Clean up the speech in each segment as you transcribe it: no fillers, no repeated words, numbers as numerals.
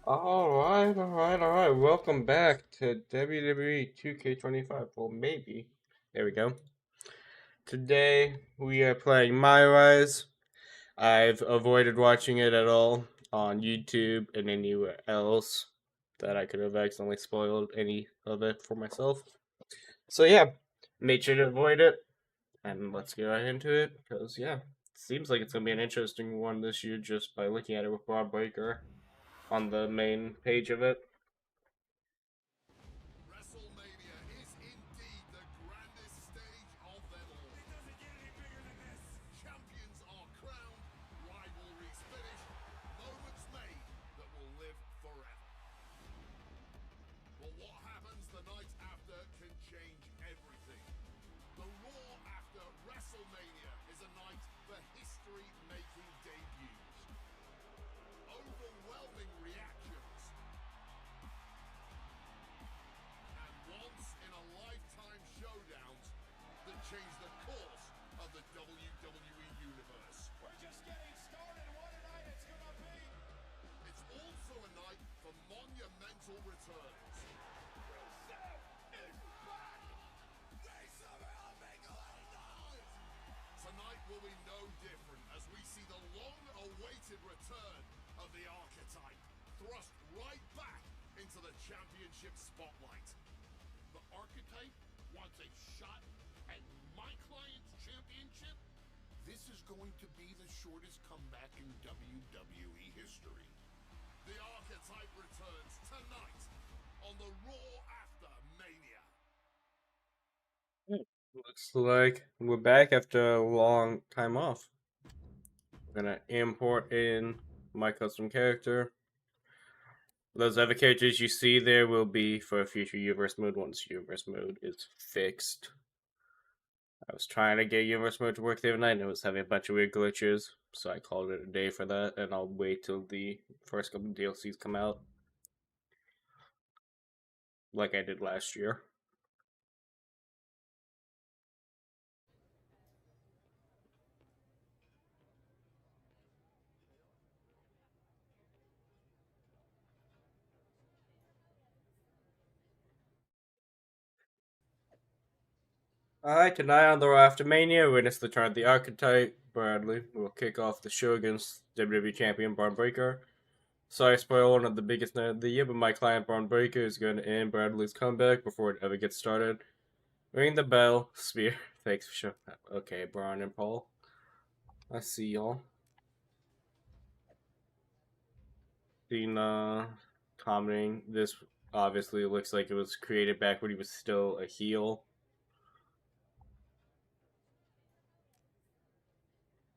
All right. Welcome back to WWE 2K25. Well, maybe. There we go. Today we are playing MyRISE. I've avoided watching it at all on YouTube and anywhere else that I could have accidentally spoiled any of it for myself. So yeah, made sure to avoid it, and let's get right into it. Because yeah, it seems like it's gonna be an interesting one this year just by looking at it with Bob Breaker on the main page of it. WrestleMania is indeed the grandest stage of them all. It doesn't get any bigger than this. Champions are crowned, rivalries finished, moments made that will live forever. But what happens the night after can change everything. The Raw after WrestleMania is a night for history-making debuts. Overwhelming reactions. And once-in-a-lifetime showdowns that change the course of the WWE Universe. We're just getting started. What a night it's gonna be! It's also a night for monumental returns. Rusev is back! They somehow make a lot of noise! Tonight will be no different as we see the long-awaited return of the archetype thrust right back into the championship spotlight. The archetype wants a shot at my client's championship? This is going to be the shortest comeback in WWE history. The archetype returns tonight on the Raw after Mania. Looks like we're back after a long time off. We're gonna import in my custom character. Those other characters you see there will be for future universe mode once universe mode is fixed. I was trying to get universe mode to work the other night and it was having a bunch of weird glitches, so I called it a day for that, and I'll wait till the first couple of DLCs come out, like I did last year. Alright, tonight on the Raw After Mania, witness the turn of the Archetype. Bradley will kick off the show against WWE Champion Braun Breaker. Sorry, spoil one of the biggest night of the year, but my client Braun Breaker is going to end Bradley's comeback before it ever gets started. Ring the bell, spear. Thanks for showing up. Okay, Braun and Paul. I see y'all. Cena commenting. This obviously looks like it was created back when he was still a heel.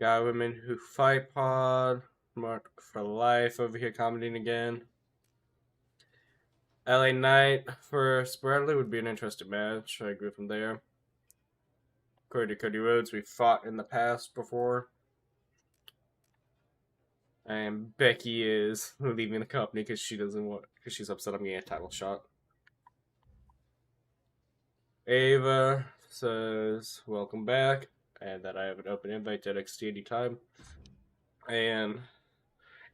Got women who fight pod. Mark for life over here commenting again. LA Knight for Bradley would be an interesting match. I agree with him there. Cody Rhodes, we fought in the past before. And Becky is leaving the company because she's upset I'm getting a title shot. Ava says, welcome back, and that I have an open invite to NXT anytime. And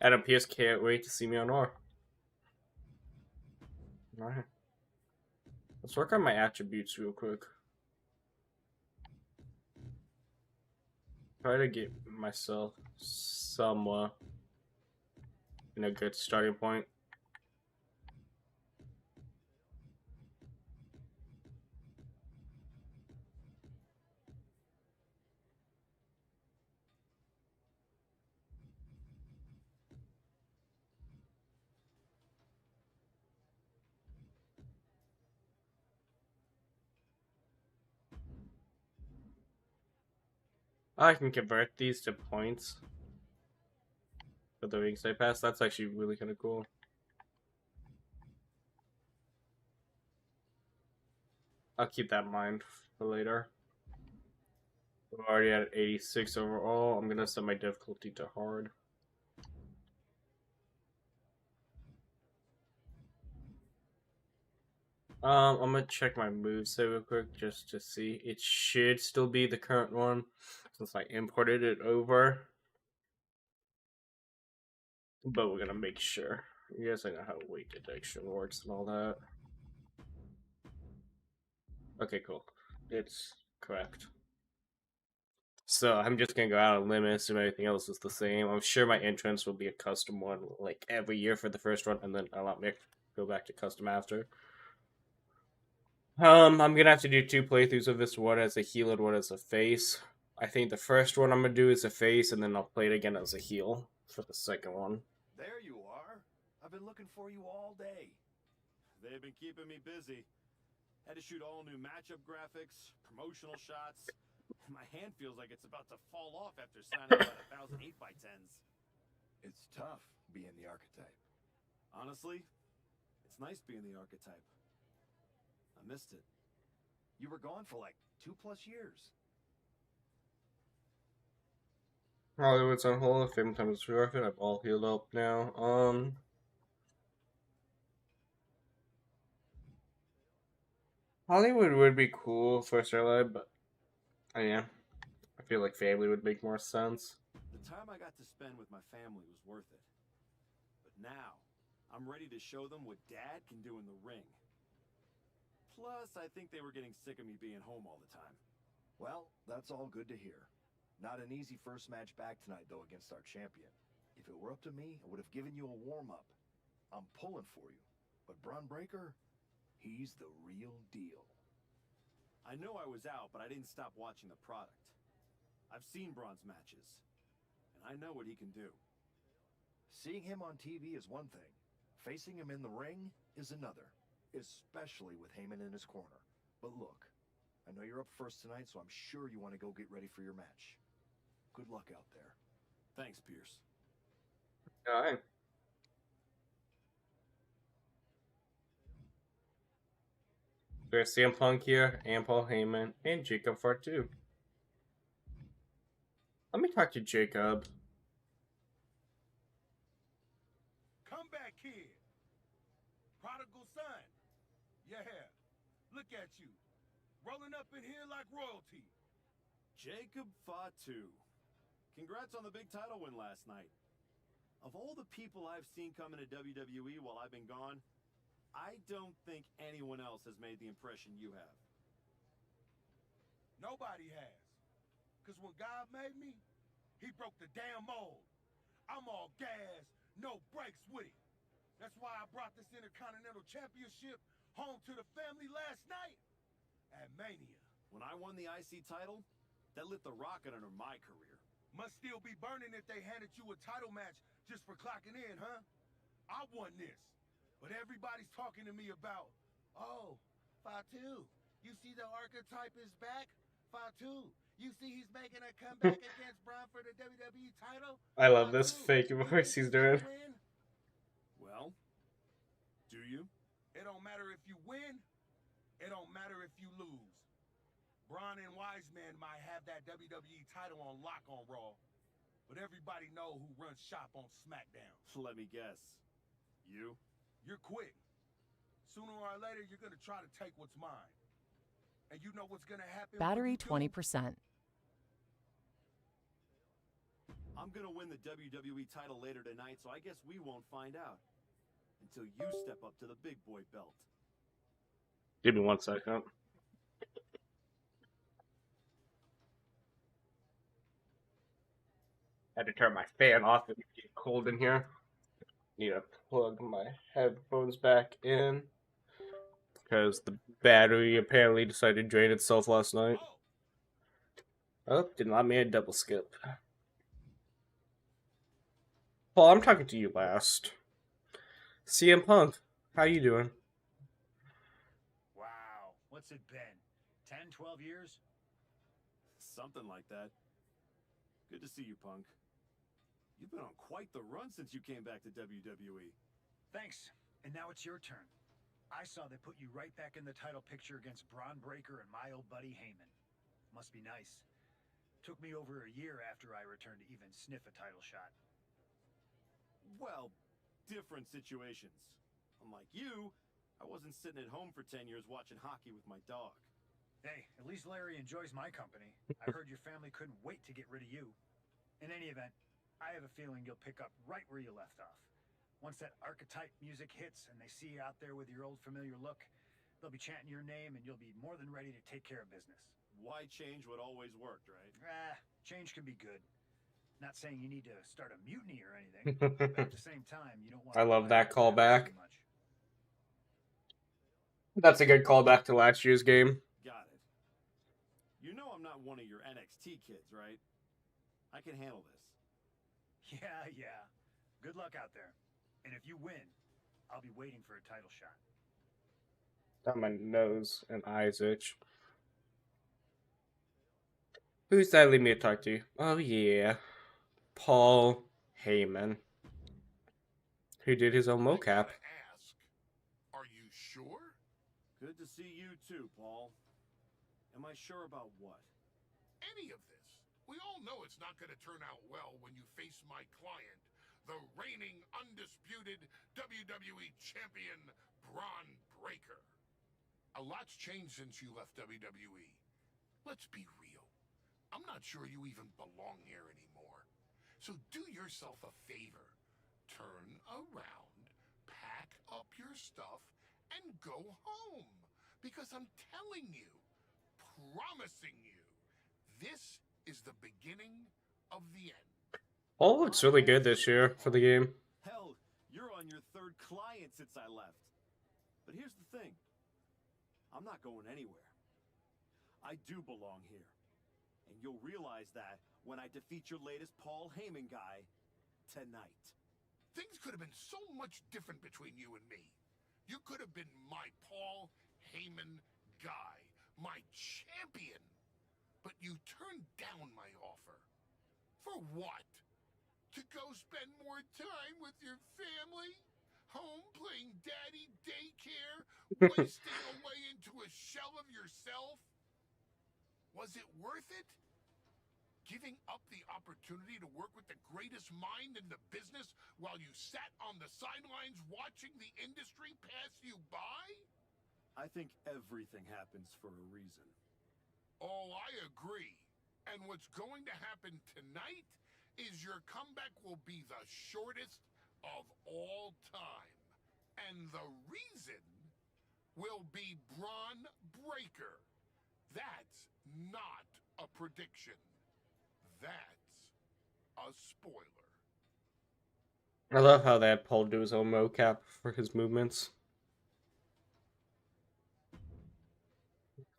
Adam Pearce can't wait to see me on Raw. Alright. Let's work on my attributes real quick. Try to get myself somewhat in a good starting point. I can convert these to points for the ringside pass. That's actually really kind of cool. I'll keep that in mind for later. We're already at 86 overall. I'm gonna set my difficulty to hard. I'm gonna check my moveset real quick just to see. It should still be the current one since I imported it over. But we're gonna make sure. Yes, I know how weight detection works and all that. Okay, cool. It's correct. So I'm just gonna go out on limb, assume everything else is the same. I'm sure my entrance will be a custom one, like every year for the first run, and then I'll me go back to custom after. I'm gonna have to do 2 playthroughs of this, one as a heel and one as a face. I think the first one I'm gonna do is a face, and then I'll play it again as a heel for the second one. There you are. I've been looking for you all day. They've been keeping me busy. Had to shoot all new matchup graphics, promotional shots. My hand feels like it's about to fall off after signing about 1,000 8x10s. It's tough being the archetype. Honestly, it's nice being the archetype. I missed it. You were gone for like 2+ years. Hollywood's on Hall of Fame time is record. I'm all healed up now. Hollywood would be cool for Starlight, but yeah, I feel like family would make more sense. The time I got to spend with my family was worth it. But now, I'm ready to show them what Dad can do in the ring. Plus, I think they were getting sick of me being home all the time. Well, that's all good to hear. Not an easy first match back tonight, though, against our champion. If it were up to me, I would have given you a warm-up. I'm pulling for you. But Braun Breaker, he's the real deal. I know I was out, but I didn't stop watching the product. I've seen Braun's matches, and I know what he can do. Seeing him on TV is one thing. Facing him in the ring is another, especially with Heyman in his corner. But look, I know you're up first tonight, so I'm sure you want to go get ready for your match. Good luck out there. Thanks, Pierce. Alright. There's CM Punk here, and Paul Heyman, and Jacob Fatu. Let me talk to Jacob. Come back here. Prodigal son. Yeah. Look at you. Rolling up in here like royalty. Jacob Fatu. Congrats on the big title win last night. Of all the people I've seen come into WWE while I've been gone, I don't think anyone else has made the impression you have. Nobody has. Because when God made me, he broke the damn mold. I'm all gas, no brakes with it. That's why I brought this Intercontinental Championship home to the family last night at Mania. When I won the IC title, that lit the rocket under my career. Must still be burning if they handed you a title match just for clocking in, huh? I won this. But everybody's talking to me about, oh, Fatu, you see the archetype is back? Fatu, you see he's making a comeback against Braun for the WWE title? I love this Fatu, fake you voice think he's he's gonna doing. win? Well, do you? It don't matter if you win. It don't matter if you lose. Braun and Wiseman might have that WWE title on lock on Raw, but everybody know who runs shop on SmackDown. Let me guess. You? You're quick. Sooner or later, you're gonna try to take what's mine. And you know what's gonna happen? Battery when you do? 20%. I'm gonna win the WWE title later tonight, so I guess we won't find out. Until you step up to the big boy belt. Give me 1 second. Had to turn my fan off. It's getting cold in here. Need to plug my headphones back in because the battery apparently decided to drain itself last night. Oh, did not mean a double skip. Paul, I'm talking to you last. CM Punk, how you doing? Wow, what's it been? 10, 12 years? Something like that. Good to see you, Punk. You've been on quite the run since you came back to WWE. Thanks. And now it's your turn. I saw they put you right back in the title picture against Braun Breaker and my old buddy Heyman. Must be nice. Took me over a year after I returned to even sniff a title shot. Well, different situations. Unlike you, I wasn't sitting at home for 10 years watching hockey with my dog. Hey, at least Larry enjoys my company. I heard your family couldn't wait to get rid of you. In any event, I have a feeling you'll pick up right where you left off. Once that archetype music hits and they see you out there with your old familiar look, they'll be chanting your name and you'll be more than ready to take care of business. Why change what always worked, right? Change can be good. Not saying you need to start a mutiny or anything, but at the same time, you don't want I to love that rile up the callback. too much. That's a good callback to last year's game. Got it. You know I'm not one of your NXT kids, right? I can handle this. Yeah. Good luck out there. And if you win, I'll be waiting for a title shot. Got my nose and eyes itch. Who's that lead me to talk to? Oh yeah. Paul Heyman. Who did his own I mocap. gotta ask, are you sure? Good to see you too, Paul. Am I sure about what? Any of this? We all know it's not going to turn out well when you face my client, the reigning undisputed WWE Champion, Braun Breaker. A lot's changed since you left WWE. Let's be real. I'm not sure you even belong here anymore. So do yourself a favor. Turn around, pack up your stuff, and go home. Because I'm telling you, promising you, this is the beginning of the end. Paul looks really good this year for the game. Hell, you're on your third client since I left. But here's the thing. I'm not going anywhere. I do belong here. And you'll realize that when I defeat your latest Paul Heyman guy tonight. Things could have been so much different between you and me. You could have been my Paul Heyman guy, my champion. But you turned down my offer. For what? To go spend more time with your family? Home playing daddy daycare? Wasting away into a shell of yourself? Was it worth it? Giving up the opportunity to work with the greatest mind in the business while you sat on the sidelines watching the industry pass you by? I think everything happens for a reason. Oh, I agree. And what's going to happen tonight is your comeback will be the shortest of all time. And the reason will be Braun Breaker. That's not a prediction. That's a spoiler. I love how they had Paul do his own mocap for his movements.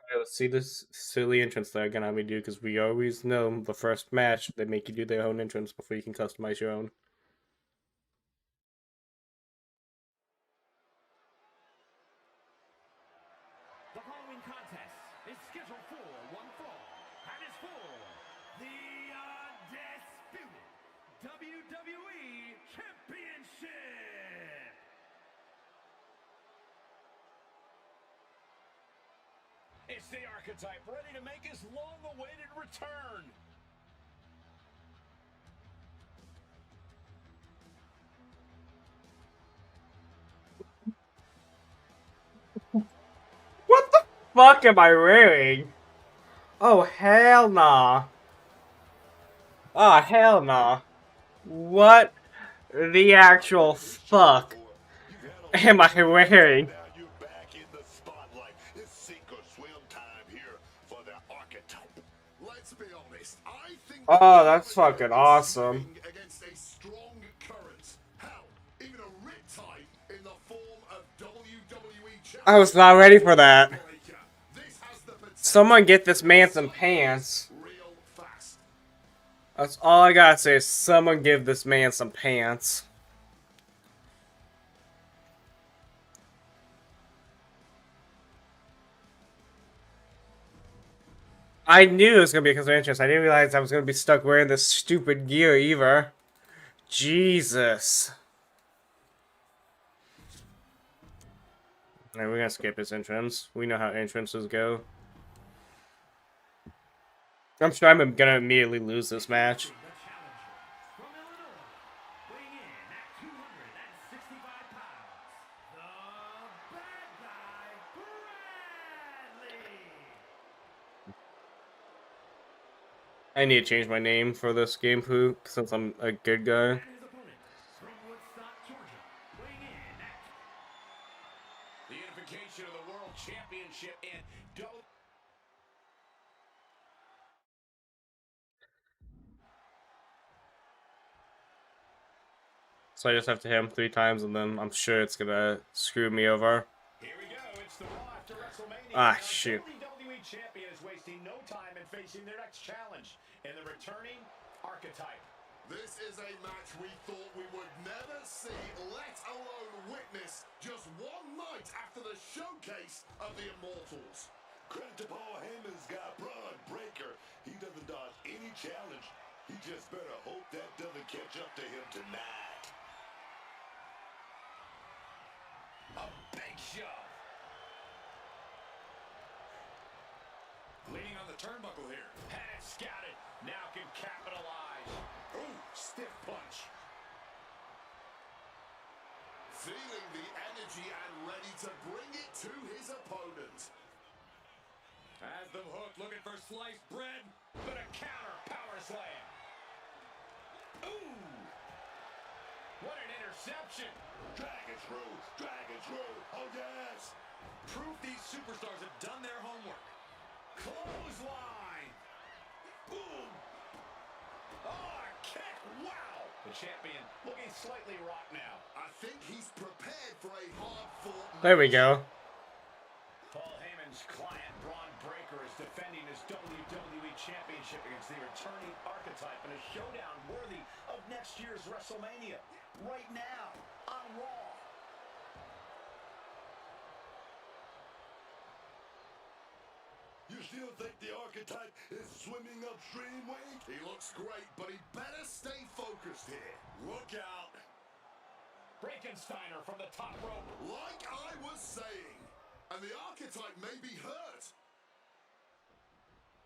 Alright, let's see this silly entrance they're gonna have me do, because we always know the first match they make you do their own entrance before you can customize your own. The following contest is scheduled for one fall and is for the undisputed WWE Championship. It's the archetype ready to make his long-awaited return. What the fuck am I wearing? Oh, hell nah. Oh, hell nah. What the actual fuck am I wearing? Now you're back in the spotlight. It's sink or swim time here for the archetype. Let's be honest. I think Oh, that's fucking awesome. against a strong current. Hell, even a riptide in the form of WWE Champion. I was not ready for that. This has the potential Someone get this man some pants. real fast. That's all I gotta say is someone give this man some pants. I knew it was gonna be because of interest. I didn't realize I was gonna be stuck wearing this stupid gear either. Jesus. Alright, we're gonna skip his entrance. We know how entrances go. I'm sure I'm gonna immediately lose this match. The challenger from Illinois, weighing in at 265 pounds, the bad guy, Bradley. I need to change my name for this game, Pooh, since I'm a good guy. And his opponent from Woodstock, Georgia, So I just have to hit him 3 times, and then I'm sure it's gonna screw me over. Here we go. It's the Raw after WrestleMania. Ah, Our shoot. WWE champion is wasting no time in facing their next challenge in the returning archetype. This is a match we thought we would never see, let alone witness, just one night after the showcase of the Immortals. Credit to Paul Heyman's guy, Braun Breaker. He doesn't dodge any challenge. He just better hope that doesn't catch up to him tonight. A big shove. Leaning on the turnbuckle here. Had it scouted. Now can capitalize. Ooh, stiff punch. Feeling the energy and ready to bring it to his opponent. Has them hooked, looking for sliced bread, but a counter power slam. Ooh! What an interception! Dragon screw, oh yes. Proof these superstars have done their homework. Clothesline! Boom! Oh, a kick! Wow! The champion looking slightly rocked now. I think he's prepared for a hard-fought There we go. Paul Heyman's client, Braun Breaker, is defending his WWE Championship against the returning archetype in a showdown worthy of next year's WrestleMania. Right now, on Raw. You still think the archetype is swimming upstream, Wade? He looks great, but he better stay focused here. Look out. Frankensteiner from the top rope. Like I was saying, and the archetype may be hurt.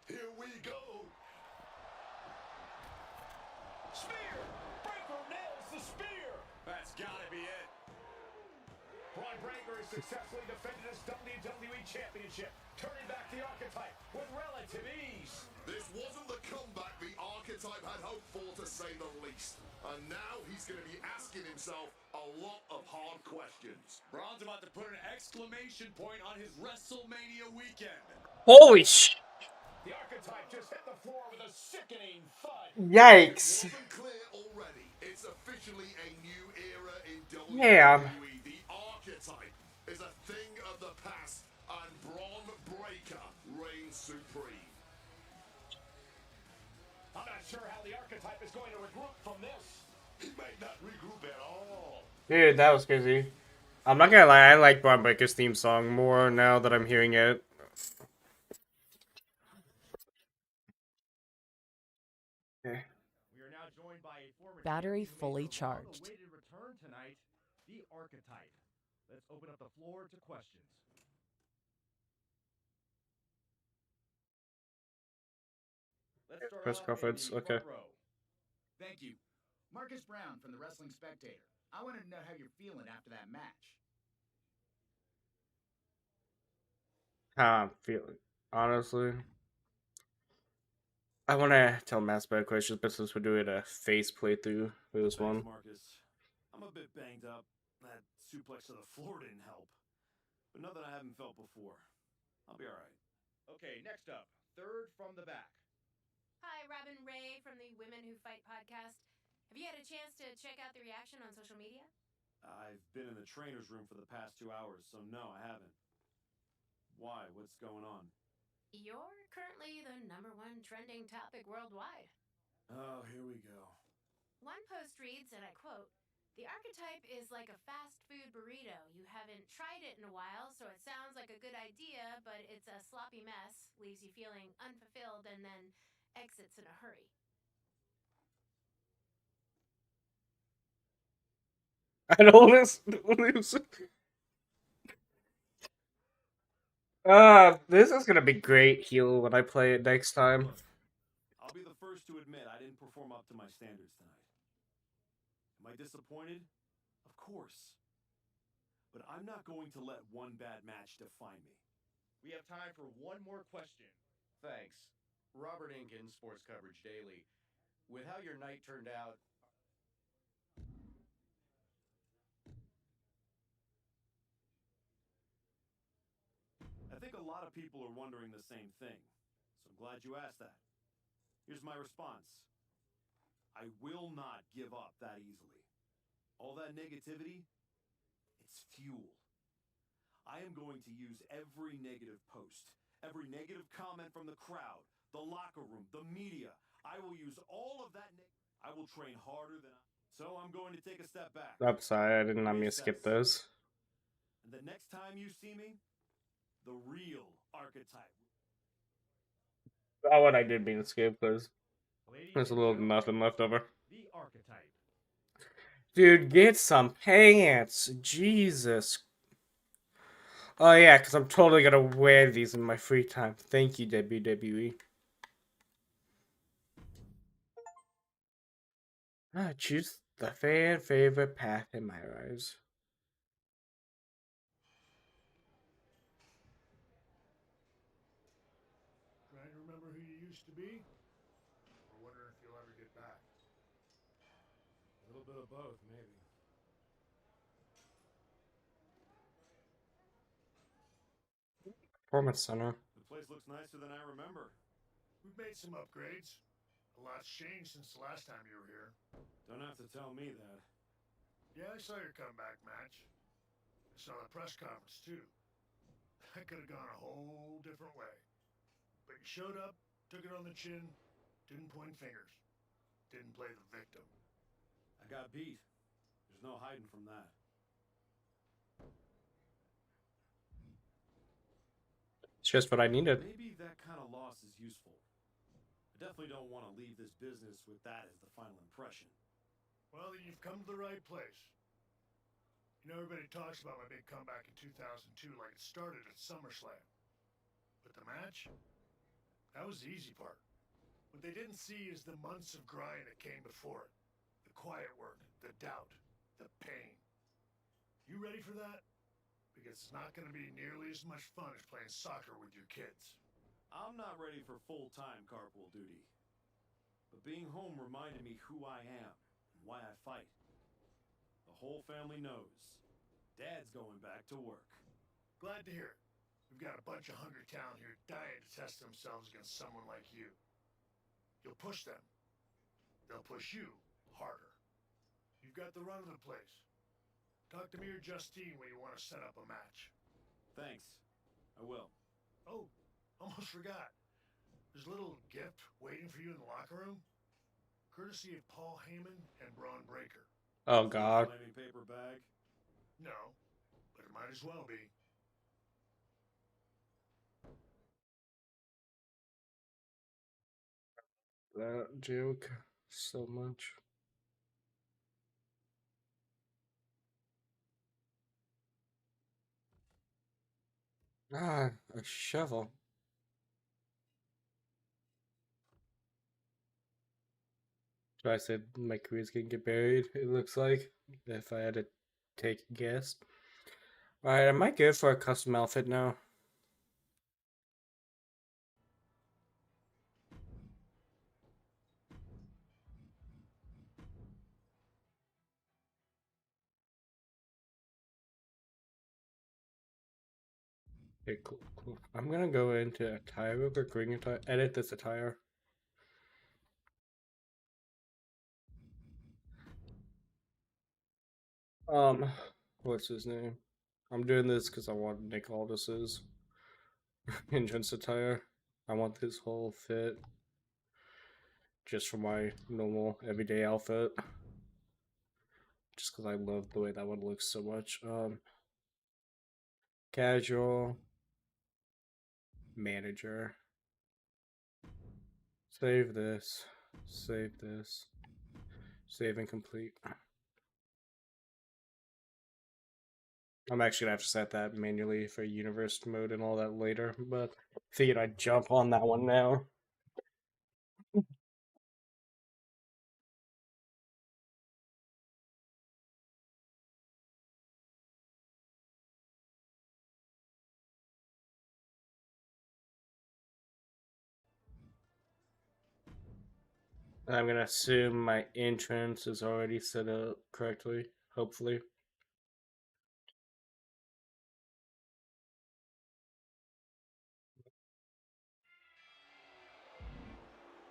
Here we go. Spear! Breaker nails the spear! That's gotta be it. Braun Breaker has successfully defended his WWE Championship, turning back the archetype with relative ease. This wasn't the comeback the archetype had hoped for, to say the least. And now he's going to be asking himself a lot of hard questions. Braun's about to put an exclamation point on his WrestleMania weekend. Holy sh! The archetype just hit the floor with a sickening thud. Yikes! It wasn't clear already. It's officially a new era in WWE. Yeah. The archetype is a thing of the past, and Braun Breaker reigns supreme. I'm not sure how the archetype is going to regroup from this. He might not regroup at all. Dude, that was crazy. I'm not gonna lie, I like Braun Breaker's theme song more now that I'm hearing it. Okay. We are now joined by a former Battery champion who fully makes a charged. long-awaited return tonight, the archetype. Let's open up the floor to questions. Let's start Press off conference, in the okay. front row. Thank you. Marcus Brown from the Wrestling Spectator. I wanted to know how you're feeling after that match. How I'm feeling. Honestly. I wanna tell Mass bad questions, but since we're doing a face playthrough for this Thanks, one. Marcus. I'm a bit banged up. That suplex to the floor didn't help. But nothing I haven't felt before. I'll be all right. Okay, next up, third from the back. Hi, Robin Ray from the Women Who Fight podcast. Have you had a chance to check out the reaction on social media? I've been in the trainer's room for the past 2 hours, so no, I haven't. Why? What's going on? You're currently the #1 trending topic worldwide. Oh, here we go. One post reads, and I quote, "The archetype is like a fast food burrito. You haven't tried it in a while, so it sounds like a good idea, but it's a sloppy mess, leaves you feeling unfulfilled, and then exits in a hurry." I don't listen. This is gonna be great heel when I play it next time. Look, I'll be the first to admit I didn't perform up to my standards tonight. Am I disappointed? Of course. But I'm not going to let one bad match define me. We have time for one more question. Thanks. Robert Inkin, Sports Coverage Daily. With how your night turned out, I think a lot of people are wondering the same thing, so I'm glad you asked that. Here's my response. I will not give up that easily. All that negativity, it's fuel. I am going to use every negative post, every negative comment from the crowd, the locker room, the media. I will use all of that. I will train harder than I. So I'm going to take a step back. I'm sorry, I didn't. I'm gonna skip those. And the next time you see me, the real archetype. Oh, what I did mean to skip because there's a little nothing left over. The archetype. Dude, get some pants. Jesus. Oh yeah, because I'm totally gonna wear these in my free time. Thank you, WWE. Choose the fan favorite path in MyRISE. Trying to remember who you used to be? Or wondering if you'll ever get back? A little bit of both, maybe. Performance Center. The place looks nicer than I remember. We've made some upgrades. A lot's changed since the last time you were here. Don't have to tell me that. Yeah, I saw your comeback match. I saw the press conference, too. That could have gone a whole different way. But you showed up, took it on the chin, didn't point fingers, didn't play the victim. I got beat. There's no hiding from that. It's just what I needed. Maybe that kind of loss is useful. I definitely don't want to leave this business with that as the final impression. Well, then you've come to the right place. You know, everybody talks about my big comeback in 2002 like it started at SummerSlam. But the match? That was the easy part. What they didn't see is the months of grind that came before it. The quiet work, the doubt, the pain. You ready for that? Because it's not going to be nearly as much fun as playing soccer with your kids. I'm not ready for full-time carpool duty. But being home reminded me who I am and why I fight. The whole family knows. Dad's going back to work. Glad to hear it. We've got a bunch of hungry talent here dying to test themselves against someone like you. You'll push them. They'll push you harder. You've got the run of the place. Talk to me or Justine when you want to set up a match. Thanks. I will. Oh, almost forgot. There's a little gift waiting for you in the locker room. Courtesy of Paul Heyman and Braun Breaker. Oh God. Flaming paper bag? No, but it might as well be. That joke so much. Ah, a shovel. So I said my career's gonna get buried, it looks like, if I had to take a guess. Alright, I might go for a custom outfit now. Okay, cool. I'm gonna go into attire real quick, ring attire, edit this attire. What's his name? I'm doing this because I want Nick Aldis's entrance attire. I want this whole fit just for my normal everyday outfit. Just because I love the way that one looks so much. Casual. Manager. Save this. Save this. Save and complete. I'm actually gonna have to set that manually for universe mode and all that later, but figured I'd jump on that one now. I'm gonna assume my entrance is already set up correctly, hopefully.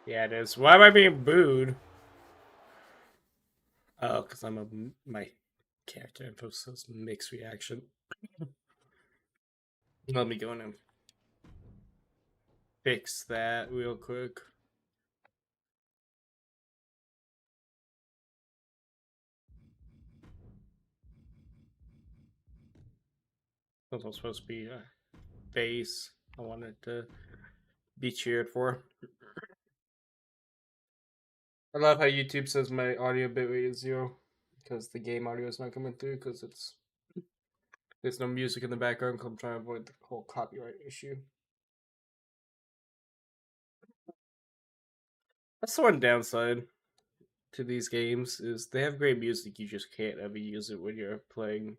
Yeah, it is. Why am I being booed? Oh, because my Character info says mixed reaction. Let me go in and fix that real quick. This was supposed to be a face. I wanted to be cheered for. I love how YouTube says my audio bitrate is 0 because the game audio is not coming through because there's no music in the background because I'm trying to avoid the whole copyright issue. That's the one downside to these games is they have great music, you just can't ever use it when you're playing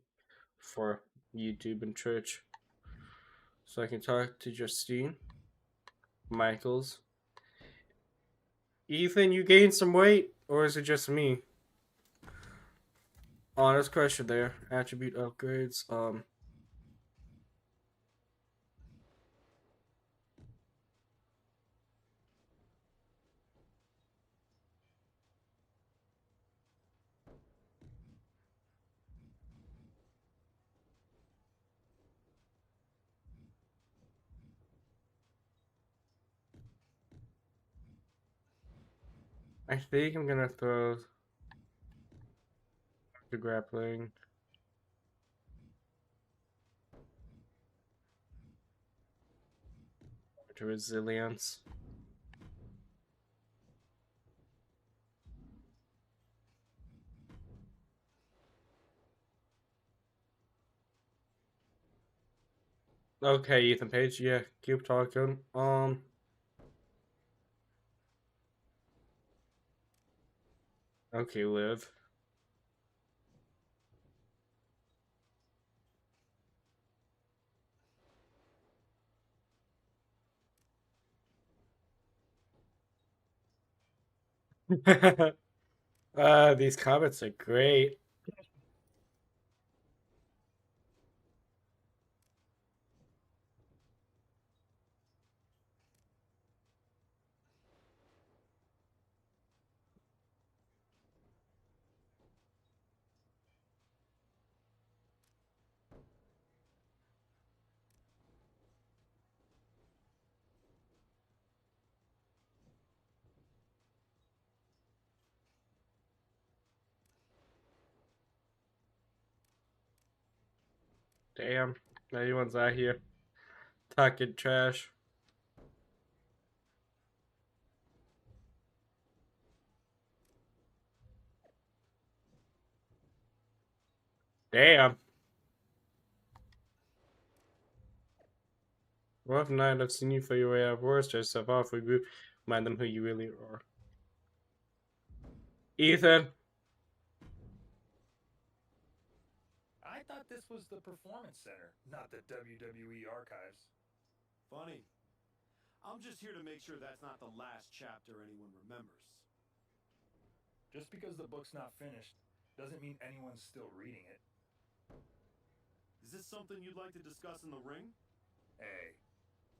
for YouTube and Twitch. So I can talk to Justine, Michaels. Ethan, you gained some weight, or is it just me? Honest question there. Attribute upgrades. I think I'm gonna throw the grappling. To resilience. Okay, Ethan Page, yeah, keep talking. Okay, Liv. These comments are great. Damn, everyone's out here talking trash. Damn. Rough night, I've seen you for your way out of worse. Just yourself off, regroup, remind them who you really are. Ethan. I thought this was the Performance Center, not the WWE Archives. Funny. I'm just here to make sure that's not the last chapter anyone remembers. Just because the book's not finished doesn't mean anyone's still reading it. Is this something you'd like to discuss in the ring? Hey,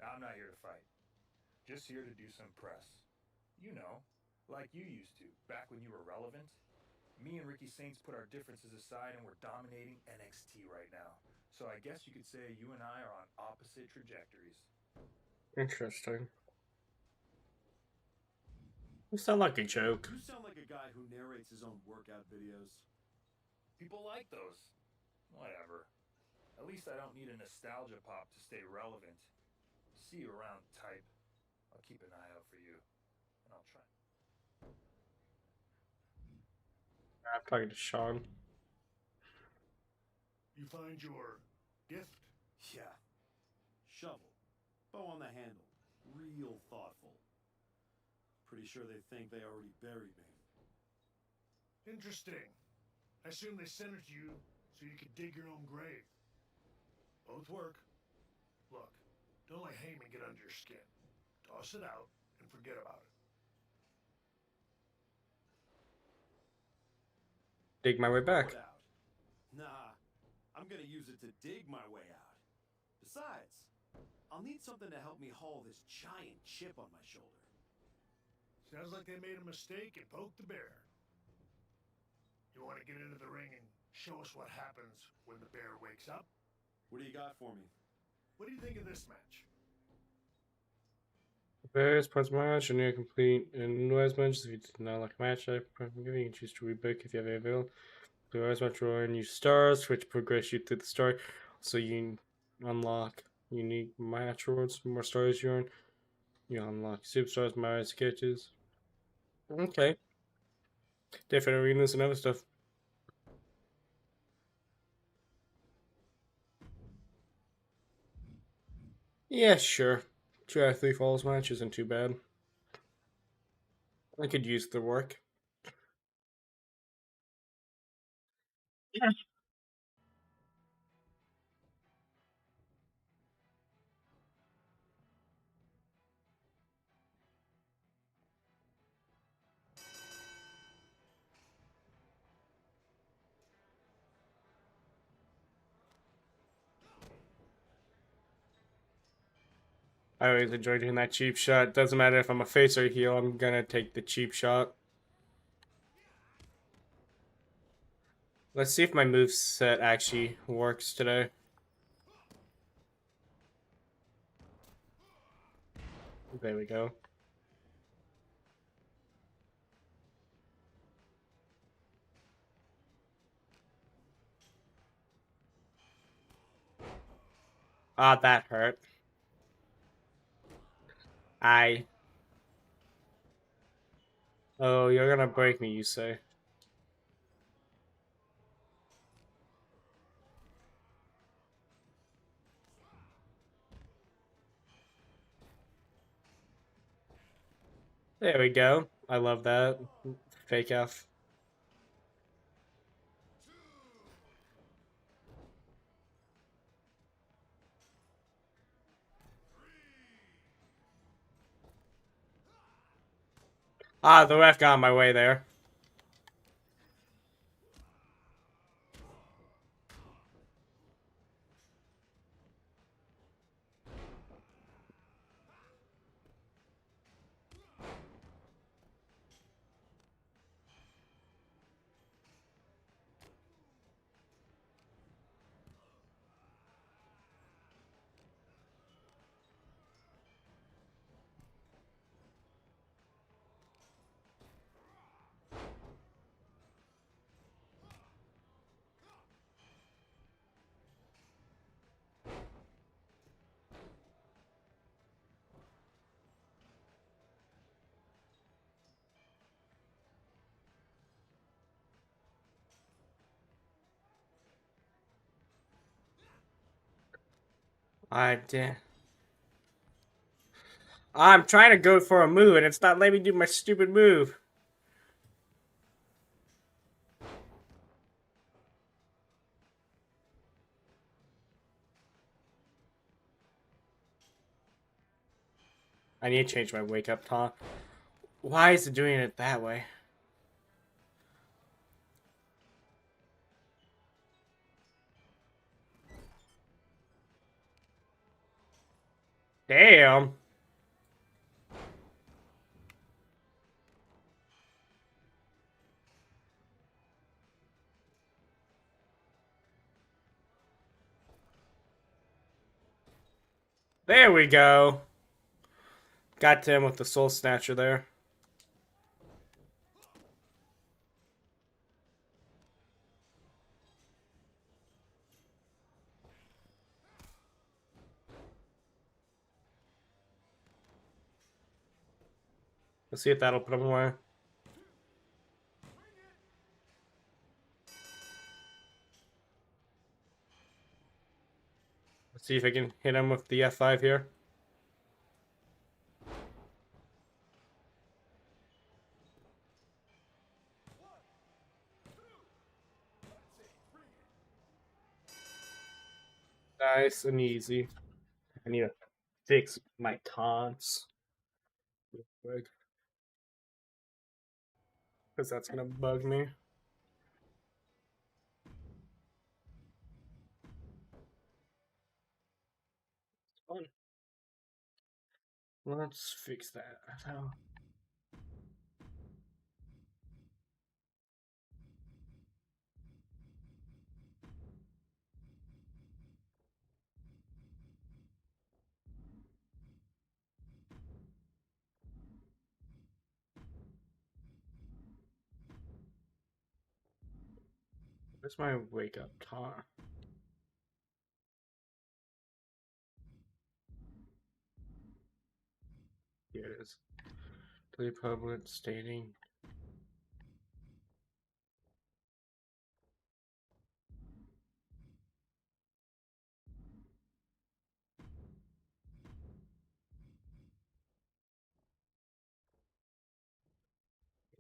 I'm not here to fight. Just here to do some press. You know, like you used to, back when you were relevant. Me and Ricky Saints put our differences aside and we're dominating NXT right now. So I guess you could say you and I are on opposite trajectories. Interesting. You sound like a joke. You sound like a guy who narrates his own workout videos. People like those. Whatever. At least I don't need a nostalgia pop to stay relevant. See you around, type. I'll keep an eye out for you. And I'll try. I'm talking to Sean. You find your gift? Yeah. Shovel. Bow on the handle. Real thoughtful. Pretty sure they think they already buried me. Interesting. I assume they sent it to you so you could dig your own grave. Both work. Look, don't let Heyman get under your skin. Toss it out and forget about it. Dig my way back. Throw it out. Nah, I'm gonna use it to dig my way out. Besides, I'll need something to help me haul this giant chip on my shoulder. Sounds like they made a mistake and poked the bear. You want to get into the ring and Show us what happens when the bear wakes up. What do you got for me? What do you think of this match? Various parts of my match are near complete in noise matches. If you did not like a match, you can choose to rebook if you have it available. The noise match will earn you stars, which progress you through the story. So you unlock unique match rewards. The more stars you earn, you unlock superstars, MyRISE sketches. Okay. Different arenas and other stuff. Yeah, sure. 2 out of 3 falls match isn't too bad. I could use the work. Yeah. I always enjoy doing that cheap shot. Doesn't matter if I'm a face or a heel, I'm gonna take the cheap shot. Let's see if my move set actually works today. There we go. Ah, that hurt. Oh, you're gonna break me, you say? There we go. I love that. Fake F. Ah, the ref got in my way there. I did. I'm trying to go for a move and it's not letting me do my stupid move. I need to change my wake up taunt. Why is it doing it that way? Damn. There we go. Got to him with the soul snatcher there. Let's see if that'll put him away. Let's see if I can hit him with the F5 here. Nice and easy. I need to fix my taunts real quick, because that's gonna bug me. It's fun. Let's fix that. Where's my wake up time? Here it is. To the public stating.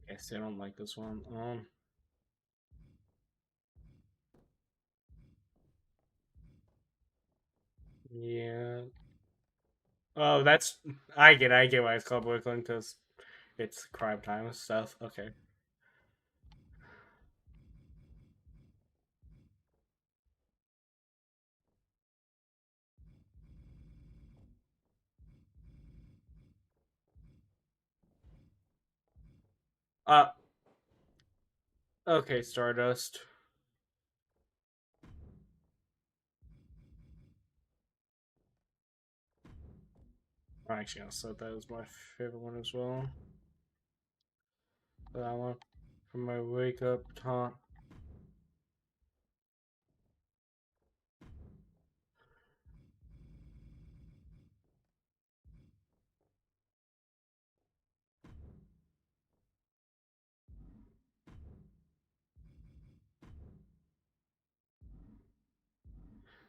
Guess I don't like this one. Yeah. Oh, that's I get why it's called Brooklyn because it's crime time and stuff. Okay. Uh. Okay, Stardust. I'm actually gonna set that as my favorite one as well. That one for my wake up taunt.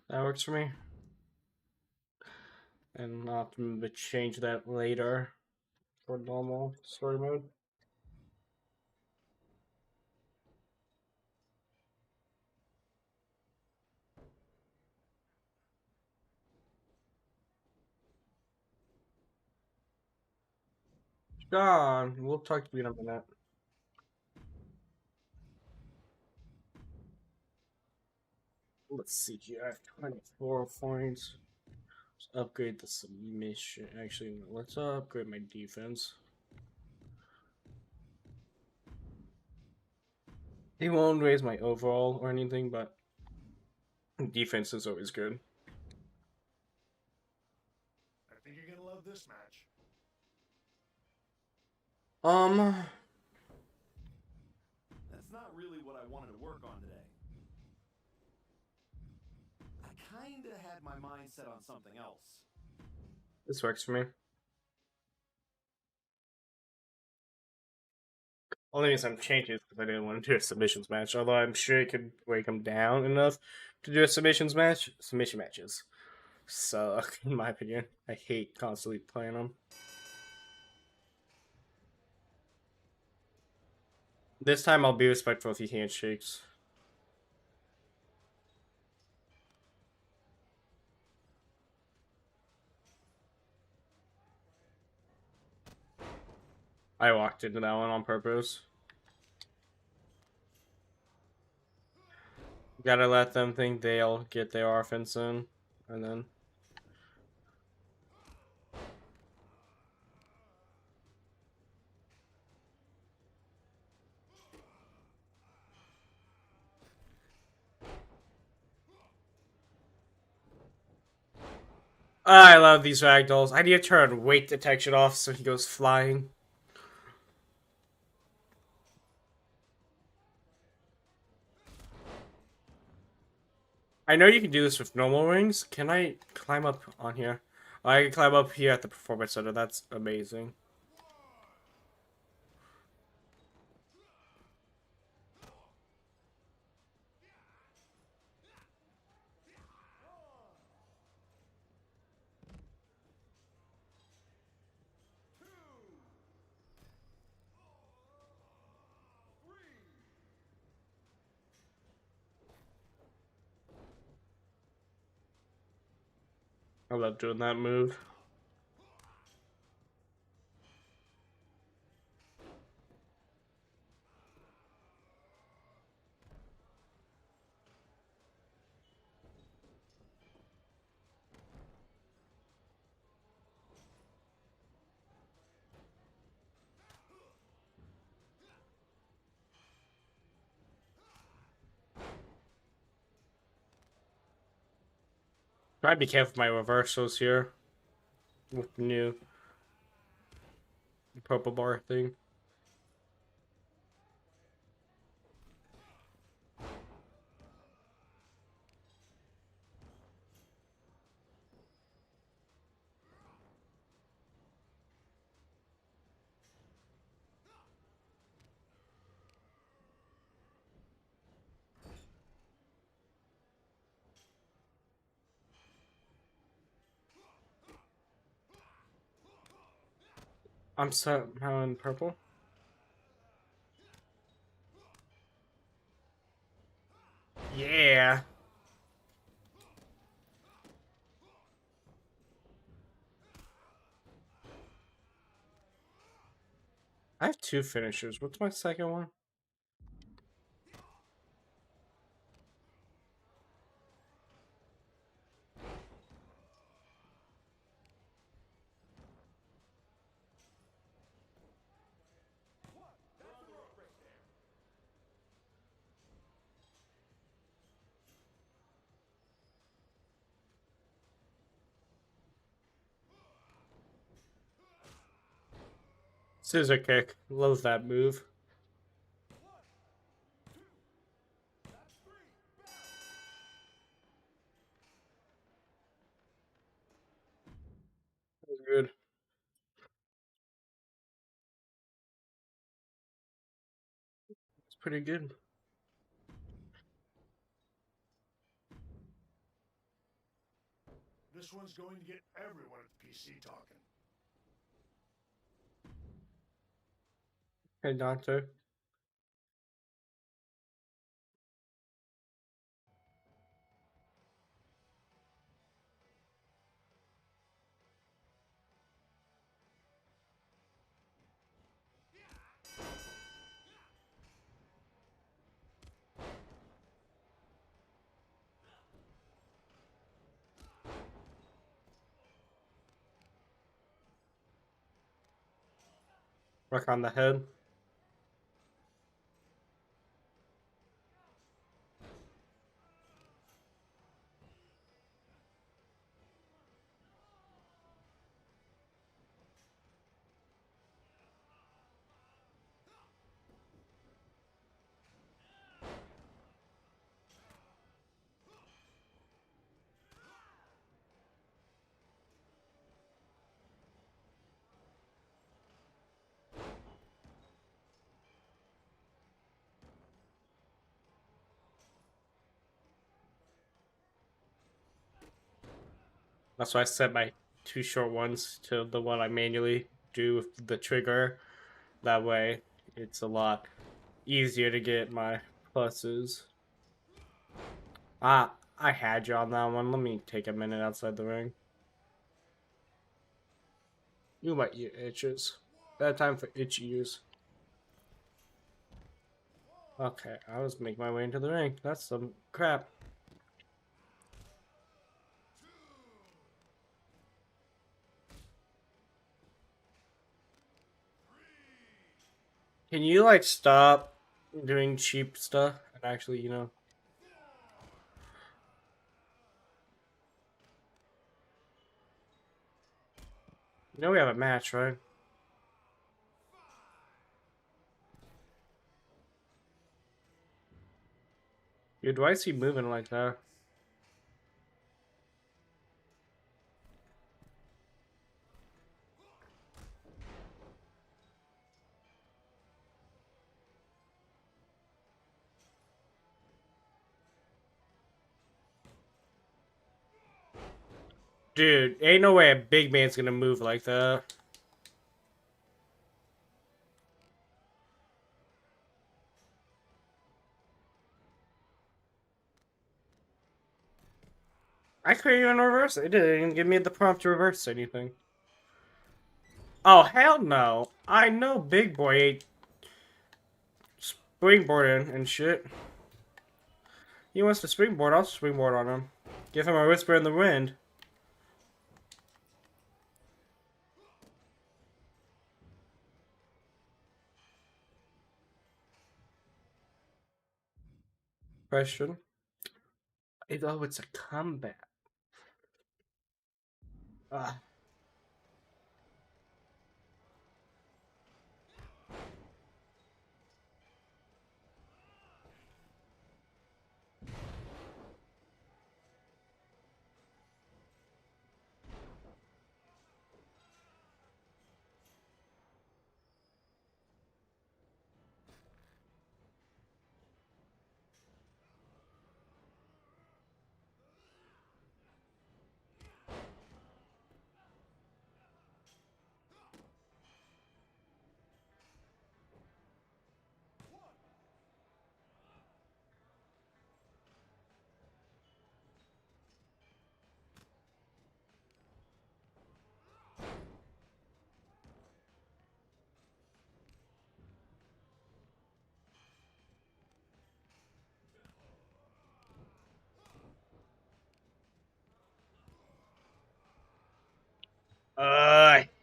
That works for me. And I'll have to change that later for normal story mode. John, we'll talk to you in a minute. Let's see here. I have 24 points. Let's upgrade the submission. Actually, let's upgrade my defense. He won't raise my overall or anything, but defense is always good. I think you're gonna love this match. That's not really what I wanted to work on today. I kinda had my mind set on something else. This works for me. Only reason I'm changing is because I didn't want to do a submissions match. Although I'm sure it could break him down enough to do a submission matches. So, in my opinion, I hate constantly playing them. This time I'll be respectful if he handshakes. I walked into that one on purpose. Gotta let them think they'll get their offense in, and then. I love these ragdolls. I need to turn weight detection off so he goes flying. I know you can do this with normal rings. Can I climb up on here? I can climb up here at the performance center. That's amazing. I love doing that move. Try to be careful with my reversals here. With the new purple bar thing. I'm somehow in purple. Yeah. I have 2 finishers. What's my second one? Scissor kick. Love that move. That was good. It's pretty good. This one's going to get everyone at the PC talking. Hey, Doctor. Work on the head. That's why I set my 2 short ones to the one I manually do with the trigger. That way, it's a lot easier to get my pluses. I had you on that one. Let me take a minute outside the ring. You might eat itches. Bad time for itchy use. Okay, I was making my way into the ring. That's some crap. Can you, like, stop doing cheap stuff and actually, you know... You know we have a match, right? Dude, why is he moving like that? Dude, ain't no way a big man's gonna move like that. I couldn't even reverse it. It didn't even give me the prompt to reverse anything. Oh, hell no. I know Big Boy ain't springboarding and shit. He wants to springboard, I'll springboard on him. Give him a whisper in the wind. Question. Oh, it's a comeback. Ah.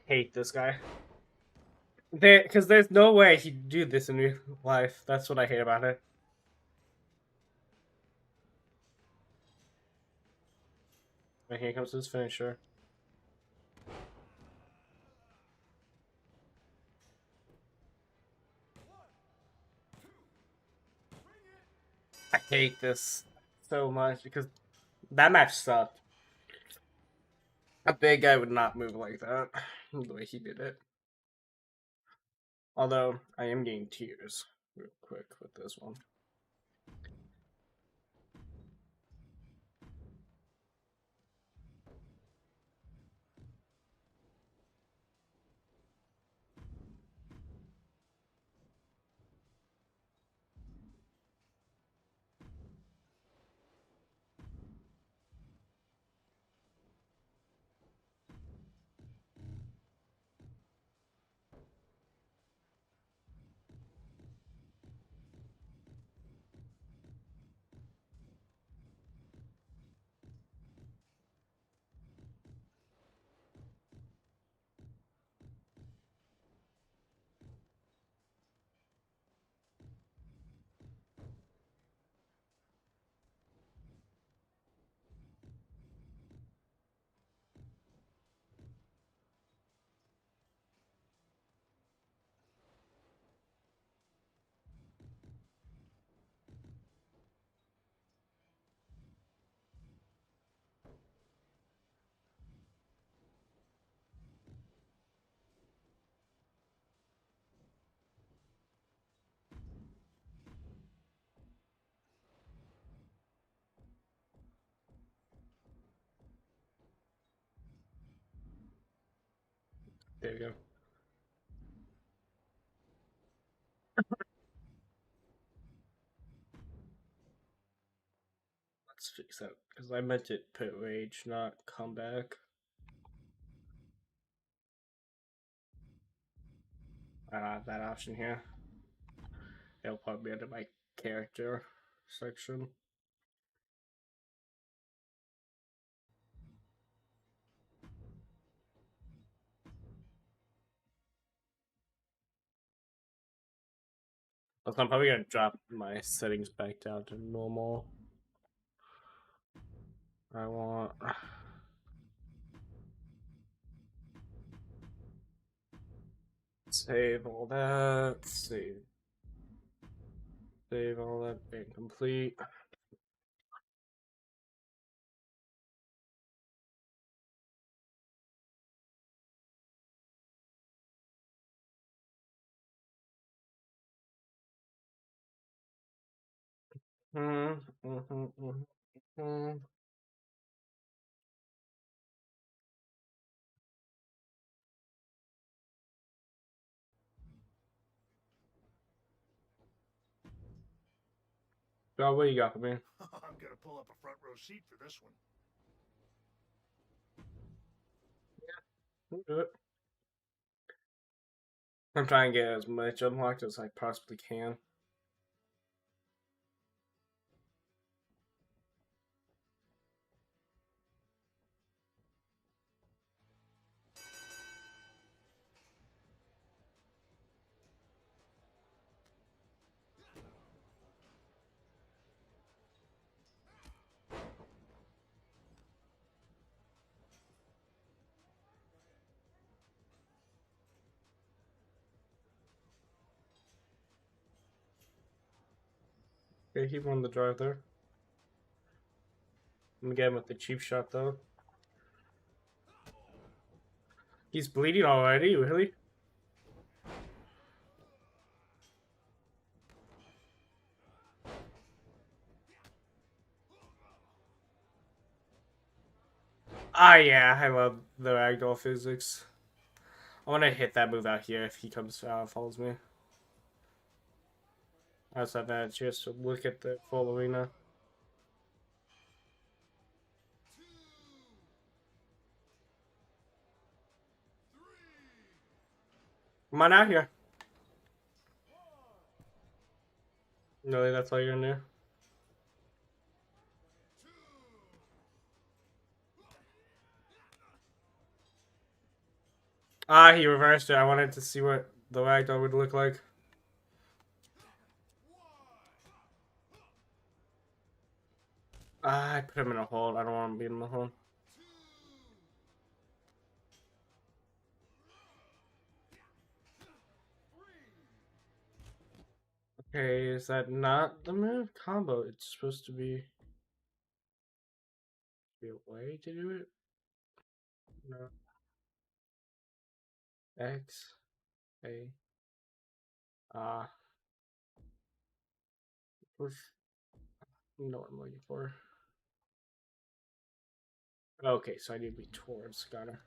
hate this guy. Because there's no way he'd do this in real life. That's what I hate about it. And here comes his finisher. I hate this so much because that match sucked. A big guy would not move like that, the way he did it. Although, I am getting tears real quick with this one. There you go. Let's fix that, because I meant it put rage, not comeback. I don't have that option here. It'll probably be under my character section. I'm probably gonna drop my settings back down to normal. I want save all that, save all that, incomplete. God, what you got for me? I'm gonna pull up a front row seat for this one. We'll do it. I'm trying to get as much unlocked as I possibly can. Okay, he won the drive there. I'm gonna get him with the cheap shot though. He's bleeding already, really? Ah, yeah, I love the ragdoll physics. I want to hit that move out here if he comes out, follows me. I just have a chance to look at the full arena. Come on out here. Really, that's all you're gonna do? Ah, he reversed it. I wanted to see what the ragdoll would look like. Ah, I put him in a hold. I don't want to be in the hold. Okay, is that not the move combo? It's supposed to be a way to do it? No. X, A, push. You know what I'm looking for. Okay, so I need to be towards. Got him.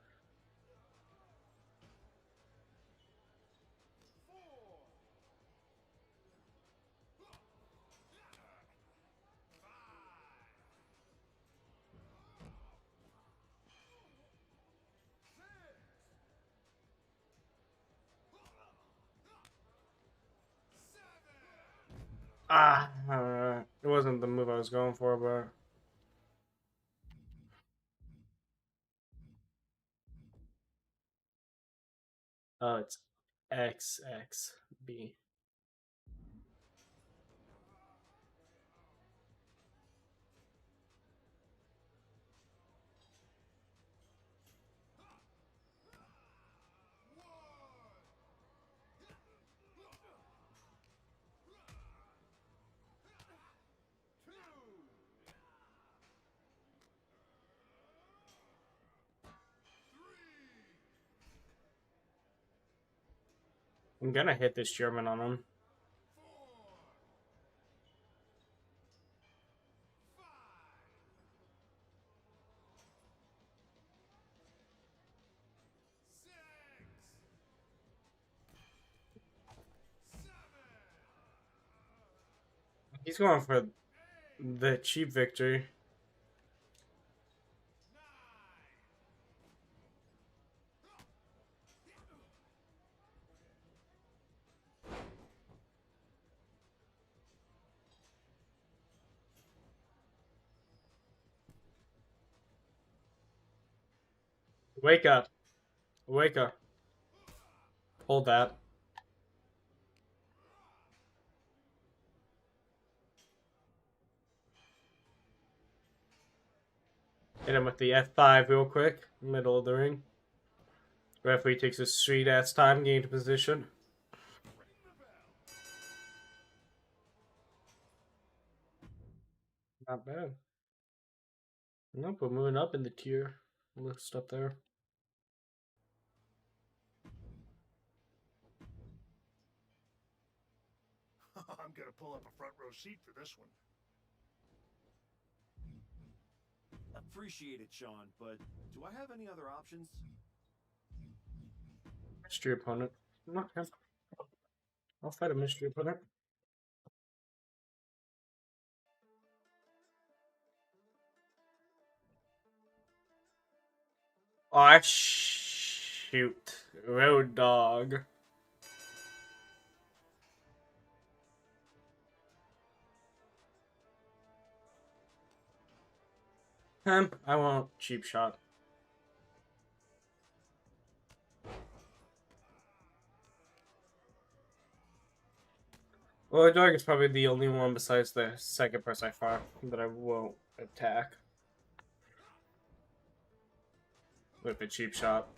It wasn't the move I was going for, but oh, it's XXB. I'm gonna hit this German on him. He's going for the cheap victory. Wake up. Wake up. Hold that. Hit him with the F5 real quick. Middle of the ring. Referee takes a sweet ass time, gained position. Not bad. Nope, we're moving up in the tier list up there. I'm gonna pull up a front row seat for this one. Appreciate it, Sean, but do I have any other options? Mystery opponent. Okay. I'll fight a mystery opponent. Oh, shoot. Road dog. I won't cheap shot. Well, dog is probably the only one besides the second person I fought that I won't attack with a cheap shot.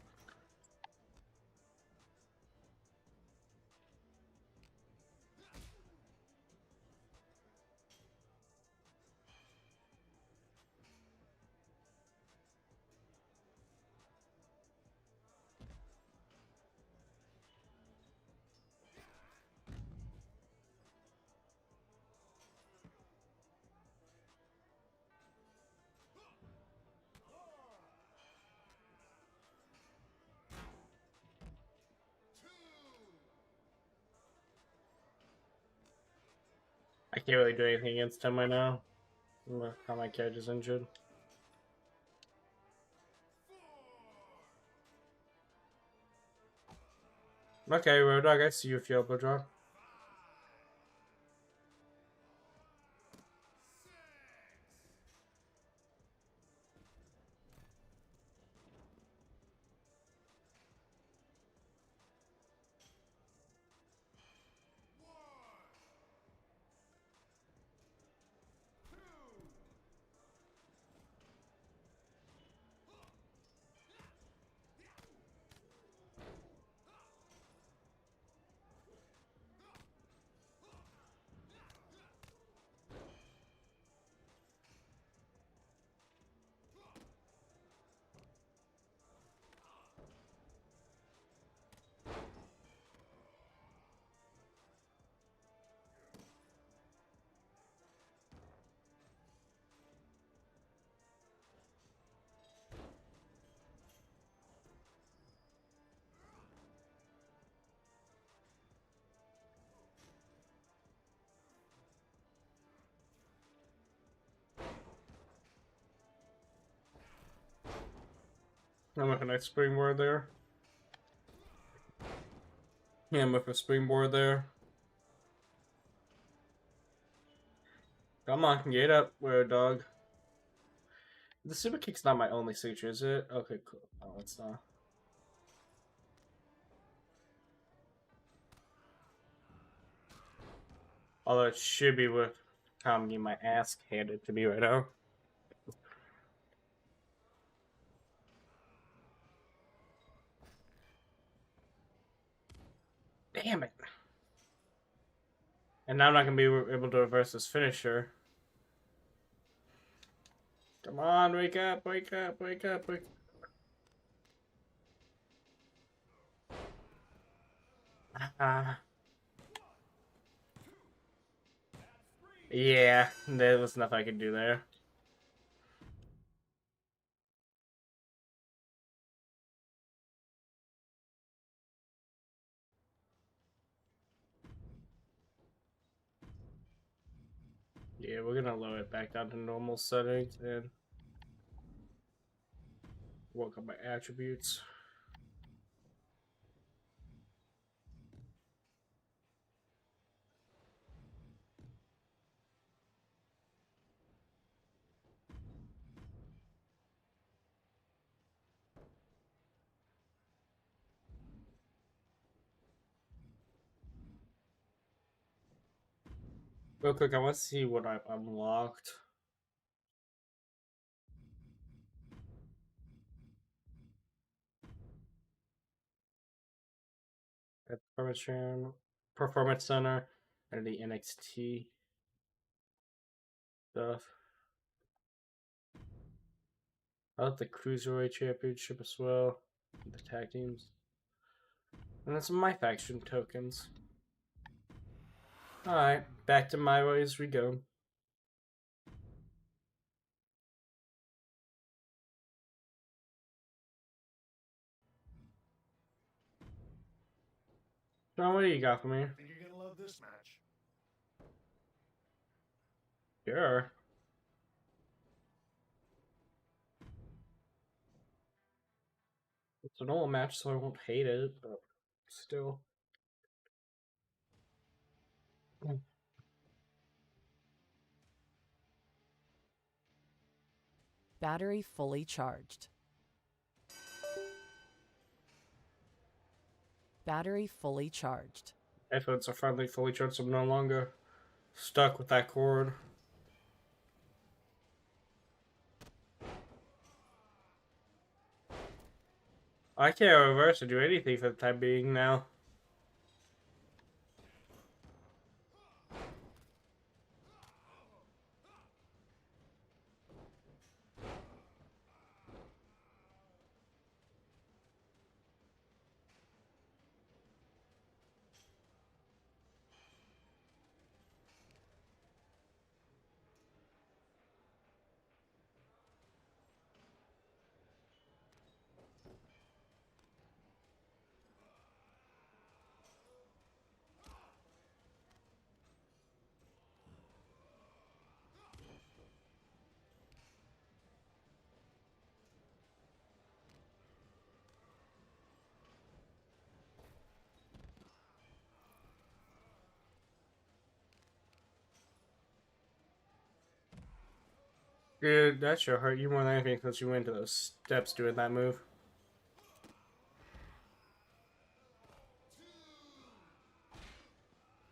I can't really do anything against him right now. How my character's injured. Okay, Road Dog, I see you if you elbow drop. I'm with a nice springboard there. Yeah, I'm with a springboard there. Come on, get up, weird dog. The super kick's not my only signature, is it? Okay, cool. Oh, it's not. Although it should be with how I'm getting my ass handed to me right now. Damn it. And now I'm not going to be able to reverse this finisher. Come on, wake up, wake up, wake up, wake up. Yeah, there was nothing I could do there. Yeah, we're gonna lower it back down to normal settings and work on my attributes. Real quick, I want to see what I've unlocked. At Performance Center, and the NXT stuff. I like the Cruiserweight Championship as well, the tag teams. And that's my faction tokens. Alright, back to MyRISE we go. John, what do you got for me? I think you're gonna love this match. Sure. It's a normal match, so I won't hate it, but still. Battery fully charged. Battery fully charged. Headphones are finally fully charged, so I'm no longer stuck with that cord. I can't reverse or do anything for the time being now. Dude, that sure hurt you more than anything since you went to those steps doing that move.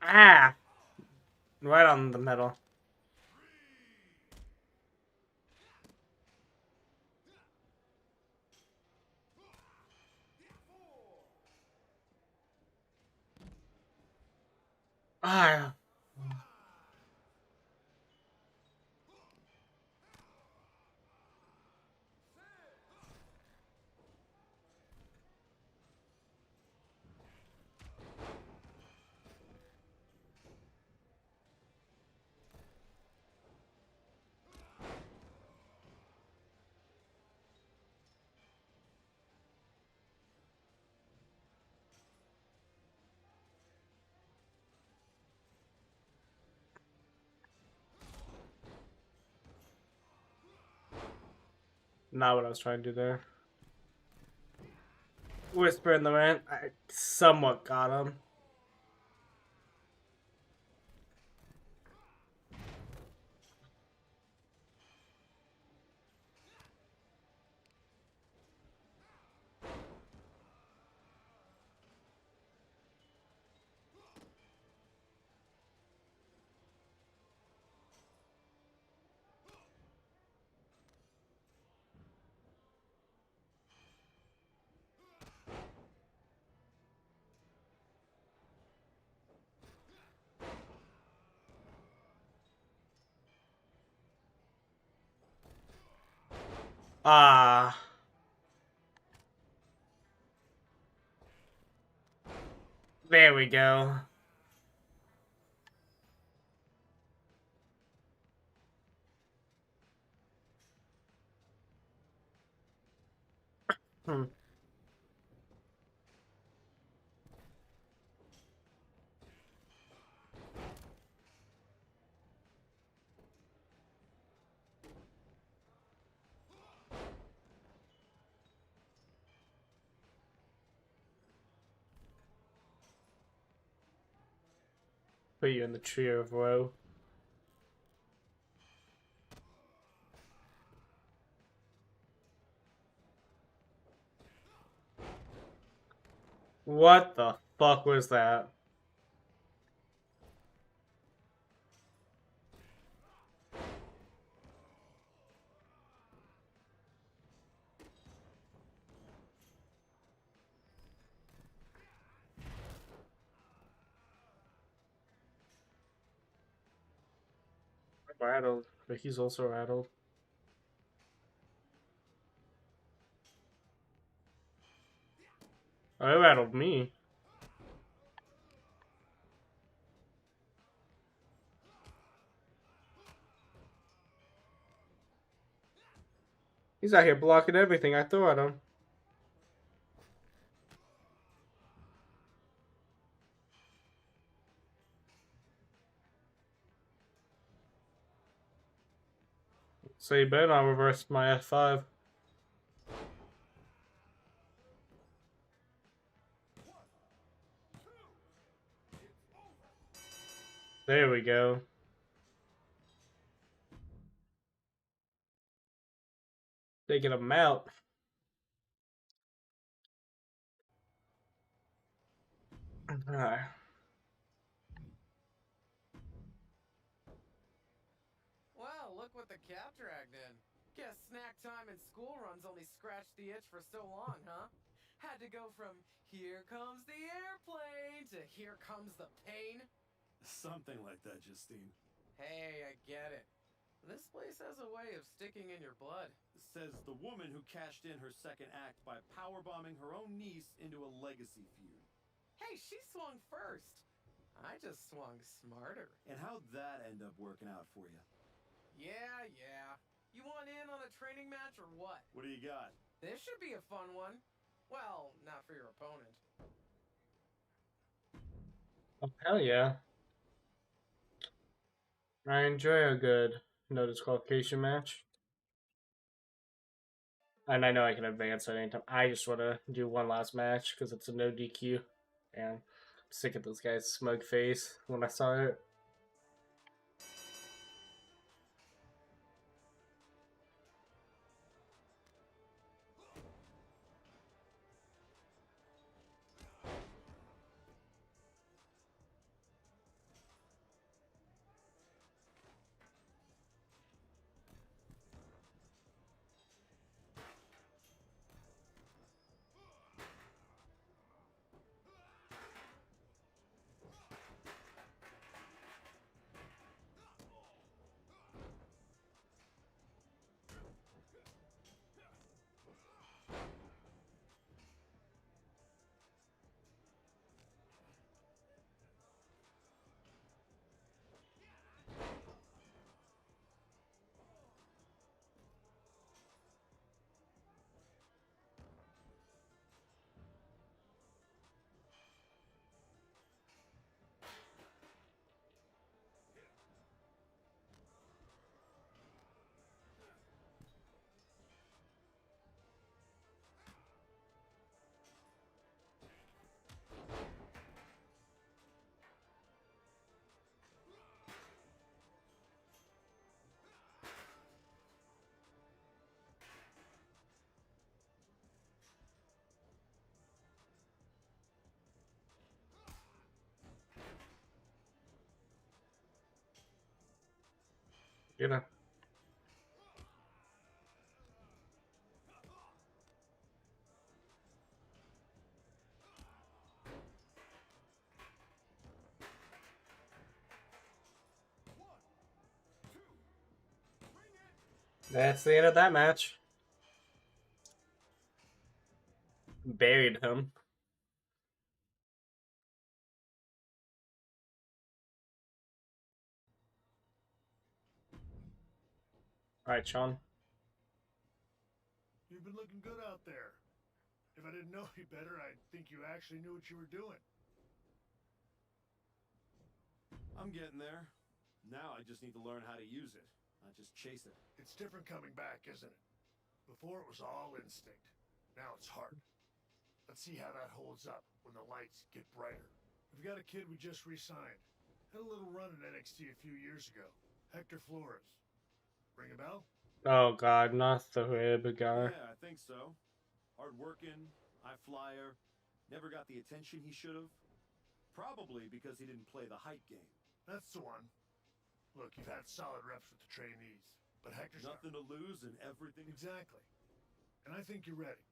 Ah! Right on the metal. Ah! Not what I was trying to do there. Whisper in the wind. I somewhat got him. Ah. There we go. Hmm. Put you in the trio of woe. What the fuck was that? I'm rattled, but he's also rattled. Oh, it rattled me. He's out here blocking everything I throw at him. So you better not reverse my F5. There we go. Taking him out. Alright. Wow, look what the cat dragged in. Guess snack time and school runs only scratched the itch for so long, huh? Had to go from here comes the airplane to here comes the pain. Something like that, Justine. Hey, I get it. This place has a way of sticking in your blood. Says the woman who cashed in her second act by powerbombing her own niece into a legacy feud. Hey, she swung first. I just swung smarter. And how'd that end up working out for you? Yeah. You want in on a training match or what? What do you got? This should be a fun one. Well, not for your opponent. Oh, hell yeah. I enjoy a good no disqualification match. And I know I can advance at any time. I just want to do one last match because it's a no DQ. And I'm sick of this guy's smug face when I saw it. Get her. That's the end of that match. Buried him. Alright, Sean. You've been looking good out there. If I didn't know you better, I'd think you actually knew what you were doing. I'm getting there. Now I just need to learn how to use it, not just chase it. It's different coming back, isn't it? Before it was all instinct. Now it's heart. Let's see how that holds up when the lights get brighter. We've got a kid we just re-signed. Had a little run in NXT a few years ago. Hector Flores. Ring a bell? Oh god, not the rib guy. Yeah, I think so. Hard-working, high flyer, never got the attention he should have. Probably because he didn't play the hype game. That's the one. Look, you've had solid reps with the trainees, but Hector's Nothing to lose and everything. Exactly. And I think you're ready.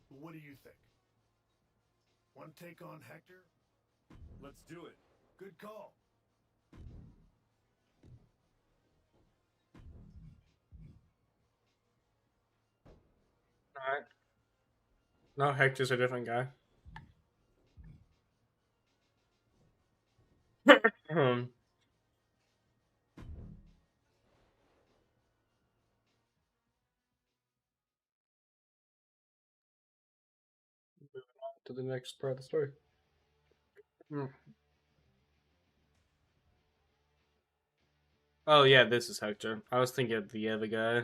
But what do you think? One take on Hector? Let's do it. Good call. Alright. No, Hector's a different guy. Moving on to the next part of the story. Oh yeah, this is Hector. I was thinking of the other guy.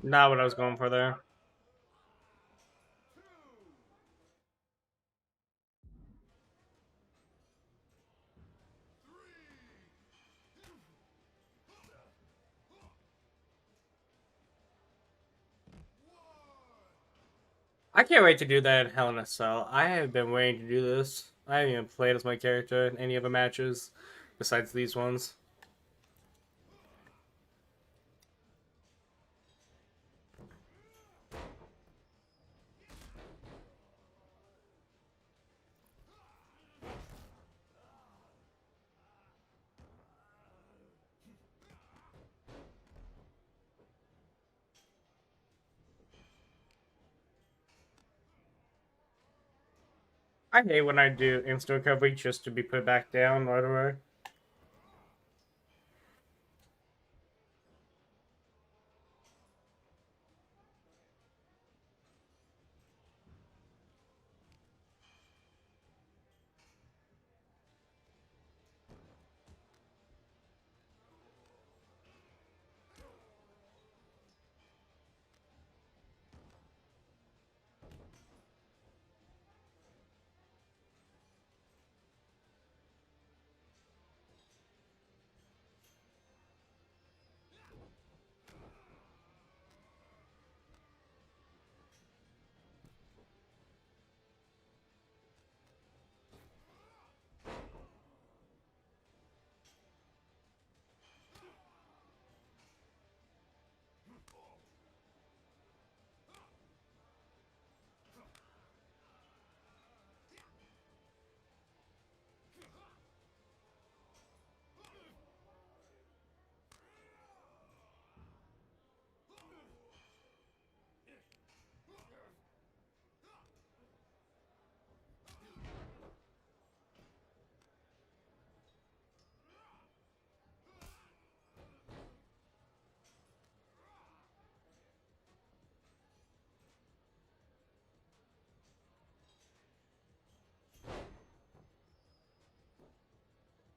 Not what I was going for there. I can't wait to do that in Hell in a Cell. I have been waiting to do this. I haven't even played as my character in any other matches besides these ones. I hate when I do instant recovery just to be put back down right away.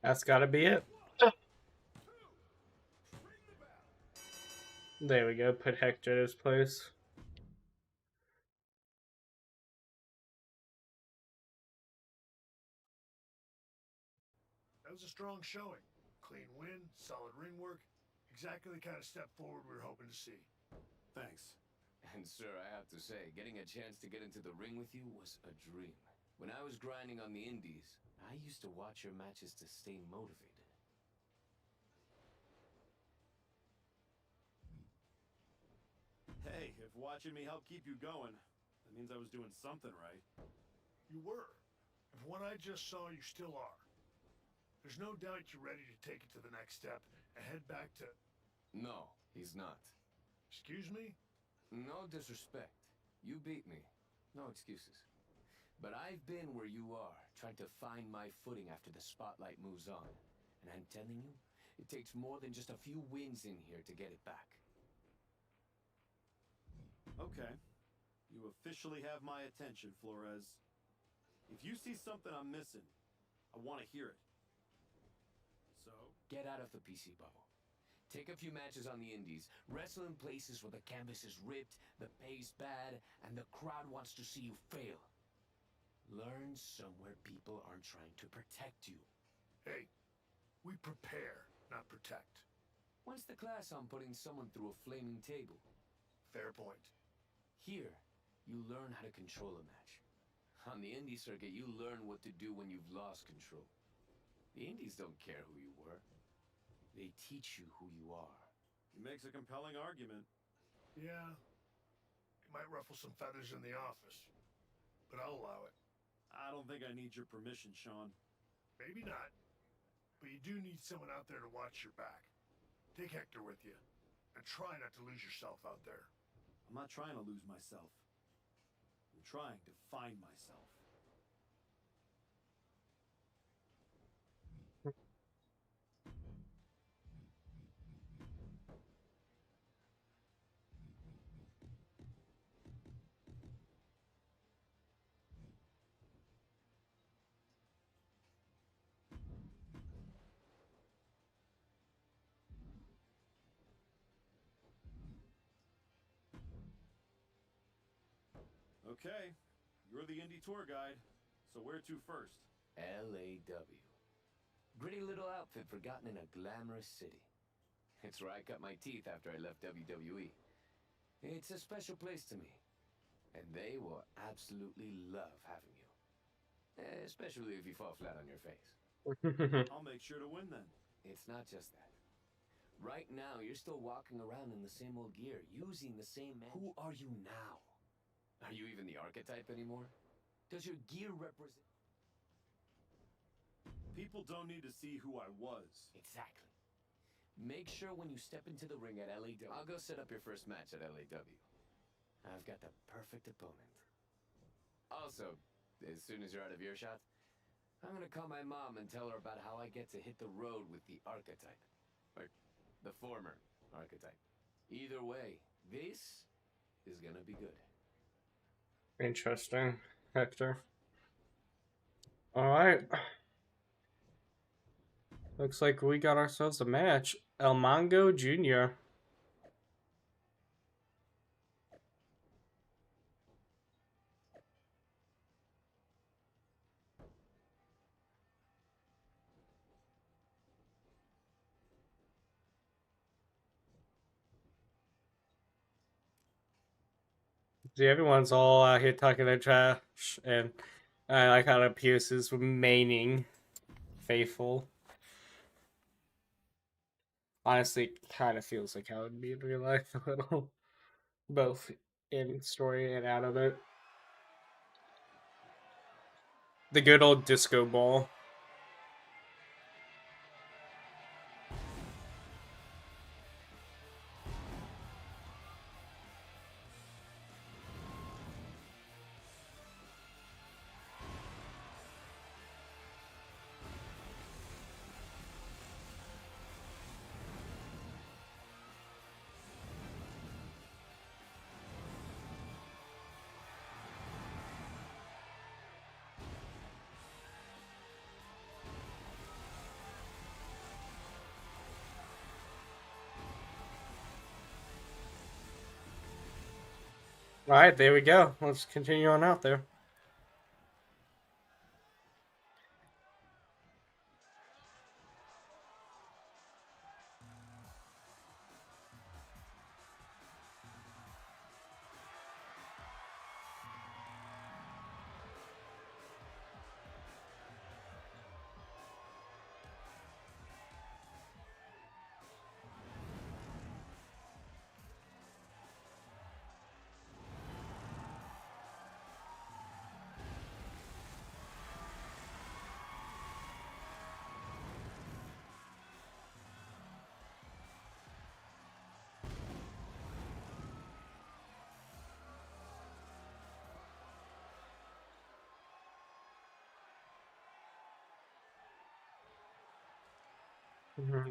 That's gotta be it. There we go. Put Hector in his place. That was a strong showing. Clean win, solid ring work. Exactly the kind of step forward we were hoping to see. Thanks. And sir, I have to say, getting a chance to get into the ring with you was a dream. When I was grinding on the indies, I used to watch your matches to stay motivated. Hey, if watching me helped keep you going, that means I was doing something right. You were. And from what I just saw, you still are. There's no doubt you're ready to take it to the next step and head back to... No, he's not. Excuse me? No disrespect. You beat me. No excuses. But I've been where you are, trying to find my footing after the spotlight moves on. And I'm telling you, it takes more than just a few wins in here to get it back. Okay. You officially have my attention, Flores. If you see something I'm missing, I want to hear it. So? Get out of the PC bubble. Take a few matches on the indies, wrestle in places where the canvas is ripped, the pay's bad, and the crowd wants to see you fail. Learn somewhere people aren't trying to protect you. Hey, we prepare, not protect. When's the class on putting someone through a flaming table? Fair point. Here, you learn how to control a match. On the indie circuit, you learn what to do when you've lost control. The indies don't care who you were. They teach you who you are. He makes a compelling argument. Yeah. It might ruffle some feathers in the office. But I'll allow it. I don't think I need your permission, Sean. Maybe not. But you do need someone out there to watch your back. Take Hector with you. And try not to lose yourself out there. I'm not trying to lose myself. I'm trying to find myself. Okay, you're the indie tour guide, so where to first? LAW. Gritty little outfit forgotten in a glamorous city. It's where I cut my teeth after I left WWE. It's a special place to me. And they will absolutely love having you. Especially if you fall flat on your face. I'll make sure to win then. It's not just that. Right now, you're still walking around in the same old gear, using the same man. Who are you now? Are you even the archetype anymore? Does your gear represent... People don't need to see who I was. Exactly. Make sure when you step into the ring at LAW... I'll go set up your first match at LAW. I've got the perfect opponent. Also, as soon as you're out of earshot, I'm gonna call my mom and tell her about how I get to hit the road with the archetype. Or the former archetype. Either way, this is gonna be good. Interesting, Hector. Alright. Looks like we got ourselves a match. El Mongo Jr. See, everyone's all out here talking their trash, and I like how Pierce is remaining faithful. Honestly, it kind of feels like how it would be in real life a little, both in story and out of it. The good old disco ball. Alright, there we go. Let's continue on out there.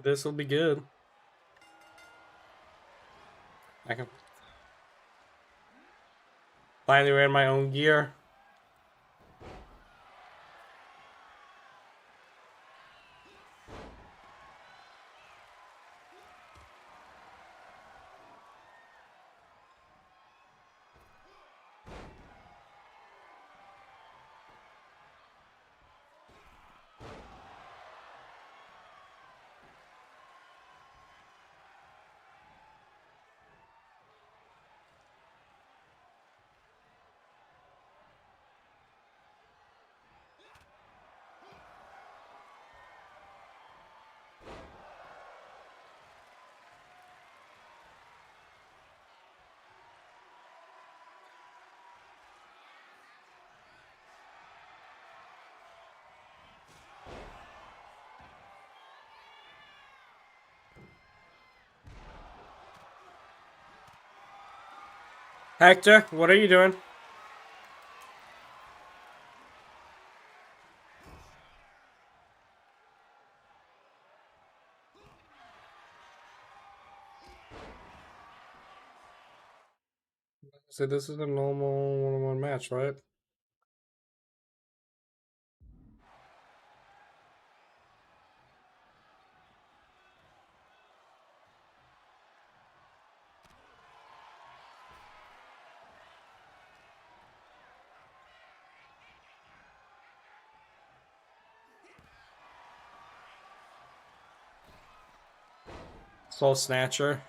This will be good. I can finally wear my own gear. Hector, what are you doing? So this is a normal one-on-one match, right? Soul Snatcher.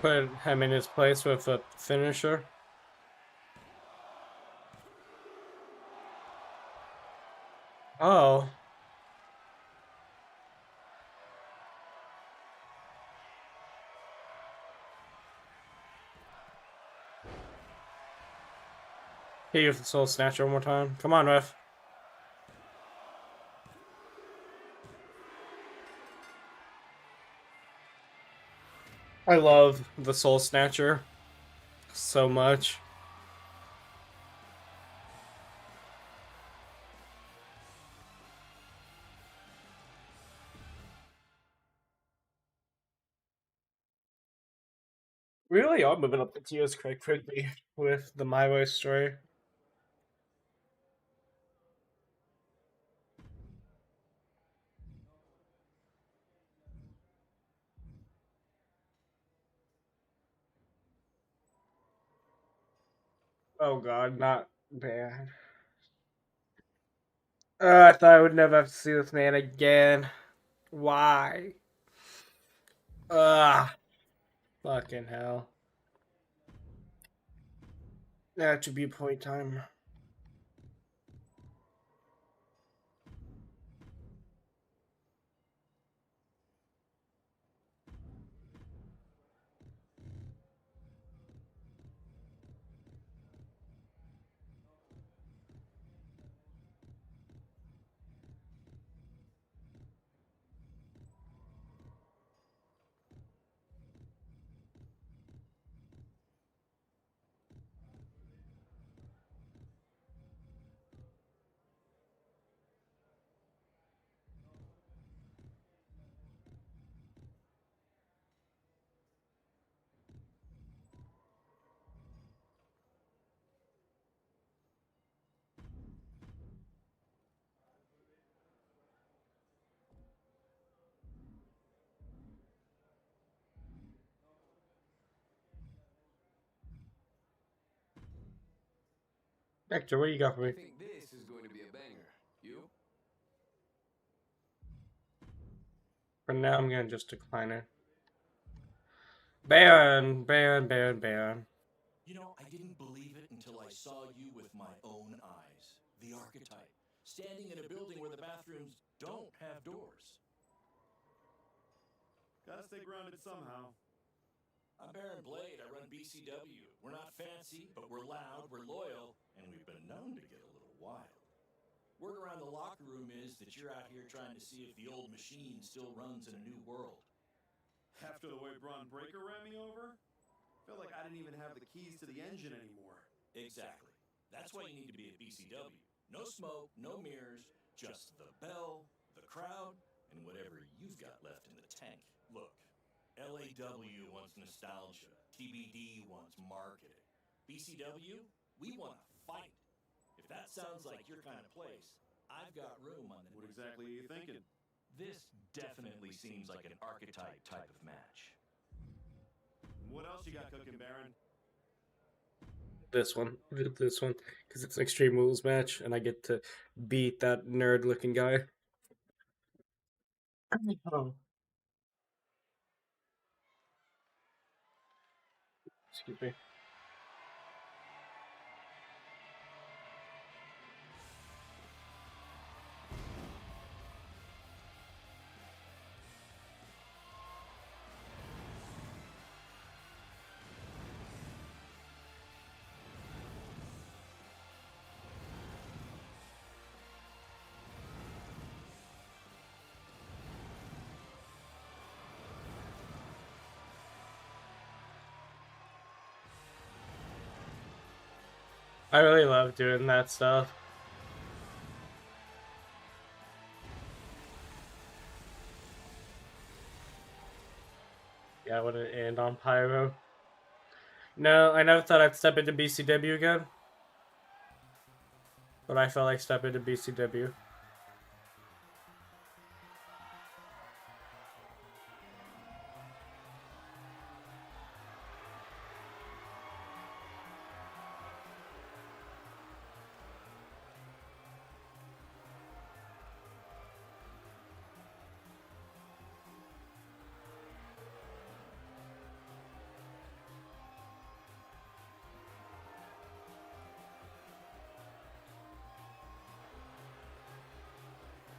Put him in his place with a finisher. Oh. Hit you with the Soul Snatcher one more time. Come on, ref. I love the Soul Snatcher so much. We really are moving up the tiers quite quickly with the MyRISE story. Oh god, not bad. I thought I would never have to see this man again. Why? Ugh. Fucking hell. Attribute point time. Hector, what you got for me? I think this is going to be a banger. You? For now, I'm gonna just decline it. Baron, Baron, Baron, Baron. You know, I didn't believe it until I saw you with my own eyes. The archetype, standing in a building where the bathrooms don't have doors. Gotta stay grounded somehow. I'm Baron Blade. I run BCW. We're not fancy, but we're loud, we're loyal, and we've been known to get a little wild. Word around the locker room is that you're out here trying to see if the old machine still runs in a new world. After the way Braun Breaker ran me over, felt like I didn't even have the keys to the engine anymore. Exactly. That's why you need to be at BCW. No smoke, no mirrors, just the bell, the crowd, and whatever you've got left in the tank. Look, LAW wants nostalgia. TBD wants marketing. BCW, we want to fight. If that sounds like your kind of place, I've got room on the... What exactly are you thinking? This definitely seems like an archetype type of match. What else you got cooking, Baron? This one, because it's an Extreme Rules match, and I get to beat that nerd-looking guy. Oh. Excuse me. I really love doing that stuff. Yeah, I want to end on Pyro. No, I never thought I'd step into BCW again. But I felt like stepping into BCW.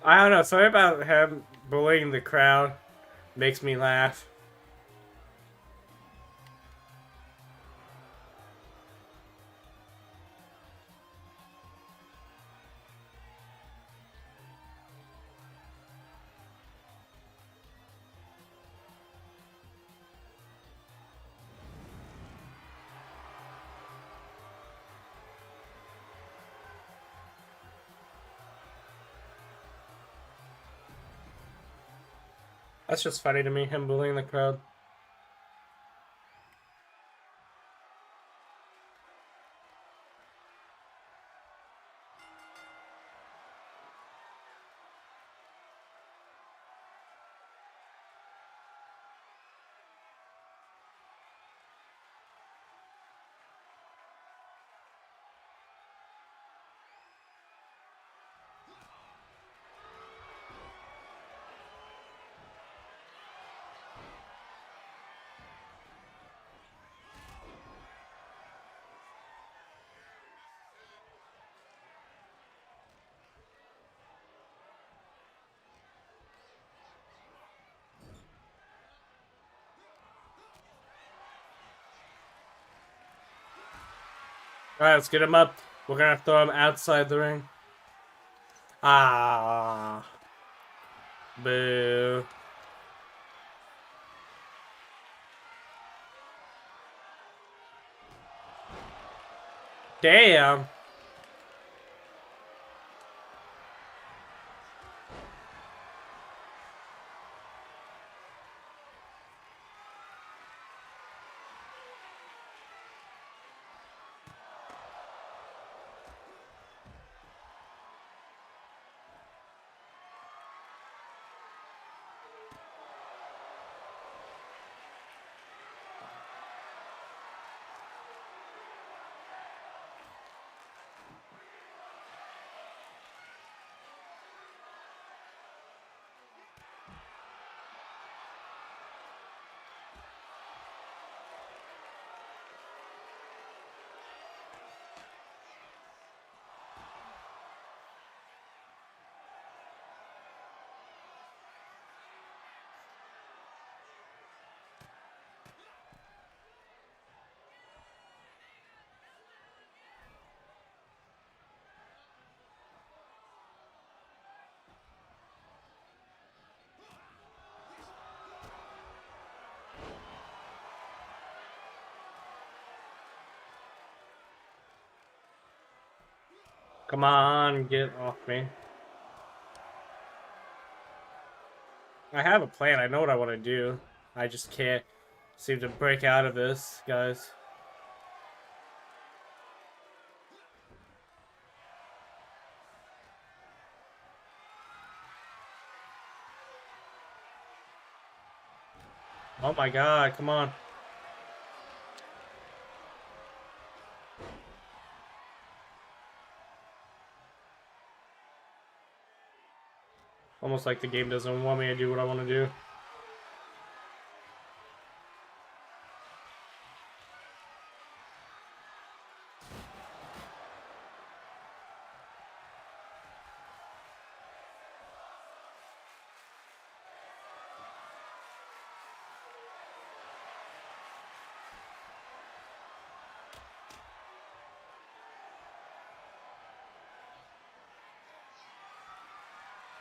I don't know, something about him bullying the crowd makes me laugh. That's just funny to me, him bullying the crowd. Alright, let's get him up. We're gonna throw him outside the ring. Ah. Boo. Damn. Come on, get off me. I have a plan. I know what I want to do. I just can't seem to break out of this, guys. Oh my god, come on. Almost like the game doesn't want me to do what I want to do.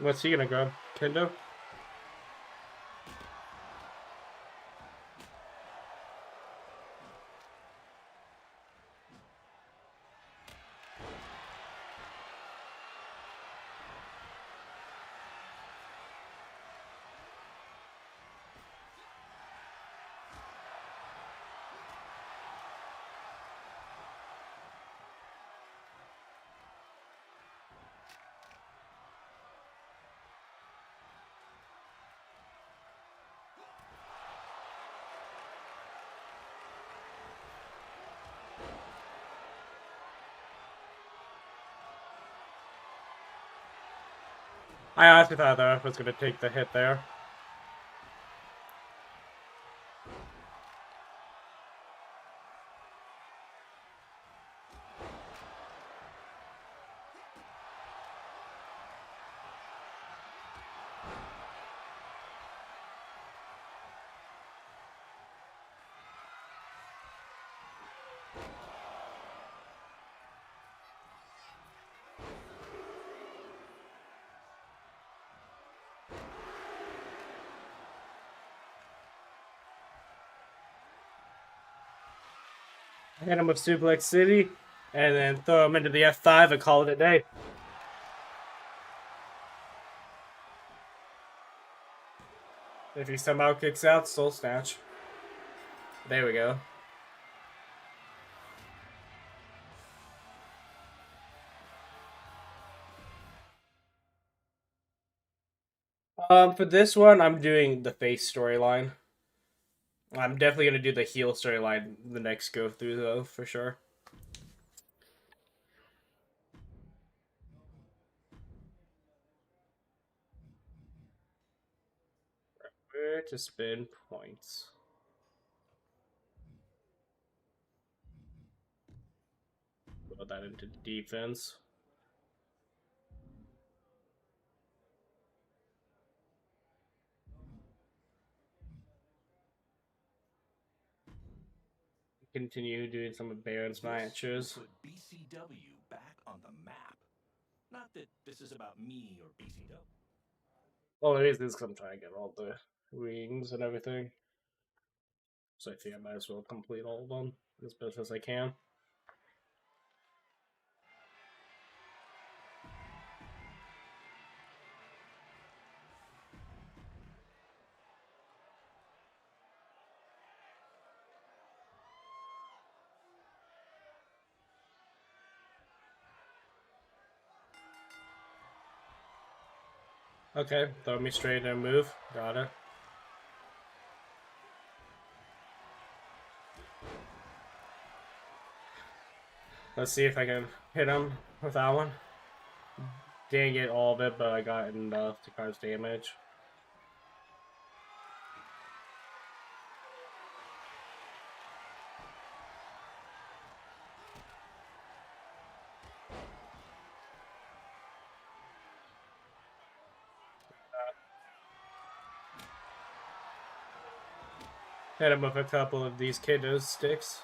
What's he gonna grab? Kendo? I honestly thought the ref was gonna take the hit there. Hit him with Suplex City, and then throw him into the F5 and call it a day. If he somehow kicks out, Soul Snatch. There we go. For this one, I'm doing the face storyline. I'm definitely gonna do the heel storyline the next go through, though, for sure. Where to spend points? Put that into defense. Continue doing some of Baron's matches. Put BCW back on the map. Not that this is about me or BCW. Well, it is because I'm trying to get all the rings and everything. So I think I might as well complete all of them as best as I can. Okay, throw me straight and move. Got it. Let's see if I can hit him with that one. Didn't get all of it, but I got enough to cause damage. Hit him with a couple of these kiddo sticks.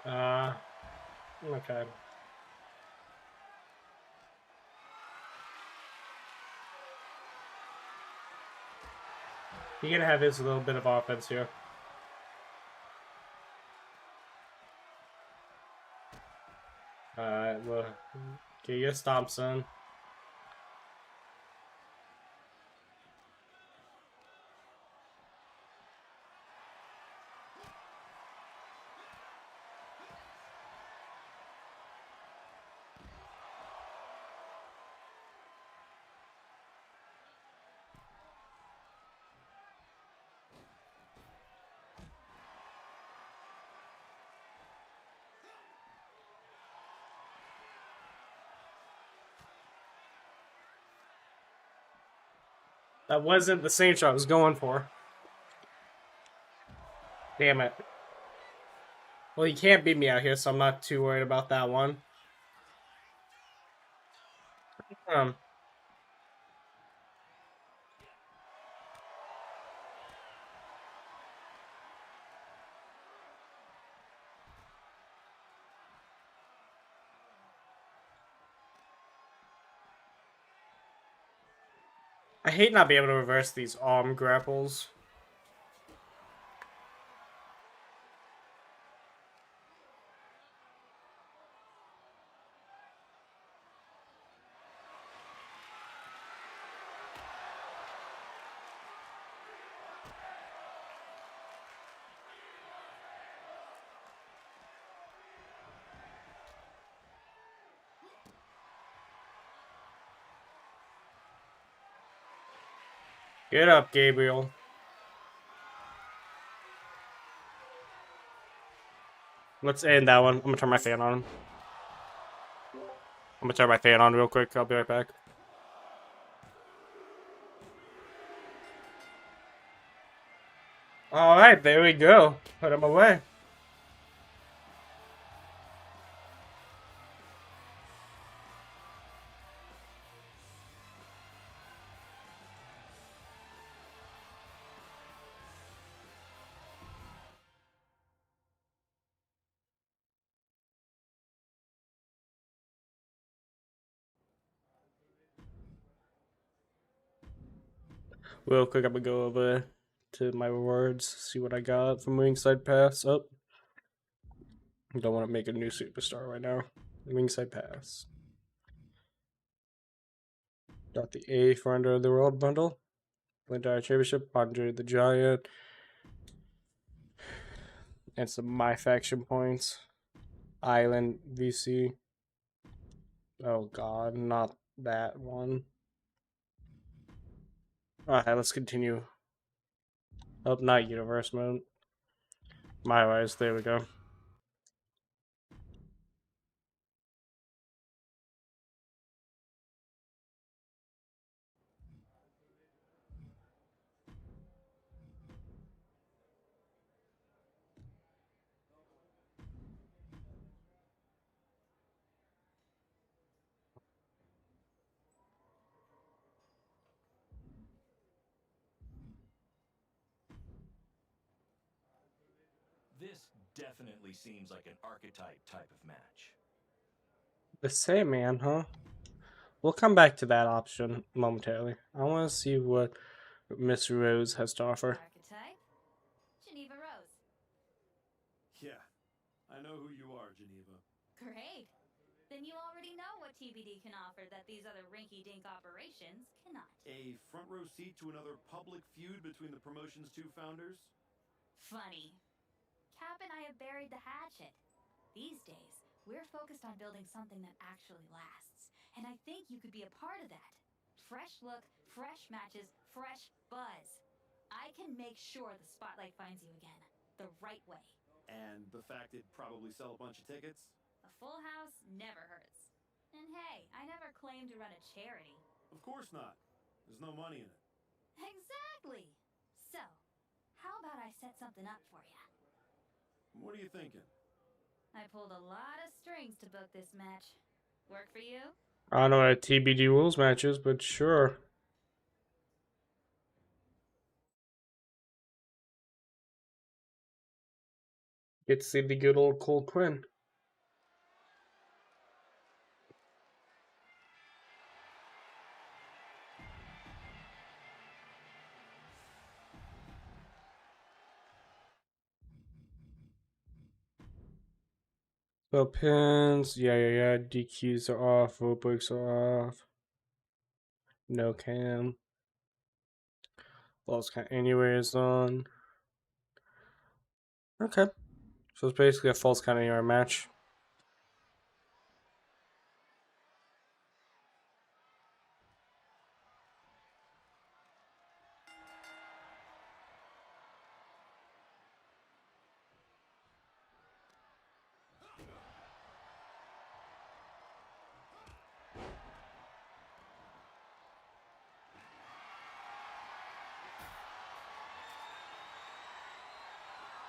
Okay. He can have his little bit of offense here. Alright, well, get your stomp, son. That wasn't the same shot I was going for. Damn it. Well, he can't beat me out here, so I'm not too worried about that one. I hate not being able to reverse these arm grapples. Get up, Gabriel. Let's end that one. I'm gonna turn my fan on. I'm gonna turn my fan on real quick. I'll be right back. Alright, there we go. Put him away. Real quick, I'm gonna go over to my rewards, see what I got from Ringside Pass. Oh, don't want to make a new superstar right now. Ringside Pass. Got the A for Under the World bundle. Entire Championship, Andre the Giant, and some My Faction points. Island VC. Oh god, not that one. Alright, let's continue. Oh, not Universe mode. MyRISE, there we go. This definitely seems like an archetype type of match. The Sandman, huh? We'll come back to that option momentarily. I want to see what Miss Rose has to offer. Archetype? Geneva Rose. Yeah, I know who you are, Geneva. Great. Then you already know what TBD can offer that these other rinky-dink operations cannot. A front row seat to another public feud between the promotion's two founders? Funny. Cap and I have buried the hatchet. These days, we're focused on building something that actually lasts. And I think you could be a part of that. Fresh look, fresh matches, fresh buzz. I can make sure the spotlight finds you again. The right way. And the fact it'd probably sell a bunch of tickets? A full house never hurts. And hey, I never claimed to run a charity. Of course not. There's no money in it. Exactly. So, how about I set something up for you? What are you thinking? I pulled a lot of strings to book this match. Work for you? I don't know what a TBD rules match is, but sure. Get to see the good old Cole Quinn. So pins, yeah. DQs are off, road breaks are off. No cam. Falls count anywhere is on. Okay. So it's basically a false count anywhere match.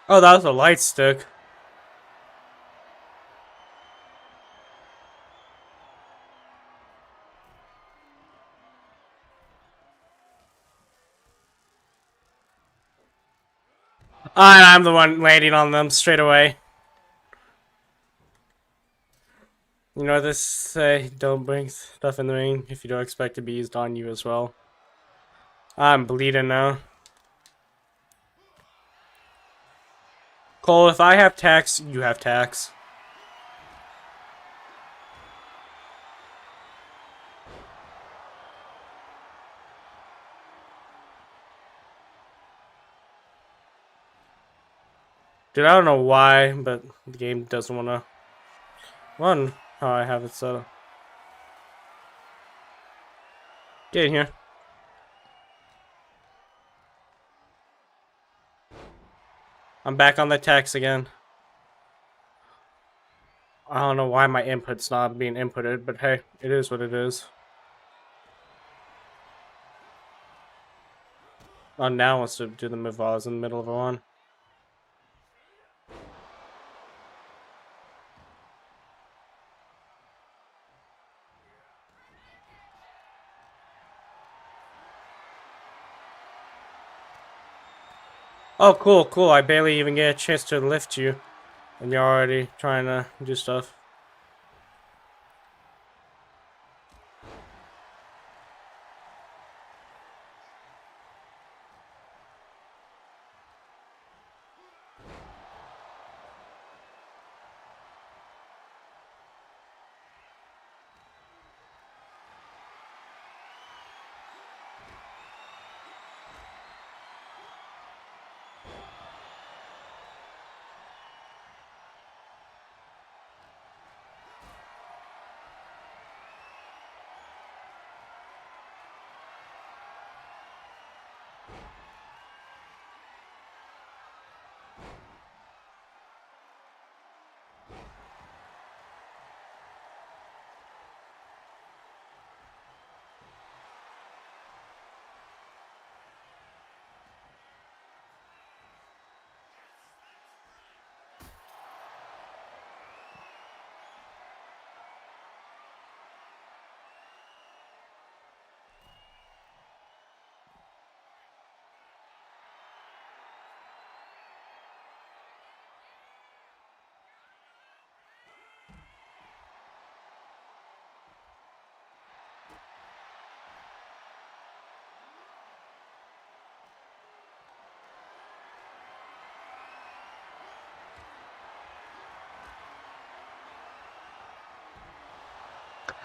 Oh, that was a light stick. I'm the one landing on them straight away. You know this say, don't bring stuff in the ring if you don't expect to be used on you as well. I'm bleeding now. Cole, if I have tax, you have tax. Dude, I don't know why, but the game doesn't want to run how I have it set up. Get in here. I'm back on the tax again. I don't know why my input's not being inputted, but hey, it is what it is. Oh, now wants to do the move while I was in the middle of a run. Oh, cool. I barely even get a chance to lift you, and you're already trying to do stuff.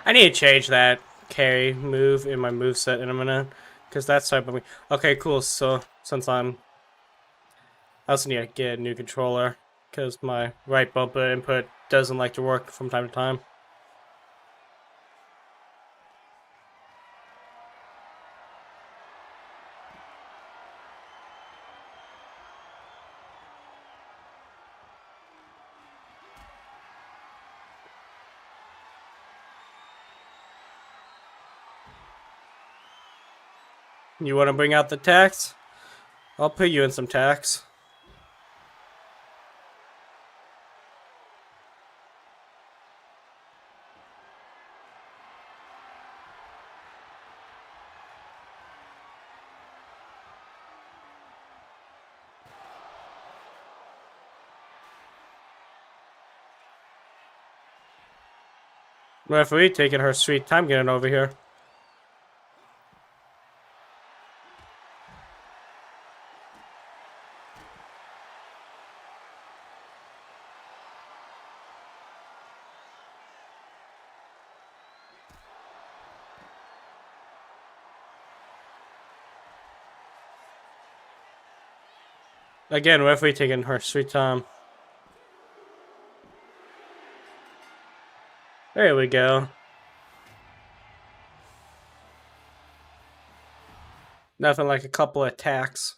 I need to change that carry move in my moveset in a minute, because that's type of me. Okay, cool. So since I also need to get a new controller, because my right bumper input doesn't like to work from time to time. You want to bring out the tax? I'll put you in some tax. Referee taking her sweet time getting over here. Again, referee taking her sweet time. There we go. Nothing like a couple of attacks.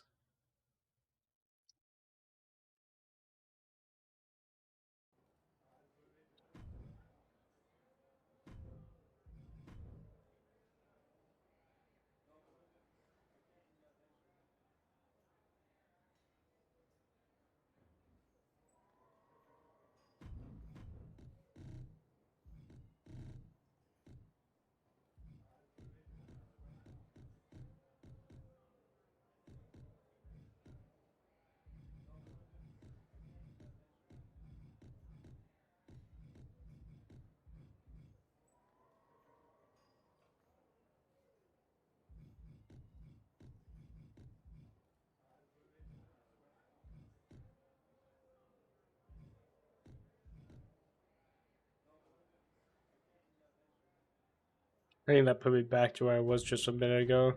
I think that put me back to where I was just a minute ago.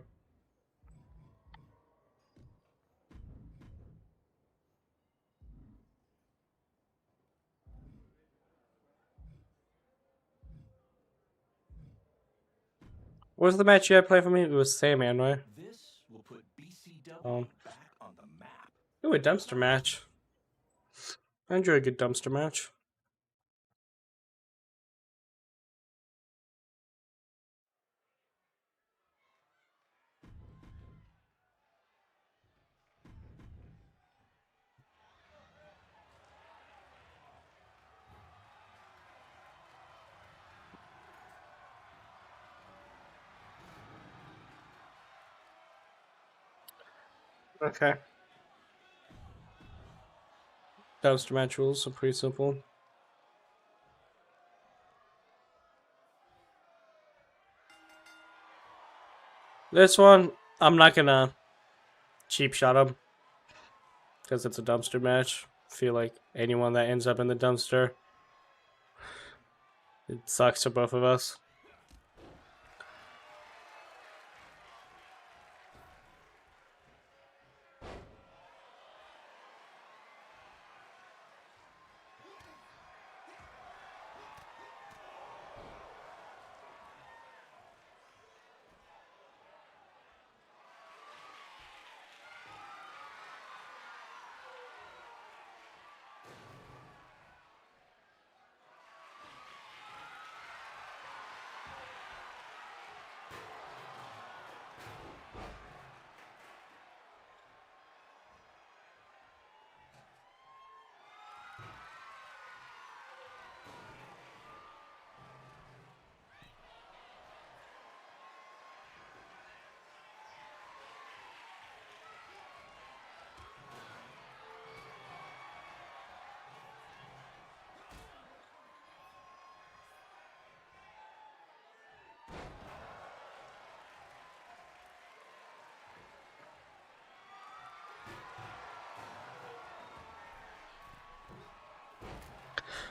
What was the match you had play for me? It was Sandman, right? This will put BCW back on the map. Ooh, a dumpster match. I enjoy a good dumpster match. Okay. Dumpster match rules are pretty simple. This one, I'm not gonna cheap shot him because it's a dumpster match. I feel like anyone that ends up in the dumpster, it sucks for both of us.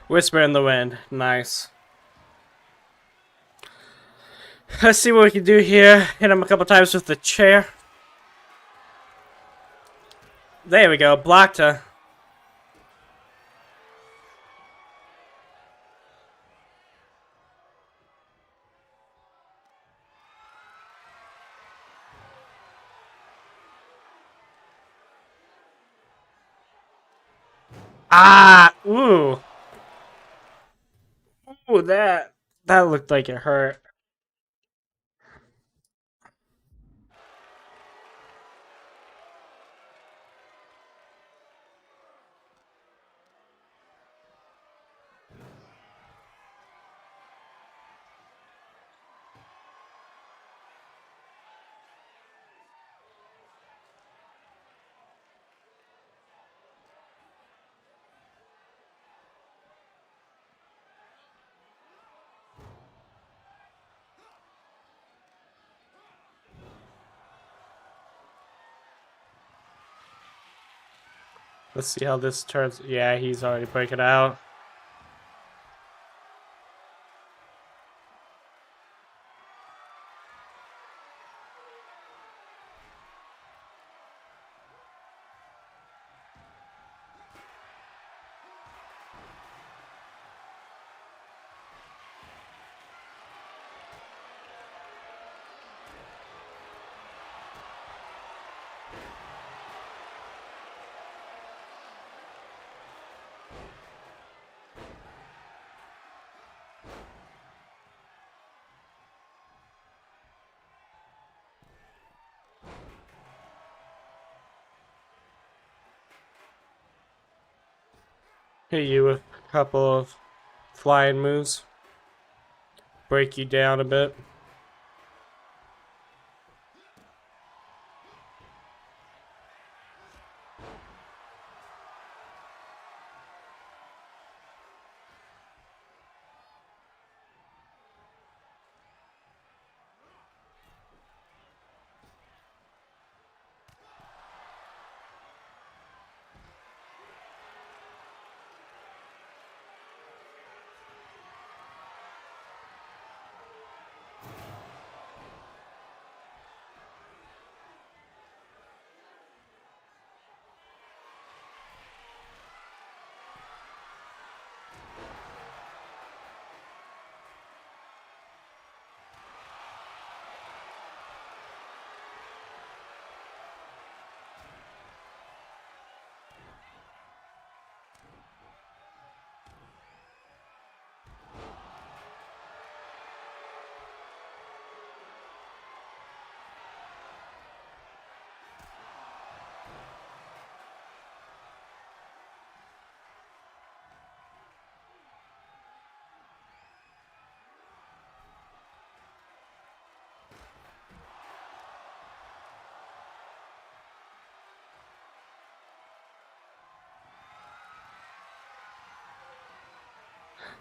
Whisper in the wind. Nice. Let's see what we can do here. Hit him a couple times with the chair. There we go. Blocked her. Ah! Ooh. Ooh, that looked like it hurt. Let's see how this turns. Yeah, he's already breaking out. Hit you with a couple of flying moves. Break you down a bit.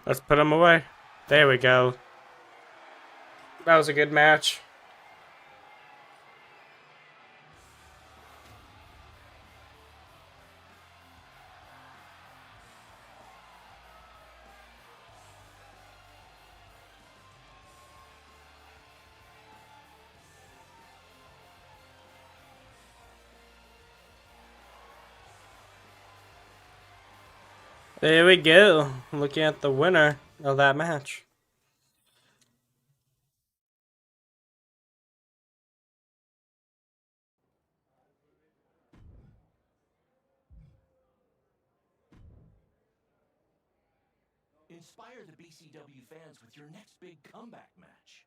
Let's put him away. There we go. That was a good match. There we go. Looking at the winner of that match. Inspire the BCW fans with your next big comeback match.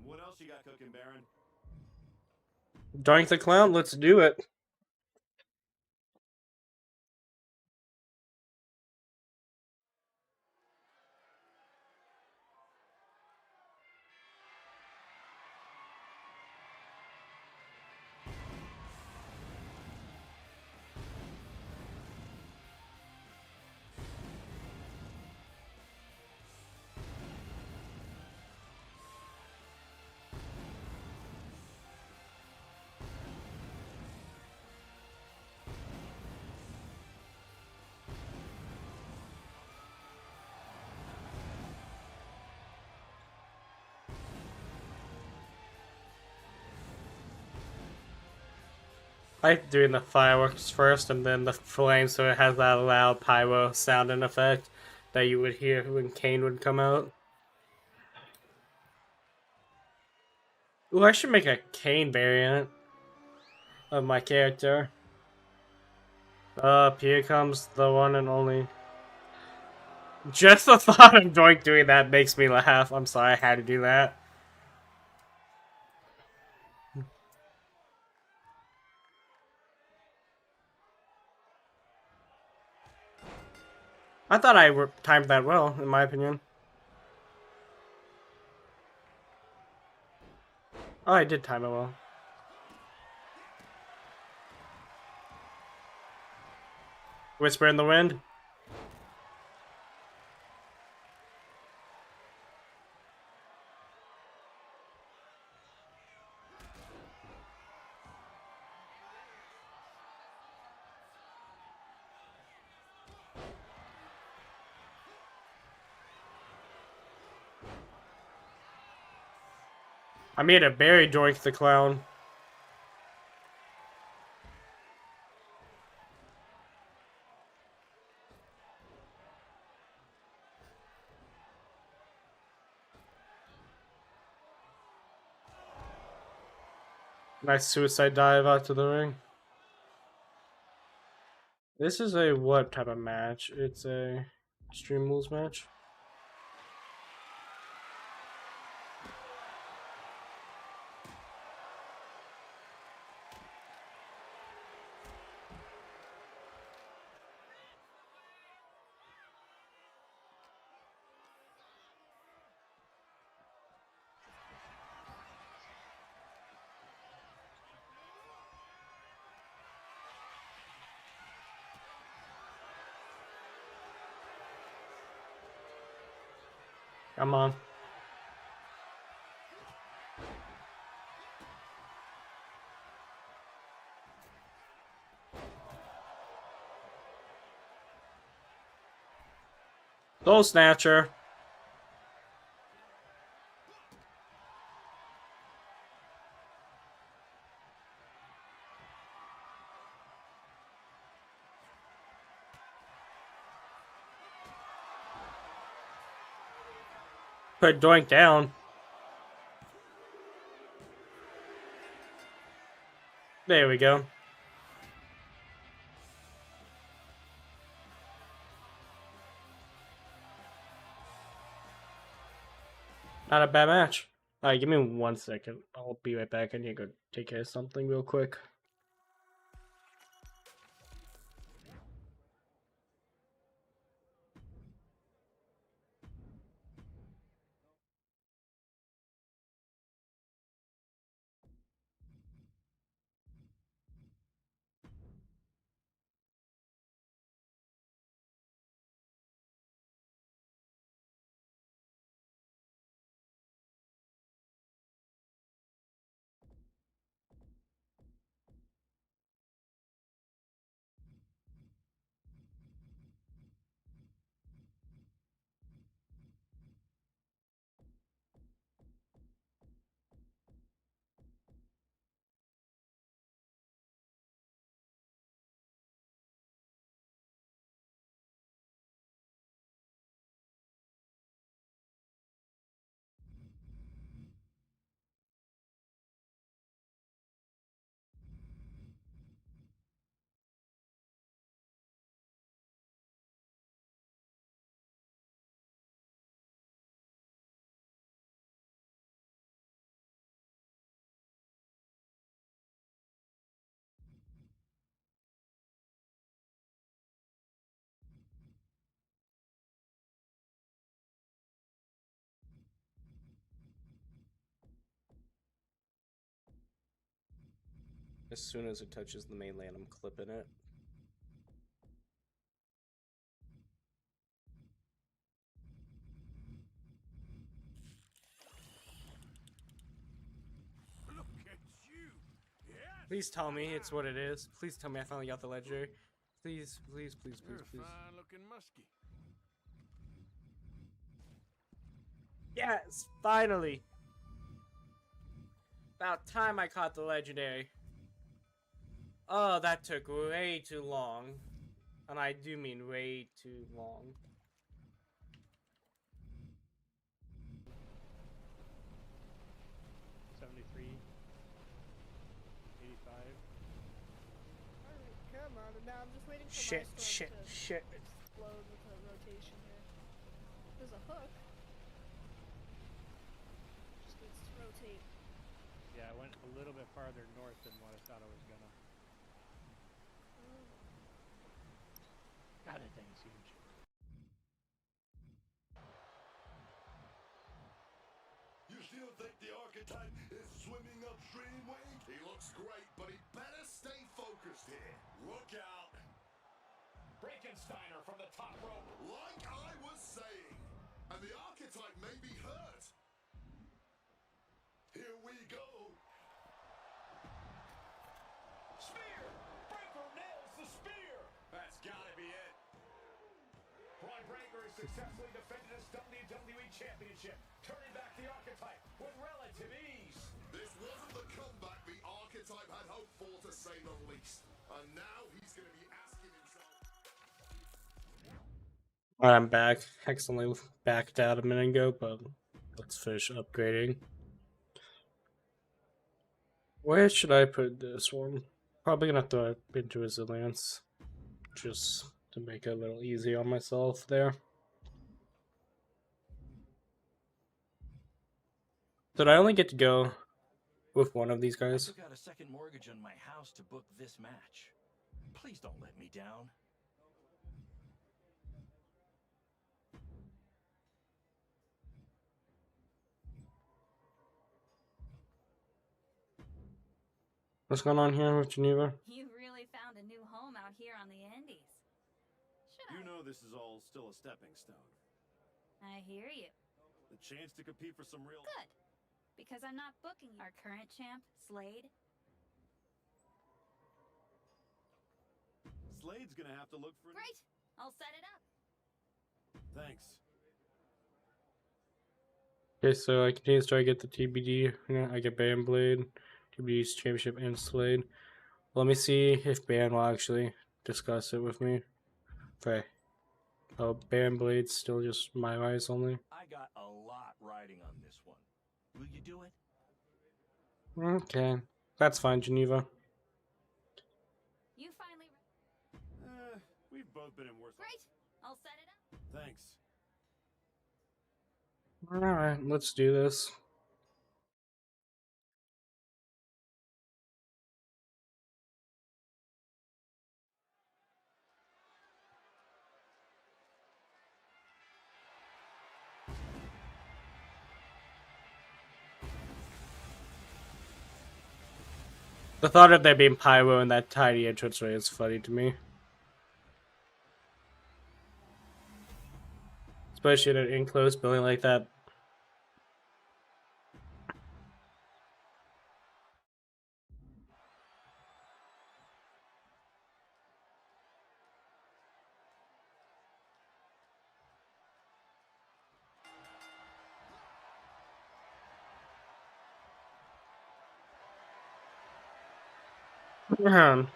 What else you got cooking, Baron? Doink the Clown, let's do it. I like doing the fireworks first and then the flames so it has that loud pyro sound and effect that you would hear when Kane would come out. Ooh, I should make a Kane variant of my character. Here comes the one and only. Just the thought of Doink doing that makes me laugh. I'm sorry I had to do that. I thought I timed that well, in my opinion. Oh, I did time it well. Whisper in the wind. I made a berry Doink the Clown. Nice suicide dive out to the ring. This is a what type of match? It's a Extreme Rules match. Come on. Soul Snatcher. Put Doink down. There we go. Not a bad match. Alright, give me 1 second. I'll be right back. I need to go take care of something real quick. As soon as it touches the mainland, I'm clipping it. Look at you. Yes. Please tell me it's what it is. Please tell me I finally got the legendary. Please, please, please, You're please, a please. fine-looking muskie. Yes, finally. About time I caught the legendary. Oh, that took way too long. And I do mean way too long. Alright, come on. And now I'm just waiting for Shit, my shit, storm to shit. explode with the rotation here. There's a hook. Just needs to rotate. Yeah, I went a little bit farther north than what I thought I was gonna. God, that thing is huge. You still think the archetype is swimming upstream, Wade? He looks great, but he better stay focused here. Look out. Frankensteiner from the top rope. Like I was saying. And the archetype may be hurt. Here we go. Spear! Breaker nails the spear! That's gotta be it. Braun Breakker has successfully defended his WWE Championship, turning back the archetype with relative ease. This wasn't the comeback the archetype had hoped for, to say the least. And now he's going to be asking himself. I'm back. Accidentally backed out a minute ago, but let's finish upgrading. Where should I put this one? Probably gonna throw it into resilience, just to make it a little easy on myself there. Did I only get to go with one of these guys? I took out a second mortgage on my house to book this match. Please don't let me down. What's going on here with Geneva? You really found a new home out here on the Indies. You know this is all still a stepping stone. I hear you. The chance to compete for some real... Good. Because I'm not booking our current champ, Slade. Slade's gonna have to look for... Great! I'll set it up. Thanks. Okay, so I continue to try to get the TBD. I get Band Blade, TBD's Championship, and Slade. Let me see if Band will actually discuss it with me. Okay. Oh, Band Blade's still just MyRISE only. I got a lot riding on this one. Will you do it? Okay. That's fine, Geneva. You finally... We've both been in worse... Great! I'll set it up. Thanks. Alright, let's do this. The thought of there being pyro in that tiny entranceway is funny to me. Especially in an enclosed building like that. Man.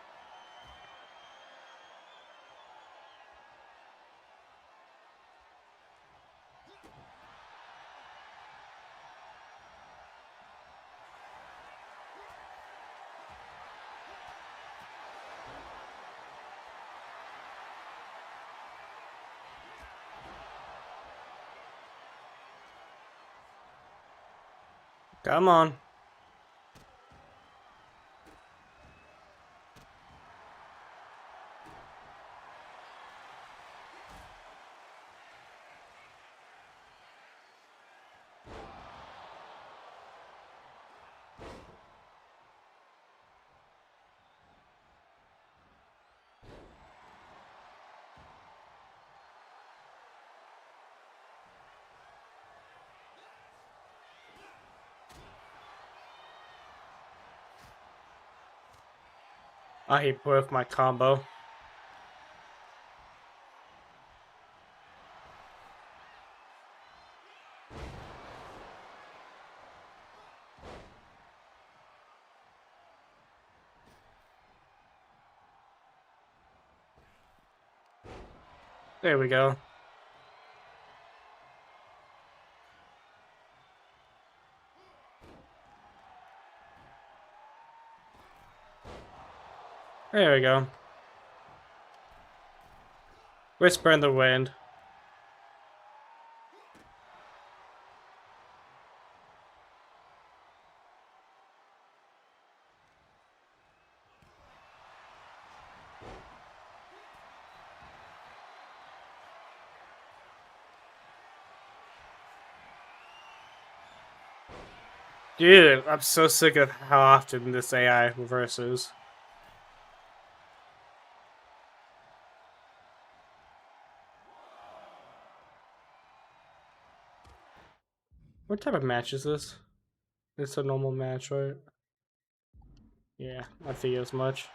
Come on. I hate both my combo. There we go. There we go. Whisper in the wind. Dude, I'm so sick of how often this AI reverses. What type of match is this? It's a normal match, right? Yeah, I figured as much.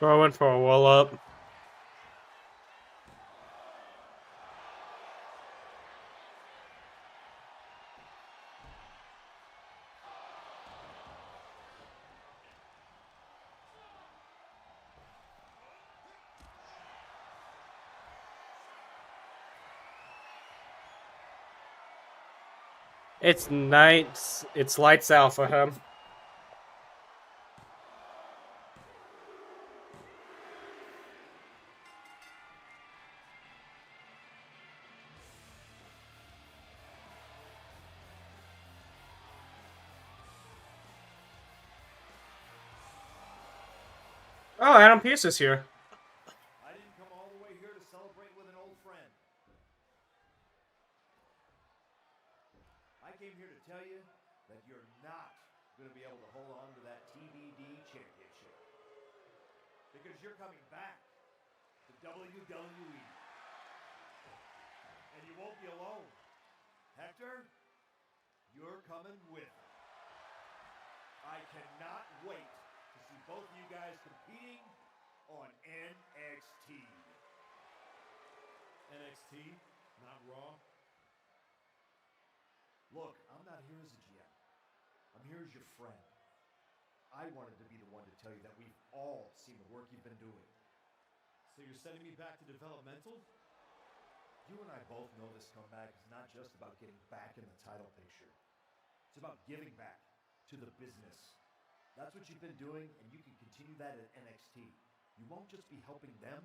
Going for a roll up. It's nights. It's lights out for him. Oh, Adam Pearce is here. I didn't come all the way here to celebrate with an old friend. I came here to tell you that you're not going to be able to hold on to that TBD championship. Because you're coming back to WWE. And you won't be alone. Hector, you're coming with me. I cannot wait to see both of you guys competing on NXT. NXT, not Raw. Look, I'm not here as a GM. I'm here as your friend. I wanted to be the one to tell you that we've all seen the work you've been doing. So you're sending me back to developmental? You and I both know this comeback is not just about getting back in the title picture. It's about giving back to the business. That's what you've been doing, and you can continue that at NXT. You won't just be helping them,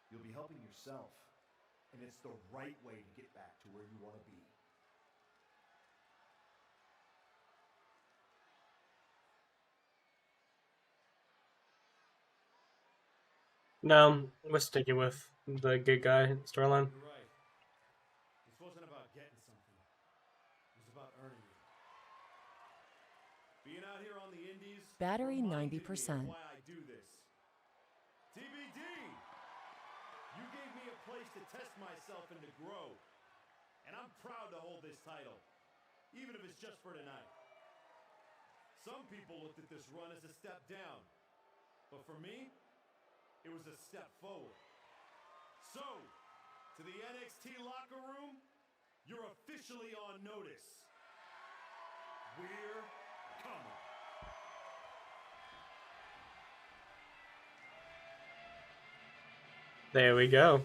you'll be helping yourself. And it's the right way to get back to where you want to be. No, we're sticking with the good guy storyline. You're right. This wasn't about getting something. It was about earning it. Being out here on the indies Battery reminded me 90%. of why I do this. TBD! You gave me a place to test myself and to grow. And I'm proud to hold this title, even if it's just for tonight. Some people looked at this run as a step down. But for me, it was a step forward. So, to the NXT locker room, you're officially on notice. We're coming. There we go.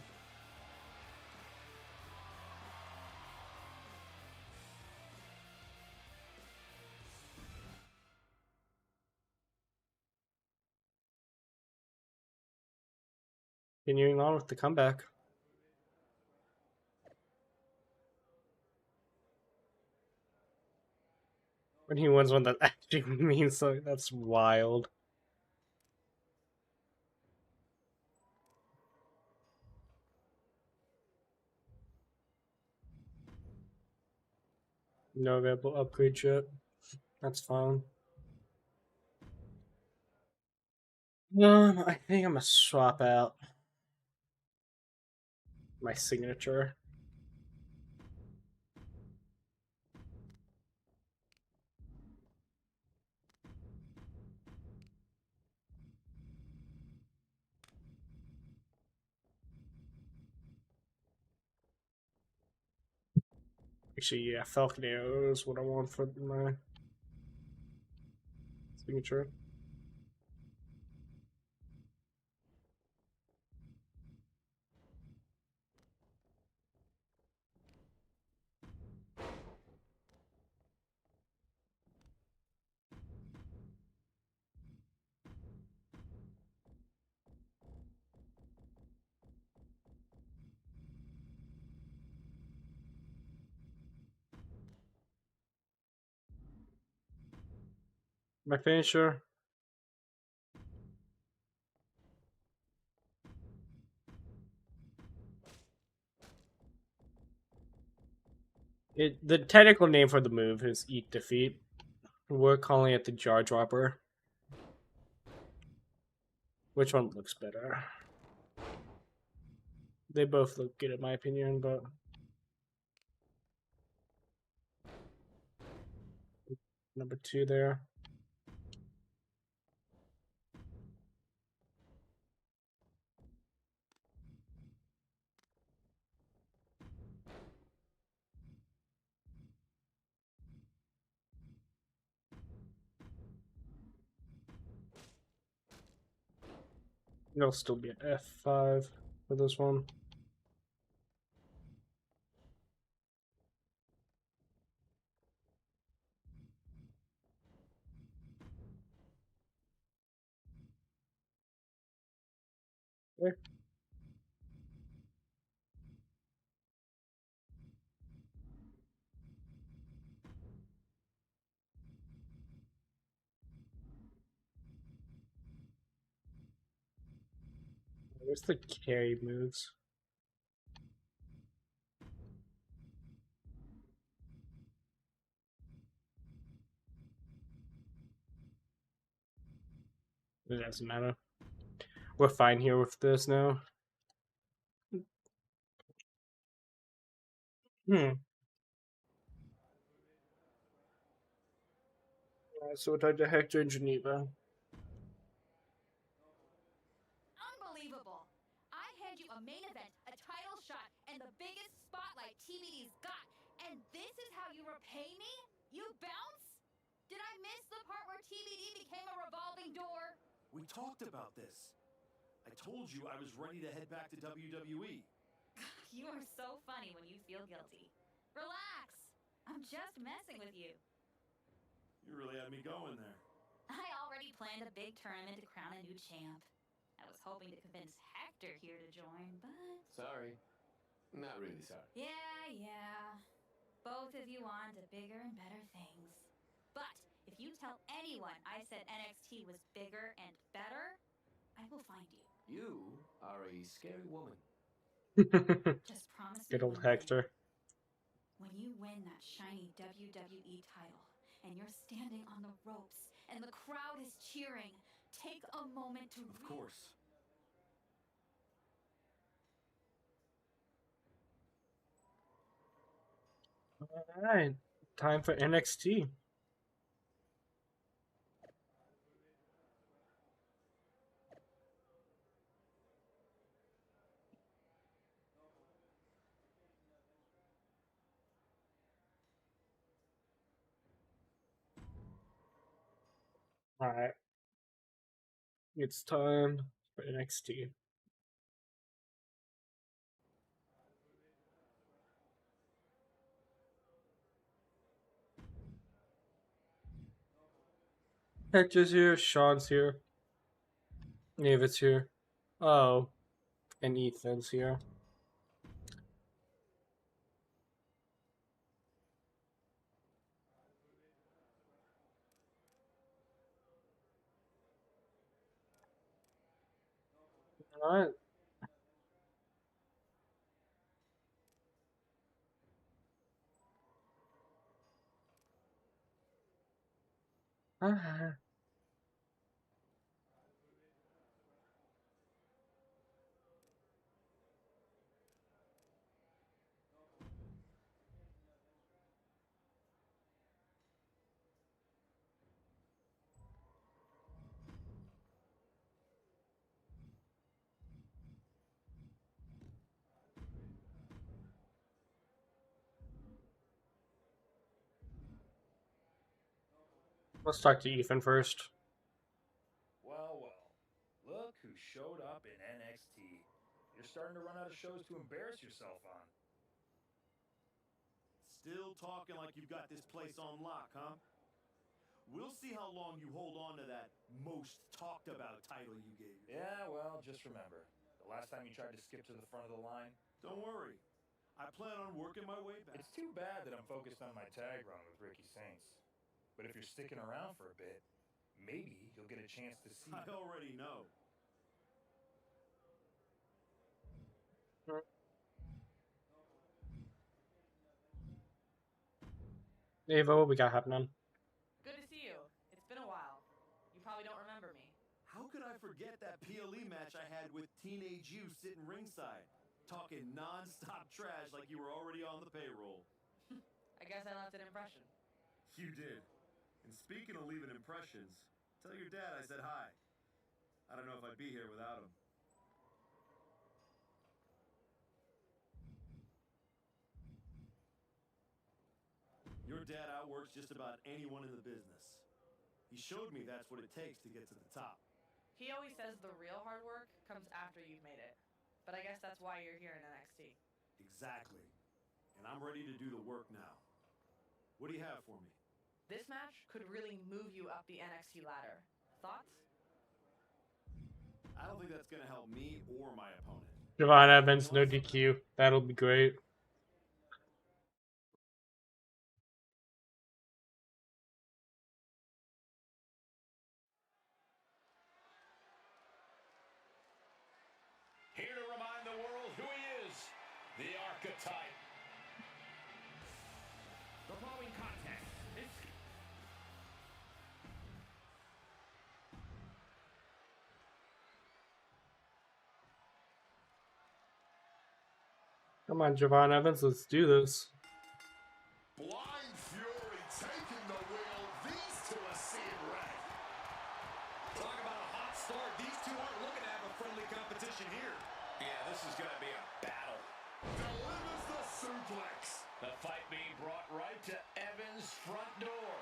Continuing on with the comeback. When he wins one that actually means something, that's wild. No available upgrade yet. That's fine. I think I'm gonna swap out my signature. Actually, yeah, Falcon Arrow is what I want for my signature. My finisher. The technical name for the move is Eat Defeat. We're calling it the Jaw Dropper. Which one looks better? They both look good in my opinion, but number 2 there. It'll still be an F5 for this one. Okay. Where's the carry moves? It doesn't matter. We're fine here with this now. So we're talking to Hector in Geneva. Unbelievable. I hand you a main event, a title shot, and the biggest spotlight TBD's got, and this is how you repay me? You bounce? Did I miss the part where TBD became a revolving door? We talked about this. I told you I was ready to head back to WWE. You are so funny when you feel guilty. Relax. I'm just messing with you. You really had me going there. I already planned a big tournament to crown a new champ. I was hoping to convince Hector here to join, but... Sorry. Not really sorry. Yeah. Both of you on to bigger and better things. But if you tell anyone I said NXT was bigger and better, I will find you. You are a scary woman. Just promise me Good old one thing. Hector. When you win that shiny WWE title, and you're standing on the ropes, and the crowd is cheering, take a moment to... Of course. Alright, time for NXT. Alright. It's time for NXT. Hector's here, Sean's here, David's here. Oh, and Ethan's here. Alright. Let's talk to Ethan first. Well. Look who showed up in NXT. You're starting to run out of shows to embarrass yourself on. Still talking like you've got this place on lock, huh? We'll see how long you hold on to that most talked about title you gave yourself. Yeah, well, just remember, the last time you tried to skip to the front of the line. Don't worry. I plan on working my way back. It's too bad that I'm focused on my tag run with Ricky Saints. But if you're sticking around for a bit, maybe you'll get a chance to see. I already know. Ava, what we got happening? Good to see you. It's been a while. You probably don't remember me. How could I forget that PLE match I had with Teenage You sitting ringside, talking non-stop trash like you were already on the payroll? I guess I left an impression. You did. And speaking of leaving impressions, tell your dad I said hi. I don't know if I'd be here without him. Your dad outworks just about anyone in the business. He showed me that's what it takes to get to the top. He always says the real hard work comes after you've made it. But I guess that's why you're here in NXT. Exactly. And I'm ready to do the work now. What do you have for me? This match could really move you up the NXT ladder. Thoughts? I don't think that's going to help me or my opponent. Javon Evans, no DQ. That'll be great. Here to remind the world who he is, the archetype. The following contest is... Come on, Javon Evans, let's do this. Blind Fury taking the wheel. These two are seeing red. Talk about a hot start. These two aren't looking to have a friendly competition here. Yeah, this is going to be a battle. Delivers the suplex. The fight being brought right to Evans' front door.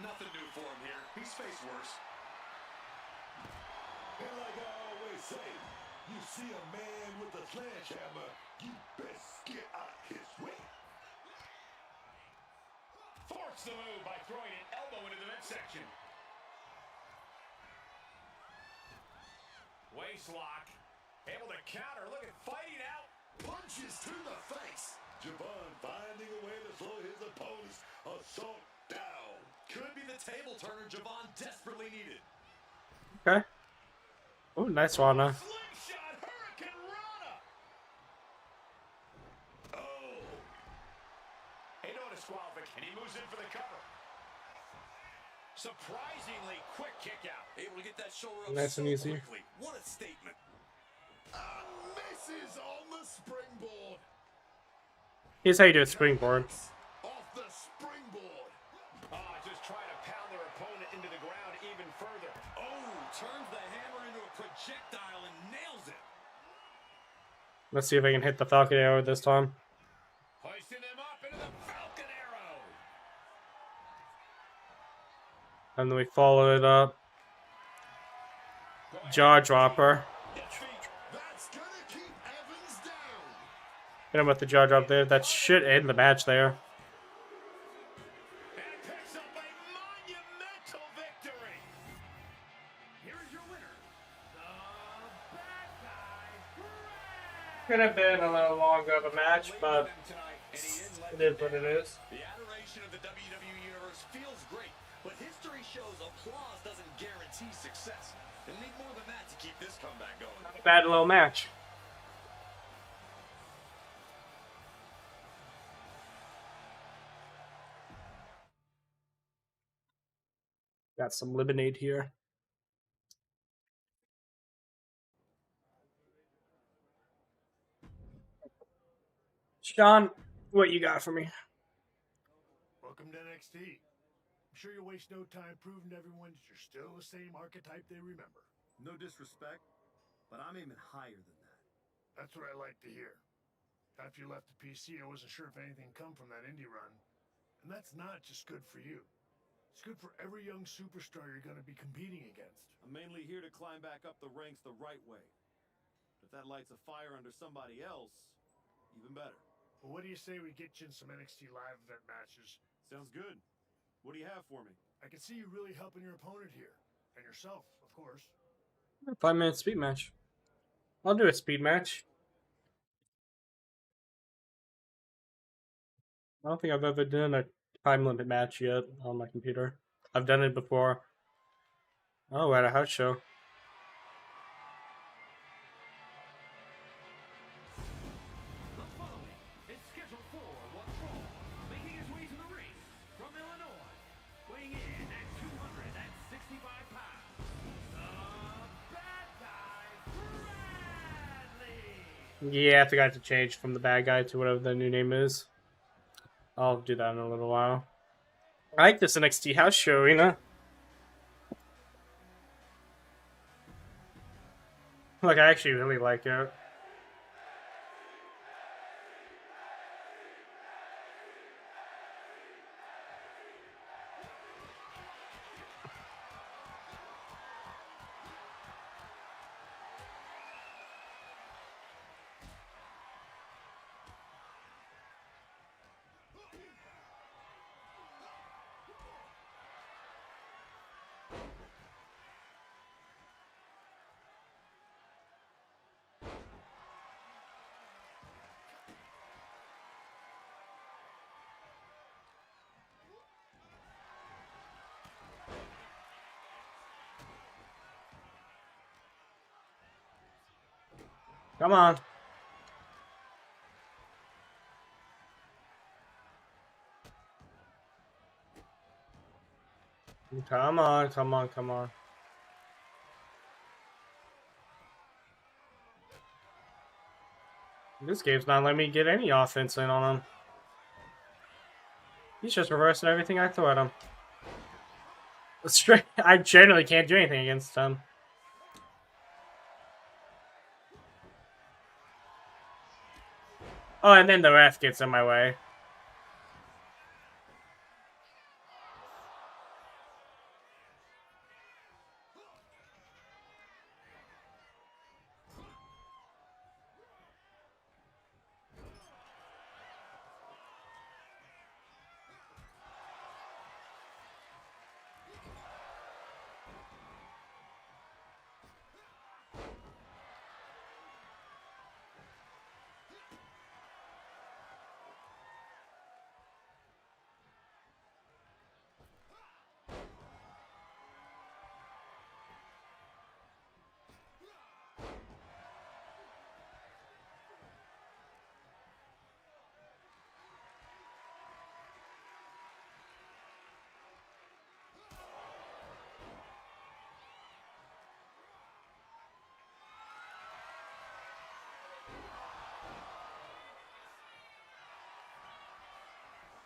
Nothing new for him here. He's faced worse. And like I always say, you see a man with a sledgehammer, you best get out his way. Force the move by throwing an elbow into the midsection. Waist lock. Able to counter. Look at fighting out. Punches to the face. Javon finding a way to slow his opponent's assault down. Could be the table turner Javon desperately needed. Okay. Oh, nice one. Slingshot Hurricane Rana. Oh. Ain't no disqualification, and he moves in for the cover. Surprisingly quick kick out. Able to get that shoulder up Nice and easy. quickly. What a statement. Misses on the springboard. Here's how you do a springboard. Off the springboard. Just trying to pound their opponent into the ground even further. Oh, turns the hammer into a projectile and nails it. Let's see if I can hit the Falcon Arrow this time. Hoisting them up into the Falcon Arrow. And then we follow it up. Jaw dropper. That's gonna keep Evans down. Hit him with the jaw drop there. That should end the match there. And picks up a monumental victory. Here's your winner, the bad guy, Could have been a little longer of a match, but it is what it is. The adoration of the WWE Universe feels great, but history shows applause doesn't guarantee success. They need more than that to keep this comeback going. Bad little match. Got some lemonade here. Sean, what you got for me? Welcome to NXT. I'm sure you'll waste no time proving to everyone that you're still the same archetype they remember. No disrespect, but I'm aiming higher than that. That's what I like to hear. After you left the PC, I wasn't sure if anything come from that indie run. And that's not just good for you. It's good for every young superstar you're going to be competing against. I'm mainly here to climb back up the ranks the right way. If that lights a fire under somebody else, even better. Well, what do you say we get you in some NXT live event matches? Sounds good. What do you have for me? I can see you really helping your opponent here. And yourself, of course. 5-minute speed match. I'll do a speed match. I don't think I've ever done a time limit match yet on my computer. I've done it before. Oh, at a house show. The following is scheduled for one fall, making his way to the ring from Illinois, weighing in at 265 pounds, the bad guy, Bradley. Yeah, I forgot to change from the bad guy to whatever the new name is. I'll do that in a little while. I like this NXT house show, you know? Like, I actually really like it. Come on. Come on, come on, come on. This game's not letting me get any offense in on him. He's just reversing everything I throw at him. Straight, I generally can't do anything against him. Oh, and then the ref gets in my way.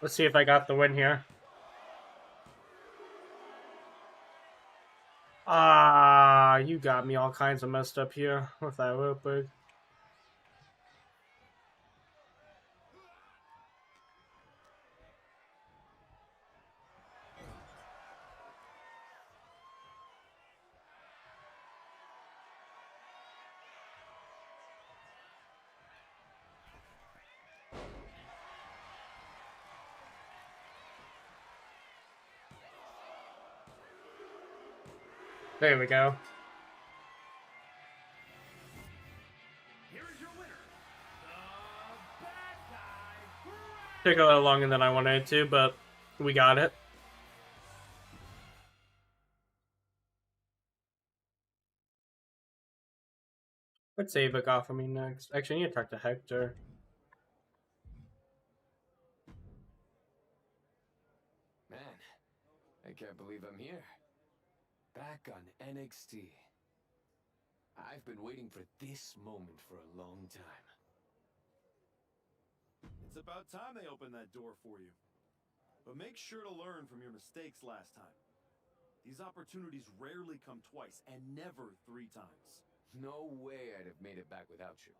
Let's see if I got the win here. Ah, you got me all kinds of messed up here with that rope break. There we go. Took a little longer than I wanted it to, but we got it. Let's save it off for me next. Actually, I need to talk to Hector. Man, I can't believe I'm here. Back on NXT. I've been waiting for this moment for a long time. It's about time they open that door for you. But make sure to learn from your mistakes last time. These opportunities rarely come twice, and never 3 times. No way I'd have made it back without you.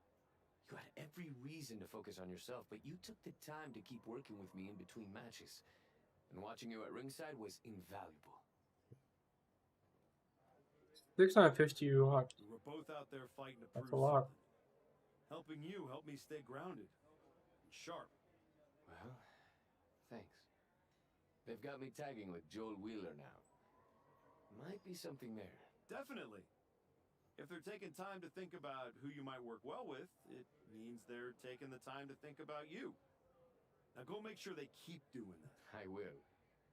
You had every reason to focus on yourself, but you took the time to keep working with me in between matches. And watching you at ringside was invaluable. 650 watts. We were both out there fighting to That's prove a lot. something. Helping you helped me stay grounded and sharp. Well, thanks. They've got me tagging with Joel Wheeler now. Might be something there. Definitely. If they're taking time to think about who you might work well with, it means they're taking the time to think about you. Now go make sure they keep doing that. I will.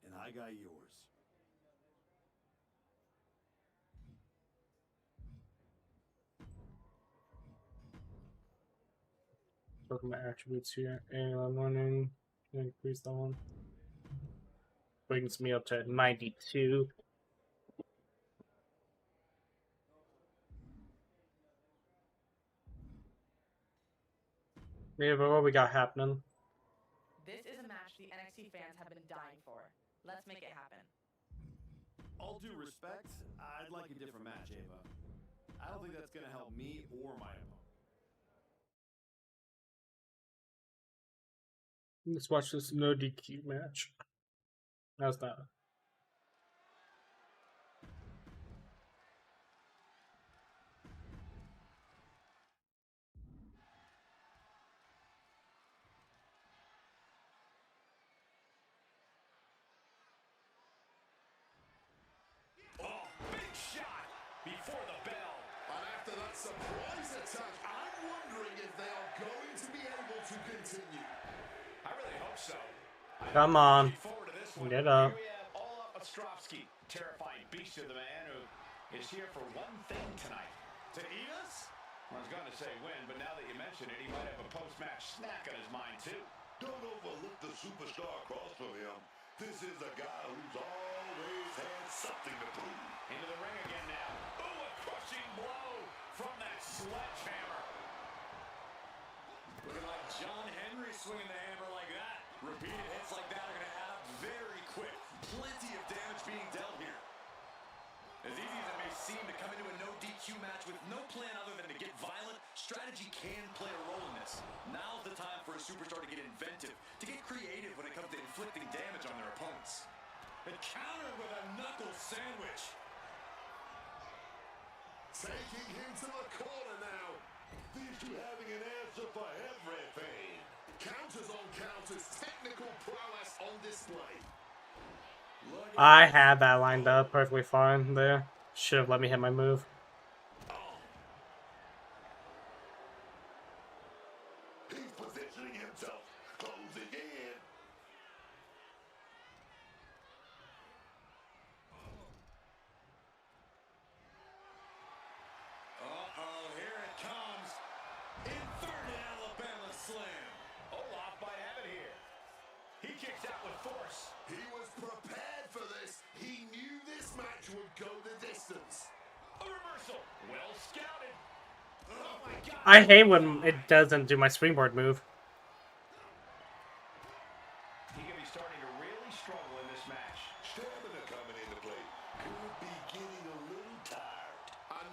And I got yours. Look at my attributes here. And I'm running. Increase that one. Brings me up to 92. Yeah, but what we got happening? This is a match the NXT fans have been dying for. Let's make it happen. All due respect, I'd like a different match, Ava. I don't think that's going to help me or my opponent. Let's watch this no DQ match. How's that? Oh, big shot before the bell. And after that surprise attack, I'm wondering if they are going to be able to continue. I really hope so. Come on. Get up. Here we have All Up Ostrovsky, terrifying beast of the man who is here for one thing tonight. To eat us? I was going to say win, but now that you mention it, he might have a post-match snack on his mind, too. Don't overlook the superstar across from him. This is a guy who's always had something to prove. Into the ring again now. Ooh, a crushing blow from that sledgehammer. Looking like John Henry swinging the hammer like that. Repeated hits like that are going to add up very quick. Plenty of damage being dealt here. As easy as it may seem to come into a no DQ match with no plan other than to get violent, strategy can play a role in this. Now's the time for a superstar to get inventive, to get creative when it comes to inflicting damage on their opponents. And countered with a knuckle sandwich. Taking him to the corner now. These two having an answer for everything. Counters on counters, technical prowess on display. I had that lined up perfectly fine there. Should have let me hit my move. He's positioning himself, closing in. Uh-oh, here it comes. Inverted Alabama slam. Olaf might have it here. He kicks out with force. He was prepared for this. He knew this match would go the distance. A reversal. Well scouted. Oh my God. I hate when it doesn't do my springboard move. He could be starting to really struggle in this match. Stamina coming into play. Could be getting a little tired.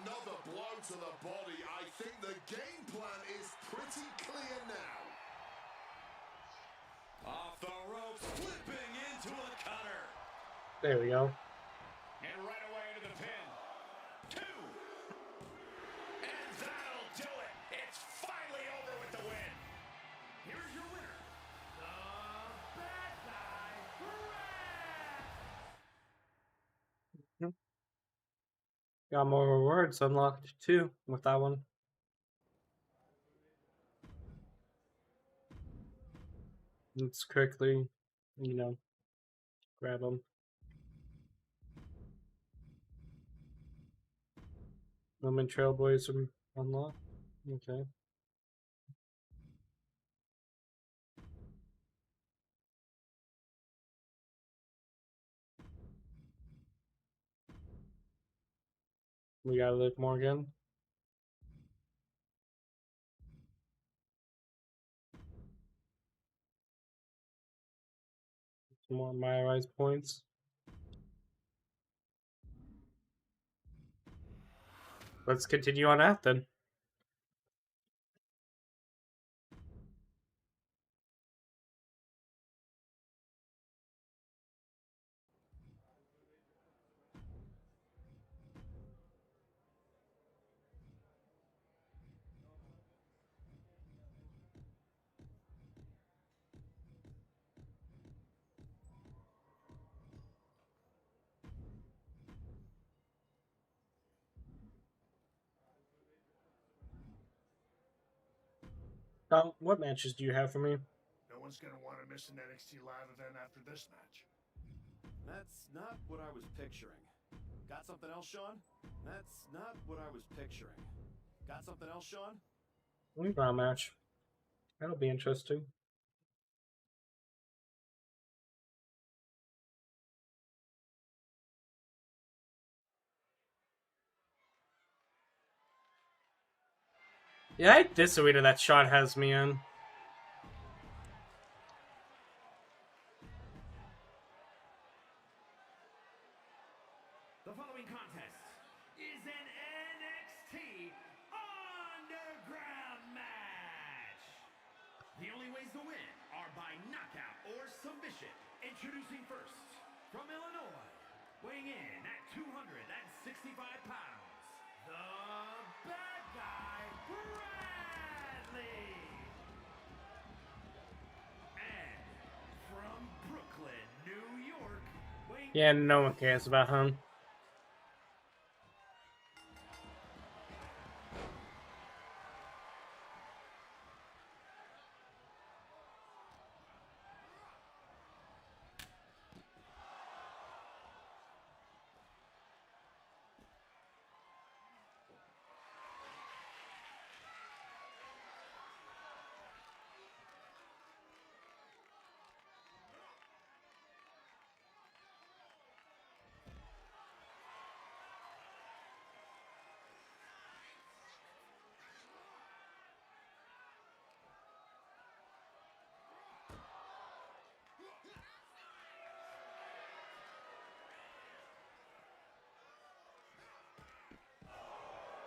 Another blow to the body. I think the game plan is pretty clear now. Off the ropes, flipping into a cutter. There we go. And right away into the pin. 2. And that'll do it. It's finally over with the win. Here's your winner, the Bad Guy Brad. Got more rewards unlocked too with that one. Let's quickly, grab them. Roman Trailblazer unlocked. Okay. We got Liv Morgan. Some more MyRISE points. Let's continue on out then. What matches do you have for me? No one's gonna want to miss an NXT live event after this match. That's not what I was picturing. Got something else, Sean? That's not what I was picturing. Got something else, Sean? Rebound match. That'll be interesting. Yeah, I like this arena that Sean has me in. The following contest is an NXT Underground match. The only ways to win are by knockout or submission. Introducing first, from Illinois, weighing in at 265 pounds, the Bad Guy Bradley. And from Brooklyn, New York, weighing Yeah, no one cares about him.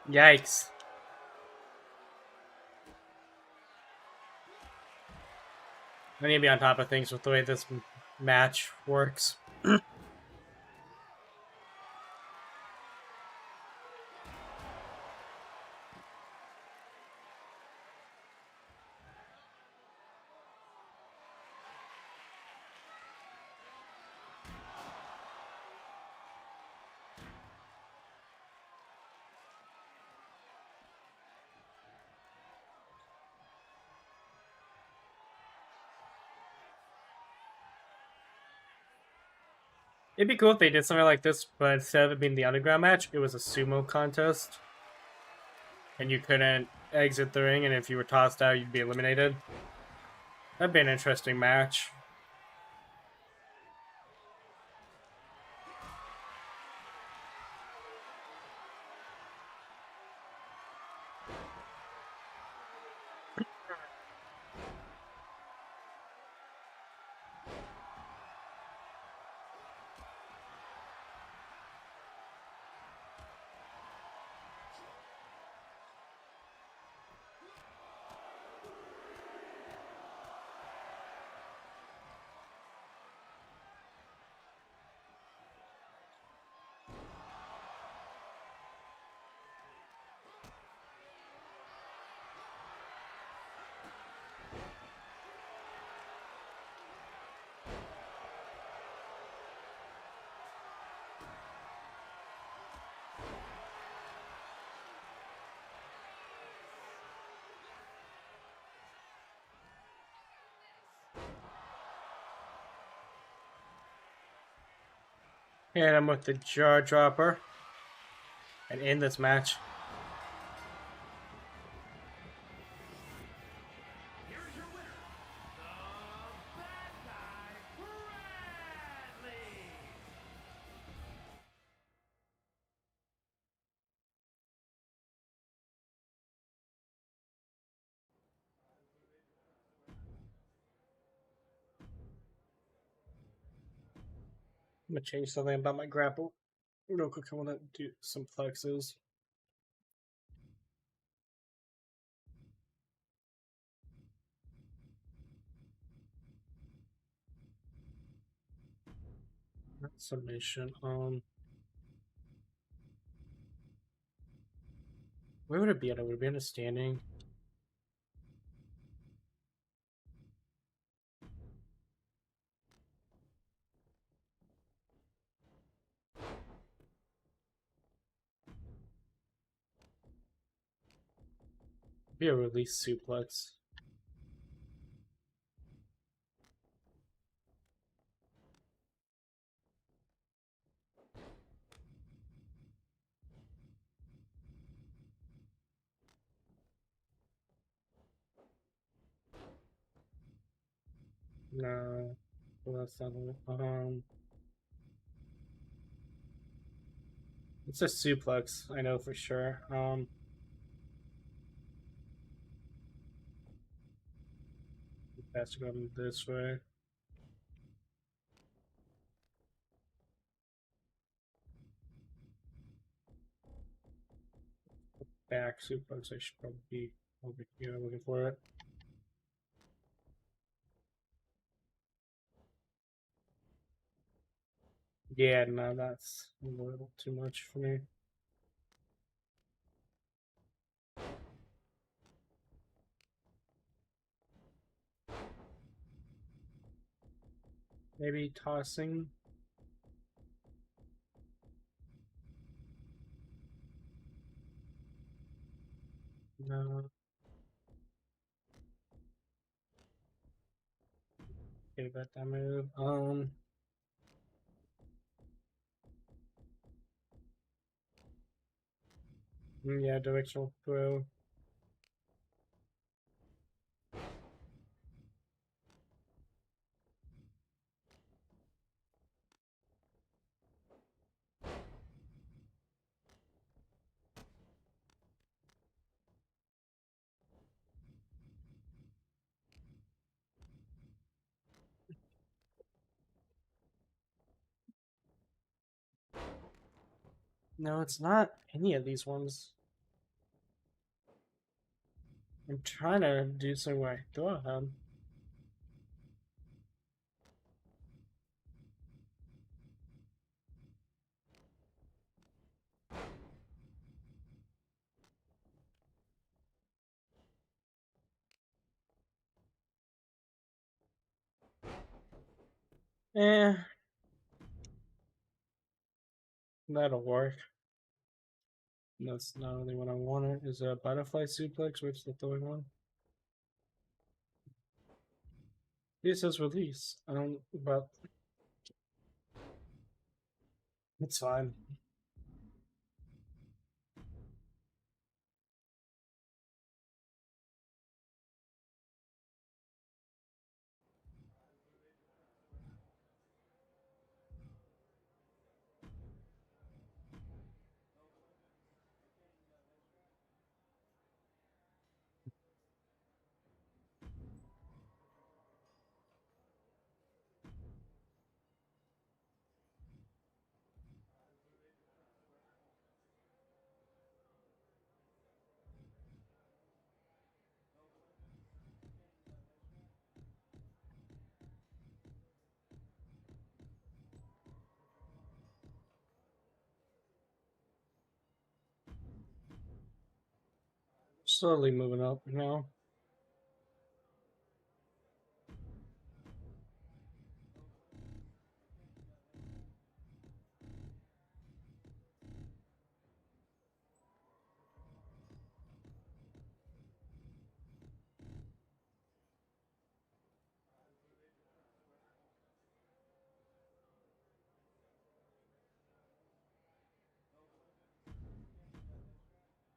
Yikes. I need to be on top of things with the way this match works. It'd be cool if they did something like this, but instead of it being the underground match, it was a sumo contest. And you couldn't exit the ring, and if you were tossed out, you'd be eliminated. That'd be an interesting match. And I'm with the jaw dropper. And end this match. Here's your winner, the Bad Guy, Bradley. I'm gonna change something about my grapple. Real quick, I want to do some flexes. Submission. Where would it be at? It would be in a standing. Be a release suplex. No, well, that's not it. It's a suplex, I know for sure. Has to go this way. Back suplex, I should probably be over here looking for it. Yeah, no, that's a little too much for me. Maybe tossing. No. Get about that move. Yeah, directional throw. No, it's not any of these ones. I'm trying to do something where I thought I had. Eh, that'll work. That's not really what I wanted. Is a butterfly suplex, which the throwing one? This says release. I don't, but it's fine. Slowly moving up now.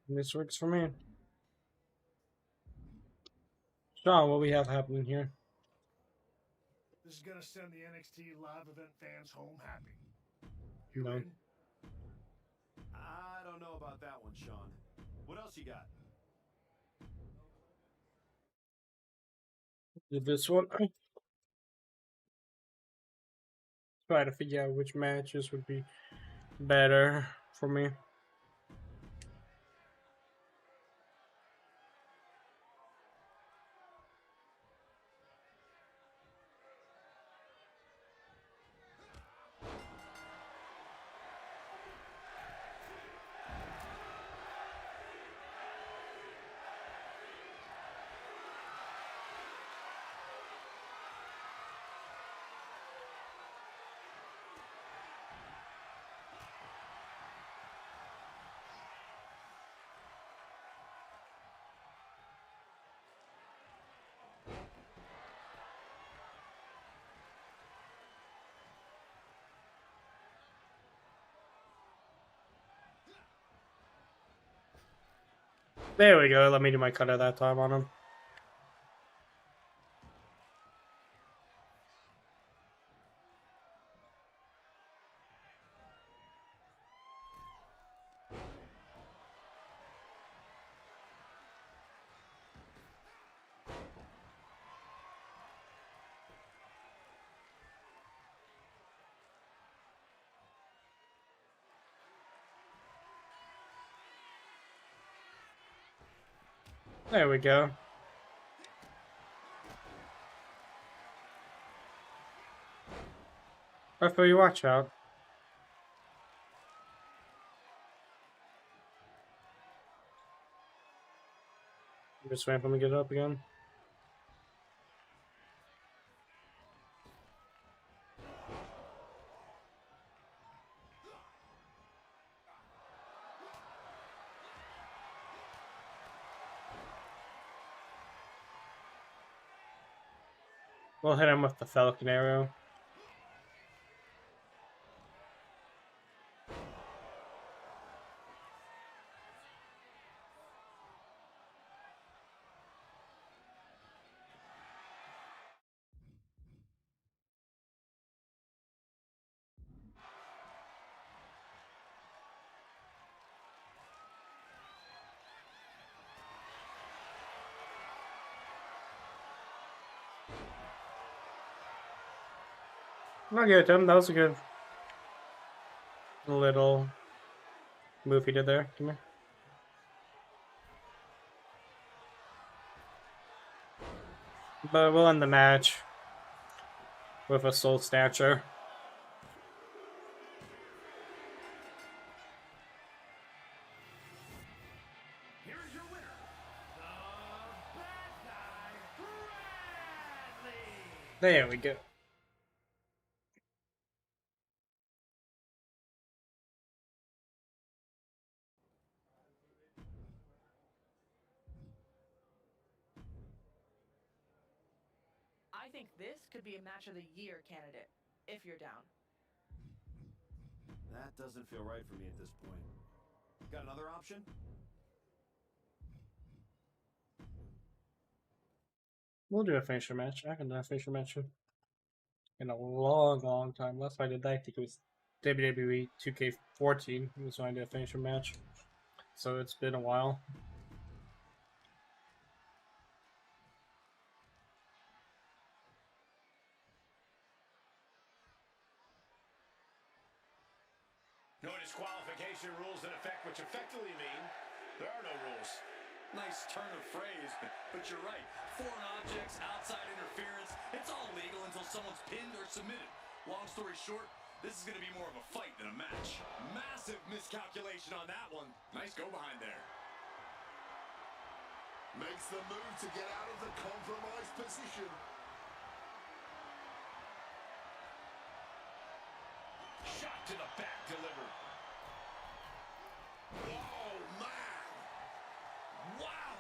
This works for me. Sean, what we have happening here? This is gonna send the NXT live event fans home happy. No. In? I don't know about that one, Sean. What else you got? Did this one? Try to figure out which matches would be better for me. There we go. Let me do my cut at that time on him. There we go. Referee, watch out. Just wait for me to get up again. We'll hit him with the Falcon Arrow. I'll give it to him. That was a good little move he did there. Come here. But we'll end the match with a Soul Snatcher. Here's your winner, the Bad Guy, Bradley. There we go. I think this could be a match of the year candidate, if you're down. That doesn't feel right for me at this point. Got another option? We'll do a finisher match. I can do a finisher match in a long time. Last time I did that, I think it was WWE 2K14. It was when I did a finisher match. So it's been a while. No disqualification rules in effect, which effectively mean there are no rules. Nice turn of phrase, but you're right. Foreign objects, outside interference, it's all legal until someone's pinned or submitted. Long story short, this is going to be more of a fight than a match. Massive miscalculation on that one. Nice go behind there. Makes the move to get out of the compromised position. Shot to the back delivered. Oh, man. Wow!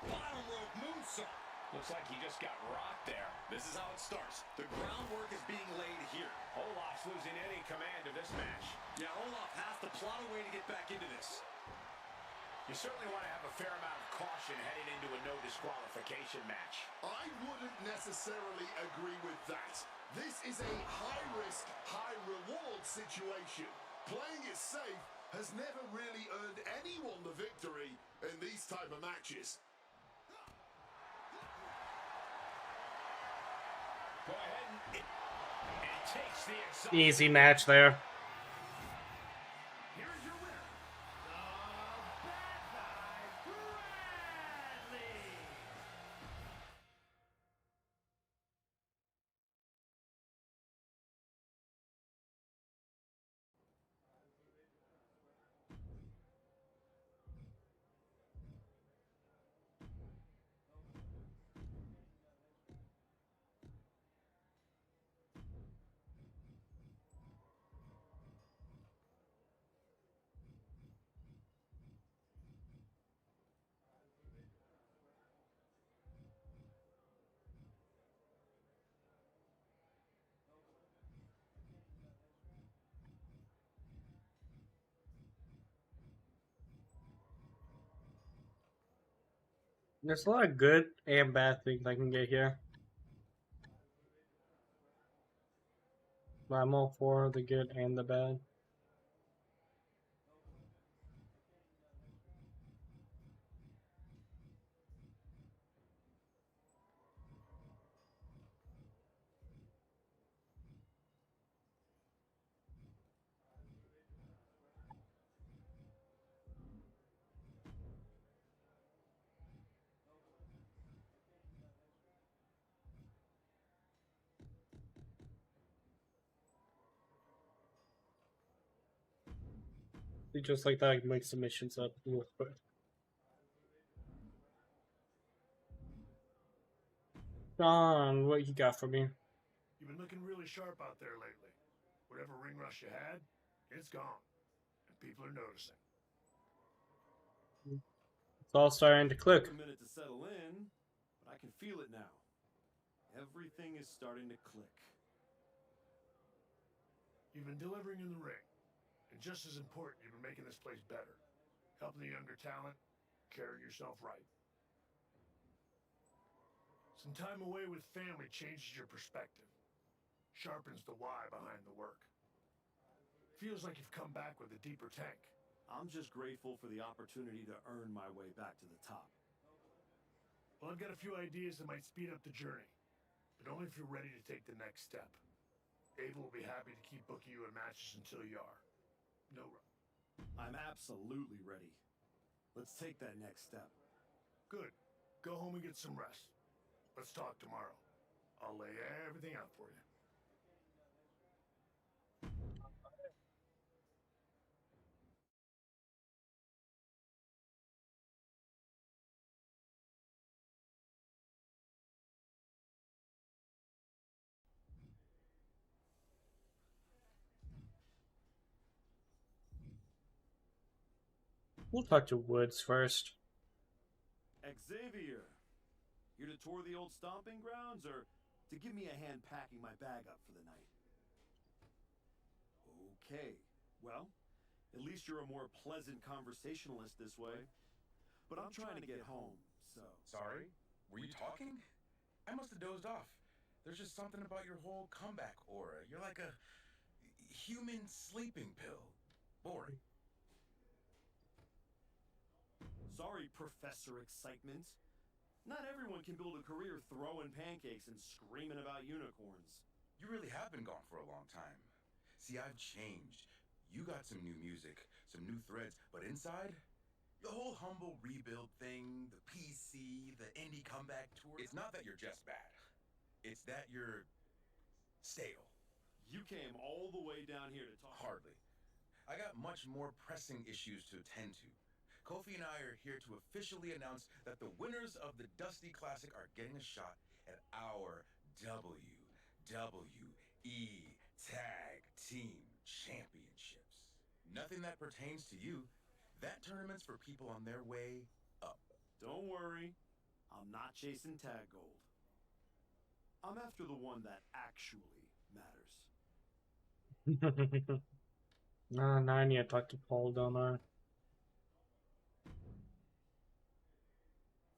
Bottom rope moonsault. Looks like he just got rocked there. This is how it starts. The groundwork is being laid here. Olaf's losing any command of this match. Yeah, Olaf has to plot a way to get back into this. You certainly want to have a fair amount of caution heading into a no disqualification match. I wouldn't necessarily agree with that. This is a high-risk, high-reward situation. Playing it safe has never really earned anyone the victory in these type of matches. Go ahead and takes the exhaust. Easy match there. Here's your winner, the Bad Guy, Bradley. There's a lot of good and bad things I can get here. But I'm all for the good and the bad. Just like that, I can make submissions up real quick. Don, what you got for me? You've been looking really sharp out there lately. Whatever ring rush you had, it's gone. And people are noticing. It's all starting to click. Took a minute to settle in, but I can feel it now. Everything is starting to click. You've been delivering in the ring. And just as important, you've been making this place better. Helping the younger talent, carrying yourself right. Some time away with family changes your perspective. Sharpens the why behind the work. Feels like you've come back with a deeper tank. I'm just grateful for the opportunity to earn my way back to the top. Well, I've got a few ideas that might speed up the journey. But only if you're ready to take the next step. Abel will be happy to keep booking you in matches until you are. No rush. I'm absolutely ready. Let's take that next step. Good. Go home and get some rest. Let's talk tomorrow. I'll lay everything out for you. We'll talk to Woods first. Xavier, here to tour the old stomping grounds or to give me a hand packing my bag up for the night? Okay, well, at least you're a more pleasant conversationalist this way. But I'm trying to get home, so... Sorry? Were you talking? I must have dozed off. There's just something about your whole comeback aura. You're like a human sleeping pill. Boring. Sorry, Professor Excitement. Not everyone can build a career throwing pancakes and screaming about unicorns. You really have been gone for a long time. See, I've changed. You got some new music, some new threads, but inside, the whole humble rebuild thing, the PC, the indie comeback tour, it's not that you're just bad. It's that you're stale. You came all the way down here to talk. Hardly. I got much more pressing issues to attend to. Kofi and I are here to officially announce that the winners of the Dusty Classic are getting a shot at our WWE Tag Team Championships. Nothing that pertains to you. That tournament's for people on their way up. Don't worry, I'm not chasing tag gold. I'm after the one that actually matters. Now I need to talk to Paul, don't I?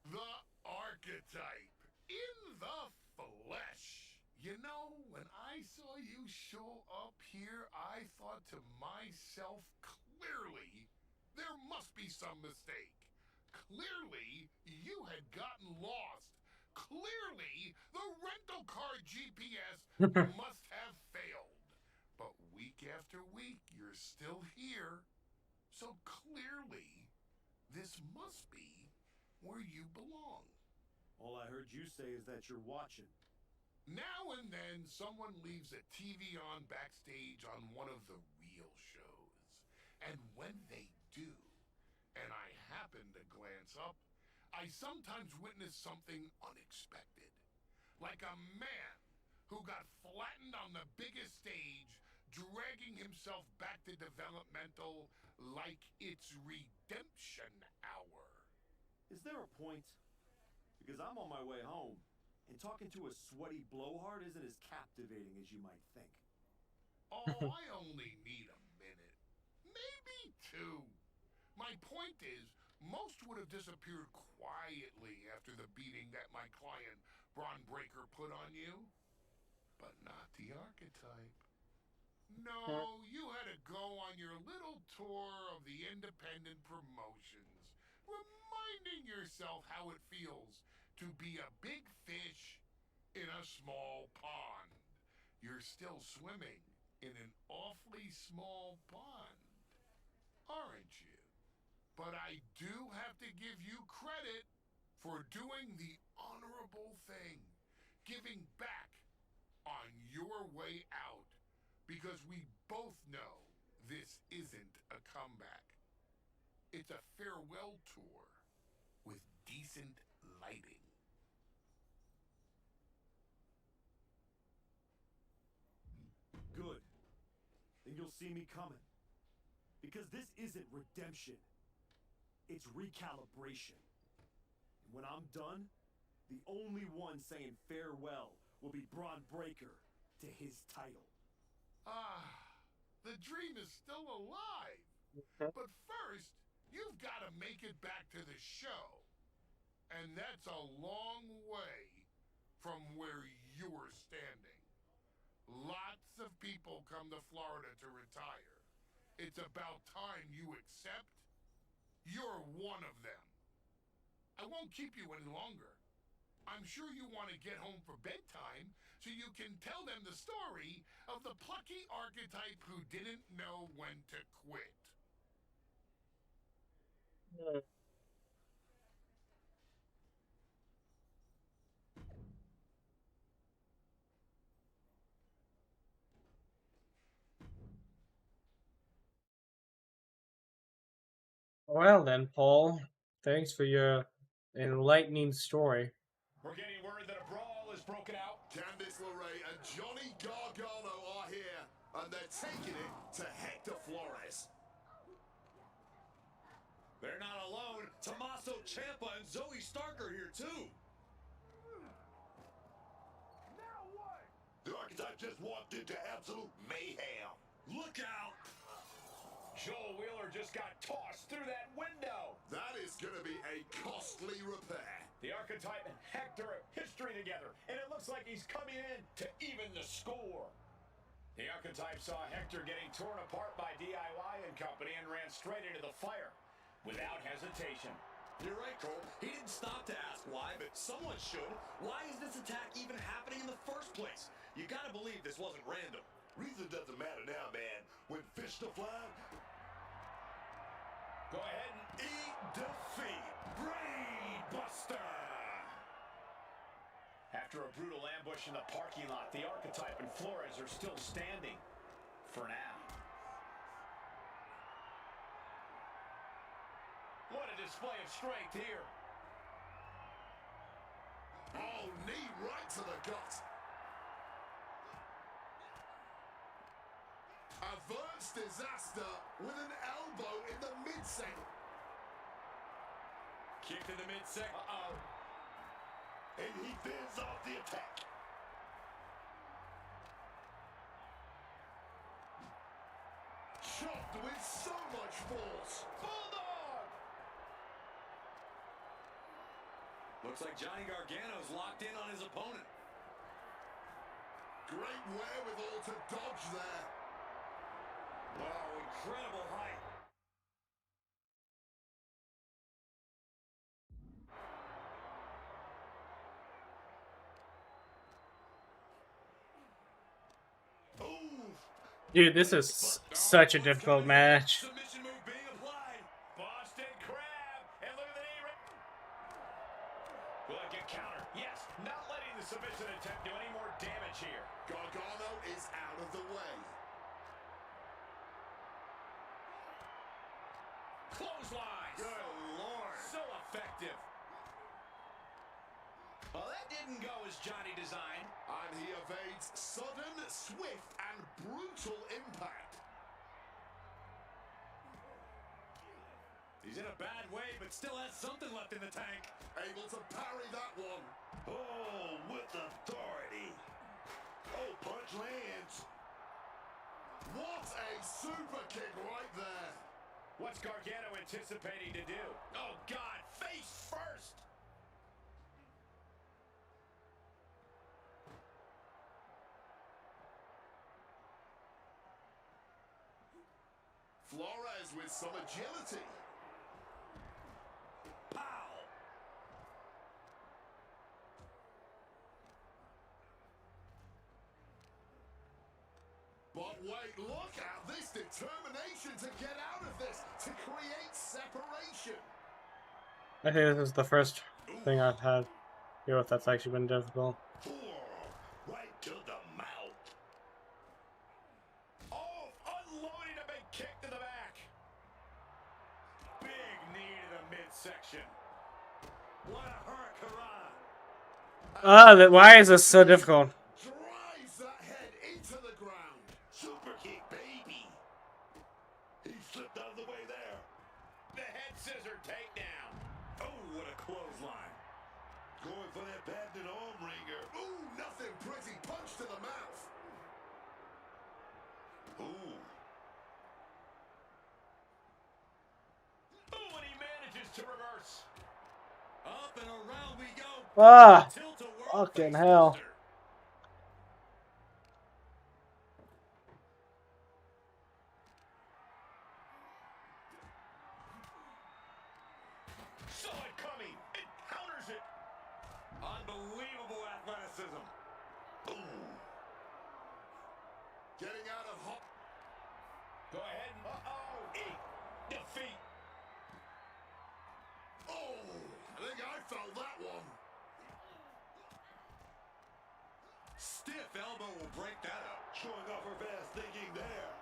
The archetype in the flesh. You know, when I saw you show up here, I thought to myself, clearly, there must be some mistake. Clearly, you had gotten lost. Clearly, the rental car GPS must have failed. But week after week, you're still here. So clearly, this must be where you belong. All I heard you say is that you're watching. Now and then, someone leaves a TV on backstage on one of the real shows. And when they do, and I happen to glance up, I sometimes witness something unexpected. Like a man who got flattened on the biggest stage, dragging himself back to developmental like it's redemption hour. Is there a point? Because I'm on my way home, and talking to a sweaty blowhard isn't as captivating as you might think. Oh, I only need a minute. Maybe two. My point is, most would have disappeared quietly after the beating that my client, Braun Breaker, put on you. But not the archetype. No, you had to go on your little tour of the independent promotions, reminding yourself how it feels to be a big fish in a small pond. You're still swimming in an awfully small pond, aren't you? But I do have to give you credit for doing the honorable thing, giving back on your way out, because we both know this isn't a comeback. It's a farewell tour with decent lighting. Good. Then you'll see me coming. Because this isn't redemption. It's recalibration. And when I'm done, the only one saying farewell will be Braun Breaker to his title. The dream is still alive. But first, you've got to make it back to the show. And that's a long way from where you're standing. Lots of people come to Florida to retire. It's about time you accept you're one of them. I won't keep you any longer. I'm sure you want to get home for bedtime so you can tell them the story of the plucky archetype who didn't know when to quit. Well then, Paul, thanks for your enlightening story. We're getting word that a brawl is broken out. Candice LeRae and Johnny Gargano are here, and they're taking it to Hector Flores. They're not alone. Tommaso Ciampa and Zoe Stark are here too. Now what? The Archetype just walked into absolute mayhem. Look out! Joel Wheeler just got tossed through that window. That is going to be a costly repair. The Archetype and Hector have history together, and it looks like he's coming in to even the score. The Archetype saw Hector getting torn apart by DIY and company and ran straight into the fire without hesitation. You're right, Cole. He didn't stop to ask why, but someone should. Why is this attack even happening in the first place? You gotta believe this wasn't random. Reason doesn't matter now, man. When fish to fly, go ahead and eat defeat. Brainbuster! After a brutal ambush in the parking lot, the Archetype and Flores are still standing. For now. What a display of strength here. Oh, knee right to the gut. Averts disaster with an elbow in the midsection. Kicked in the midsection. Uh-oh. And he fends off the attack. Chopped with so much force. Bulldog! Looks like Johnny Gargano's locked in on his opponent. Great wherewithal to dodge there. Oh, incredible height. Dude, this is such a difficult match. Submission move being applied. Boston Crab. And look at the knee. Will it get counter? Yes. Not letting the submission attempt do any more damage here. Gargano is out of the way. Clotheslines. Good Lord. So effective. Well, that didn't go as Johnny designed. And he evades sudden, swift, and brutal impact. He's in a bad way, but still has something left in the tank. Able to parry that one. Oh, with authority. Oh, punch lands. What a super kick right there. What's Gargano anticipating to do? Oh, God, face first. Flores with some agility. Pow! But wait, look at this determination to get out of this, to create separation. I think this is the first thing I've had here with that's actually been difficult. Right to the mouth. Oh, unloading a big kick to the back. Big knee to the midsection. What a hurricane. Why is this so difficult? Drives that head into the ground. Super kick, baby. He slipped out of the way there. The head scissor takedown. Oh, what a clothesline. Going for that patented arm wringer. Ooh, nothing pretty. Punch to the mouth. Ooh. Oh, and he manages to reverse. Up and around we go. Ah! Tilt-a-whirl Fucking face hell. buster. Saw it coming. It counters it. Unbelievable athleticism. Ooh. Getting out of hot. Go ahead and eat defeat. Oh, I think I felt that one. Stiff elbow will break that up. Showing off her fast thinking there.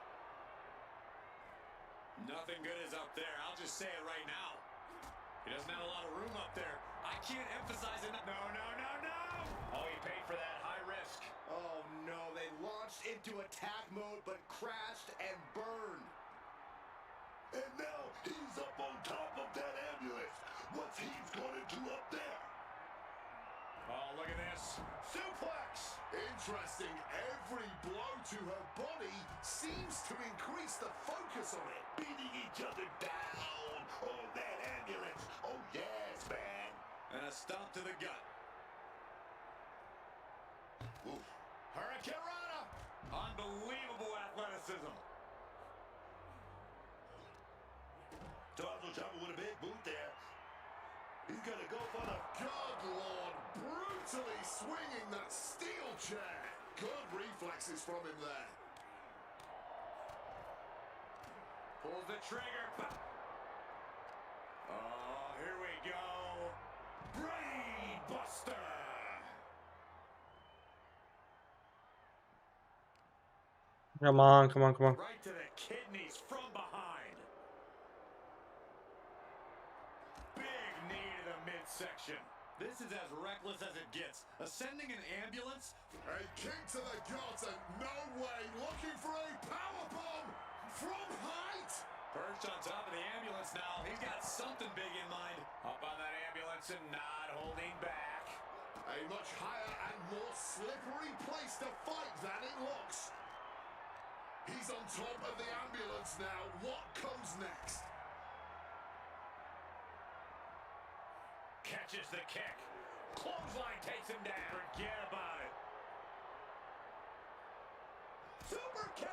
Nothing nothing good is up there. I'll just say it right now. He doesn't have a lot of room up there. I can't emphasize enough. No, no, no, no! Oh, he paid for that high risk. Oh no, they launched into attack mode but crashed and burned. And now he's up on top of that ambulance. What's he gonna do up there? Oh, look at this. Suplex! Interesting. Every blow to her body seems to increase the focus on it. Beating each other down on that ambulance. Oh, yes, man. And a stomp to the gut. Oof. Hurricane Rana! Unbelievable athleticism. Tommaso Ciampa with a big boot there. He's gonna go for the God Lord, brutally swinging that steel chair. Good reflexes from him there. Pulls the trigger. Oh, here we go. Brain Buster. Come on, come on, come on. Right to the kidneys from behind. Big knee to the midsection. This is as reckless as it gets. Ascending an ambulance. A kick to the gut and no way. Looking for a powerbomb from height. Perched on top of the ambulance now. He's got something big in mind. Up on that ambulance and not holding back. A much higher and more slippery place to fight than it looks. He's on top of the ambulance now. What comes next? Catches the kick. Clothesline takes him down. Forget about it. Super kick!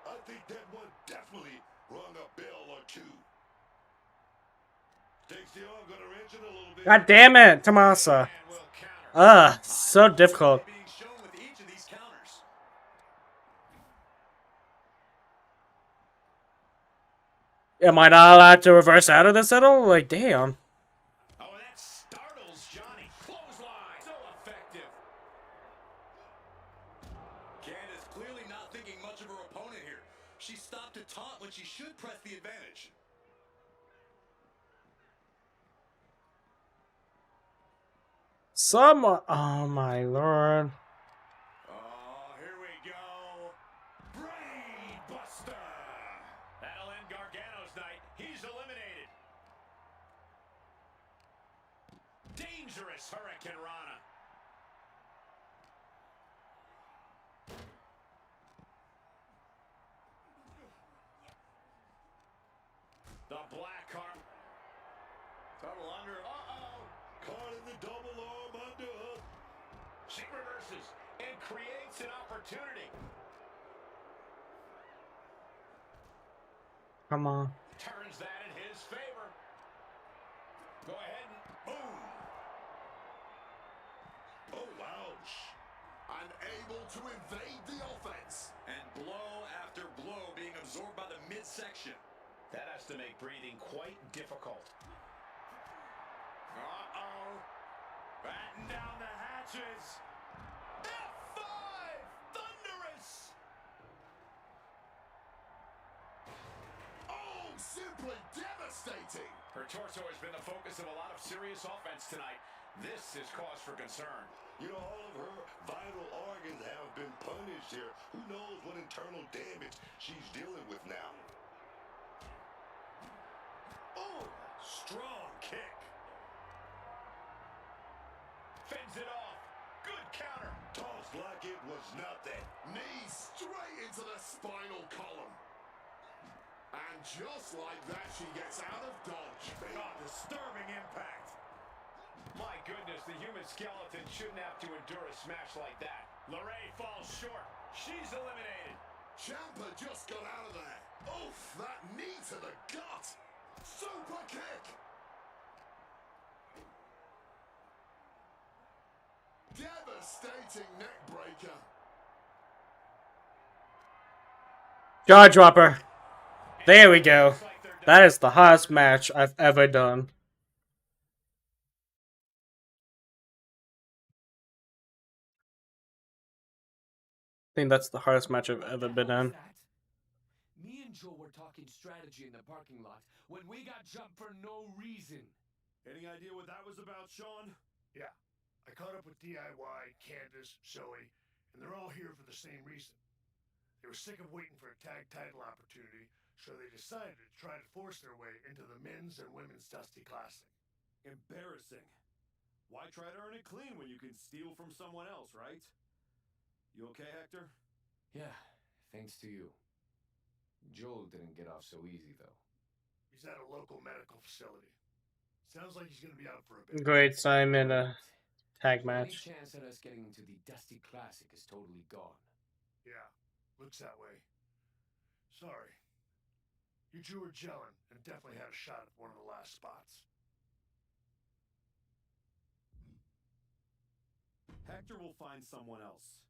I think that one definitely rung a bell or two. Takes the arm, gonna wrench it a little bit. God damn it, Tommaso. So difficult. Being shown with each of these counters. Am I not allowed to reverse out of this at all? Like, damn. Oh, that startles Johnny. Clothesline. So effective. Candace clearly not thinking much of her opponent here. She stopped to taunt when she should press the advantage. Someone. Oh my lord. Oh, here we go. Brain Buster. That'll end Gargano's night. He's eliminated. Dangerous Hurricane Rana. The black arm. Double under. Uh-oh. Caught in the double arm underhook. She reverses and creates an opportunity. Come on. Turns that in his favor. Go ahead and boom. Oh, ouch. Unable to evade the offense. And blow after blow being absorbed by the midsection. That has to make breathing quite difficult. Uh-oh. Batten down the hatches. F5! Thunderous! Oh, simply devastating. Her torso has been the focus of a lot of serious offense tonight. This is cause for concern. You know, all of her vital organs have been punished here. Who knows what internal damage she's dealing with now. Oh, strong kick. Fends it off. Good counter. Tossed like it was nothing. Knee straight into the spinal column. And just like that, she gets out of dodge. Oh, disturbing impact. My goodness, the human skeleton shouldn't have to endure a smash like that. LeRae falls short. She's eliminated. Ciampa just got out of there. Oof, that knee to the gut. Super kick. Devastating neck breaker. Jaw dropper. There we go. That is the hottest match I've ever done. I think that's the hardest match I've ever been in. Me and and Joel were talking strategy in the parking lot when we got jumped for no reason. Any idea what that was about, Sean? Yeah. I caught up with DIY, Candace, Zoe, and they're all here for the same reason. They were sick of waiting for a tag title opportunity, so they decided to try to force their way into the men's and women's Dusty Classic. Embarrassing. Why try to earn it clean when you can steal from someone else, right? You okay, Hector? Yeah, thanks to you. Joel didn't get off so easy, though. He's at a local medical facility. Sounds like he's going to be out for a bit. Great Simon tag So any match. chance at us getting into the Dusty Classic is totally gone. Yeah, looks that way. Sorry. You two were gelling and definitely had a shot at one of the last spots. Hector will find someone else.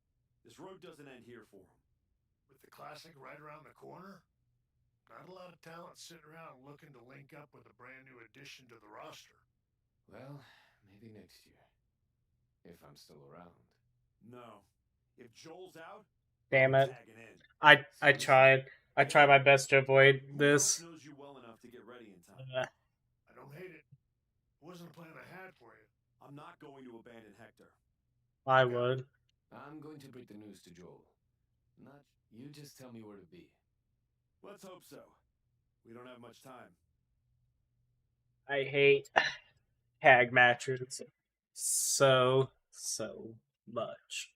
This road doesn't end here for him. With the Classic right around the corner, not a lot of talent sitting around looking to link up with a brand new addition to the roster. Well, maybe next year. If I'm still around. No. If Joel's out, Damn I'm it. tagging in. I tried. I tried my best to avoid this. Who else knows you well enough to get ready in time? I don't hate it. It wasn't a plan I had for you. I'm not going to abandon Hector. I would. I'm going to break the news to Joel. Not you just tell me where to be. Let's hope so. We don't have much time. I hate tag matches so much.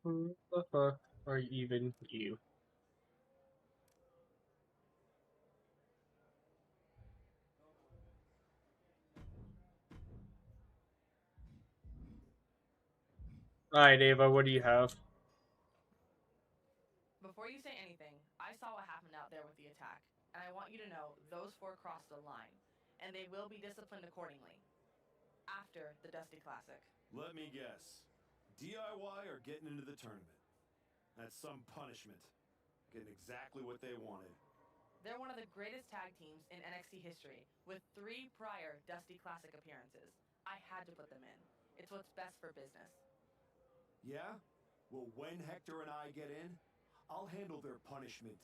Who the fuck are even you? Alright, Ava, what do you have? Before you say anything, I saw what happened out there with the attack, and I want you to know those four crossed the line, and they will be disciplined accordingly. After the Dusty Classic. Let me guess. DIY are getting into the tournament. That's some punishment. Getting exactly what they wanted. They're one of the greatest tag teams in NXT history, with 3 prior Dusty Classic appearances. I had to put them in. It's what's best for business. Yeah? Well, when Hector and I get in, I'll handle their punishment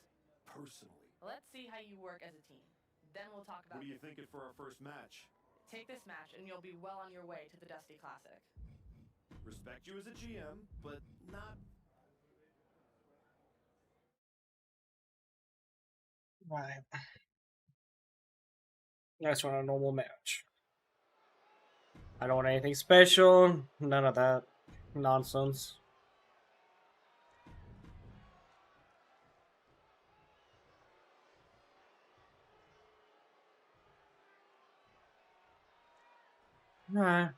personally. Let's see how you work as a team. Then we'll talk about What are you thinking for our first match? Take this match and you'll be well on your way to the Dusty Classic. Respect you as a GM, but not... Right. I just want a normal match. I don't want anything special. None of that nonsense. Nah.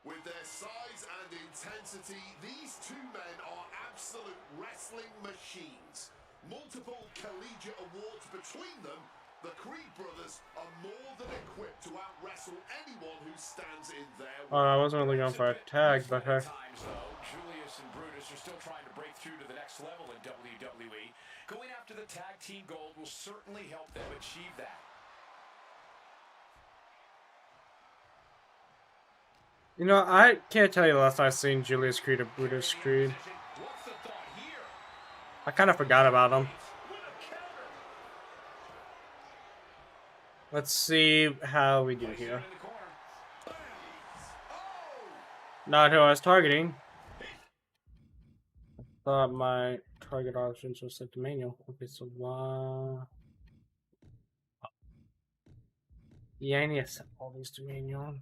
With their size and intensity, these two men are absolute wrestling machines. Multiple collegiate awards between them, the Creed brothers are more than equipped to out-wrestle anyone who stands in their way. Oh, I wasn't really going for a tag, but her. Times, though, Julius and Brutus are still trying to break through to the next level in WWE. Going after the tag team gold will certainly help them achieve that. You know, I can't tell you the last time I seen Julius Creed or Brutus Creed. I kind of forgot about them. Let's see how we do here. Not who I was targeting. Thought my target options were set to manual. Okay, so yeah, I need to set all these to manual.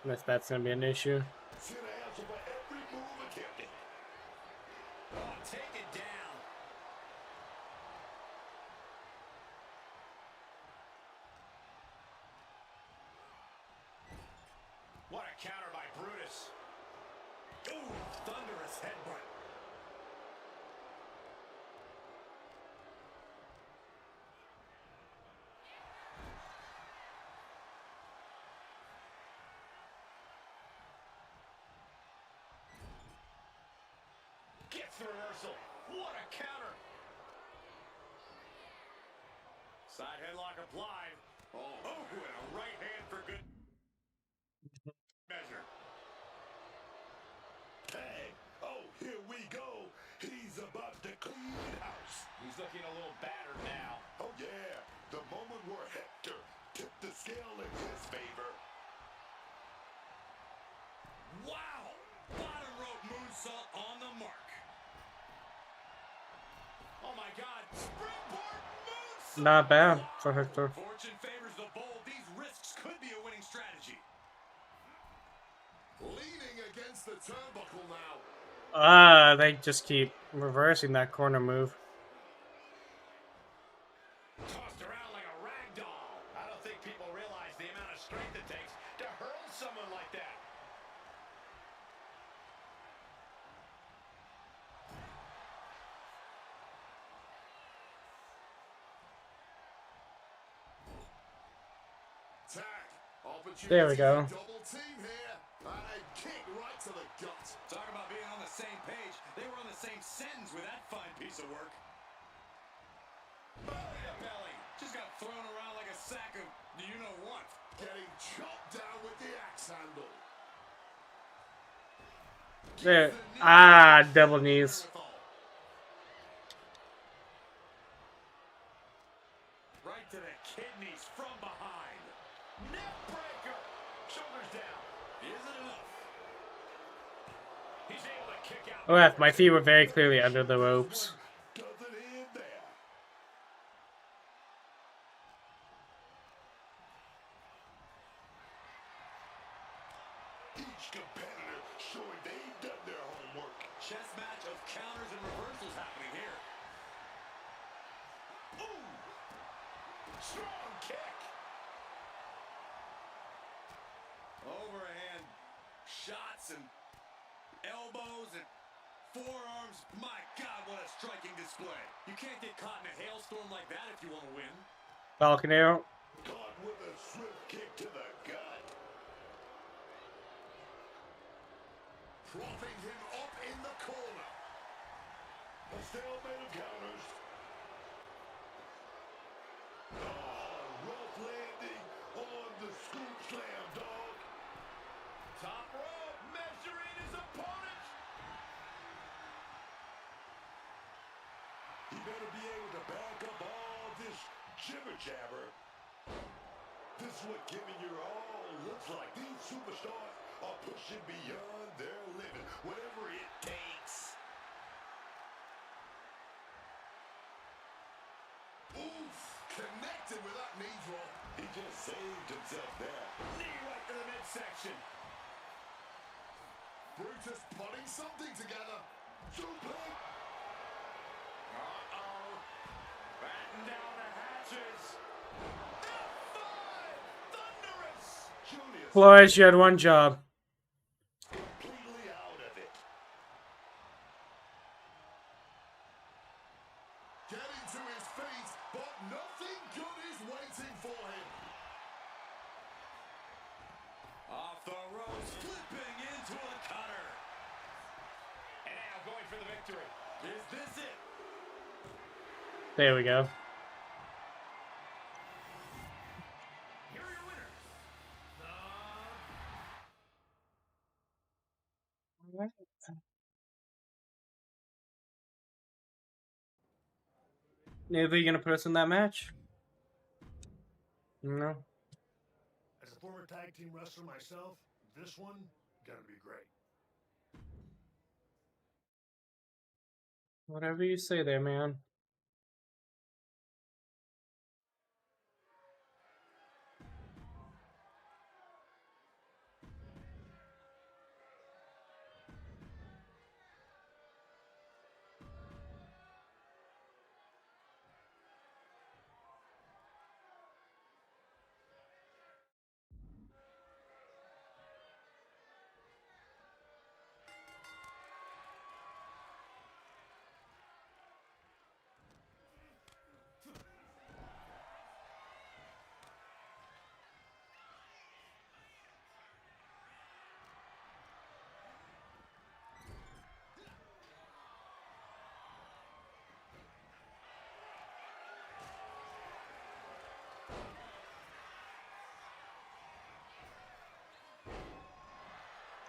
If that's gonna be an issue. Take it down. Ooh, thunderous headbutt. Gets the reversal. What a counter. Side headlock applied. Oh, and a right hand for good measure. Hey, oh, here we go. He's about to clean house. He's looking a little battered now. Oh, yeah. The moment where Hector tipped the scale in his favor. Wow! Bottom rope moonsault on the mark. Oh my God! Springboard moonsault! Not bad for Hector. Fortune favors the bold. These risks could be a winning strategy. Leaning against the turnbuckle now. Ah, they just keep reversing that corner move. Tossed around like a rag doll. I don't think people realize the amount of strength it takes to hurl someone like that. Tag. Opportunity There we go. for double team here. And a kick right to the gut. Talk about being on the same page. They were on the same sentence with that fine piece of work. Belly to belly. Just got thrown around like a sack of you-know-what. Getting chopped down with the axe handle. There. Ah, double knees. Right to the kidneys from behind. Neck breaker. Shoulders down. Isn't enough. He's able to kick out. Oh, yeah, my feet were very clearly under the ropes. Doesn't end there. Each competitor showing they've done their homework. Chess match of counters and reversals happening here. Ooh! Strong kick. Overhand shots and elbows and forearms. My God, what a striking display. You can't get caught in a hailstorm like that if you want to win. Falcon Arrow. Caught with a swift kick to the gut. Propping him up in the corner. A stalemate of counters. Oh, rough landing on the scoop slam, dog. Top rope, measuring his opponent. He better be able to back up all this jibber jabber. This is what giving your all looks like. These superstars are pushing beyond their limit, whatever it takes. Oof! Connected with that knee drop. He just saved himself there. Knee right to the midsection. Brutus putting something together. Suplex. Uh-oh. Batten down the hatches. F5! Thunderous! Julius Flores, you had one job. completely out of it. Getting to his feet, but nothing good is waiting for him. Off the ropes, flipping into a cutter. And now going for the victory. Is this it? There we go. Here are your winners. Never gonna put us in that match? No. As a former tag team wrestler myself, this one gonna be great. Whatever you say there, man.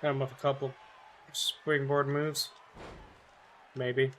Him with a couple springboard moves. Maybe.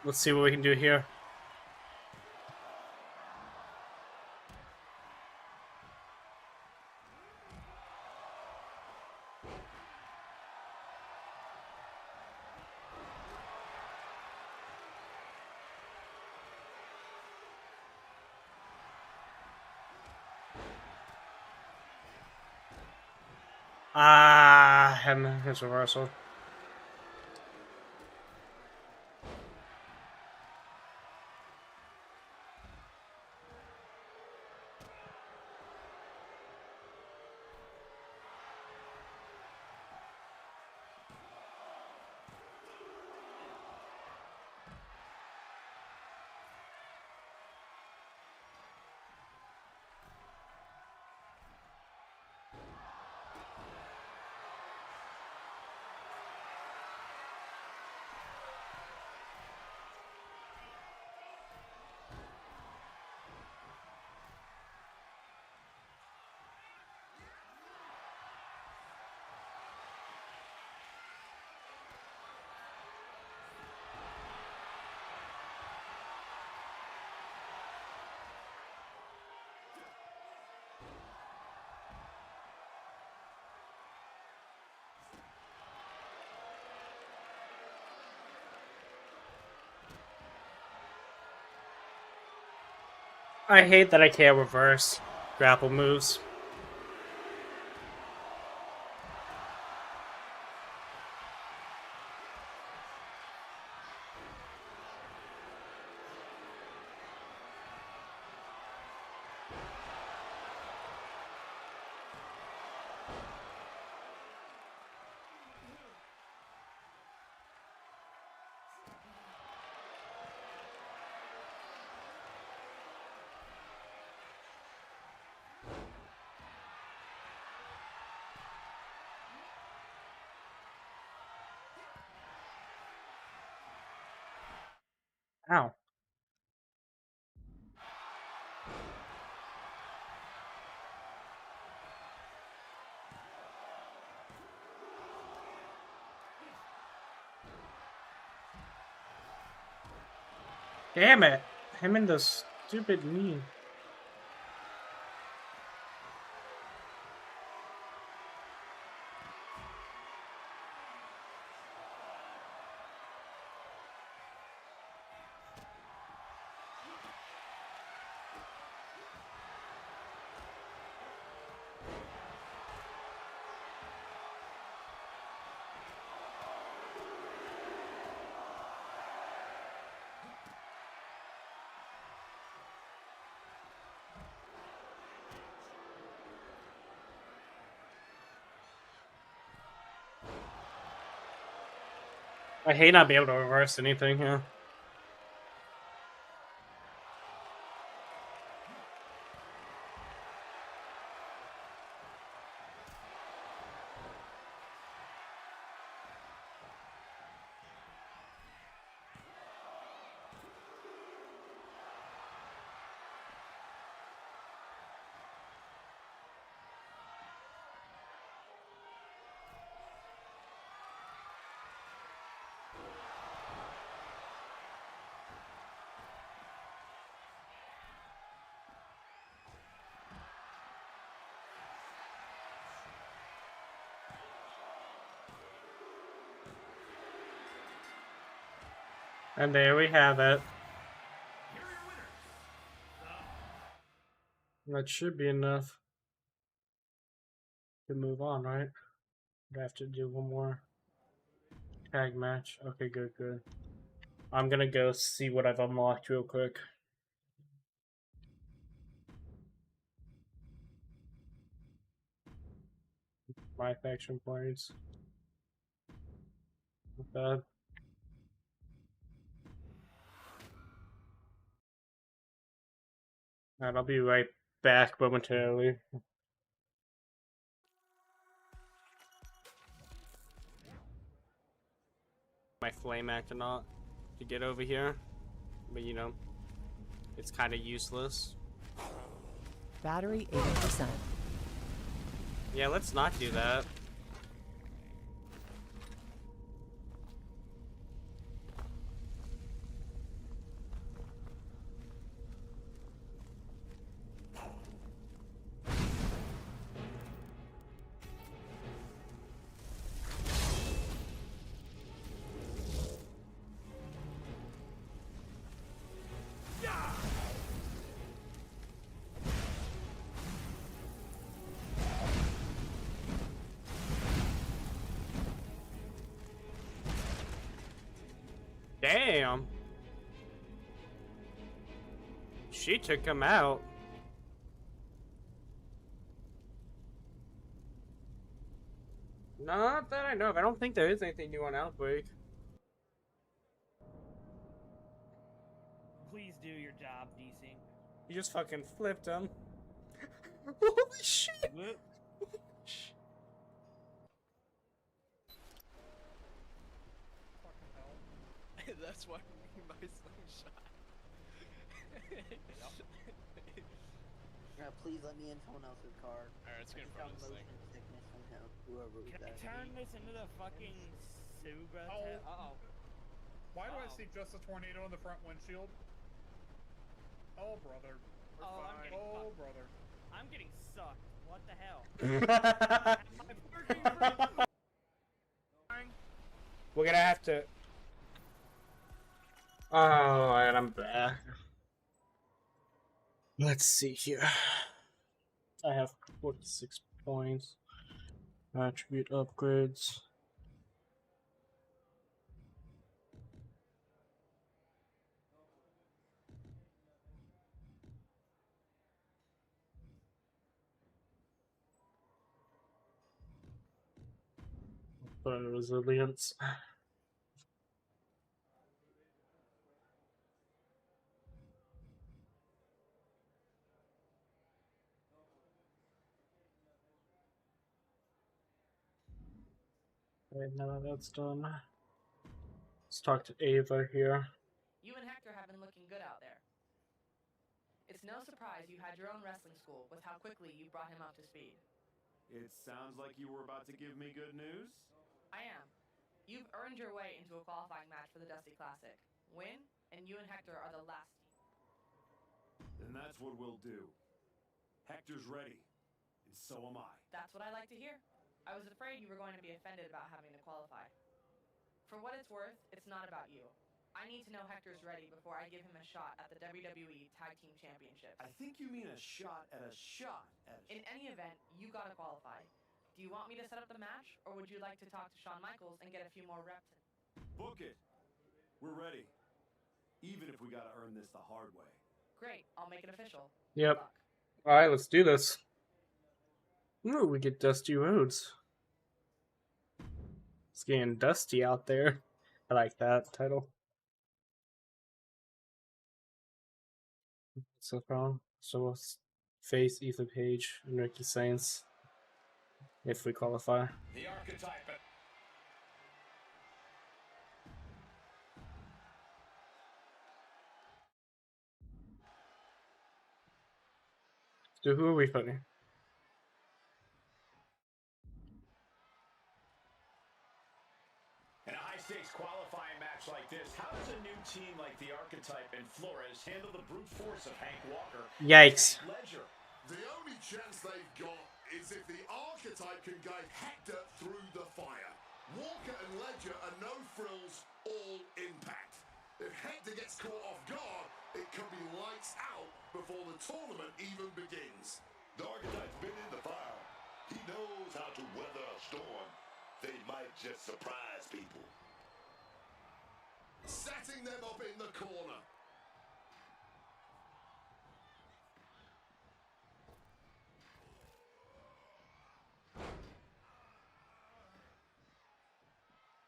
Let's see what we can do here. And his reversal. I hate that I can't reverse grapple moves. Ow. Damn it! Him and the stupid knee. I hate not being able to reverse anything here. And there we have it. That should be enough to move on, right? I have to do one more tag match. Okay, good, good. I'm gonna go see what I've unlocked real quick. My faction points. Not bad. Alright, I'll be right back momentarily. My flame act or not to get over here, but you know, it's kind of useless. Battery 80%. Yeah, let's not do that. Damn. She took him out. Not that I know of. I don't think there is anything new on Outbreak. Please do your job, DC. You just fucking flipped him. Holy shit! That's why my slingshot. Please let me in someone else's car. Alright, let's get in front of this thing. Sickness from him, whoever Can I that turn be. this into the fucking Subaru? Oh. Why do I see just a tornado in the front windshield? Oh, brother. Oh, I'm getting Oh, fucked. brother. I'm getting sucked. What the hell? We're gonna have to. Alright, I'm back. Let's see here. I have 46 points. Attribute upgrades. Resilience. Okay, now that that's done, let's talk to Ava here. You and Hector have been looking good out there. It's no surprise you had your own wrestling school with how quickly you brought him up to speed. It sounds like you were about to give me good news. I am. You've earned your way into a qualifying match for the Dusty Classic. Win, and you and Hector are the last team. Then that's what we'll do. Hector's ready, and so am I. That's what I like to hear. I was afraid you were going to be offended about having to qualify. For what it's worth, it's not about you. I need to know Hector's ready before I give him a shot at the WWE Tag Team Championship. I think you mean a shot at a shot at a In any event, you gotta qualify. Do you want me to set up the match, or would you like to talk to Shawn Michaels and get a few more reps in? Book it. We're ready. Even if we gotta earn this the hard way. Great, I'll make it official. Yep. Alright, let's do this. Ooh, we get Dusty Rhodes. It's getting dusty out there. I like that title. So wrong. So we'll face Ethan Page and Ricky Saints if we qualify. The archetype. So who are we putting? In a high-stakes qualifying match like this, how does a new team like the Archetype and Flores handle the brute force of Hank Walker? Yikes. And Ledger? The only chance they've got is if the Archetype can guide Hector through the fire. Walker and Ledger are no frills, all impact. If gets caught off guard, it can be lights out before the tournament even begins. The Archetype's been in the fire. He knows how to weather a storm. They might just surprise people. Setting them up in the corner.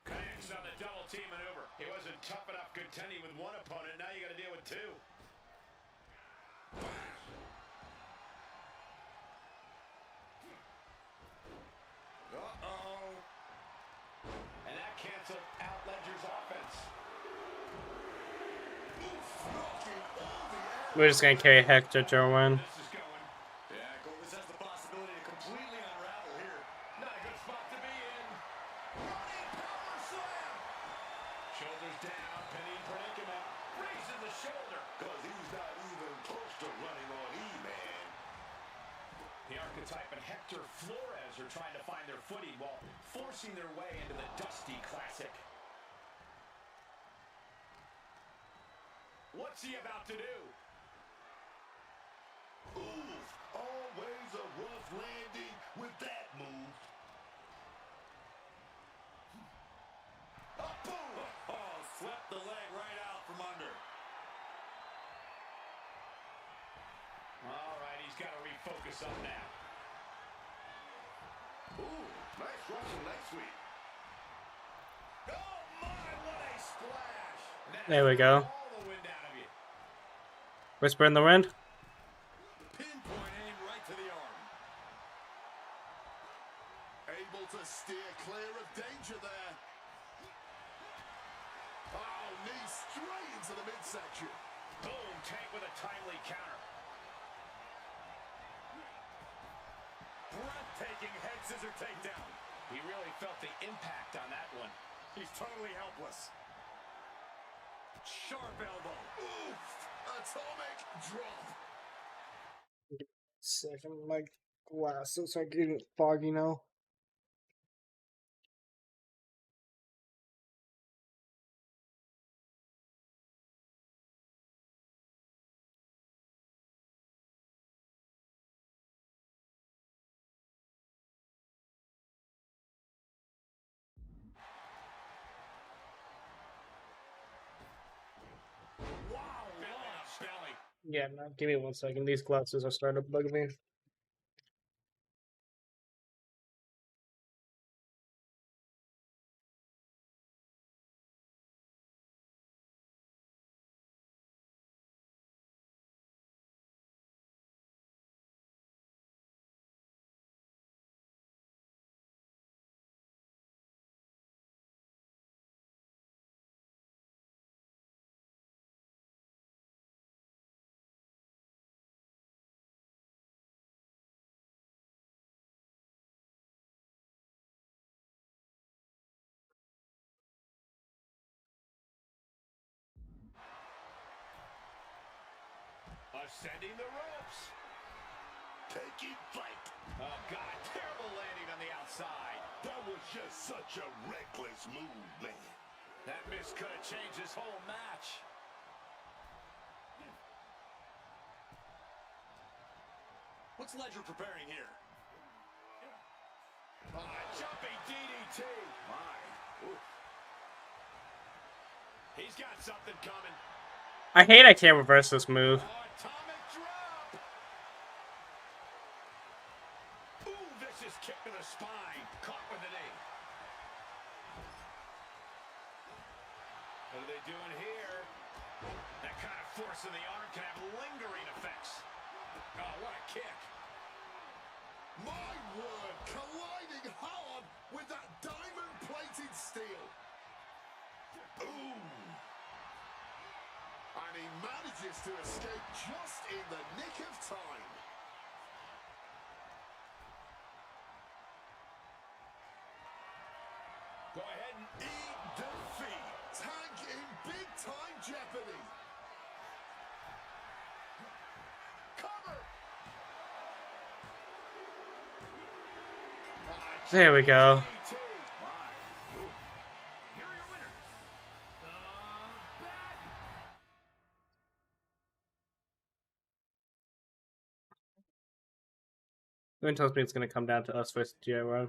Connects on the double team maneuver. He wasn't tough enough contending with one opponent. Now you got to deal with two. Uh-oh. And that canceled out Ledger's offense. We're just gonna carry Hector to win. This is going. Yeah, Goldust has the possibility to completely unravel here. Not a good spot to be in. Running power slam. Shoulders down, pinning predicament. Raising the shoulder. Because he's not even close to running on E-Man. The Archetype and Hector Flores are trying to find their footing while forcing their way into the Dusty Classic. What's he about to do? Oof, always a rough landing with that move. Boom! Oh, swept the leg right out from under. All right, he's got to refocus up now. Ooh, nice Russian leg sweep. Oh my, what a splash! There we go. All the wind out of you. Whisper in the wind. Pinpoint aim right to the arm. Able to steer clear of danger there. Oh, knee straight into the midsection. Boom, Tank with a timely counter. Breathtaking head scissor takedown. He really felt the impact on that one. He's totally helpless. Sharp elbow. Oof, atomic drop. Second, my glasses are getting foggy now. Wow, belly. Yeah, no, give me 1 second. These glasses are starting to bug me. Ascending the ropes. Taking flight. Oh, God, terrible landing on the outside. That was just such a reckless move, man. That miss could have changed his whole match. What's Ledger preparing here? Jumping DDT. My. Ooh. He's got something coming. I hate I can't reverse this move. Atomic drop. Ooh, vicious kick to the spine. Caught with the knee. What are they doing here? That kind of force in the arm can have lingering effects. Oh, what a kick. My word, colliding hard with that diamond-plated steel. Ooh. And he manages to escape just in the nick of time. Go ahead and Eat defeat. Tank in big-time jeopardy. Cover. There we go. Something tells me it's going to come down to us versus DIY.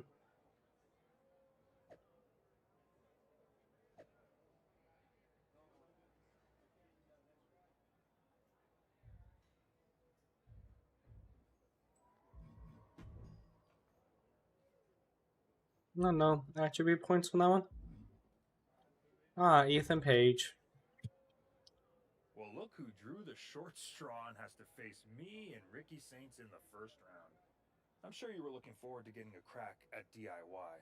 No attribute points from that one. Ah, Ethan Page. Well, look who drew the short straw and has to face me and Ricky Saints in the first round. I'm sure you were looking forward to getting a crack at DIY.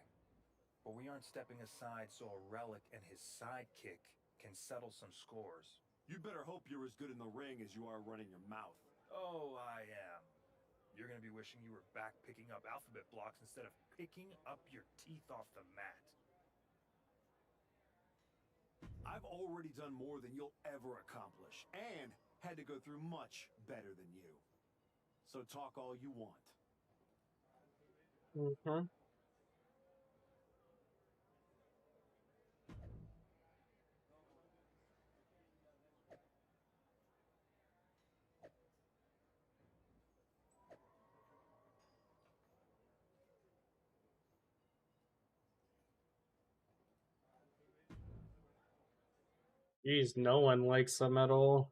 But we aren't stepping aside so a relic and his sidekick can settle some scores. You better hope you're as good in the ring as you are running your mouth. Oh, I am. You're going to be wishing you were back picking up alphabet blocks instead of picking up your teeth off the mat. I've already done more than you'll ever accomplish, and had to go through much better than you. So talk all you want. Mm-hmm. Jeez, no one likes them at all.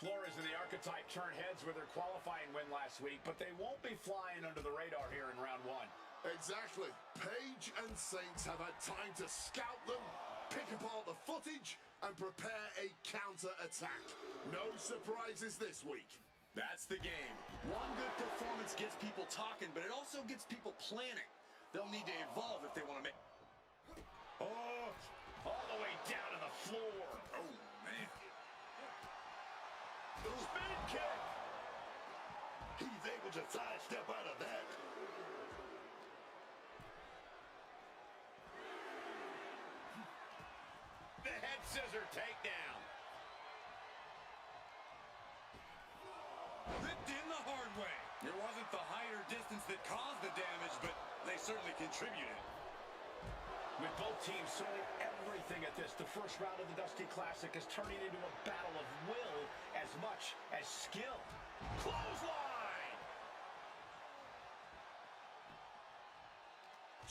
Flores and the Archetype turn heads with their qualifying win last week, but they won't be flying under the radar here in round one. Exactly. Page and Saints have had time to scout them, pick apart the footage, and prepare a counter-attack. No surprises this week. That's the game. One good performance gets people talking, but it also gets people planning. They'll need to evolve if they want to make... Oh, all the way down to the floor. Oh, man. Spin kick. He's able to sidestep out of that. The head scissor takedown. Ripped in the hard way. It wasn't the height or distance that caused the damage, but they certainly contributed. With both teams throwing everything at this, the first round of the Dusty Classic is turning into a battle of will as much as skill. Clothesline!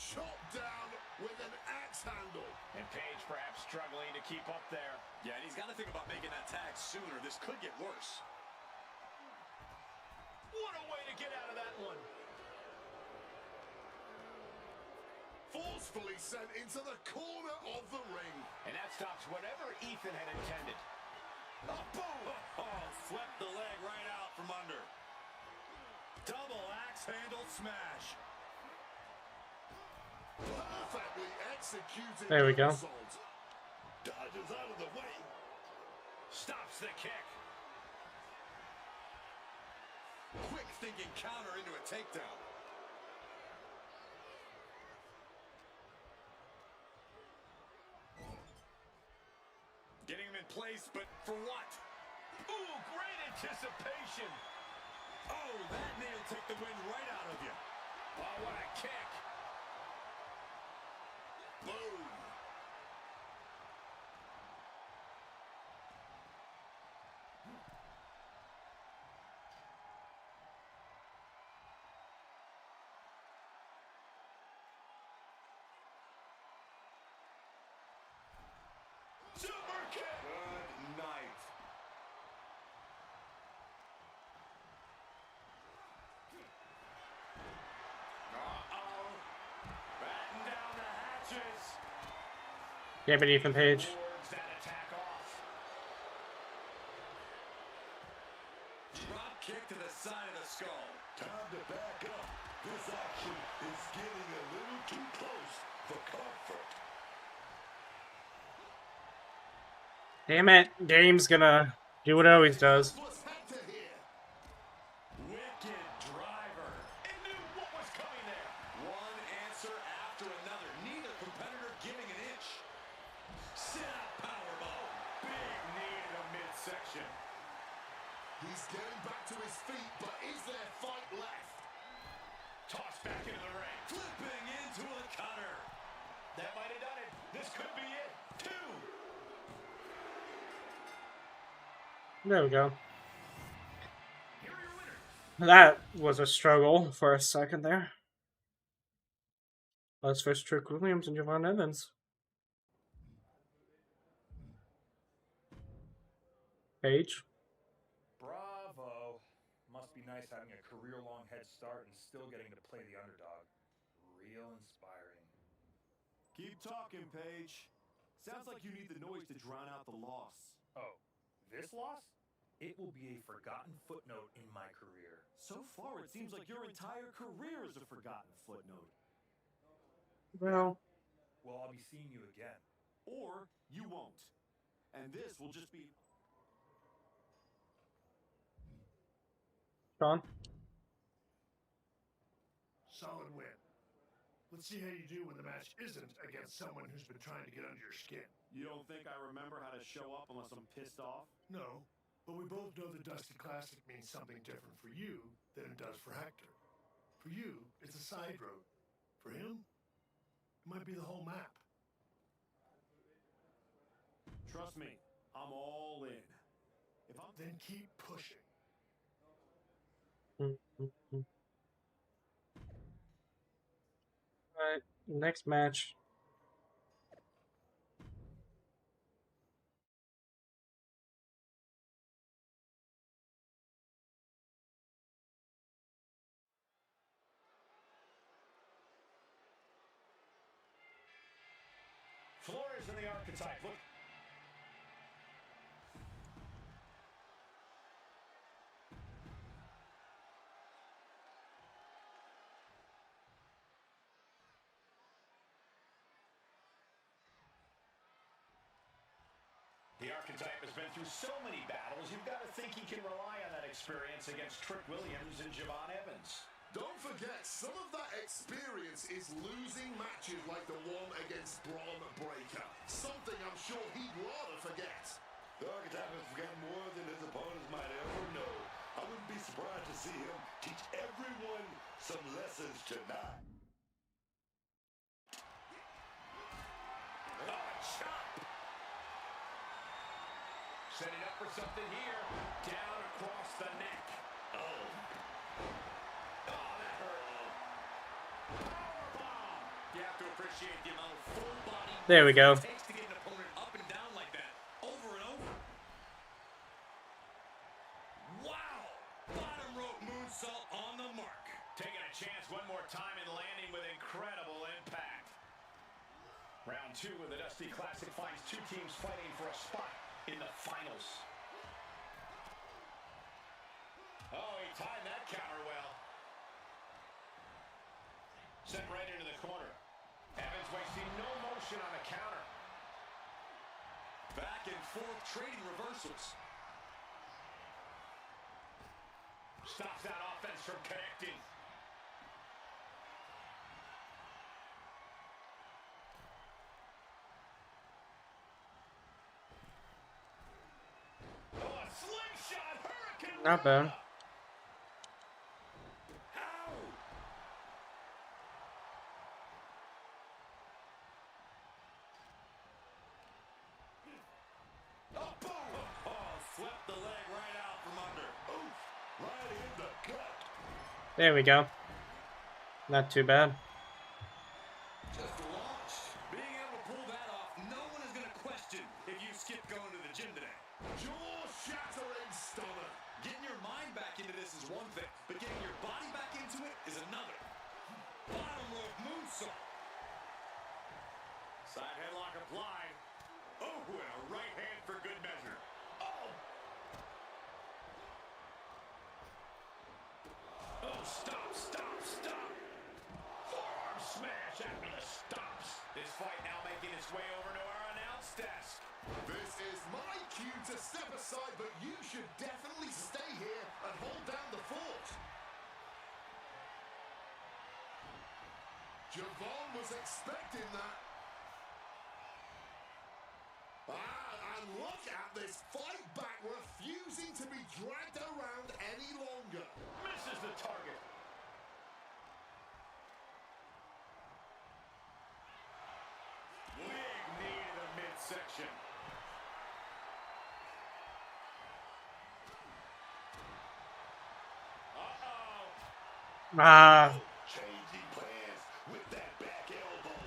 Chopped down with an axe handle. And Page perhaps struggling to keep up there. Yeah, and he's got to think about making that tag sooner. This could get worse. What a way to get out of that one. Forcefully sent into the corner of the ring. And that stops whatever Ethan had intended. Oh, boom! Oh, swept the leg right out from under. Double axe handle smash. Perfectly executed. There we go. Assault. Dodges out of the way. Stops the kick. Quick thinking counter into a takedown. Getting him in place, but for what? Ooh, great anticipation. Oh, that knee will take the wind right out of you. Oh, what a kick. Boom. Super kick. Good night. Uh-oh. Batten down the hatches. Yeah, but Ethan Page. Wards that attack off. Drop kick to the side of the skull. Time to back up. This action is getting a little too close for comfort. Damn it, Dame's gonna do what it always does. What's happened here? Wicked driver. It knew what was coming there. One answer after another. Neither competitor giving an inch. Getting back to his feet, but is there fight left? Tossed back into the ring. Flipping into a cutter. That might have done it. This could be it. 2. There we go. That was a struggle for a second there. Let's face Trick Williams and Javon Evans. Paige. Bravo. Must be nice having a career-long head start and still getting to play the underdog. Real inspiring. Keep talking, Paige. Sounds like you need the noise to drown out the loss. Oh, this loss? It will be a forgotten footnote in my career. So far, it seems like your entire career is a forgotten footnote. Well, I'll be seeing you again. Or you won't. And this will just be... Sean. Solid win. Let's see how you do when the match isn't against someone who's been trying to get under your skin. You don't think I remember how to show up unless I'm pissed off? No, but we both know the Dusty Classic means something different for you than it does for Hector. For you, it's a side road. For him, it might be the whole map. Trust me, I'm all in. If I'm... Then keep pushing. Alright, next match. Flores in the archetype. Look. The archetype has been through so many battles, you've got to think he can rely on that experience against Trick Williams and Javon Evans. Don't forget, some of that experience is losing matches like the one against Braun Breaker. Something I'm sure he'd rather forget. The archetype has forgotten more than his opponents might ever know. I wouldn't be surprised to see him teach everyone some lessons tonight. Oh, a chop! Setting up for something here. Down across the neck. Oh. Oh, that hurt. Powerbomb. You have to appreciate the amount of full body There we go. it takes to get an opponent up and down like that. Over and over. Wow. Bottom rope moonsault on the mark. Taking a chance one more time and landing with incredible impact. Round 2 of the Dusty Classic finds 2 teams fighting for a spot in the finals. Oh, he timed that counter well. Sent right into the corner. Evans wasting no motion on the counter. Back and forth trading reversals. Stops that offense from connecting. Oh, a slingshot hurricane. Not bad. There we go. Not too bad. Just launched. Being able to pull that off, no one is going to question if you skip going to the gym today. Jaw-shattering stunner. Getting your mind back into this is one thing, but getting your body back into it is another. Bottom rope moonsault. Side headlock applied. Oh, and a right hand for good measure. Oh. Oh, stop, stop, stop. Forearm smash after the stops. This fight now making its way over to our announce desk. This is my cue to step aside, but you should definitely stay here and hold down the fort. Javon was expecting that. And look at this fight back refusing to be dragged around any longer. Misses the target. Big knee to the midsection. Ah. Changing plans with that back elbow.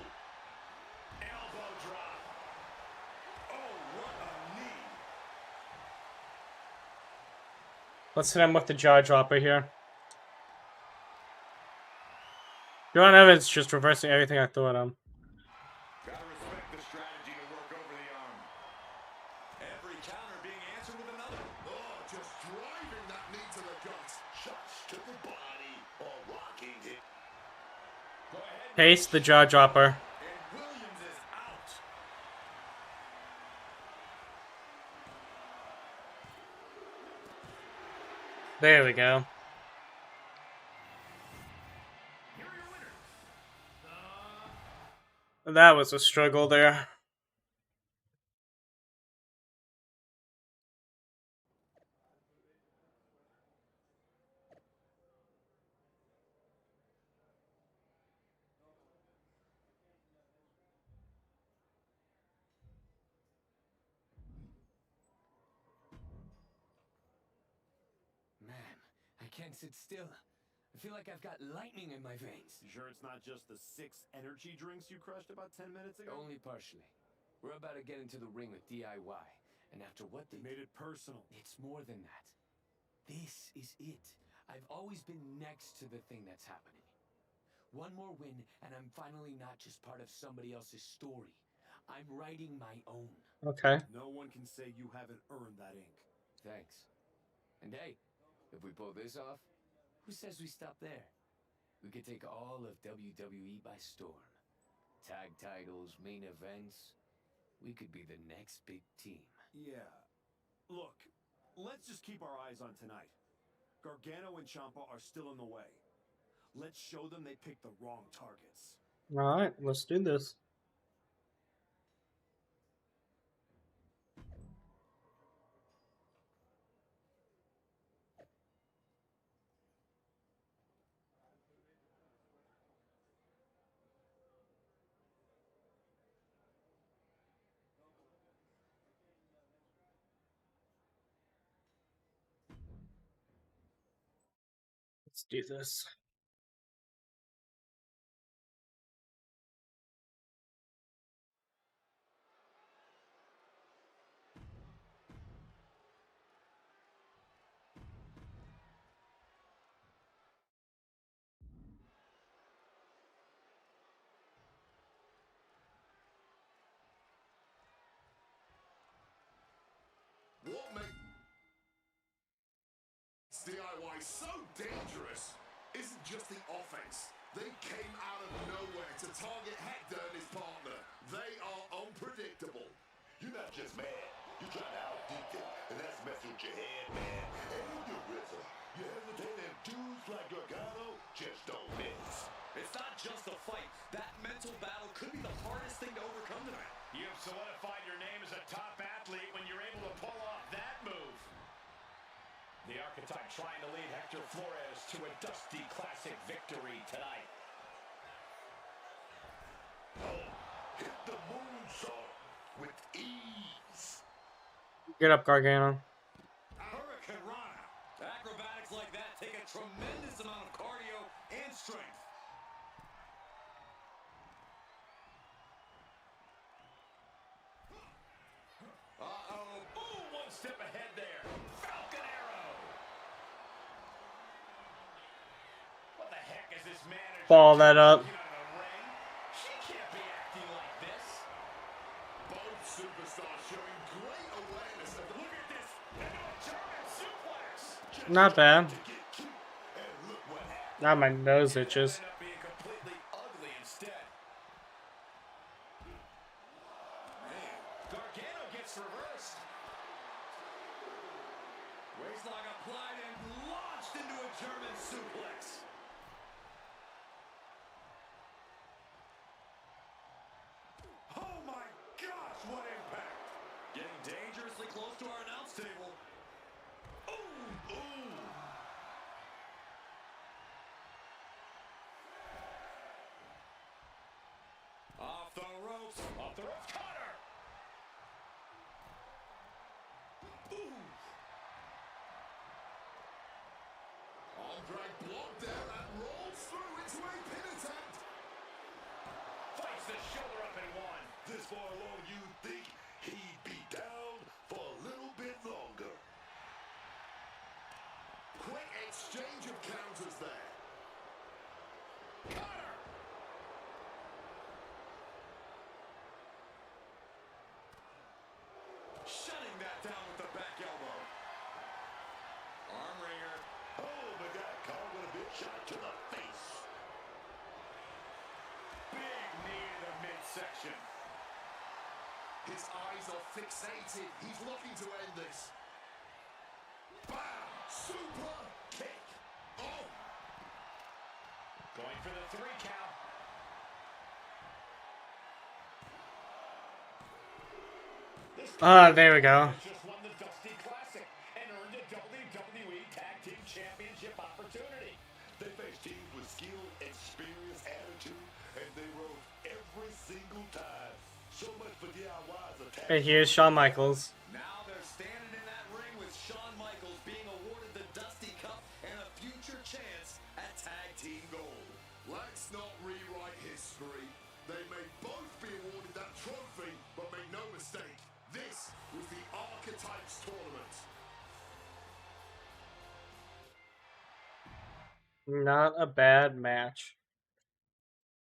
Elbow drop. Oh, what a knee. Let's hit him with the jaw dropper here. John Evans just reversing everything I threw at him. Gotta respect the strategy to work over the arm. Every counter being answered with another. Oh, just driving that knee to the gut. Shots to the body or rocking it. Go ahead. Paste the jaw dropper. And Williams is out. There we go. That was a struggle there. Man, I can't sit still. I feel like I've got lightning in my veins. You sure it's not just the 6 energy drinks you crushed about 10 minutes ago? Only partially. We're about to get into the ring with DIY. And after what they made it personal. It's more than that. This is it. I've always been next to the thing that's happening. One more win, and I'm finally not just part of somebody else's story. I'm writing my own. Okay. No one can say you haven't earned that ink. Thanks. And hey, if we pull this off, who says we stop there? We could take all of WWE by storm. Tag titles, main events. We could be the next big team. Yeah. Look, let's just keep our eyes on tonight. Gargano and Ciampa are still in the way. Let's show them they picked the wrong targets. Alright, let's do this. Let's do this. What makes DIY so dangerous isn't just the offense. They came out of nowhere to target Hector and his partner. They are unpredictable. You're not just mad. You're trying to outdeep them, and that's messing with your head, man, and your rhythm. You hesitate, and dudes like Gargano just don't miss. It's not just a fight. That mental battle could be the hardest thing to overcome tonight. You have solidified your name as a top athlete when you're able to pull off that move. The Archetype trying to lead Hector Flores to a Dusty Classic victory tonight. Oh, hit the moonsault with ease. Get up, Gargano. Hurricane Rana. Acrobatics like that take a tremendous amount of cardio and strength. Uh-oh. Ooh, one step ahead there. Falcon Arrow. What the heck is this manager Ball that up. doing in the ring? She can't be acting like this. Both superstars showing great awareness of the... Look at this. Into a German suplex. Not bad. To get cute, and look what happened. Now my nose itches. Ended up being completely ugly instead. Man, Gargano gets reversed. Waistlock applied and launched into a German suplex. Oh my gosh, what impact! Getting dangerously close to our announce table. drag block down and rolls through into a pin attempt. Fights the shoulder up and one. This far along, you think he'd be down for a little bit longer. Quick exchange of counters there. Cutter! Shutting that down with the back elbow. Arm wringer. Oh, but that caught with a big shot to the face. Big knee to the midsection. His eyes are fixated. He's looking to end this. Bam! Super kick. Oh! Going for the 3 count. There we go. Just won the Dusty Classic and earned a WWE Tag Team Championship opportunity. They faced teams with skill, experience, attitude, and they rose every single time. So much for DIY's attack. And here's Shawn Michaels. Now they're standing in that ring with Shawn Michaels being awarded the Dusty Cup and a future chance at Tag Team Gold. Let's not rewrite history. They may both be awarded that trophy, but make no mistake, this was the Archetypes Tournament. Not a bad match.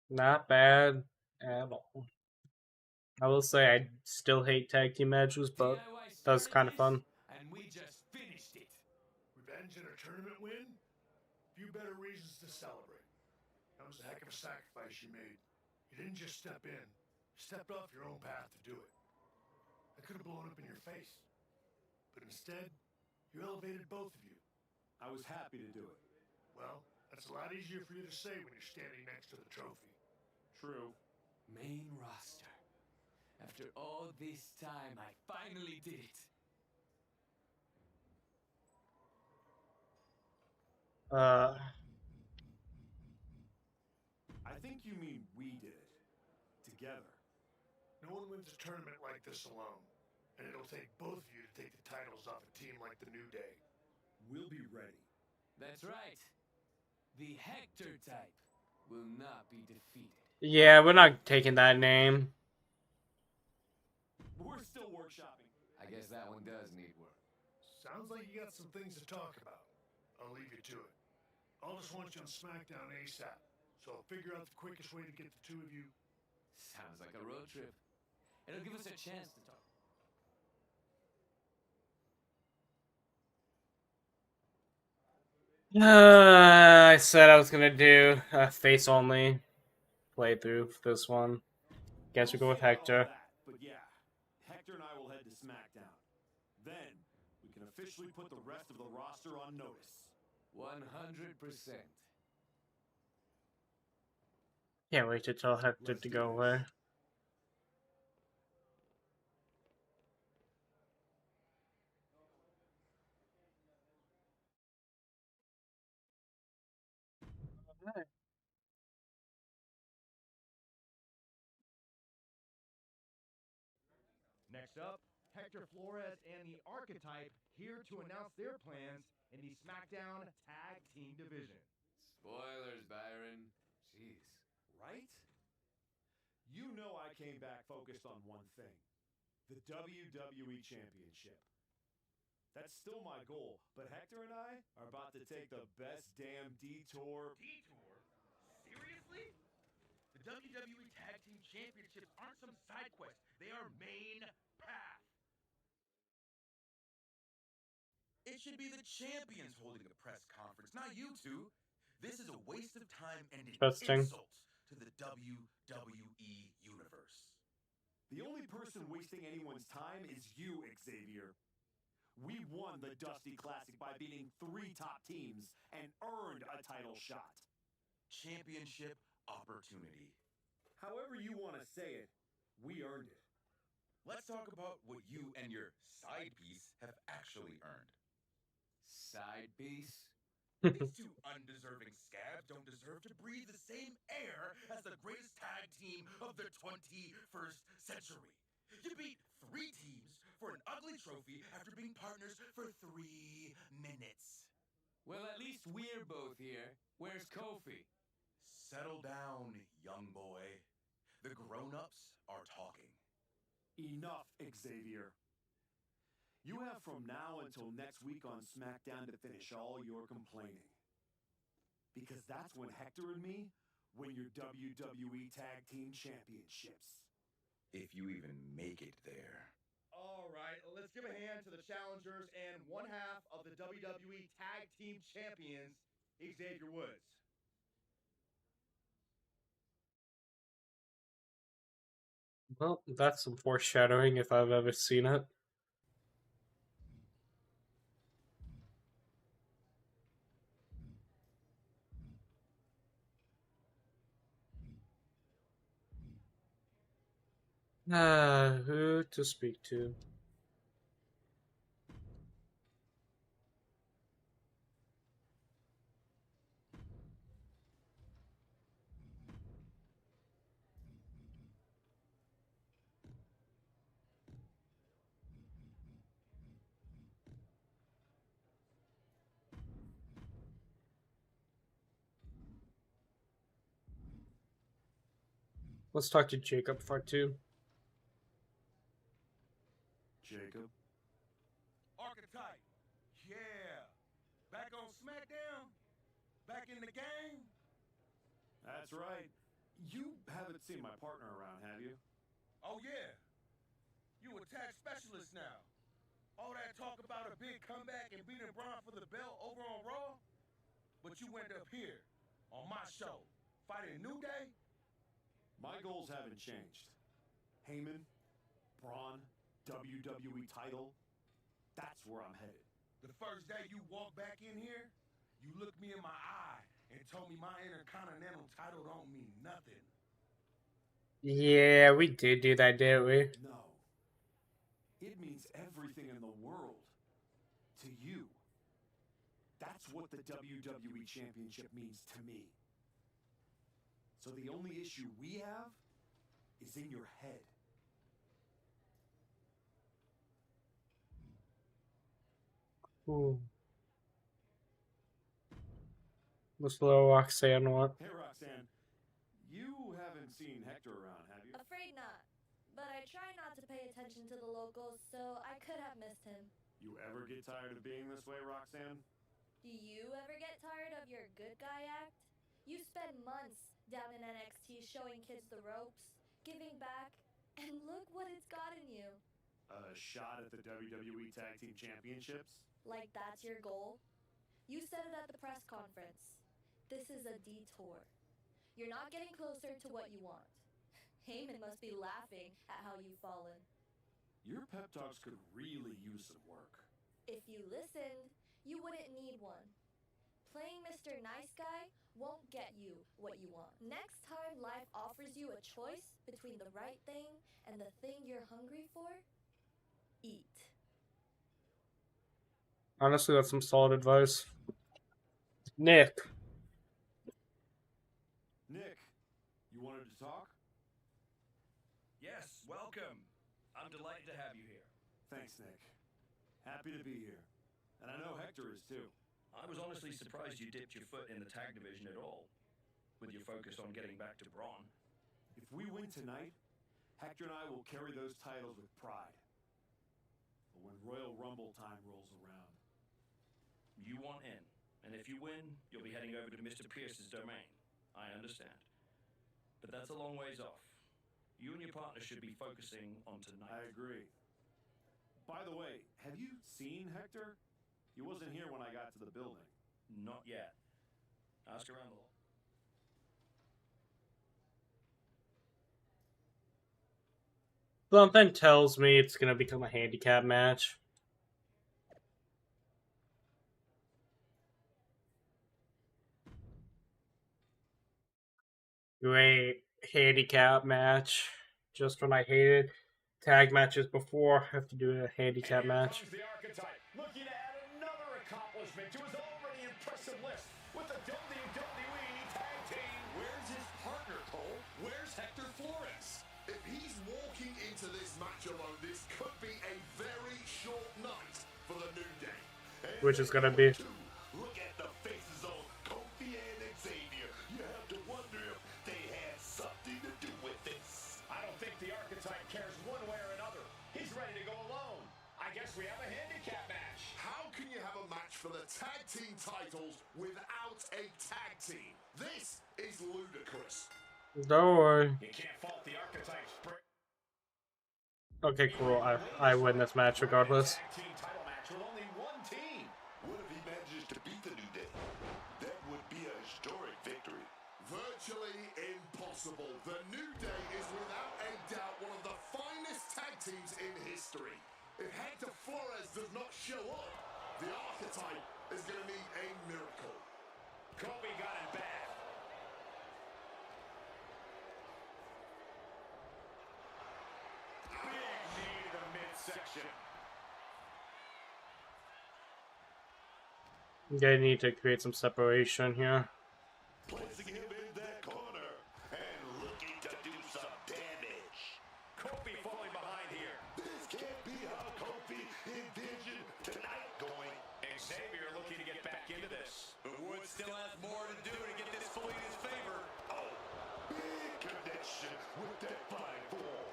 Not bad at all. I will say I still hate tag team matches, but that's kind of fun. And we just finished it. Revenge and a tournament win? Few better reasons to celebrate. That was a heck of a sacrifice you made. You didn't just step in. You stepped off your own path to do it. I could have blown up in your face. But instead, you elevated both of you. I was happy to do it. Well, that's a lot easier for you to say when you're standing next to the trophy. True. Main roster. After all this time, I finally did it. I think you mean we did it. Together. No one wins a tournament like this alone. And it'll take both of you to take the titles off a team like the New Day. We'll be ready. That's right. The Hector type will not be defeated. Yeah, we're not taking that name. We're still workshopping. I guess that one does need work. Sounds like you got some things to talk about. I'll leave you to it. I'll just want you on SmackDown ASAP. So I'll figure out the quickest way to get the two of you. Sounds like a road trip. It'll give us a chance to talk. I said I was gonna do a face only playthrough for this one. Guess we'll go with Hector. But yeah, Hector and I will head to SmackDown. Then we can officially put the rest of the roster on notice. 100%. Can't wait to tell Hector to go away. Next up, Hector Flores and the Archetype here to announce their plans in the SmackDown Tag Team Division. Spoilers, Byron. Jeez. Right? You know I came back focused on one thing. The WWE Championship. That's still my goal, but Hector and I are about to take the best damn detour. Detour? Seriously? The WWE Tag Team Championships aren't some side quest. They are main path. It should be the champions holding a press conference, not you two. This is a waste of time and an Interesting. insult to the WWE Universe. The only person wasting anyone's time is you, Xavier. We won the Dusty Classic by beating 3 top teams and earned a title shot. Championship opportunity. However you want to say it, we earned it. Let's talk about what you and your side piece have actually earned. Side piece? These two undeserving scabs don't deserve to breathe the same air as the greatest tag team of the 21st century. You beat 3 teams for an ugly trophy after being partners for 3 minutes. Well, at least we're both here. Where's Kofi? Settle down, young boy. The grown-ups are talking. Enough, Xavier. You have from now until next week on SmackDown to finish all your complaining. Because that's when Hector and me win your WWE Tag Team Championships. If you even make it there. All right, let's give a hand to the challengers and one half of the WWE Tag Team Champions, Xavier Woods. Well, that's some foreshadowing if I've ever seen it. Who to speak to? Let's talk to Jacob for 2. Jacob? Archetype. Yeah. Back on SmackDown? Back in the game? That's right. You haven't seen my partner around, have you? Oh, yeah. You a tag specialist now. All that talk about a big comeback and beating Braun for the belt over on Raw? But you went up here, on my show, fighting New Day? My goals haven't changed. Heyman, Braun, WWE title. That's where I'm headed. The first day you walked back in here, you looked me in my eye and told me my Intercontinental title don't mean nothing. Yeah, we did do that, didn't we? No. It means everything in the world. To you. That's what the WWE Championship means to me. So the only issue we have is in your head. Ooh. What's little Roxanne want? Hey, Roxanne. You haven't seen Hector around, have you? Afraid not. But I try not to pay attention to the locals, so I could have missed him. You ever get tired of being this way, Roxanne? Do you ever get tired of your good guy act? You spend months down in NXT showing kids the ropes, giving back, and look what it's gotten you. A shot at the WWE Tag Team Championships? Like that's your goal? You said it at the press conference. This is a detour. You're not getting closer to what you want. Heyman must be laughing at how you've fallen. Your pep talks could really use some work. If you listened, you wouldn't need one. Playing Mr. Nice Guy won't get you what you want. Next time life offers you a choice between the right thing and the thing you're hungry for, eat. Honestly, that's some solid advice. Nick. Nick, you wanted to talk? Yes, welcome. I'm delighted to have you here. Thanks, Nick. Happy to be here. And I know Hector is too. I was honestly surprised you dipped your foot in the tag division at all, with your focus on getting back to Braun. If we win tonight, Hector and I will carry those titles with pride. But when Royal Rumble time rolls around... You want in, and if you win, you'll be heading over to Mr. Pierce's domain. I understand. But that's a long ways off. You and your partner should be focusing on tonight. I agree. By the way, have you seen Hector? He wasn't here when I got to the building. Not yet. Ask around the lot. Something tells me it's gonna become a handicap match. Great handicap match. Just when I hated tag matches before, I have to do a handicap match. The archetype looking to add another accomplishment to his already impressive list with the WWE Tag Team. Where's his partner, Cole? Where's Hector Flores? If he's walking into this match alone, this could be a very short night for the New Day. Which is gonna be. Look at the titles without a tag team. This is ludicrous. Don't worry. You can't fault the archetypes. Okay, cool. I win this match regardless. Tag team title match with only one team. What if he manages to beat the New Day? That would be a historic victory. Virtually impossible. The New Day is without a doubt one of the finest tag teams in history. If Hector Flores does not show up, the archetype is going to need a miracle. Kobe got it bad. Big knee to the midsection. They need to create some separation here. Placing him in that corner and looking to do some damage. Kobe falling behind here. This can't be how Kobe envisioned tonight going. Xavier looking to get back into this. But Wood still has more to do to get this fully in his favor. Oh, big connection with that fine form.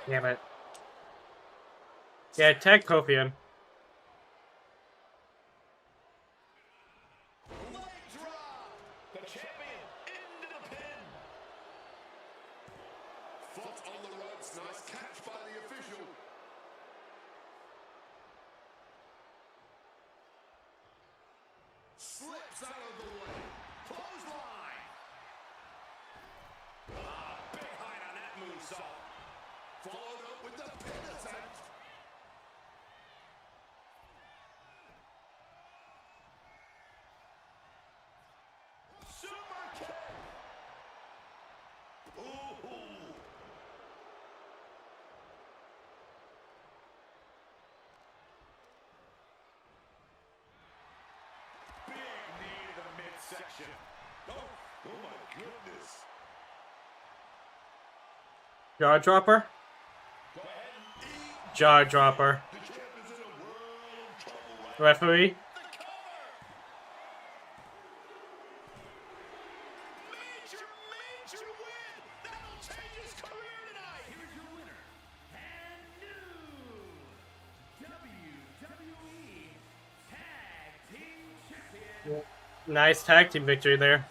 Damn it. Yeah, tag Kofi in. Leg drop. The champion into the pin. Foot on the ropes. Nice catch by the official. Slips out of the way. Clothesline. Big height on that moonsault. Followed up with the pin attempt. Super kick. Ooh. Big knee to the midsection. Oh my goodness. Jaw dropper? Go ahead. Jaw dropper. The champion's in a world of trouble right Referee? The cover. Major win. That'll change his career tonight. Here's your winner and new WWE Tag Team Champion. Nice tag team victory there.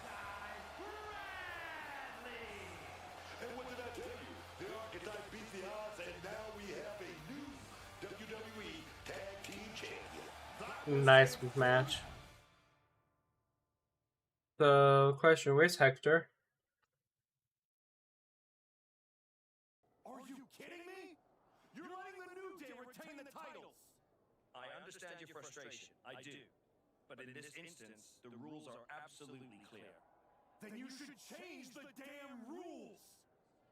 And what did I tell you? The archetype beat the odds, and now we have a new WWE Tag Team Champion. Nice match. The question, where's Hector? Are you kidding me? You're letting the New Day retain the titles. I understand your frustration. I do. But in this instance, the rules are absolutely clear. Then you should change the damn rules.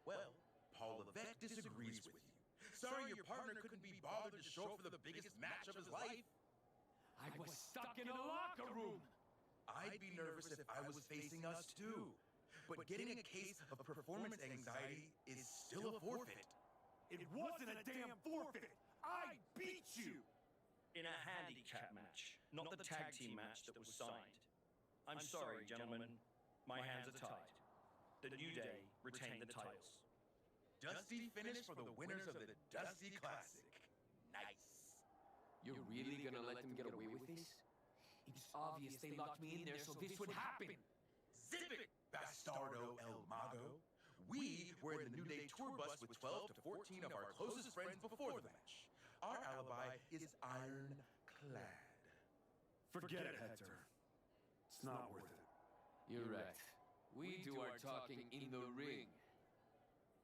Well, Paul Levesque disagrees with you. Sorry your partner couldn't be bothered to show up for the biggest match of his life. I was stuck in a locker room. I'd be nervous if I was facing us too. But getting a case of performance anxiety is still a forfeit. It wasn't a damn forfeit. I beat you. In a handicap match, not the tag team match that was signed. I'm sorry, gentlemen. My hands are tied. The New Day retain the titles. Dusty finish for the winners of the Dusty Classic. Nice. You're really gonna let them get away with this? It's obvious they locked me in there so this would happen. Zip it, Bastardo El Mago. We were in the New Day tour bus with 12 to 14 of our closest friends before the match. Our alibi is ironclad. Forget it, Hector. It's not worth it. You're right. We do our talking in the ring.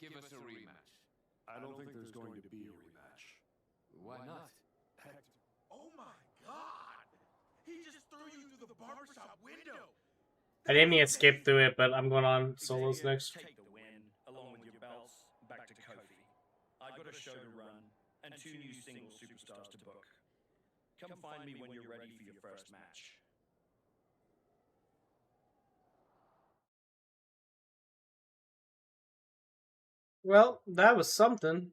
Give us a rematch. I don't think there's going to be a rematch. Why not? Hector. Oh my God! He just threw you through the barbershop window. I didn't mean to skip through it, but I'm going on solos Xavier, next. Take the win, along with your belts, back to Kofi. I've got a show to run, and 2 new single superstars to book. Come find me when you're ready for your first match. Well, that was something.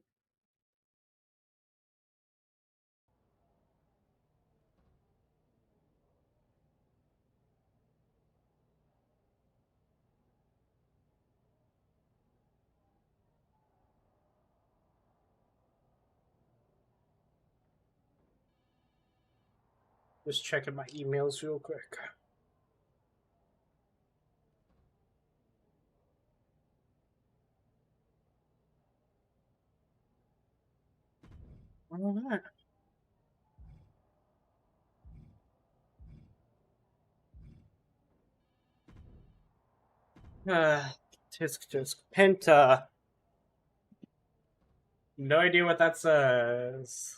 Just checking my emails real quick. All right. Tisk Penta. No idea what that says.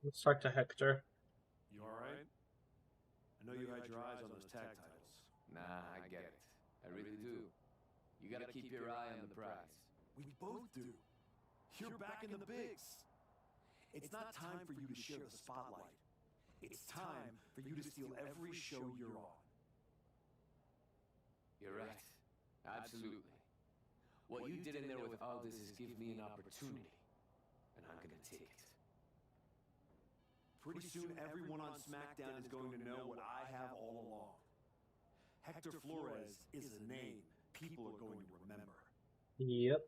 Let's talk to Hector. You alright? I know you had your eyes on those tag titles. Nah, I get it. I really do. You gotta keep your eye on the prize. We both do. You're back in the bigs. It's not time for you to share the spotlight. It's time for you to steal every show you're on. You're right. Absolutely. What you did in there with Aldis is give me an opportunity, and I'm gonna take it. Pretty soon, everyone on SmackDown is going to know what I have all along. Hector Flores is a name people are going to remember. Yep.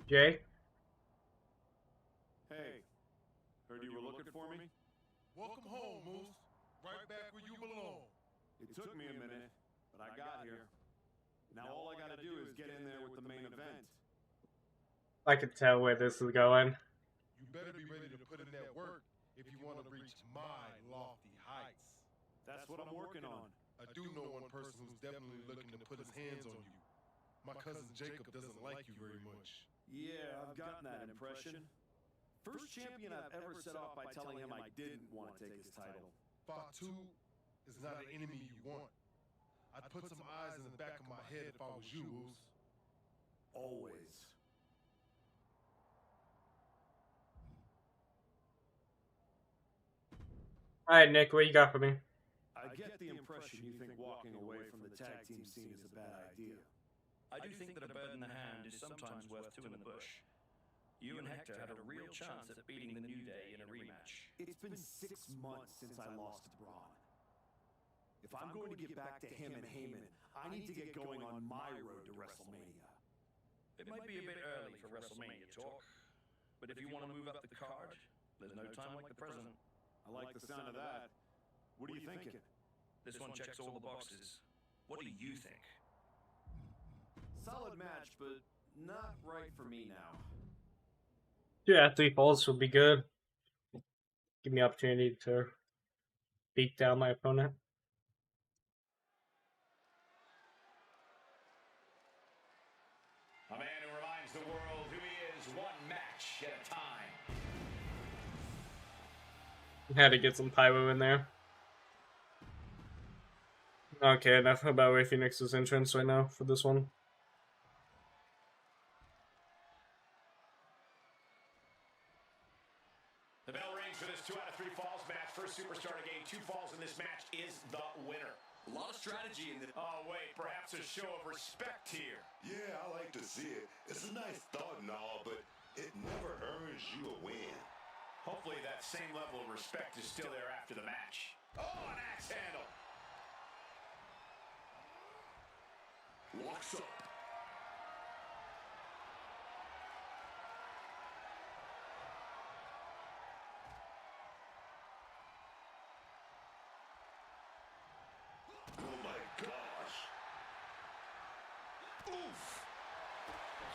Jay? Hey, heard you were looking for me? Welcome home, Moose. Right back where you belong. It took me a minute, but I got here. Now all I gotta do is get in there with the main event. I can tell where this is going. You better be ready to put in that work if you want to reach my lofty heights. That's what I'm working on. I do know one person who's definitely looking to put his hands on you. My cousin Jacob doesn't like you very much. Yeah, I've gotten that impression. First champion I've ever set off by telling him I didn't want to take his title. Fatu is not an enemy you want. I'd put some eyes in the back of my head if I was you, Moose. Always. Alright, Nick, what you got for me? I get the impression you think walking away from the tag team scene is a bad idea. I do think that a bird in the hand is sometimes worth two in the bush. You and Hector had a real chance at beating the New Day in a rematch. It's been 6 months since I lost to Braun. If I'm going to get back to him and Heyman, I need to get going on my road to WrestleMania. It might be a bit early for WrestleMania talk, but if you want to move up the card, there's no time like the present. I like the sound of that. What are you thinking? This one checks all the boxes. What do you think? Solid match, but not right for me now. Yeah, 3 falls would be good. Give me opportunity to beat down my opponent. A man who reminds the world who he is one match at a time. Had to get some pyro in there. Okay, enough about Ray Phoenix's entrance right now for this one. The bell rings for this 2 out of 3 falls match. First superstar to gain 2 falls in this match is the winner. A lot of strategy in this. Oh, wait, perhaps a show of respect here. Yeah, I like to see it. It's a nice thought and all, but it never earns you a win. Hopefully that same level of respect is still there after the match. Oh, an axe handle. Locks up. Oh my gosh. Oof.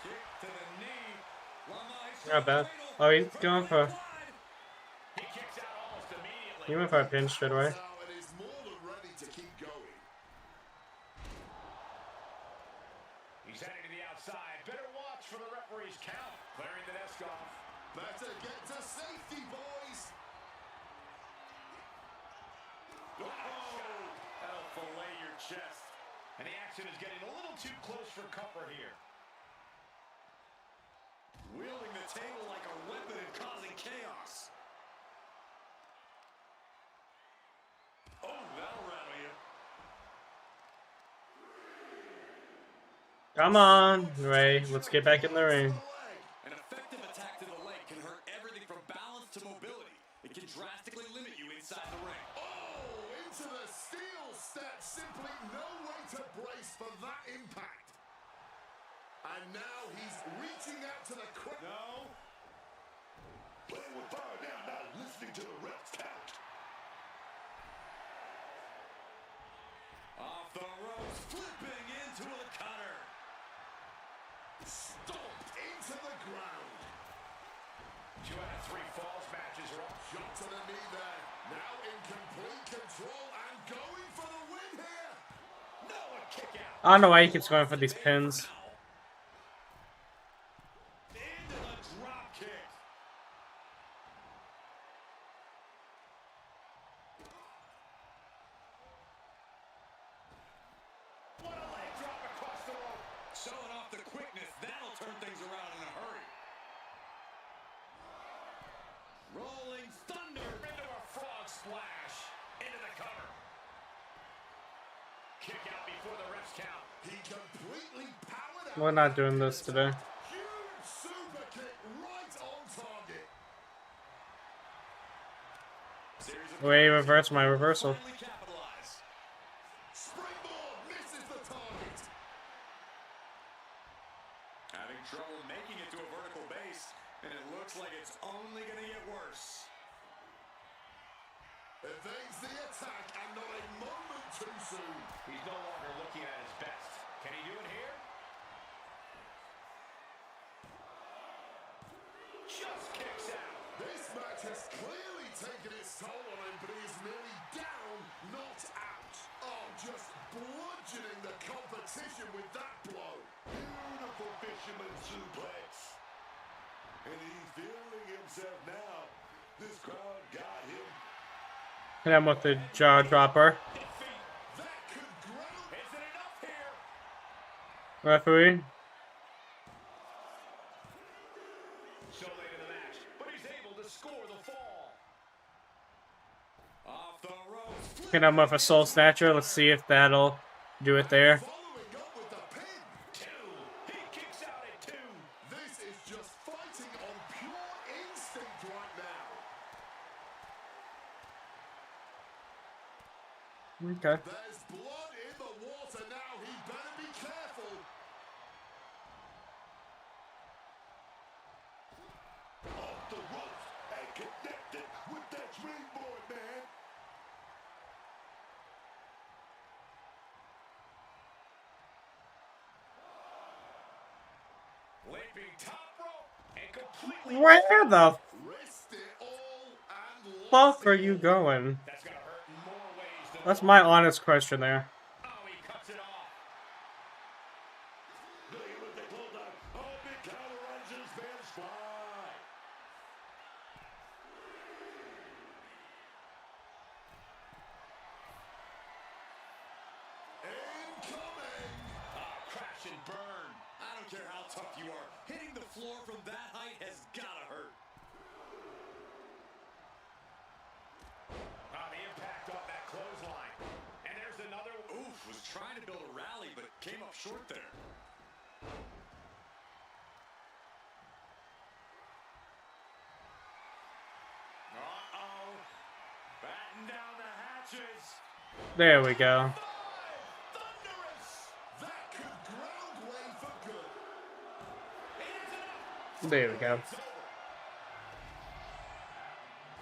Kick to the knee. Not bad. Oh, he's going for. He kicks out almost immediately. He went for a pin straight away. Now it is more than ready to keep going. He's heading to the outside. Better watch for the referee's count. Clearing the desk off. Better get to safety, boys. That'll fillet your chest. And the action is getting a little too close for comfort here. Wielding the table like a weapon and causing chaos. Oh, that'll rattle you. Come on, Ray. Let's get back in the ring. An effective attack to the leg can hurt everything from balance to mobility. It can drastically limit you inside the ring. Oh, into the steel step. Simply no way to brace for that impact. And now he's reaching out to the crowd. No. Playing with fire now, not listening to the ref's count. Off the ropes, flipping into a cutter. Stomped into the ground. 2 out of 3 falls matches are up. Shot to the knee there. Now in complete control and going for the win here. No, a kick out. I don't know why he keeps going for these pins. Into the drop kick. What a leg drop across the rope. Showing off the quickness. That'll turn things around in a hurry. Rolling thunder. Into a frog splash. Into the cover. Kick out before the ref's count. He completely powered out. We're not doing this today. Huge super kick right on target. Wait, reverse my reversal. Finally capitalize. Springboard misses the target. Having trouble making it to a vertical base, and it looks like it's only going to get worse. Evades the attack and not a moment too soon. He's no longer looking at his best. Can he do it here? Just kicks out. This match has clearly taken its toll on him, but he is merely down, not out. Oh, just bludgeoning the competition with that blow. Beautiful fisherman suplex. And he's feeling himself now. This crowd got him. Hit him with the jaw dropper. That could ground. Is it enough here? Referee. So late in the match, but he's able to score the fall. Off the ropes. Hit him with a soul snatcher. Let's see if that'll do it there. Following up with the pin. 2. He kicks out at 2. This is just fighting on pure instinct right now. Okay. There's blood in the water now. He better be careful. Off the ropes and connected with that springboard, man. Leaping top rope and completely. Where the Risked it all and fuck are you going? That's gonna hurt in more ways than. That's my honest question there. Oh, he cuts it off. Look at what they close out. Oh, big counter runs his fans fly. incoming. Crash and burn. I don't care how tough you are. Hitting the floor from that height has got to hurt. The impact off that clothesline. And there's another. Oof, was trying to build a rally, but came up short there. Uh-oh. Batten down the hatches. There we go. Thunderous. That could ground Wayne for good. It is enough. There we go. It's over.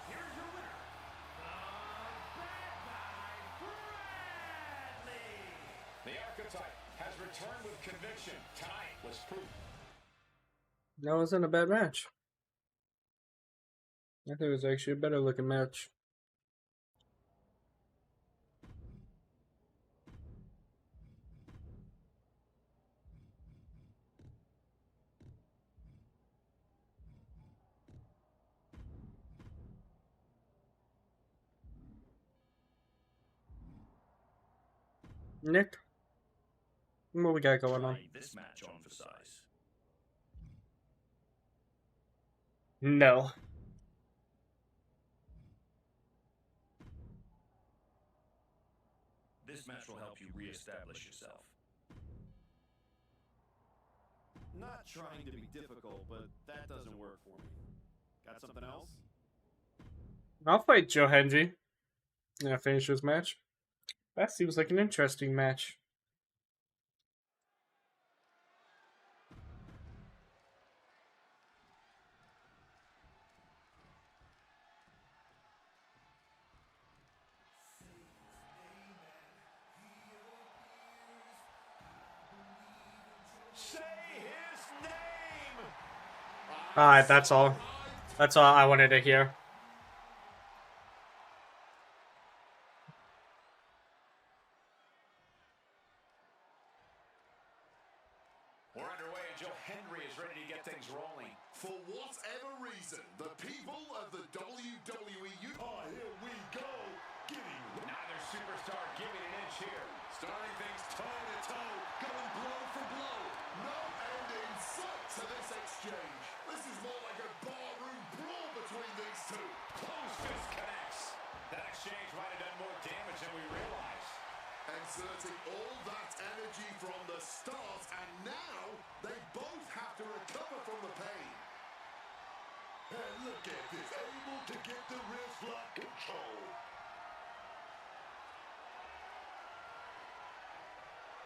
Here's your winner. The archetype has returned with conviction. Tonight was proof. That wasn't a bad match. I think it was actually a better looking match. Nick, what we got going on? Try this match on for size. No. This match will help you re-establish yourself. Not trying to be difficult, but that doesn't work for me. Got something else? I'll fight Joe Hendry. Yeah, finish this match. That seems like an interesting match. Say his name! Alright, that's all. That's all I wanted to hear. We're underway and Joe Hendry is ready to get things rolling. For whatever reason, the people of the WWE here we go, giving Neither superstar giving an inch here. starting things toe to toe, going blow for blow. No end in sight to this exchange. This is more like a barroom brawl between these two. Close fist connects. That exchange might have done more damage than we realized. Exerting all that energy from the start, and now they both have to recover from the pain. And look at this, able to get the wrist lock control.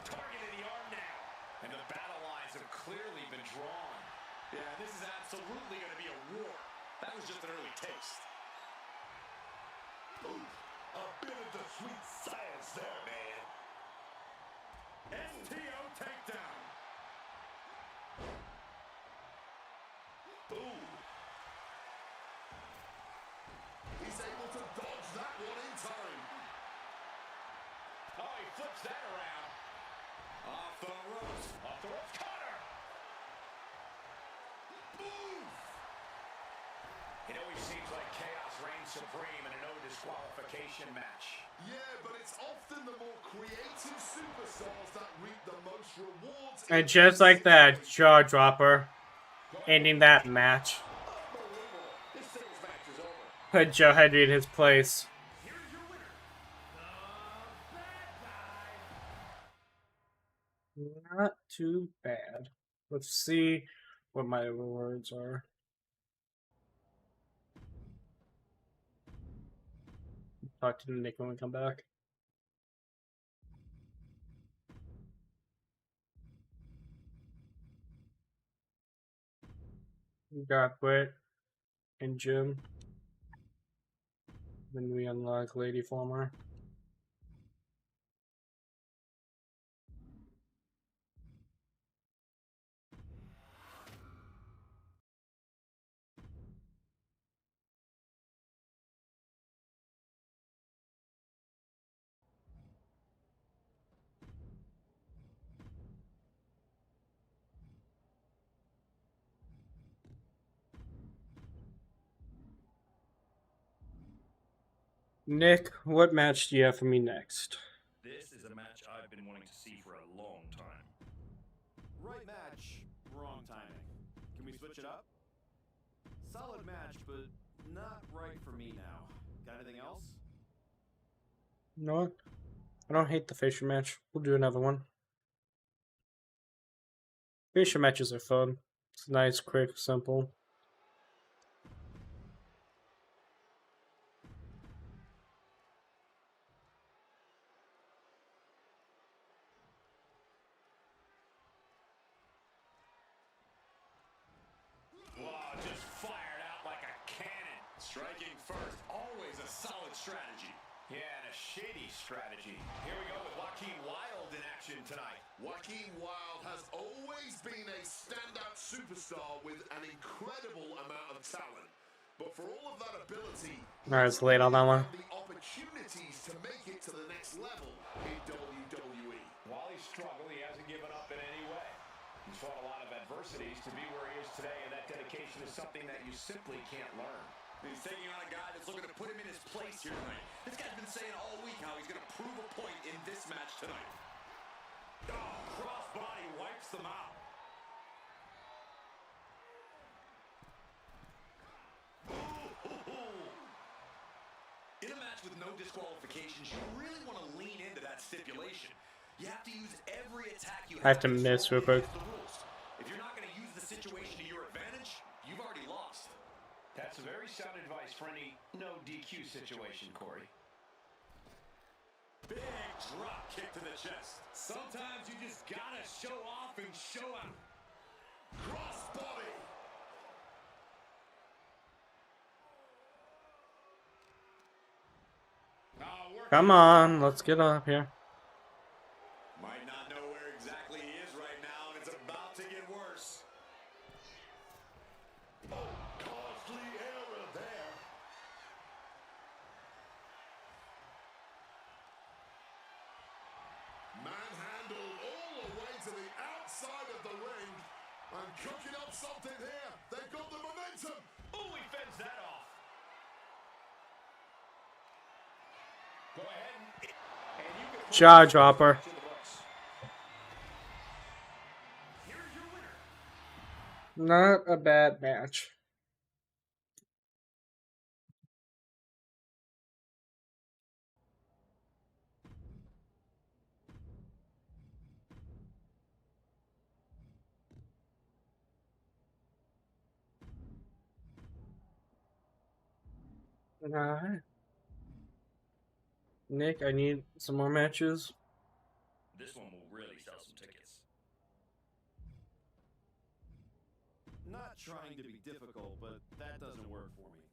Targeting the arm now. And the battle lines have clearly been drawn. Yeah, this is absolutely going to be a war. That was just an early taste. Ooh, a bit of the sweet science there, man. STO takedown. Ooh. He's able to dodge that one in time. Oh, he flips that around. Off the ropes. Off the ropes. Cutter. Boom. It always seems like chaos reigns supreme in a no disqualification match. Yeah, but it's often the more creative superstars that reap the most rewards. And just like that, jaw dropper, ending that match. This singles match is over. Put Joe Hendry in his place. Here's your winner, the bad guy. Not too bad. Let's see what my rewards are. Talk to Nick when we come back. We got Britt and Jim. Then we unlock Lady Former. Nick, what match do you have for me next? This is a match I've been wanting to see for a long time. Right match, wrong timing. Can we switch it up? Solid match, but not right for me now. Got anything else? You know what? I don't hate the facial match. We'll do another one. Facial matches are fun. It's nice, quick, simple. Wow, just fired out like a cannon. Striking first, always a solid strategy. Yeah, and a shady strategy. Here we go with Joaquin Wilde in action tonight. Joaquin Wilde has always been a standout superstar with an incredible amount of talent. But for all of that ability, Alright, it's late on that one. the opportunities to make it to the next level in WWE. While he's struggled, he hasn't given up in any way. He's fought a lot of adversities to be where he is today, and that dedication is something that you simply can't learn. He's taking on a guy that's looking to put him in his place here tonight. This guy's been saying all week how he's going to prove a point in this match tonight. Oh, crossbody wipes them out. In a match with no disqualifications, you really want to lean into that stipulation. You have to use every attack you I have to miss real quick. If you're not going to Sometimes you just gotta show off and show out. Crossbody. Come on, let's get up here. Might not know where exactly he is right now, and it's about to get worse. Oh, costly error there. Manhandled all the way to the outside of the ring and cooking up something here. They've got the momentum. Oh, he fends that off. Go ahead and you can Jaw dropper. Here's your winner. Not a bad match. Alright. Nick, I need some more matches. This one will really sell some tickets. Not trying to be difficult, but that doesn't work for me.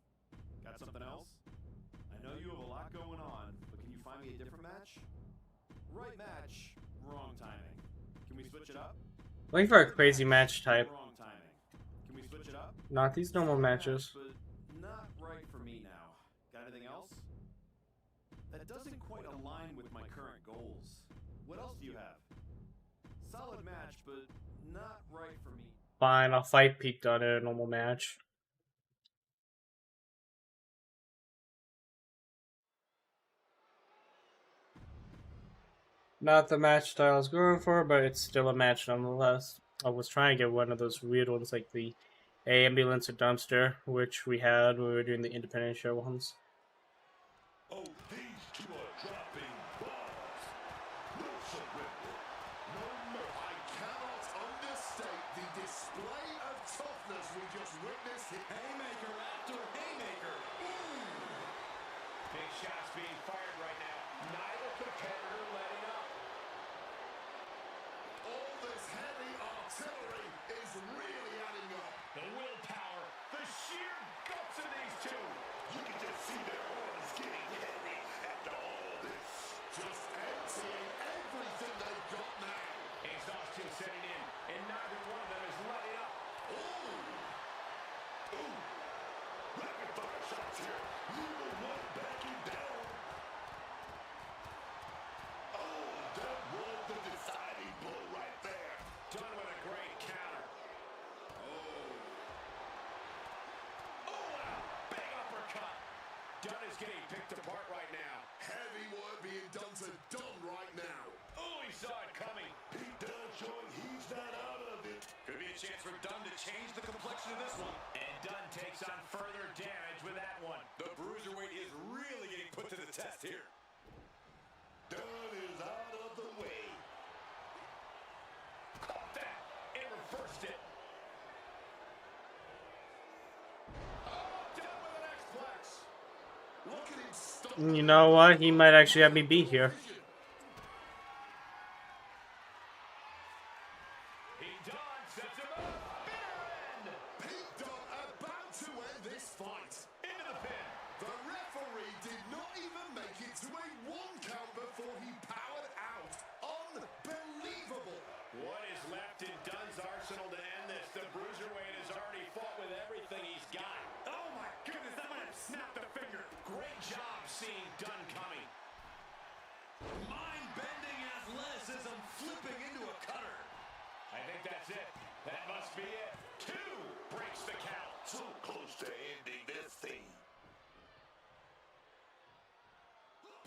Got something else? I know you have a lot going on, but can you find me a different match? Right match, wrong timing. Can we switch it up? Looking for a crazy match type. Wrong timing. Can we switch it up? Not these normal matches. But not right for me now. Got anything else? That doesn't quite align with my current goals. What else do you have? Solid match, but not right for me. Fine, I'll fight Pete Dunne in a normal match. Not the match style I was going for, but it's still a match nonetheless. I was trying to get one of those weird ones like the ambulance or dumpster, which we had when we were doing the independent show ones. Oh, these two are dropping bombs. No surrender. No mercy. I cannot understate the display of toughness we just witnessed here. Haymaker after haymaker. Big shots being fired right now. Neither competitor letting up. All this heavy artillery is really adding up. The willpower, the sheer guts of these two. You can just see their arms getting heavy after all this. Just emptying everything they've got now. Exhaustion setting in, and neither one of them is letting up. Ooh. Ooh. Rapid fire shots here. Neither one backing down. Oh, that was the deciding blow right there. Done with a great counter. Oh, wow. Big uppercut. Dunn is getting picked apart right now. Heavy work being done to Dunn right now. Oh, he saw it coming. Pete Dunne showing he's not out of it. Could be a chance for Dunn to change the complexion of this one. And Dunn takes on further damage with that one. The bruiserweight is really getting put to the test here. Dunne is out of the way. Caught that and reversed it. Oh, Dunn with an X-Plex. Look at him stop. You know what? He might actually have me beat here. Pete Dunne sets him up. Bitter end. Pete Dunne about to end this fight. Into the pin. The referee did not even make it to a 1 count before he powered out. Unbelievable. What is left in Dunn's arsenal to end this? The bruiserweight has already fought with everything he's got. Oh my goodness, that might have snapped a finger. Great job seeing Dunn coming. Mind-bending athleticism flipping into a cutter. I think that's it. That must be it. 2 breaks the count. So close to ending this thing.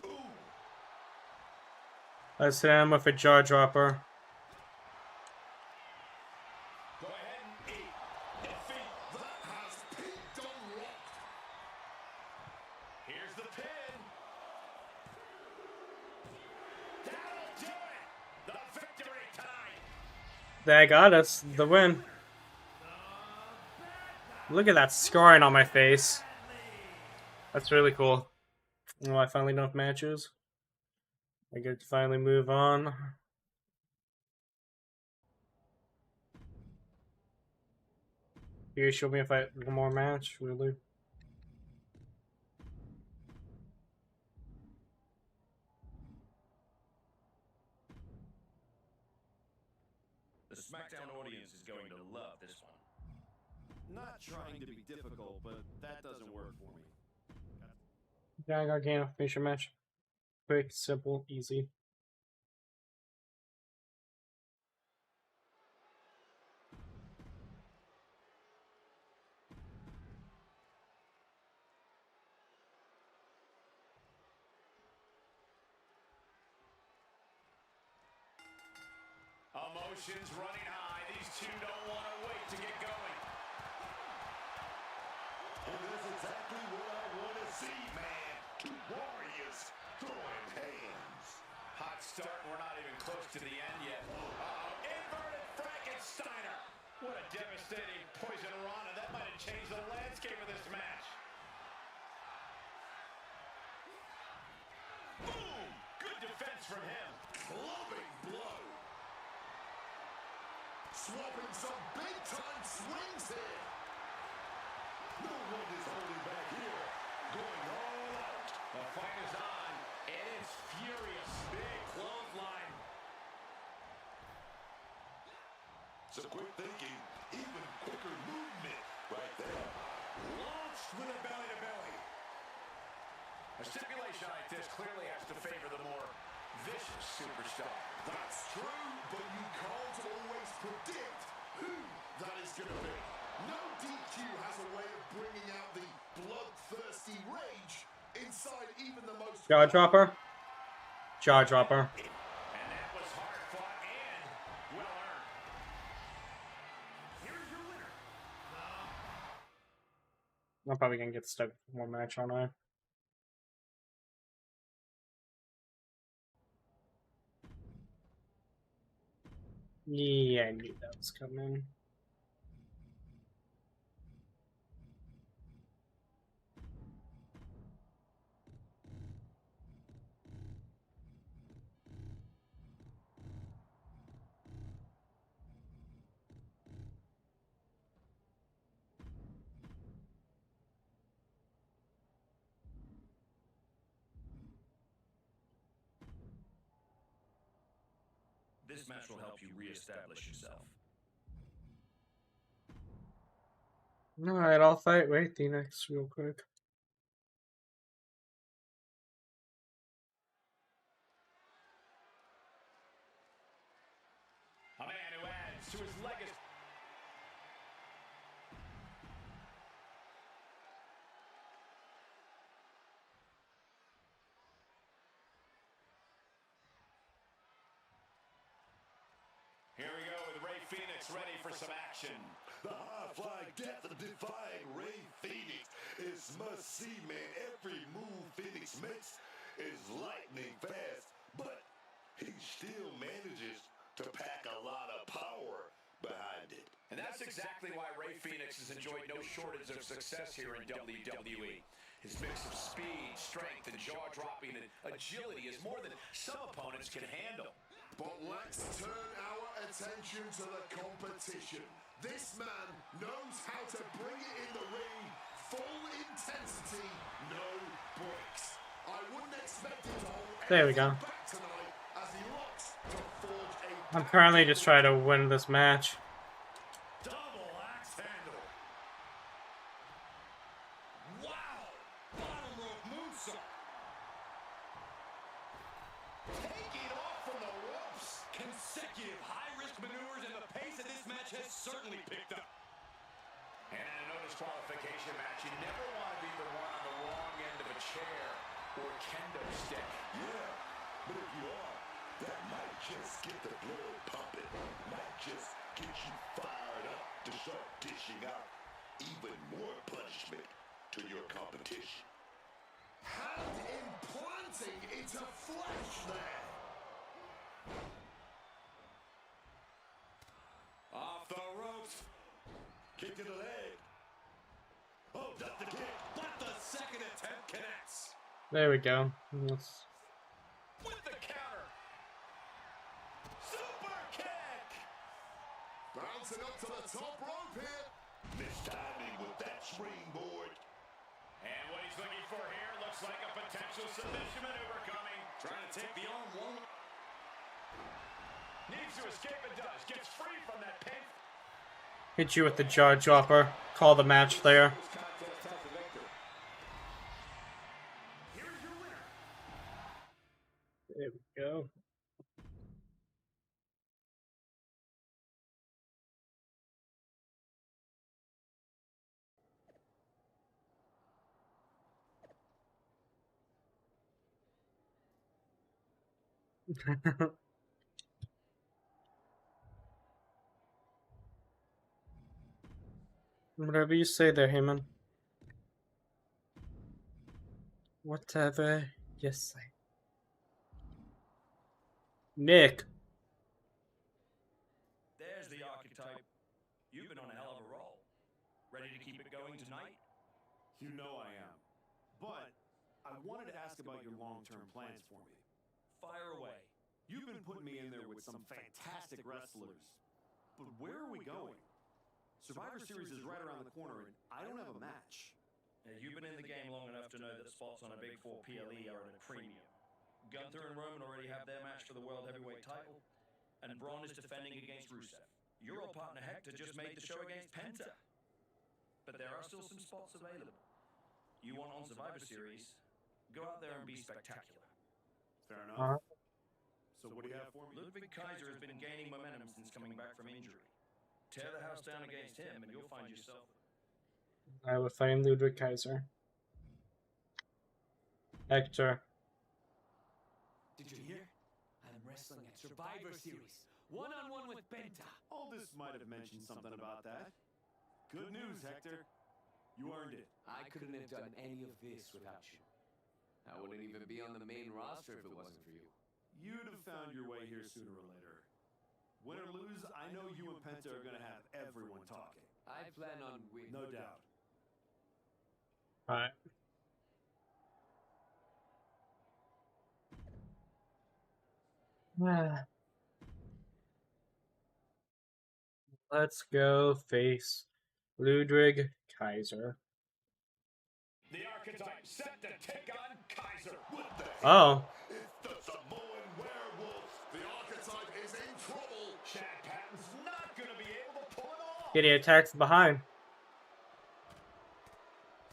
Ooh. Let's hit him with a jaw dropper. Go ahead and eat. Defeat. That has Pete Dunne locked. Here's the pin. That'll do it. The victory time. That got us the win. Look at that scarring on my face. That's really cool. Well, I finally know matches. I get to finally move on. You show me if I one more match, really. The SmackDown audience is going to love this one. Not trying to be difficult, but that doesn't work for me. Yeah, I got Gargano finisher match. Quick, simple, easy. Emotions running high. These two don't want to wait to get going. And that's exactly what I want to see, man. Two warriors throwing hands. Hot start. We're not even close to the end yet. Uh-oh. Inverted Frankensteiner. What a devastating poison rana. That might have changed the landscape of this match. Boom! Good defense from him. Clubbing blow. Swapping some big-time swings here. No one is holding back here. Going all out. The fight is on, and it's furious. Big clothesline. Some quick thinking, even quicker movement right there. Launched with a belly-to-belly. A stipulation like this clearly has to favor the more vicious superstar. That's true, but you can't always predict who that is going to be. No DQ has a way of bringing out the bloodthirsty rage inside even the most... Jaw dropper. Jaw dropper. And that was hard fought and well earned. Here's your winner. I'm probably gonna get stuck with one match, aren't I? Yeah, I knew that was coming. This match will help you reestablish yourself. Alright, I'll fight Ray Phoenix real quick. A man who adds to his legacy. Here we go with Ray Phoenix ready for some action. The high-flying, death-defying Ray Phoenix is must-see, man. Every move Phoenix makes is lightning fast, but he still manages to pack a lot of power behind it. And that's exactly why Ray Phoenix has enjoyed no shortage of success here in WWE. His mix of speed, strength, and jaw-dropping and agility is more than some opponents can handle. But let's turn our attention to the competition. This man knows how to bring it in the ring, full intensity, no breaks. I wouldn't expect him to hold There we go. back tonight as he looks to forge a... I'm currently just trying to win this match. Double axe handle. Wow! Bottom rope moonsault. Taking off from the ropes. Consecutive high-risk maneuvers, and the pace of this match has certainly picked up. And in a no disqualification match, you never want to be the one on the wrong end of a chair or kendo stick. Yeah, but if you are, that might just get the blood pumping. Might just get you fired up to start dishing out even more punishment to your competition. Hand implanting into flesh there. Off the ropes. Kick to the leg. Oh, duck the kick. But the second attempt connects. There we go. Let's... With the counter. Super kick. Bouncing up to the top rope here. Mistiming with that springboard. And what he's looking for here looks like a potential submission maneuver coming. Trying to take the arm one. Needs to escape and does. Gets free from that pin. Hit you with the jaw dropper. Call the match there. Here's your winner. There we go. Whatever you say there, Heyman. Whatever you say. Nick. There's the archetype. You've been on a hell of a roll. Ready to keep it going tonight? You know I am. But I wanted to ask about your long-term plans for me. Fire away. You've been putting me in there with some fantastic wrestlers. But where are we going? Survivor Series is right around the corner, and I don't have a match. You've been in the game long enough to know that spots on a Big 4 PLE are at a premium. Gunther and Roman already have their match for the World Heavyweight title, and Braun is defending against Rusev. Your old partner Hector just made the show against Penta. But there are still some spots available. You want on Survivor Series, go out there and be spectacular. Fair enough. So what do you have for me? Ludwig Kaiser has been gaining momentum since coming back from injury. Tear the house down against him and you'll find yourself. I will find Ludwig Kaiser. Hector. Did you hear? I'm wrestling at Survivor Series. One-on-one with Penta. Aldous might have mentioned something about that. Good news, Hector. You earned it. I couldn't have done any of this without you. I wouldn't even be on the main roster if it wasn't for you. You'd have found your way here sooner or later. Win or lose, I know you and Penta are going to have everyone talking. I plan on winning. No doubt. Alright. Let's go face Ludwig Kaiser. The archetype set to take on Kaiser. Oh. It's the Samoan werewolf. The archetype is in trouble. Chad Patton's not going to be able to pull it off. Getting attacked from behind.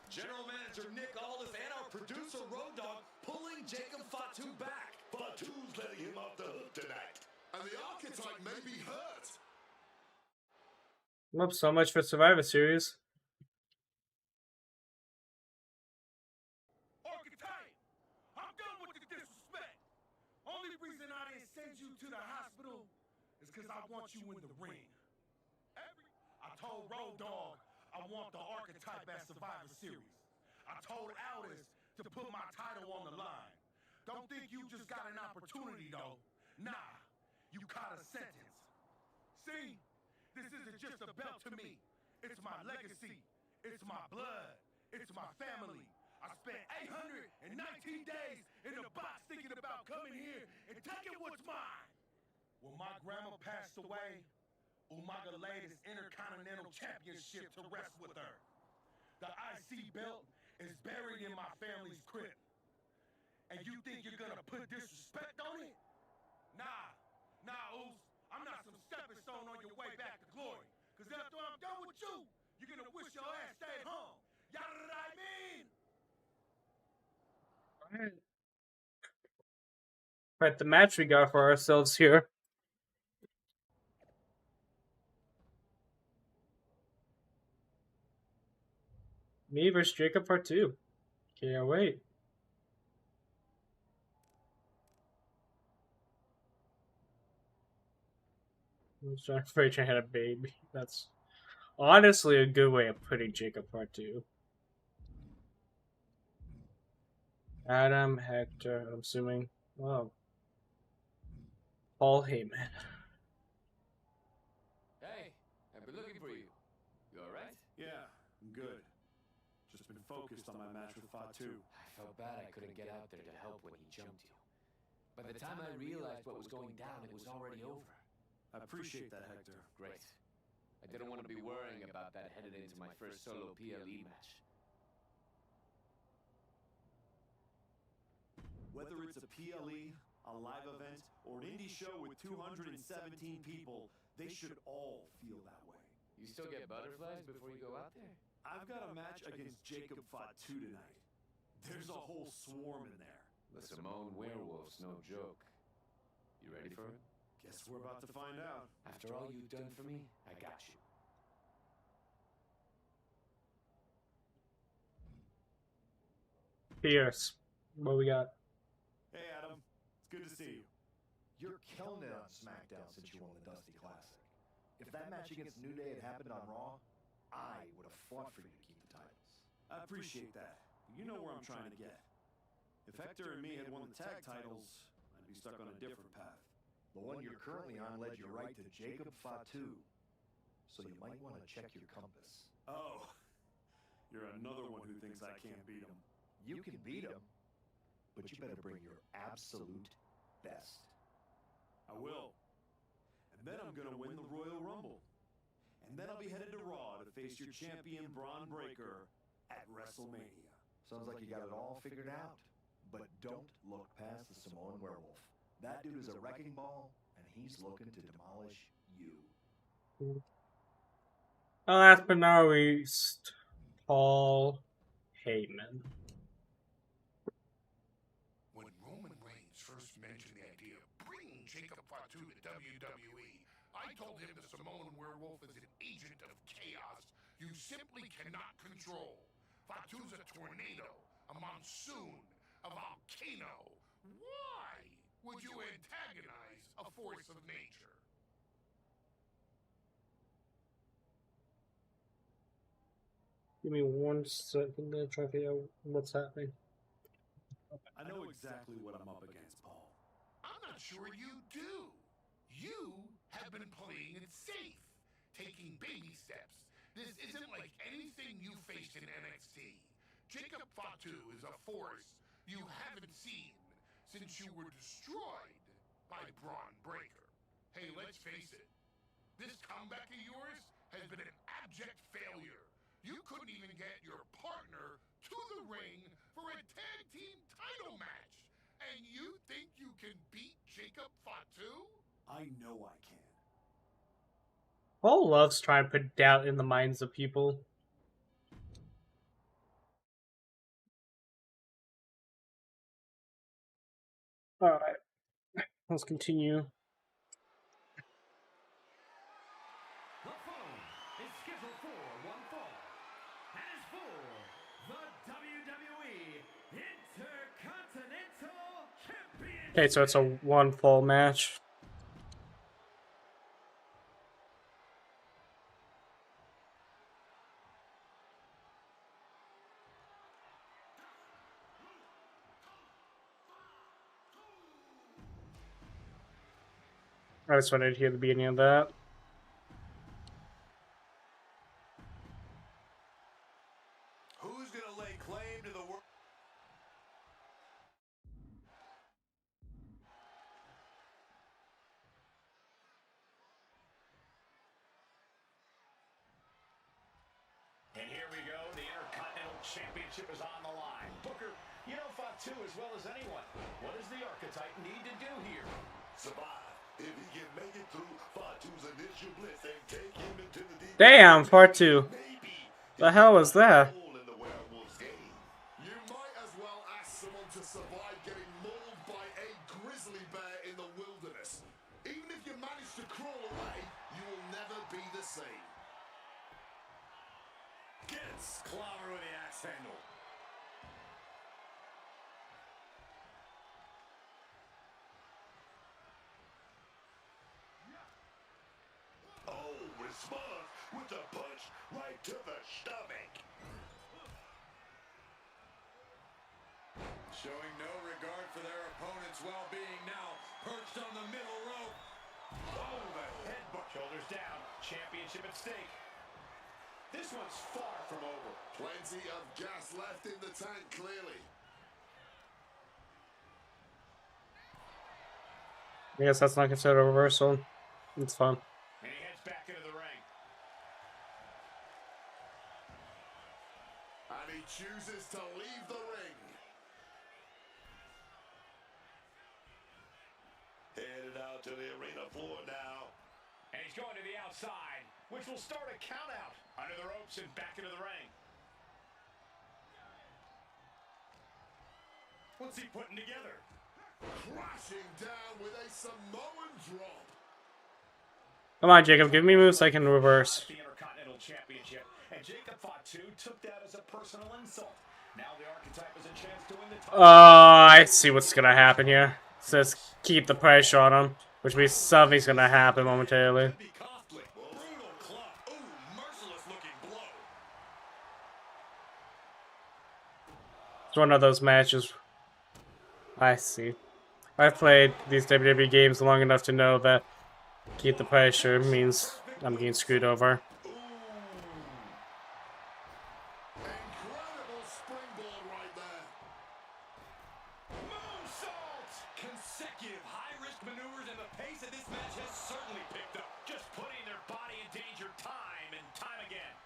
General Manager Nick Aldis and our producer Road Dogg pulling Jacob Fatu back. Fatu's letting him off the hook tonight. And the archetype may be hurt. Well, so much for Survivor Series. Archetype, I'm done with the disrespect. Only reason I didn't send you to the hospital is because I want you in the ring. I told Road Dogg I want the archetype at Survivor Series. I told Aldis to put my title on the line. Don't think you just got an opportunity, though. Nah, you caught a sentence. See? This isn't just a belt to me. It's my legacy. It's my blood. It's my family. I spent 819 days in the box thinking about coming here and taking what's mine. When my grandma passed away, Umaga laid his Intercontinental Championship to rest with her. The IC belt is buried in my family's crypt. And you think you're gonna put disrespect on it? Nah, Oos. I'm not some stepping stone on your way back to glory. Cause after I'm done with you, you're gonna wish your ass stayed home. You know what I mean? Right, the match we got for ourselves here. Me versus Jacob Part 2. Can't wait. I'm afraid I had a baby. That's honestly a good way of putting Jacob Part 2. Adam, Hector, I'm assuming. Oh. Paul Heyman. Hey, I've been looking for you. You alright? Yeah, I'm good. Just been focused on my match with Fatu. I felt bad I couldn't get out there to help when he jumped you. By the time I realized what was going down, it was already over. I appreciate that, Hector. Great. I I didn't want to be worrying about that headed into my first solo PLE match. Whether it's a PLE, a live event, or an indie show with 217 people, they should all feel that way. You still get butterflies before you go out there? I've got a match against Jacob Fatu tonight. There's a whole swarm in there. The Samoan werewolf's no joke. You ready for it? Guess we're about to find out. After all you've done for me, I got you. Pierce, what we got? Hey, Adam. It's good to see you. You're killing it on SmackDown since you won the Dusty Classic. If that match against New Day had happened on Raw, I would have fought for you to keep the titles. I appreciate that. You know where I'm trying to get. If Hector and me had won the tag titles, I'd be stuck on a different path. The one you're currently on led you right to Jacob Fatu, so you might want to check your compass. Oh, you're another one who thinks I can't beat him. You can beat him, but you better bring your absolute best. I will. And then I'm gonna win the Royal Rumble. And then I'll be headed to Raw to face your champion Braun Breaker at WrestleMania. Sounds like you got it all figured out. But don't look past the Samoan werewolf. That dude is a wrecking ball, and he's looking to demolish you. Last but not least, Paul Heyman. When Roman Reigns first mentioned the idea of bringing Jacob Fatu to WWE, I told him the Samoan werewolf is an agent of chaos you simply cannot control. Fatu's a tornado, a monsoon, a volcano. Why would you antagonize a force of nature? Give me 1 second to try to figure out what's happening. I know exactly what I'm up against, Paul. I'm not sure you do. You have been playing it safe, taking baby steps. This isn't like anything you faced in NXT. Jacob Fatu is a force you haven't seen since you were destroyed by Braun Breaker. Hey, let's face it. This comeback of yours has been an abject failure. You couldn't even get your partner to the ring for a tag team title match. And you think you can beat Jacob Fatu? I know I can. Paul loves trying to put doubt in the minds of people. Alright, let's continue. The following is scheduled for one fall, and is for the WWE Intercontinental Championship. Okay, so it's a 1 fall match. I just wanted to hear the beginning of that. Who's gonna lay claim to the world? And here we go. The Intercontinental Championship is on the line. Booker, you know Fatu as well as anyone. What does the archetype need to do here? Survive. If he can make it through Fatu's initial blitz and take him into the deep Damn, part 2. The hell was that? You might as well ask someone to survive getting mauled by a grizzly bear in the wilderness. Even if you manage to crawl away, you will never be the same. Gets clobber with the axe handle. Oh, response with a punch right to the stomach. Showing no regard for their opponent's well-being now. Perched on the middle rope. Oh, the headbutt. Shoulders down. Championship at stake. This one's far from over. Plenty of gas left in the tank, clearly. I guess that's not considered a reversal. It's fun. And he heads back into the ring. And he chooses to leave the ring. Headed out to the arena floor now. And he's going to the outside, which will start a count out. Under the ropes and back into the ring. What's he putting together? Crashing down with a Samoan drop. Come on, Jacob, give me moves I can reverse. The Intercontinental Championship. And Jacob Fatu took that as a personal insult. Now the Archetype has a chance to win the title. I see what's gonna happen here. It says keep the pressure on him, which means something's gonna happen momentarily. It's one of those matches. I see. I've played these WWE games long enough to know that keep the pressure means I'm getting screwed over. Incredible springboard right there. Moonsault! Consecutive high-risk maneuvers, and the pace of this match has certainly picked up. Just putting their body in danger time and time again.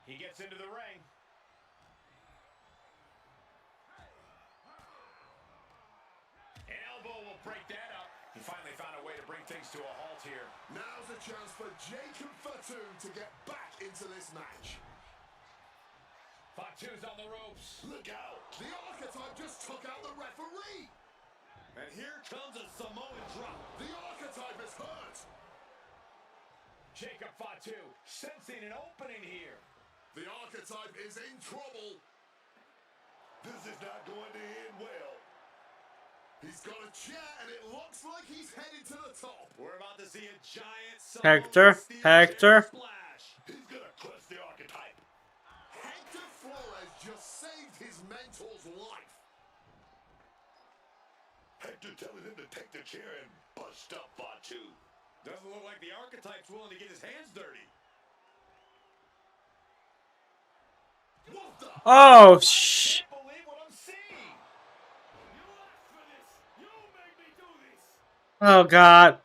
He gets into the ring. An elbow will break that up. He finally found a way to bring things to a halt here. Now's a chance for Jacob Fatu to get back into this match. Fatu's on the ropes. Look out! The Archetype just took out the referee! And here comes a Samoan drop. The Archetype is hurt! Jacob Fatu sensing an opening here. The Archetype is in trouble. This is not going to end well. He's got a chair and it looks like he's headed to the top. We're about to see a giant Hector, Hector. splash. He's gonna crush the Archetype. Hector Flores just saved his mentor's life. Hector telling him to take the chair and bust up Fatu. Doesn't look like the Archetype's willing to get his hands dirty. What the? Oh, shh. Can't believe what I'm seeing. You asked for this. You made me do this. Oh, God.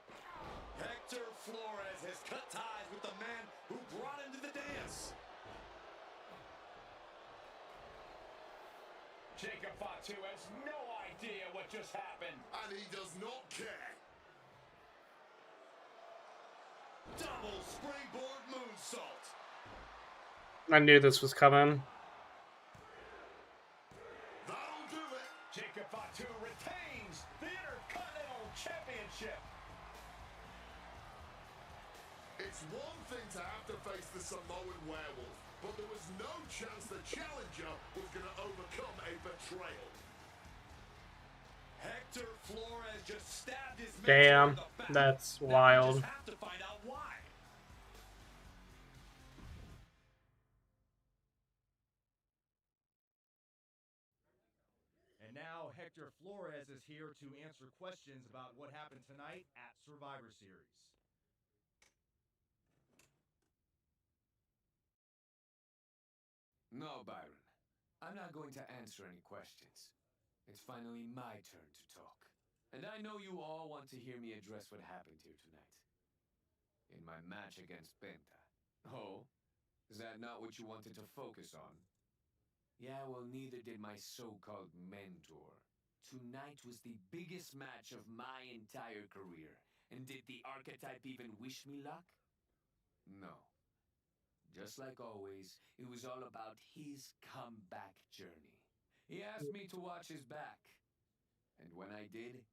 Hector Flores has cut ties with the man who brought him to the dance. Jacob Fatu has no idea what just happened. And he does not care. Double springboard moonsault. I knew this was coming. That'll do it. Jacob Fatu retains the Intercontinental Championship. It's one thing to have to face the Samoan werewolf, but there was no chance the challenger was going to overcome a betrayal. Hector Flores just stabbed his Damn, mentor in the back. that's Now we wild. just have to find out why. And now Hector Flores is here to answer questions about what happened tonight at Survivor Series. No, Byron. I'm not going to answer any questions. It's finally my turn to talk. And I know you all want to hear me address what happened here tonight. In my match against Penta. Oh? Is that not what you wanted to focus on? Yeah, well, neither did my so-called mentor. Tonight was the biggest match of my entire career. And did the Archetype even wish me luck? No. Just like always, it was all about his comeback journey. He asked me to watch his back. And when I did,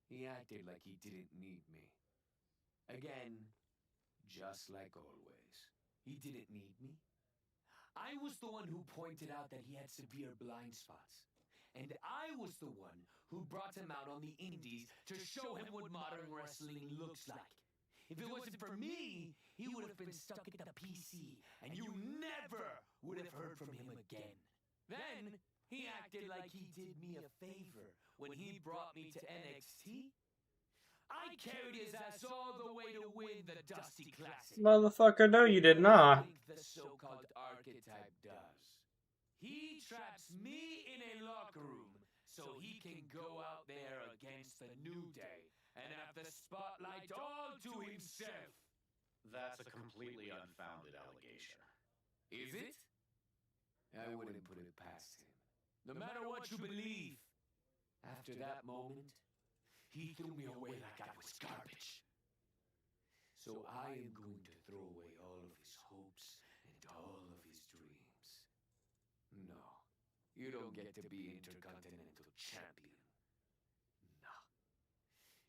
he acted like he didn't need me. Again, just like always. He didn't need me. I was the one who pointed out that he had severe blind spots. And I was the one who brought him out on the indies to show him what modern wrestling looks like. If it wasn't for me, he would have been stuck at the PC, and you never would have heard from him again. Then, he acted like he did me a favor when he brought me to NXT. I carried his ass all the way to win the Dusty Classic. Motherfucker, no, you did not. Think the so-called Archetype does. He traps me in a locker room so he can go out there against the New Day and have the spotlight all to himself. That's a completely unfounded allegation. Is it? I wouldn't put it past him. No matter what you believe. After that moment, he threw me away like I was garbage. So I am going to throw away all of his hopes and all of his dreams. No, you don't get to be Intercontinental Champion. No.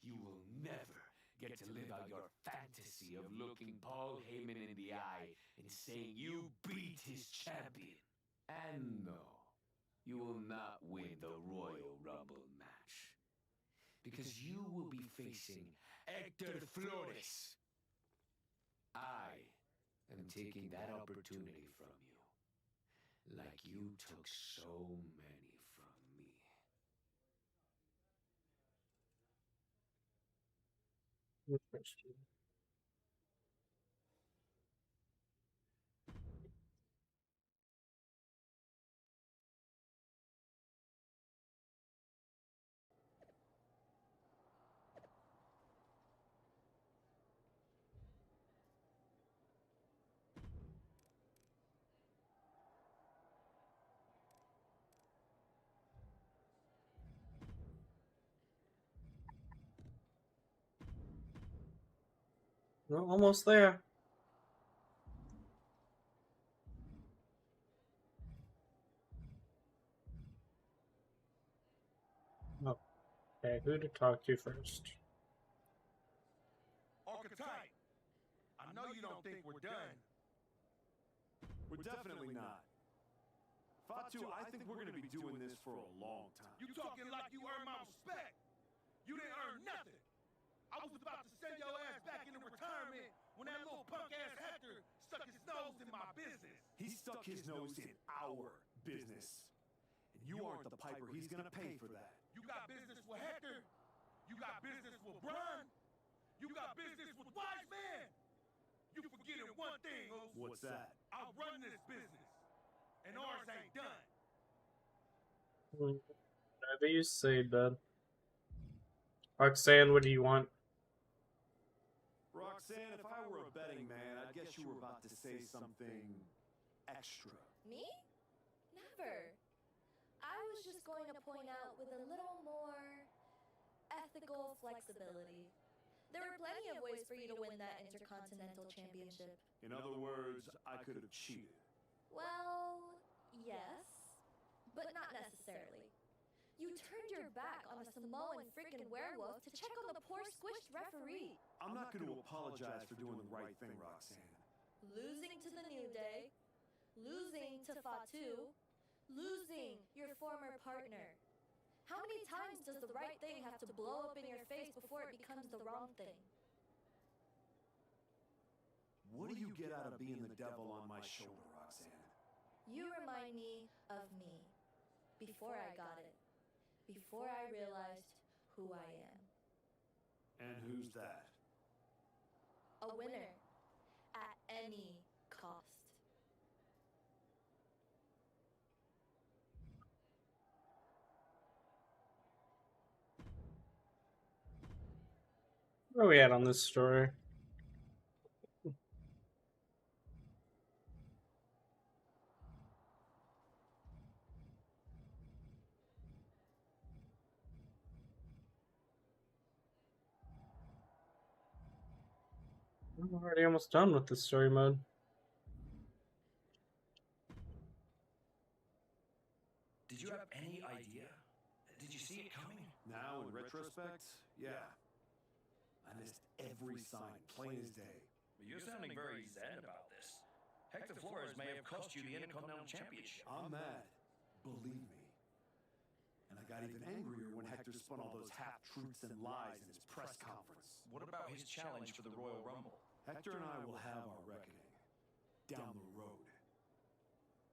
You will never get to live out your fantasy of looking Paul Heyman in the eye and saying you beat his champion. And no, you will not win the Royal Rumble match. Because you will be facing Hector Flores. I am taking that opportunity from you, like you took so many from me. Interesting. We're almost there. Oh, okay, who to talk to first? Archetype, I know you don't think we're done. We're definitely not. Fatu, I think we're going to be doing this for a long time. You talking like you earned my respect. You didn't earn nothing. I was about to send your ass back into retirement when that little punk-ass Hector stuck his nose in my business. He stuck his nose in our business. And you aren't the piper he's going to pay for that. You got business with Hector. You got business with Braun. You got business with Wise Man. You forgetting one thing, Oos. What's that? I run this business, and ours ain't done. Whatever you say, bud. Roxanne, what do you want? Roxanne, if I were a betting man, I'd guess you were about to say something extra. Me? Never. I was just going to point out with a little more ethical flexibility. There were plenty of ways for you to win that Intercontinental Championship. In other words, I could have cheated. Well, yes, but not necessarily. You turned your back on a Samoan freaking werewolf to check on the poor squished referee. I'm not going to apologize for doing the right thing, Roxanne. Losing to the New Day, losing to Fatu, losing your former partner. How many times does the right thing have to blow up in your face before it becomes the wrong thing? What do you get out of being the devil on my shoulder, Roxanne? You remind me of me. Before I got it. Before I realized who I am. And who's that? A winner. At any cost. Where are we at on this story? I'm already almost done with this story mode. Did you have any idea? Did you see it coming? Now, in retrospect, yeah. I missed every sign, plain as day. But you're sounding very zen about this. Hector Flores may have cost you the Intercontinental Championship. I'm mad. Believe me. And I got even angrier when Hector spun all those half-truths and lies in his press conference. What about his challenge for the Royal Rumble? Hector and I will have our reckoning. Down the road.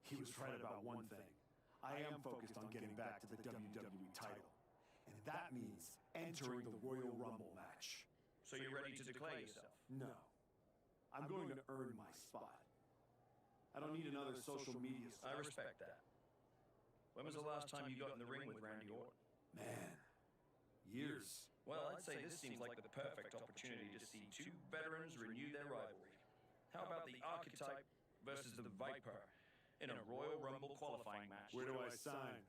He was right about one thing. I am focused on getting back to the WWE title. And that means entering the Royal Rumble match. So you're ready to declare yourself? No. I'm going to earn my spot. I don't need another social media star. I respect that. When was the last time you got in the ring with Randy Orton? Man, years. Well, I'd say this seems like the perfect opportunity to see two veterans renew their rivalry. How about the Archetype versus the Viper in a Royal Rumble qualifying match? Where do I sign?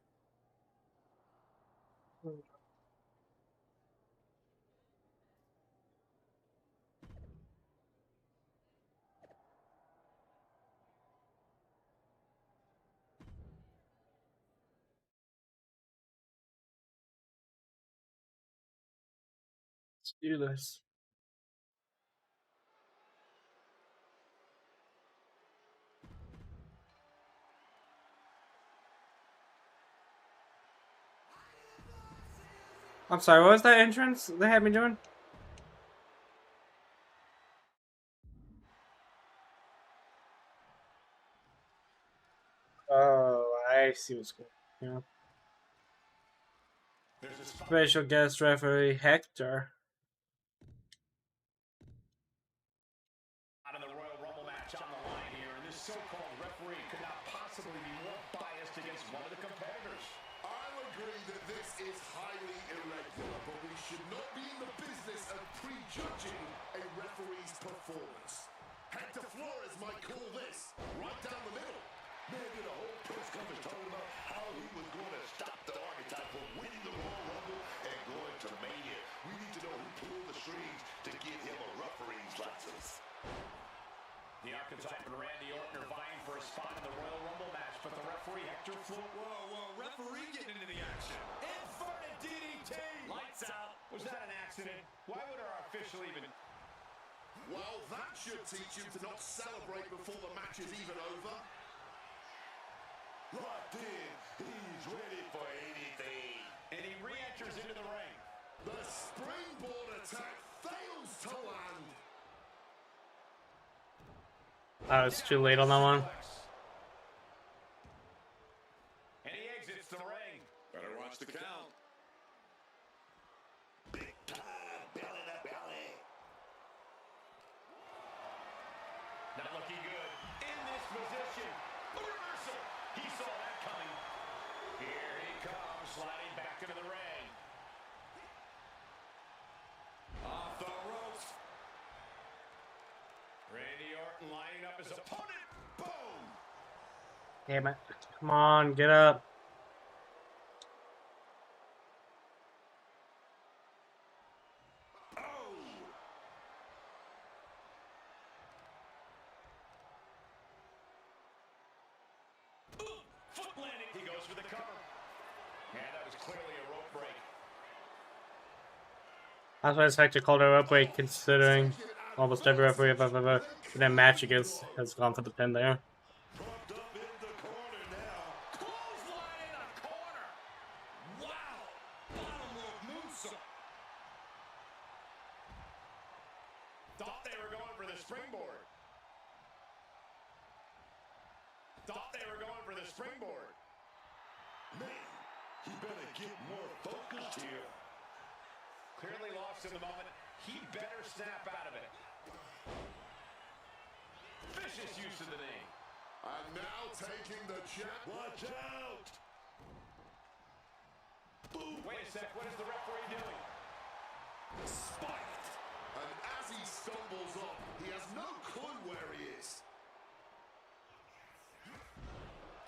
Let's do this. I'm sorry, what was that entrance they had me doing? Oh, I see what's going on. Yeah. Special guest referee Hector. Out of the Royal Rumble match on the line here, and this so-called referee could not possibly be more biased against one of the competitors. I'll agree that this is highly irregular, but we should not be in the business of prejudging a referee's performance. Hector Flores might call this right down the middle. Man did a whole press conference talking about how he was going to stop the Archetype from winning the Royal Rumble and going to Mania. We need to know who pulled the strings to give him a referee's license. The Archetype and Randy Orton are vying for a spot in the Royal Rumble match, but the referee Hector Flores... Whoa, referee getting into the action. Inverted DDT. Lights out. Was that an accident? Why would our official even... Well, that should teach him to not celebrate before the match is even over. Locked in. He's ready for anything. And he re-enters into the ring. The springboard attack fails to land. I was too late on that one. And he exits the ring. Better watch the count. Big time, belly to belly. Not looking good. In this position. Reversal. He saw that coming. Here he comes, sliding back into the ring. Off the ropes. Randy Orton lining up his opponent. Boom. Damn it. Come on, get up. Foot landing. He goes for the cover. And that was clearly a rope break. That's why it's hectic to call it a rope break, considering almost every referee I've ever been in a match against has gone for the pin there. Pumped up in the corner now. Clothesline in a corner. Wow. Bottom rope moonsault. Thought they were going for the springboard. Thought they were going for the springboard. Man, he better get more focused here. Clearly lost in the moment. He better snap out of it. Vicious use of the knee. And now taking the jab. Watch out. Boom. Wait a sec. What is the referee doing? Spiked. And as he stumbles up, he has no clue where he is.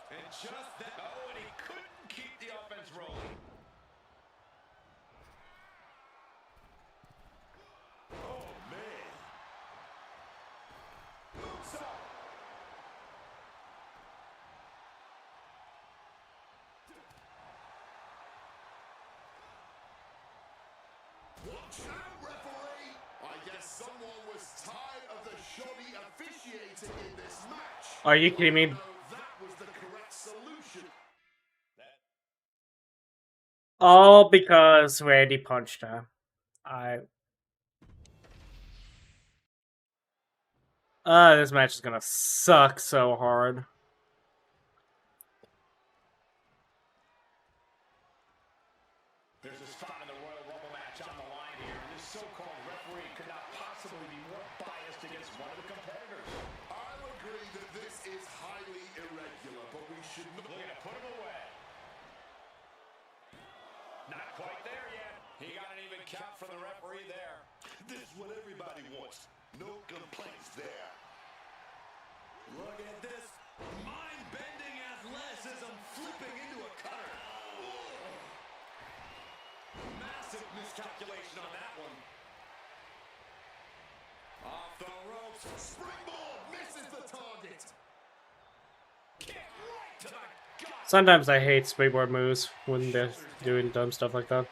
And just that. Oh, and he couldn't keep the offense rolling. Oh, man. Moonsault. Watch out, referee! I guess someone was tired of the shoddy officiating in this match. Are you kidding me? No, that was the correct solution. All because Randy punched her. This match is gonna suck so hard. There's a spot in the Royal Rumble match on the line here, and this so-called referee could not possibly be more biased against one of the competitors. I'll agree that this is highly irregular, but we should not... Looking to put him away. count from the referee there. This is what everybody wants. No complaints there. Look at this. Mind-bending athleticism flipping into a cutter. Massive miscalculation on that one. Off the ropes. Springboard misses the target. Kick right to the gut. Sometimes I hate springboard moves when they're doing dumb stuff like that.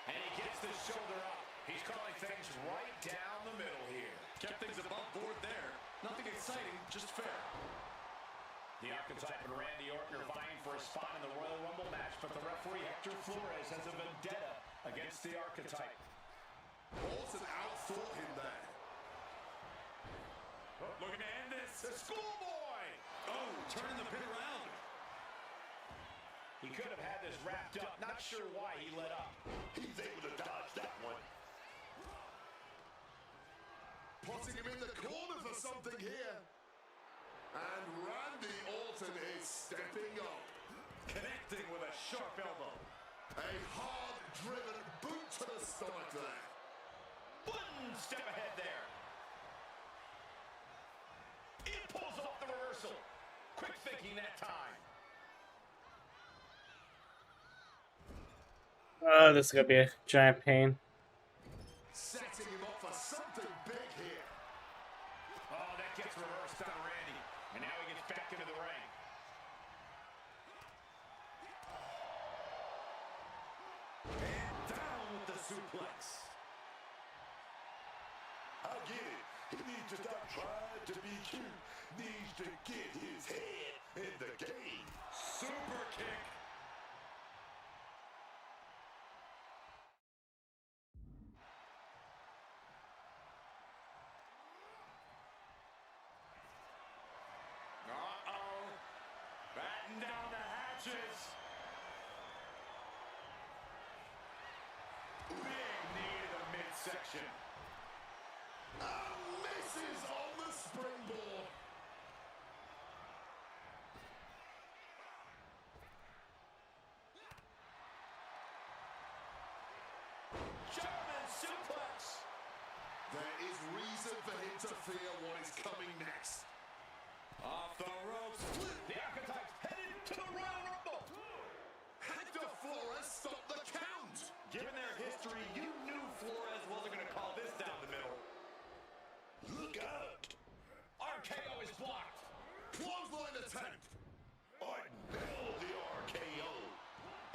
And he gets the shoulder up. He's calling things right down the middle here. Kept things above board there. Nothing exciting, just fair. The Archetype and Randy Orton are vying for a spot in the Royal Rumble match, but the referee Hector Flores has a vendetta against the Archetype. Orton outthought him there. Oh, looking to end this. The schoolboy. Oh, turning the pin around. He could have had this wrapped up. Not sure why he let up. He's able to dodge that one. Putting him in the corner for something here. And Randy Orton is stepping up. Connecting with a sharp elbow. A hard-driven boot to the stomach there. One step ahead there. It pulls off the reversal. Quick thinking that time. Oh, this is gonna be a giant pain. Setting him up for something big here. Oh, that gets reversed on Randy. And now he gets back into the ring. And down with the suplex. I get it. He needs to stop trying to be cute. Needs to get his head in the game. Super kick. Uh-oh. Batten down the hatches. Big knee to the midsection. And misses on the springboard. German suplex. There is reason for him to fear what is coming next. Off the ropes. The Archetype's headed to the Royal Rumble. Hector Flores stopped the count. Given their history, you knew Flores wasn't going to call this down the middle. Look out. RKO is blocked. Clothesline attempt. Orton nailed the RKO.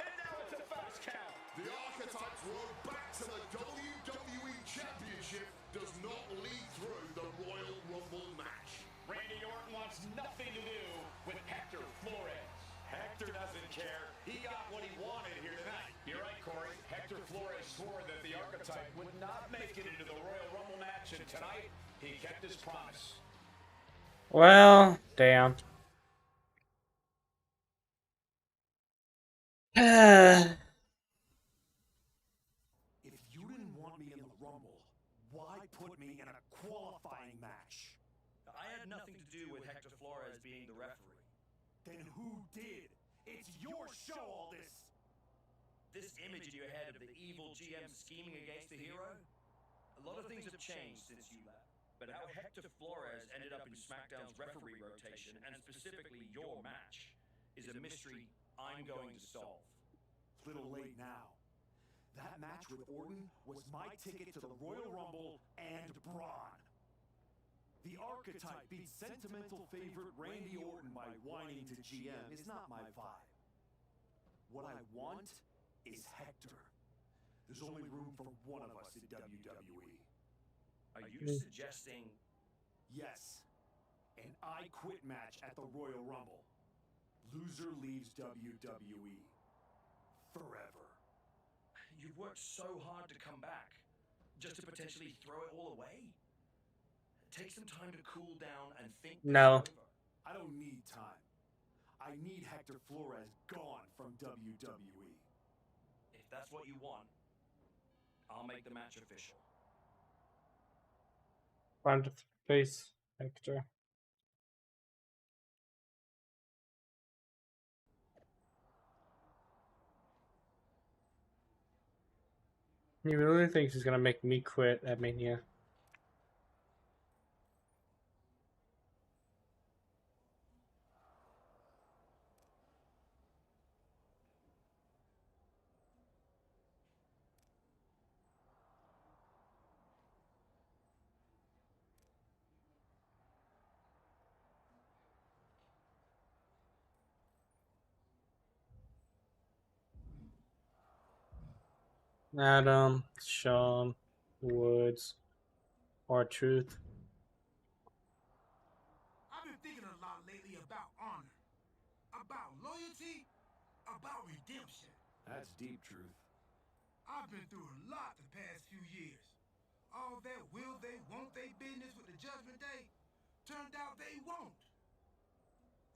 And now it's a fast count. The Archetype's road back to the WWE Championship does not lead through the Royal Rumble match. Randy Orton wants nothing to do with Hector Flores. Hector doesn't care. He got what he wanted here tonight. You're right, Corey. Hector Flores swore that the Archetype would not make it into the Royal Rumble match, and tonight he kept his promise. Well, damn. If you didn't want me in the Rumble, why put me in a qualifying match? I had nothing to do with Hector Flores being the referee. Then who did? It's your show, all this. This image in your head of the evil GM scheming against the hero? A lot of things have changed since you left. But how Hector Flores ended up in SmackDown's referee rotation, and specifically your match, is a mystery I'm going to solve. Little late now. That match with Orton was my ticket to the Royal Rumble and Braun. The Archetype beat sentimental favorite Randy Orton by whining to GM is not my vibe. What I want is Hector. There's only room for one of us in WWE. Are you suggesting... Yes. An I Quit match at the Royal Rumble. Loser leaves WWE. Forever. You've worked so hard to come back, just to potentially throw it all away? Take some time to cool down and think this No. over. I don't need time. I need Hector Flores gone from WWE. If that's what you want, I'll make the match official. Front of face, Hector. He really thinks he's gonna make me quit at Mania. Adam, Sean, Woods, R-Truth. I've been thinking a lot lately about honor, about loyalty, about redemption. That's deep, Truth. I've been through a lot the past few years. All that will they, won't they business with the Judgment Day turned out they won't.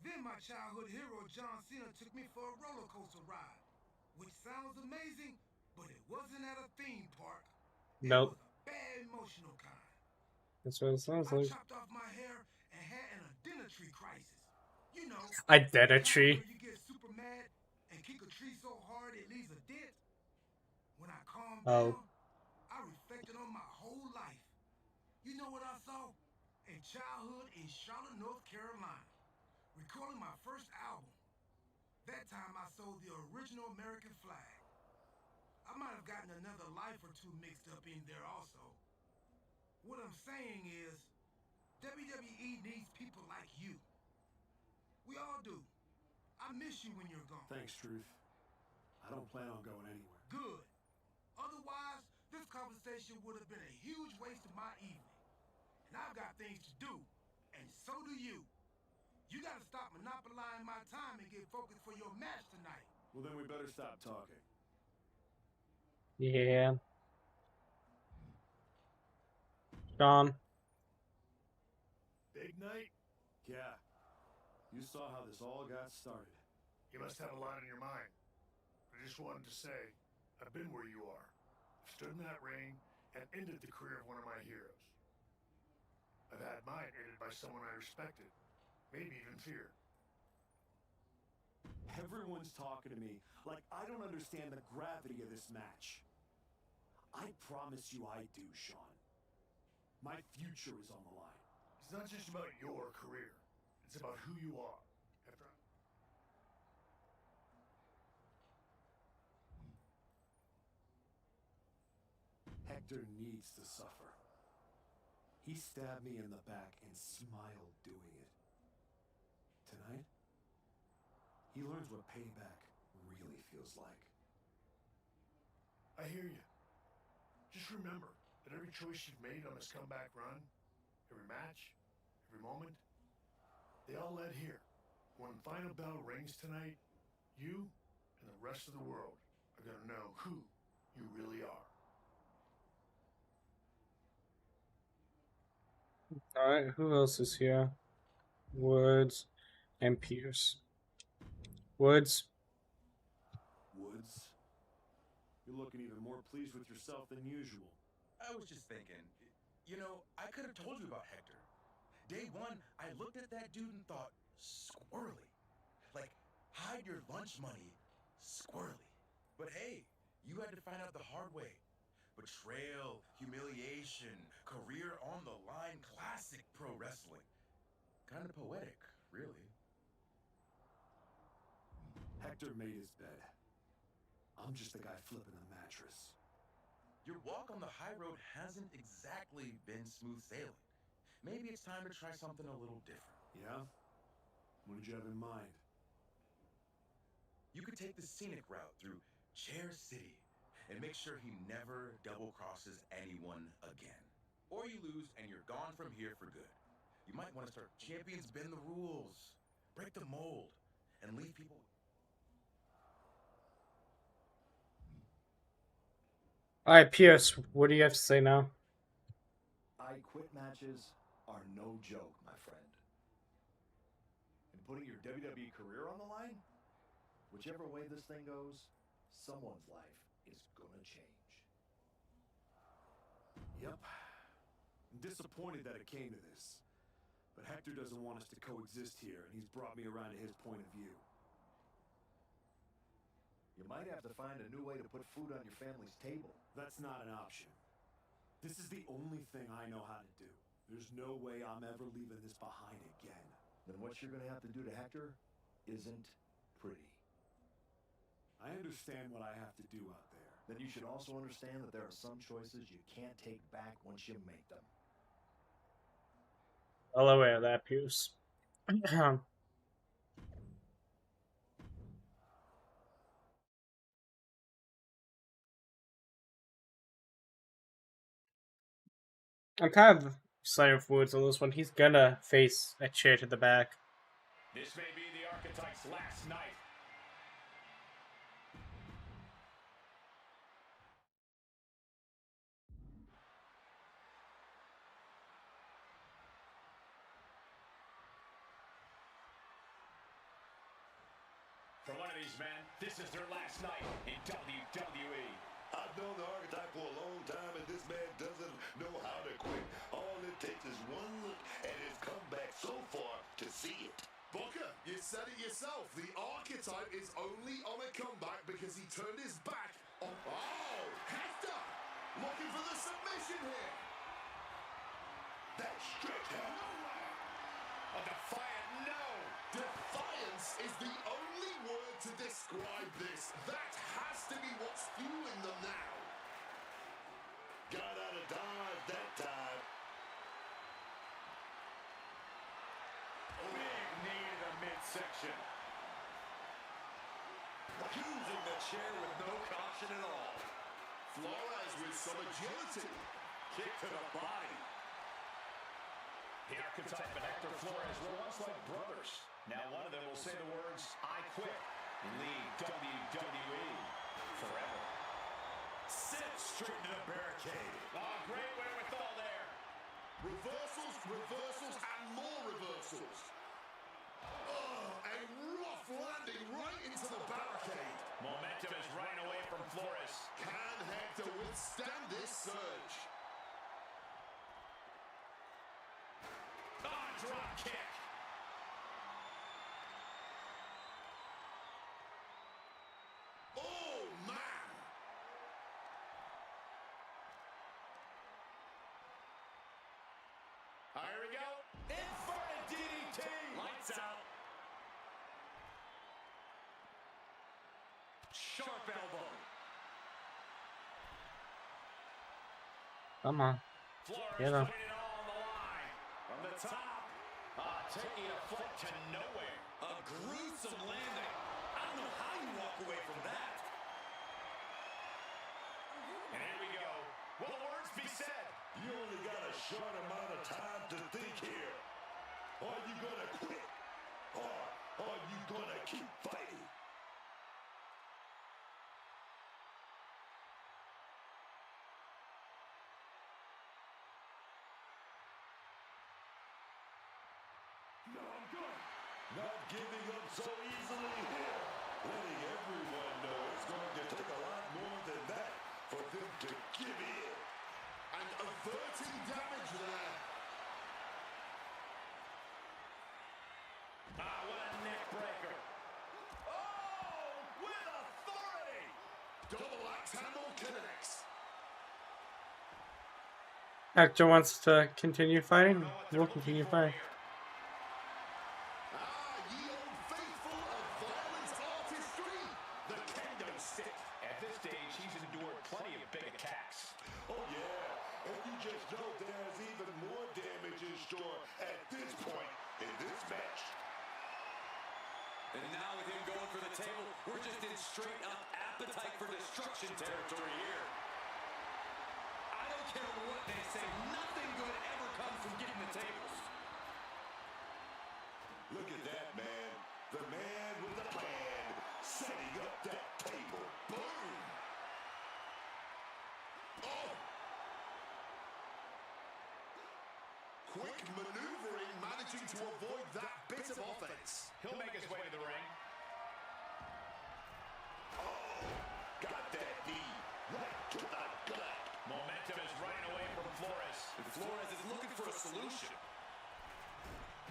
Then my childhood hero John Cena took me for a roller coaster ride, which sounds amazing, but it wasn't at a theme park. Nope. Bad emotional kind. That's what it sounds I like. chopped off my hair and had an identity crisis. You know, Identity. where you get super mad and kick a tree so hard it leaves a dent. When I calmed down, I reflected on my whole life. You know what I saw? A childhood in Charlotte, North Carolina, recording my first album. That time I sold the original American flag. I might have gotten another life or two mixed up in there also. What I'm saying is, WWE needs people like you. We all do. I miss you when you're gone. Thanks, Truth. I don't plan on going anywhere. Good. Otherwise, this conversation would have been a huge waste of my evening. And I've got things to do, and so do you. You gotta stop monopolizing my time and get focused for your match tonight. Well, then we better stop talking. Yeah. Sean. Big night? Yeah. You saw how this all got started. You must have a lot on your mind. I just wanted to say, I've been where you are. I've stood in that ring and ended the career of one of my heroes. I've had mine ended by someone I respected, maybe even feared. Everyone's talking to me like I don't understand the gravity of this match. I promise you I do, Sean. My future is on the line. It's not just about your career. It's about who you are. Hector needs to suffer. He stabbed me in the back and smiled doing it. Tonight, he learns what payback really feels like. I hear you. Just remember that every choice you've made on this comeback run, every match, every moment, they all led here. When the final bell rings tonight, you and the rest of the world are going to know who you really are. Alright, who else is here? Woods and Pierce. Woods. Woods, you're looking even more pleased with yourself than usual. I was just thinking, you know, I could have told you about Hector. Day one, I looked at that dude and thought, squirrely. Like, hide your lunch money, squirrely. But hey, you had to find out the hard way. Betrayal, humiliation, career on the line, classic pro wrestling. Kind of poetic, really. Hector made his bed. I'm just the guy flipping the mattress. Your walk on the high road hasn't exactly been smooth sailing. Maybe it's time to try something a little different. Yeah? What did you have in mind? You could take the scenic route through Chair City and make sure he never double crosses anyone again. Or you lose and you're gone from here for good. You might want to start Champions Bend the Rules, break the mold, and leave people. Alright, Pierce, what do you have to say now? I quit matches are no joke, my friend. And putting your WWE career on the line? Whichever way this thing goes, someone's life is gonna change. Yep. I'm disappointed that it came to this. But Hector doesn't want us to coexist here, and he's brought me around to his point of view. You might have to find a new way to put food on your family's table. That's not an option. This is the only thing I know how to do. There's no way I'm ever leaving this behind again. Then what you're gonna have to do to Hector isn't pretty. I understand what I have to do out there. Then you should also understand that there are some choices you can't take back once you make them. Well aware of that, Pierce. I'm kind of excited for Woods on this one. He's gonna face a chair to the back. This may be the Archetype's last night. For one of these men, this is their last night in WWE. I've known the Archetype for a long time, and this man doesn't know how to quit. All it takes is one look at his comeback so far to see it. Booker, you said it yourself. The Archetype is only on a comeback because he turned his back on... Oh, Hector! Looking for the submission here. That stretch out nowhere. A defiant no. Defiance is the only word to describe this. That has to be what's fueling them now. Got out of dodge that time. Big knee to the midsection. Using the chair with no caution at all. Flores with some agility. Kick to the body. The Archetype and Hector Flores were once like brothers. Now one of them will say the words, "I quit," and leave WWE forever. Sit straight into the barricade. Oh, great wherewithal there. Reversals, reversals, and more reversals. Oh, a rough landing right into the barricade. Momentum is running away from Flores. Can Hector withstand this surge? Ah, drop kick. Oh, man. Here we go. Inverted DDT. Lights out. Sharp elbow. Come on. Flores Get him. putting it all on the line. From the top. Taking a flight to nowhere. A gruesome landing. I don't know how you walk away from that. And here we go. Will the words be said? You only got a short amount of time to think here. Are you gonna quit? Or are you gonna keep fighting? No, I'm good. Not giving up so easily here. Letting everyone know it's going to take a lot more than that for them to give in. And averting damage there. What a neck breaker. Oh, with authority. Double axe handle connects. Hector wants to continue fighting. We'll continue fighting. Ye old faithful of violent artistry. The kendo stick. At this stage, he's endured plenty of big attacks. Oh, yeah. And you just know there's even more damage in store at this point in this match. And now with him going for the table, we're just in straight up appetite for destruction territory here. I don't care what they say, nothing good ever comes from getting the tables. Look at that, man. The man with the plan, setting up that table. Boom. Oh. Quick maneuvering, managing to avoid that bit of offense. He'll make his way to the ring. Oh, got that knee right to the gut. Momentum is running away from Flores. And Flores is looking for a solution.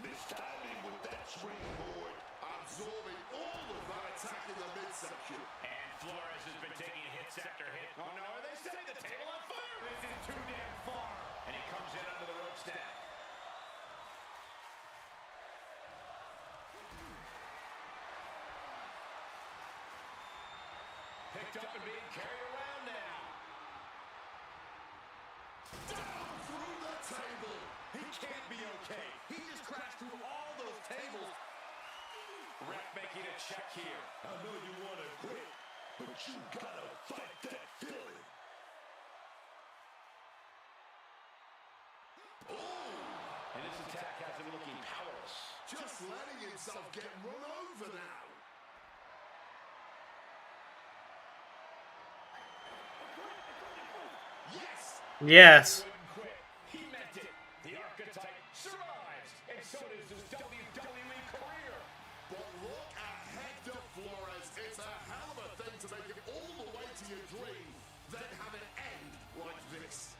Mistiming with that springboard. Absorbing all of that. attack in the midsection. And Flores has been taking hits after hit. Oh no, are they setting the table on fire? This is too damn far. And he comes in under the ropes now. Picked up and being carried around now. Down through the table. He can't be okay. He just crashed through all those tables. Ref making a check here. I know you want to quit, but you gotta fight that feeling. And this attack has him looking powerless. Just letting himself get run over now. Yes! Yes. He meant it. The archetype survives, and so does his WWE career. But look at Hector Flores. It's a hell of a thing to make it all the way to your dream, then have it end like this.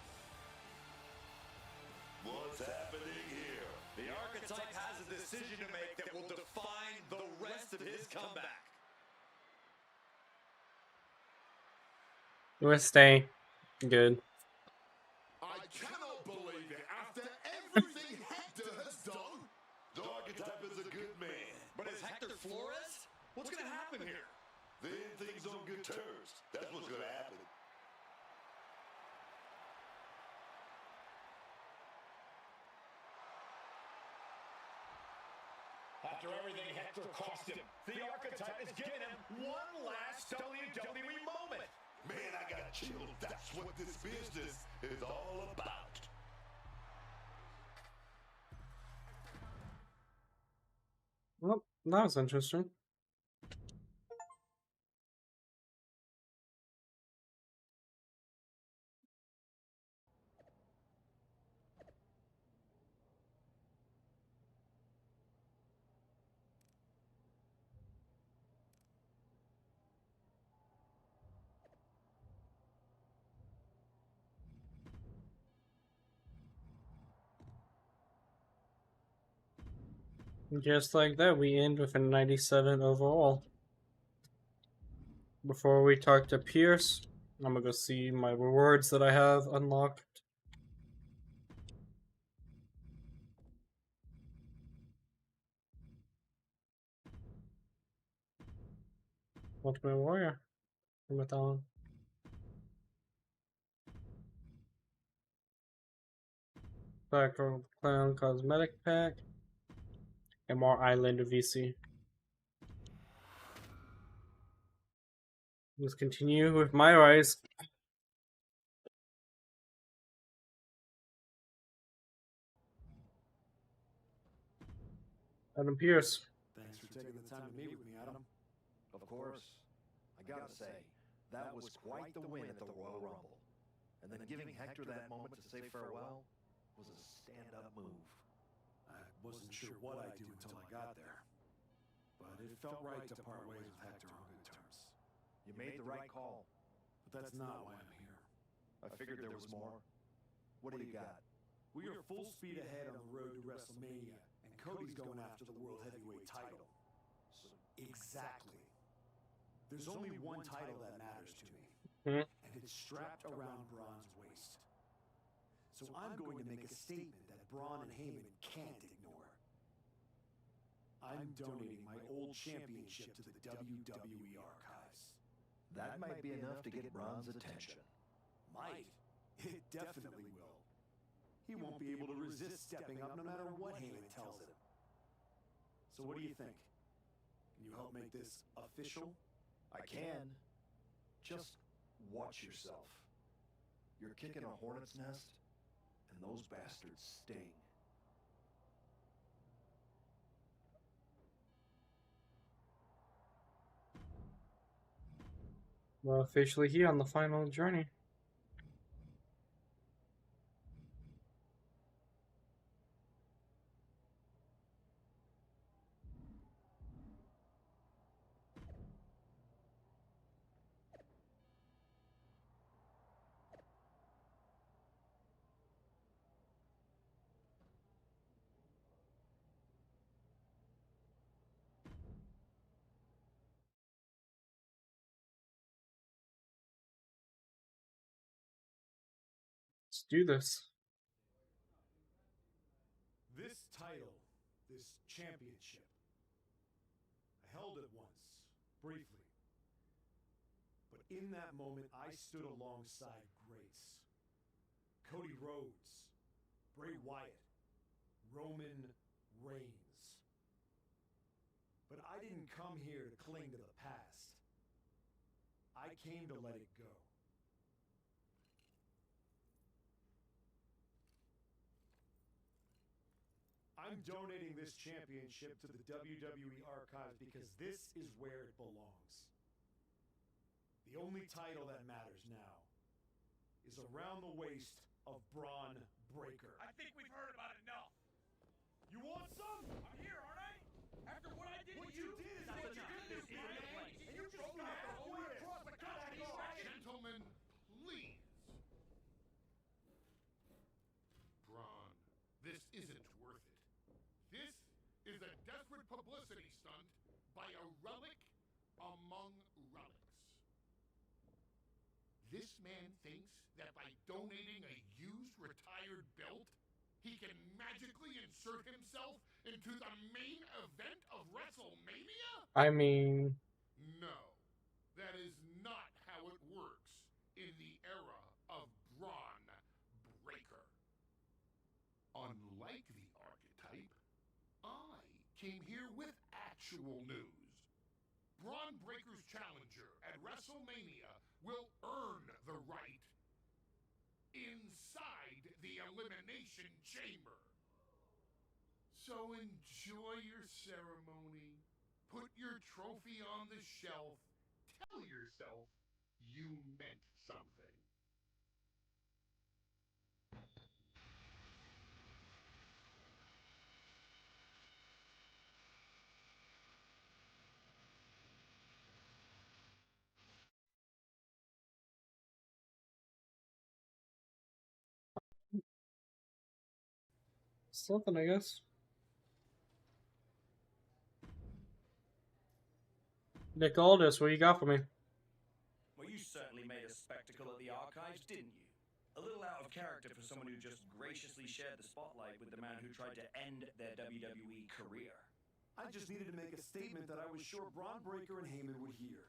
What's happening here? The archetype has a decision to make that will define the rest of his comeback. We're staying. Good. I cannot believe it. After everything Hector has done, The archetype is a good man. But is Hector Flores? What's going to happen here? They end things on good terms. That's what's gonna happen. After everything Hector cost him, the archetype is giving him one last WWE moment. Man, I got chills. That's what this business is all about. Well, that was interesting. Just like that, we end with a 97 overall. Before we talk to Pierce, I'm gonna go see my rewards that I have unlocked. Ultimate Warrior. Marathon. Background Clown Cosmetic Pack. And more Island VC. Let's continue with MyRISE. Adam Pierce. Thanks for taking the time to meet with me, Adam. Of course. I gotta say, that was quite the win at the Royal Rumble. And then giving Hector that moment to say farewell was a stand-up move. I wasn't sure what I'd do until I got there. But it felt right to part ways with Hector on good terms. You made the right call. But that's not why I'm here. I figured there was more. What do you got? We are full speed ahead on the road to WrestleMania, and Cody's going after the World Heavyweight title. Exactly. There's only one title that matters to me, and it's strapped around Braun's waist. So I'm going to make a statement that Braun and Heyman can't ignore. I'm donating my old championship to the WWE archives. That might be enough to get Braun's attention. Might. It definitely will. He won't be able to resist stepping up no matter what Heyman tells him. So what do you think? Can you help make this official? I can. Just watch yourself. You're kicking a hornet's nest, and those bastards sting. We're officially here on the final journey. Let's do this. This title, this championship, I held it once, briefly. But in that moment, I stood alongside greats. Cody Rhodes, Bray Wyatt, Roman Reigns. But I didn't come here to cling to the past. I came to let it go. I'm donating this championship to the WWE archives because this is where it belongs. The only title that matters now is around the waist of Braun Breaker. I think we've heard about enough. You want some? I'm here, aren't I? After what I did What to you did is what you did this man. man. And you just got the whole way across the country. Gentlemen, please. Braun, this isn't worth it. This is a desperate publicity stunt by a relic among relics. This man thinks that by donating a used retired belt, he can magically insert himself into the main event of WrestleMania? I mean, No, that is not how it works in the era of Braun Breaker. Unlike the archetype, I came here with actual news. Braun Breaker's challenger at WrestleMania will earn the right inside the Elimination Chamber. So enjoy your ceremony, put your trophy on the shelf, tell yourself you meant something. something, I guess. Nick Aldis, what you got for me? Well, you certainly made a spectacle at the archives, didn't you? A little out of character for someone who just graciously shared the spotlight with the man who tried to end their WWE career. I just needed to make a statement that I was sure Braun Breaker and Heyman would hear.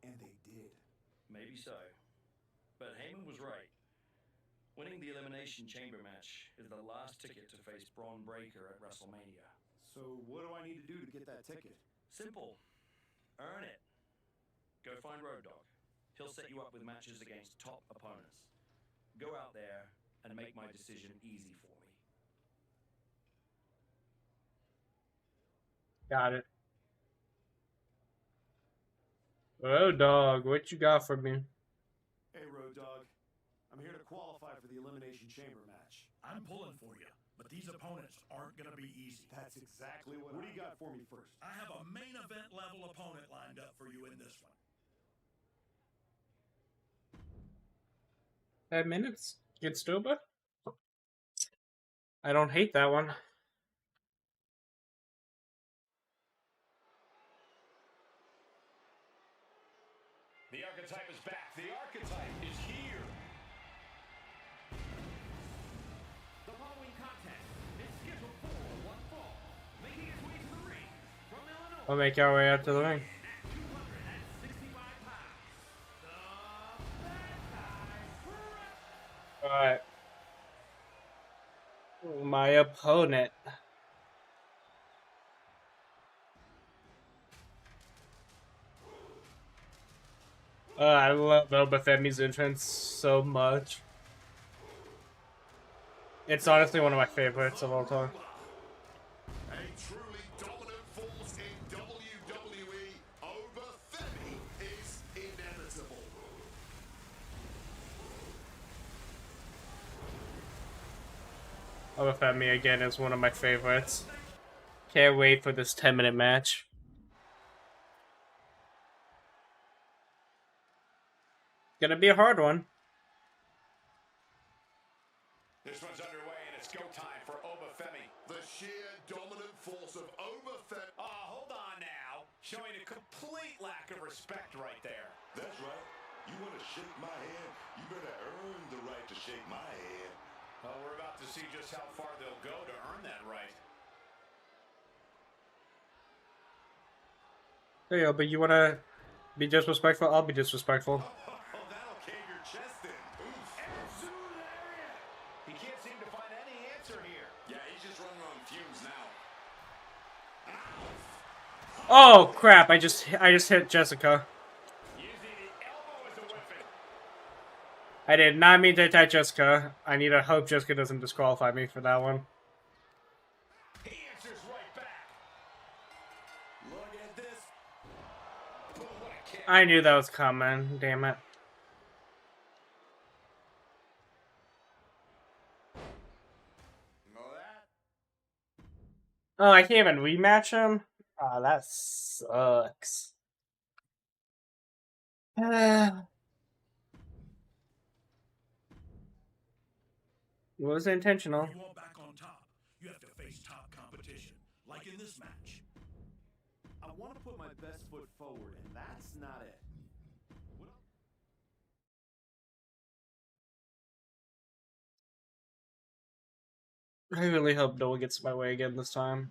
And they did. Maybe so. But Heyman was right. Winning the Elimination Chamber match is the last ticket to face Braun Breaker at WrestleMania. So what do I need to do to get that ticket? Simple. Earn it. Go find Road Dogg. He'll set you up with matches against top opponents. Go out there and make my decision easy for me. Got it. Road Dogg, what you got for me? Hey, Road Dogg. I'm here to qualify for the Elimination Chamber match. I'm pulling for you, but these opponents aren't going to be easy. That's exactly what do you got for me first? I have a main event level opponent lined up for you in this one. 10 minutes? Get Stoba? I don't hate that one. The archetype is back. The archetype is here. The following contest is scheduled for one fall. Making his way to the ring from Illinois. We'll make our way out to the ring. At 265 pounds, the bad guy, Alright. My opponent. I love Obafemi's entrance so much. It's honestly one of my favorites of all time. A truly dominant force in WWE, Obafemi is inevitable. Obafemi again is one of my favorites. Can't wait for this 10-minute match. Gonna be a hard one. This one's underway, and it's go time for Obafemi. The sheer dominant force of Obafemi. Hold on now. Showing a complete lack of respect right there. That's right. You want to shake my hand? You better earn the right to shake my hand. Well, we're about to see just how far they'll go to earn that right. There you go, but you wanna be disrespectful? I'll be disrespectful. Oh, that'll cave your chest in. He can't seem to find any answer here. Yeah, he's just running on fumes now. Oh crap! I just hit Jessica. I did not mean to attack Jessica. I need to hope Jessica doesn't disqualify me for that one. He answers right back. Look at this. Boom, what a kick. I knew that was coming. Damn it. Oh, I can't even rematch him? Oh, that sucks. It was intentional. If you want back on top, you have to face top competition, like in this match. I want to put my best foot forward, and that's not it. I really hope no one gets my way again this time.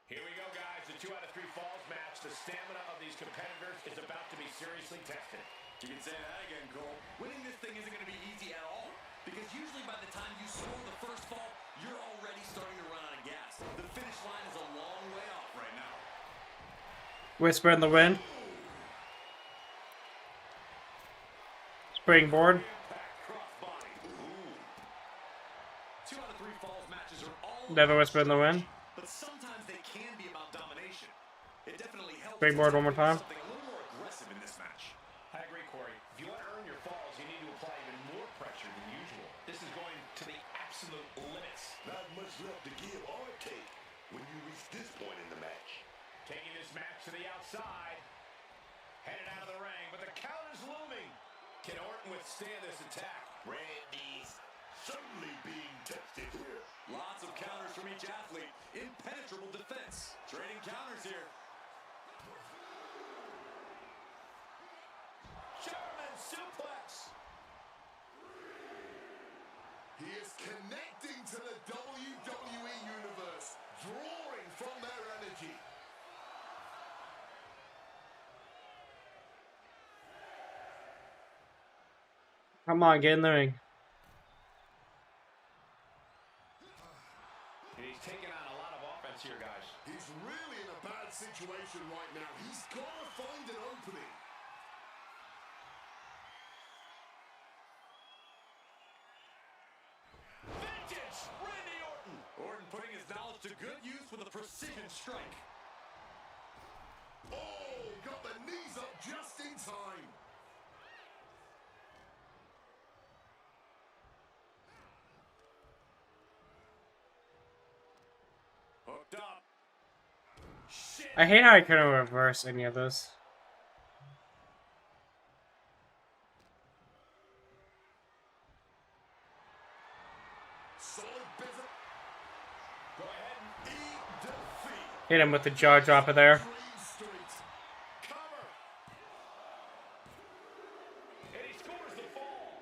Here we go, guys. The 2 out of 3 falls match. The stamina of these competitors is about to be seriously tested. You can say that again, Cole. Winning this thing isn't going to be easy at all. Because usually by the time you score the first fall, you're already starting to run out of gas. The finish line is a long way off right now. Whisper in the wind. Springboard. 2 out of 3 falls matches are all Never whisper in the wind. but sometimes they can be about domination. It definitely helps. Springboard one more time. Something a little more aggressive in this match. I agree, Corey. If you want to earn your falls, you need to apply even more pressure than usual. This is going to the absolute limits. Not much left to give or take when you reach this point in the match. Taking this match to the outside. Headed out of the ring, but the counter's looming. Can Orton withstand this attack? Randy's certainly being tested here. Lots of counters from each athlete. Impenetrable defense. Trading counters here. German suplex. He is connecting to the WWE Universe, drawing from their energy. Come on, get in the ring. And he's taking on a lot of offense here, guys. He's really in a bad situation right now. He's got to find an opening. Vintage Randy Orton. Orton putting his knowledge to good use with a precision strike. Oh, got the knees up just in time. Hooked up. Shit. I hate how I couldn't reverse any of this. Solid business. Go ahead and Eat defeat. Hit him with the jaw dropper there. Green Street. Cover. and he scores the fall.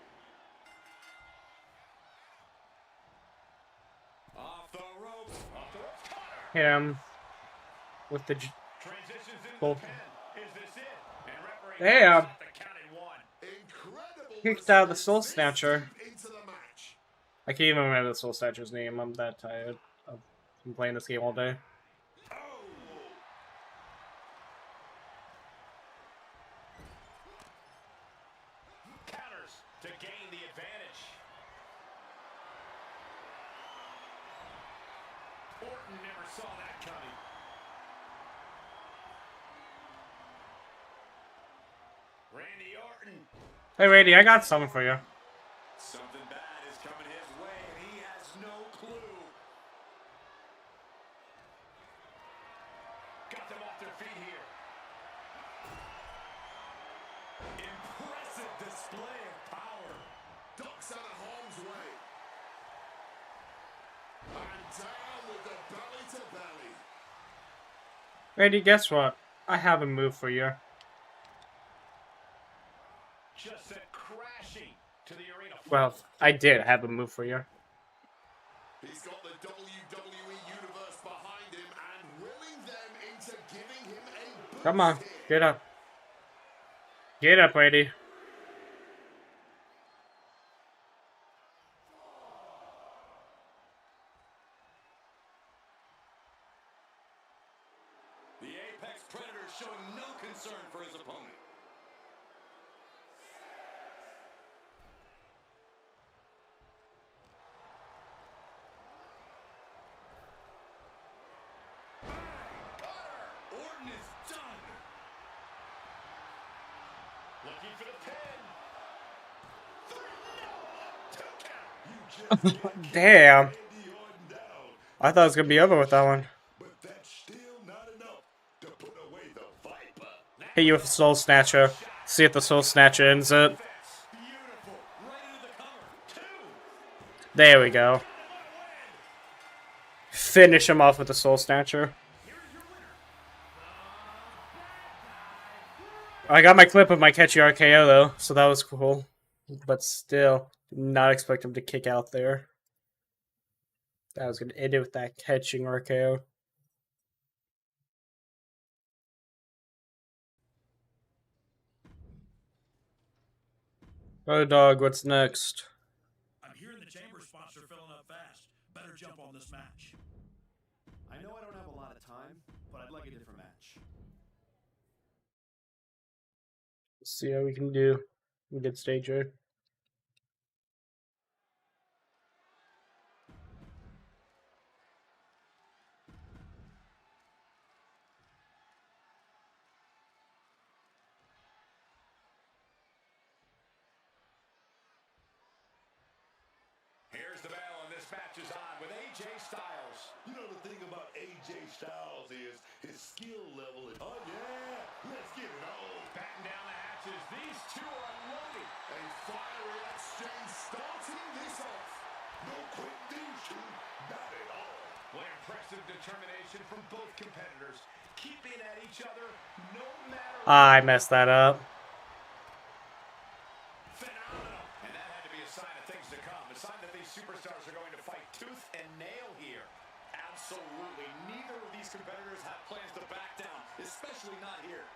Off the ropes. Off the ropes. Cutter. Hit him with the Transitions into Both. the pin. Is this it? And referee Damn. counts out the count at 1. Incredible. Kicked out the Soul response Snatcher. into the match. I can't even remember the Soul Snatcher's name. I'm that tired. I've been playing this game all day. Counters to gain the advantage. Orton never saw that coming. Randy Orton. Hey, Randy, I got something for you. Something bad is coming his way, and he has no clue. Got them off their feet here. Impressive display of power. his way. And down with the belly to belly. Eddie, guess what? I have a move for you. Just sent crashing to the arena. Well, I did have a move for you. He's got the WWE Universe behind him and willing them into giving him a boost. Come on, get up. Get up, Eddie. The Apex Predator showing no concern for his opponent. Orton is done. Looking for the pin. Damn. I thought it was gonna be over with that one. But that's still not enough to put away the Viper. Hit you with a Soul Snatcher. See if the Soul Snatcher ends it. There we go. Finish him off with the Soul Snatcher. I got my clip of my catchy RKO though, so that was cool. But still, did not expect him to kick out there. That was gonna end it with that catching RKO. Oh dog, what's next? I'm hearing the chamber spots are filling up fast. Better jump on this match. I know I don't have a lot of time, but I'd like a different match. Let's see how we can do. We get stage right. Here's the bell, and this match is on with AJ Styles. You know the thing about AJ Styles is his skill level. Oh yeah, let's get it on. Batten down the hatches. These two are unloading. A fiery exchange starting this off. No quick things to, not at all. What impressive determination from both competitors, keeping at each other no matter. I messed that up. Phenomenal. And that had to be a sign of things to come. A sign that these superstars are going to fight tooth and nail here. Absolutely. Neither of these competitors have plans to back down, especially not here.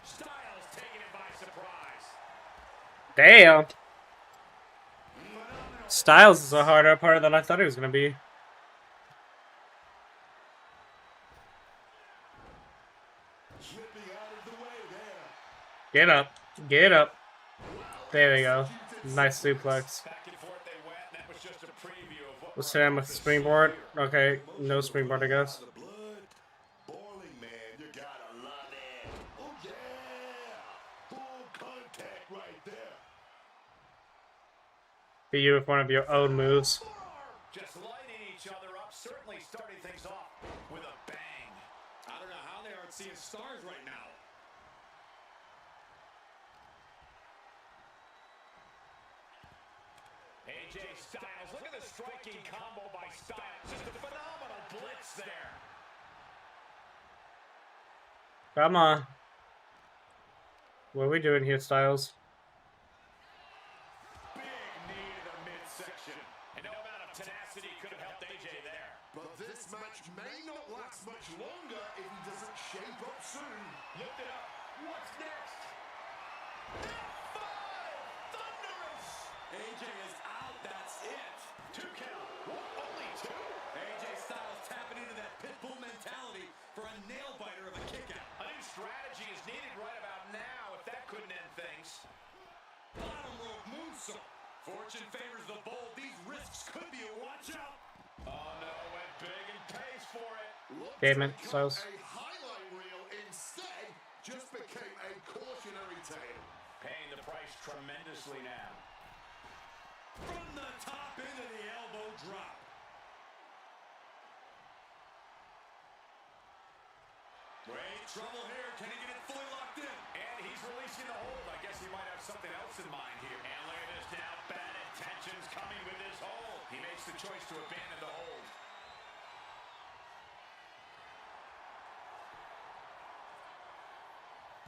Styles taking it by surprise. Damn. Styles is a harder part than I thought it was gonna be. Get up. Get up. There we go. Nice suplex. Let's hit him with the springboard. Okay, no springboard, I guess. Be you with one of your own moves. Just lighting each other up, certainly starting things off with a bang. I don't know how they aren't seeing stars right now. AJ Styles, look at the striking combo by Styles. Just a phenomenal blitz there. Come on. What are we doing here, Styles? Big knee to the midsection. And no amount of tenacity could have helped AJ there. But this match may not last much longer if he doesn't shape up soon. Lift it up. What's next? Thunderous! AJ is out. That's it. 2 count. Only 2? AJ Styles tapping into that pitbull mentality for a nail-biter of a kick-out. A new strategy is needed right about now if that couldn't end things. Bottom rope moonsault. Fortune favors the bold. These risks could be a watch out. Oh no, went big and pays for it. Damn it, Styles. A highlight reel instead just became a cautionary tale. Paying the price tremendously now. From the top into the elbow drop. Great trouble here. Can he get it fully locked in? And he's releasing the hold. I guess he might have something else in mind here. And look at this now. Bad intentions coming with this hold. He makes the choice to abandon the hold.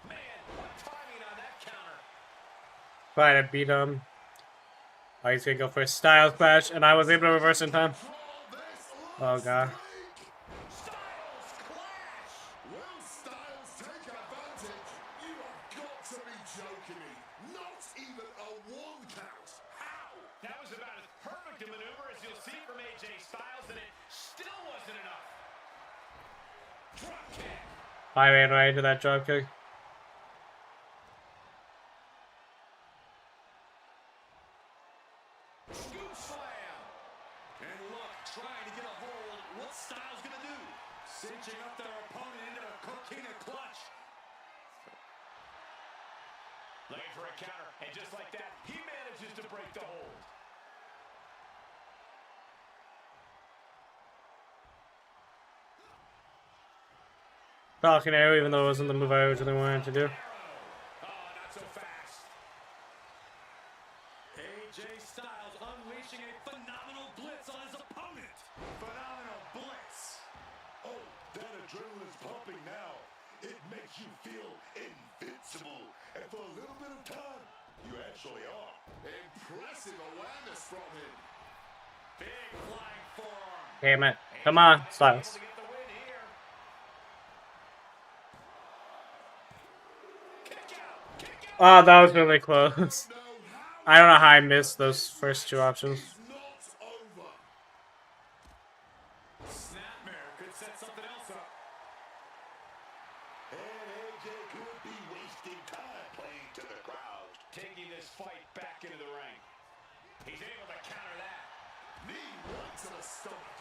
Man, what timing on that counter. Trying to beat him. Oh, he's gonna go for a Styles Clash, and I was able to reverse in time. Oh god. Will Styles take advantage? You have got to be joking me. Not even a 1 count. How? That was about as perfect a maneuver as you'll see from AJ Styles, and it still wasn't enough. Drop kick. I ran right into that drop kick. Scoop slam. And look, trying to get a hold. What's Styles gonna do? Cinching up their opponent into a coquina clutch. Looking for a counter, and just like that, he manages to break the hold. Falcon Arrow, even though it wasn't the move I originally wanted to do. Oh, not so fast. AJ Styles unleashing a phenomenal blitz on his opponent. Phenomenal blitz. Oh, that adrenaline's pumping now. It makes you feel invincible. And for a little bit of time, you actually are. Impressive awareness from him. Big flying forearm. Damn it. Come on, Styles. Oh, that was really close. I don't know how I missed those first 2 options. Snapmare could set something else up. And AJ could be wasting time playing to the crowd. Taking this fight back into the ring. He's able to counter that. Knee right to the stomach.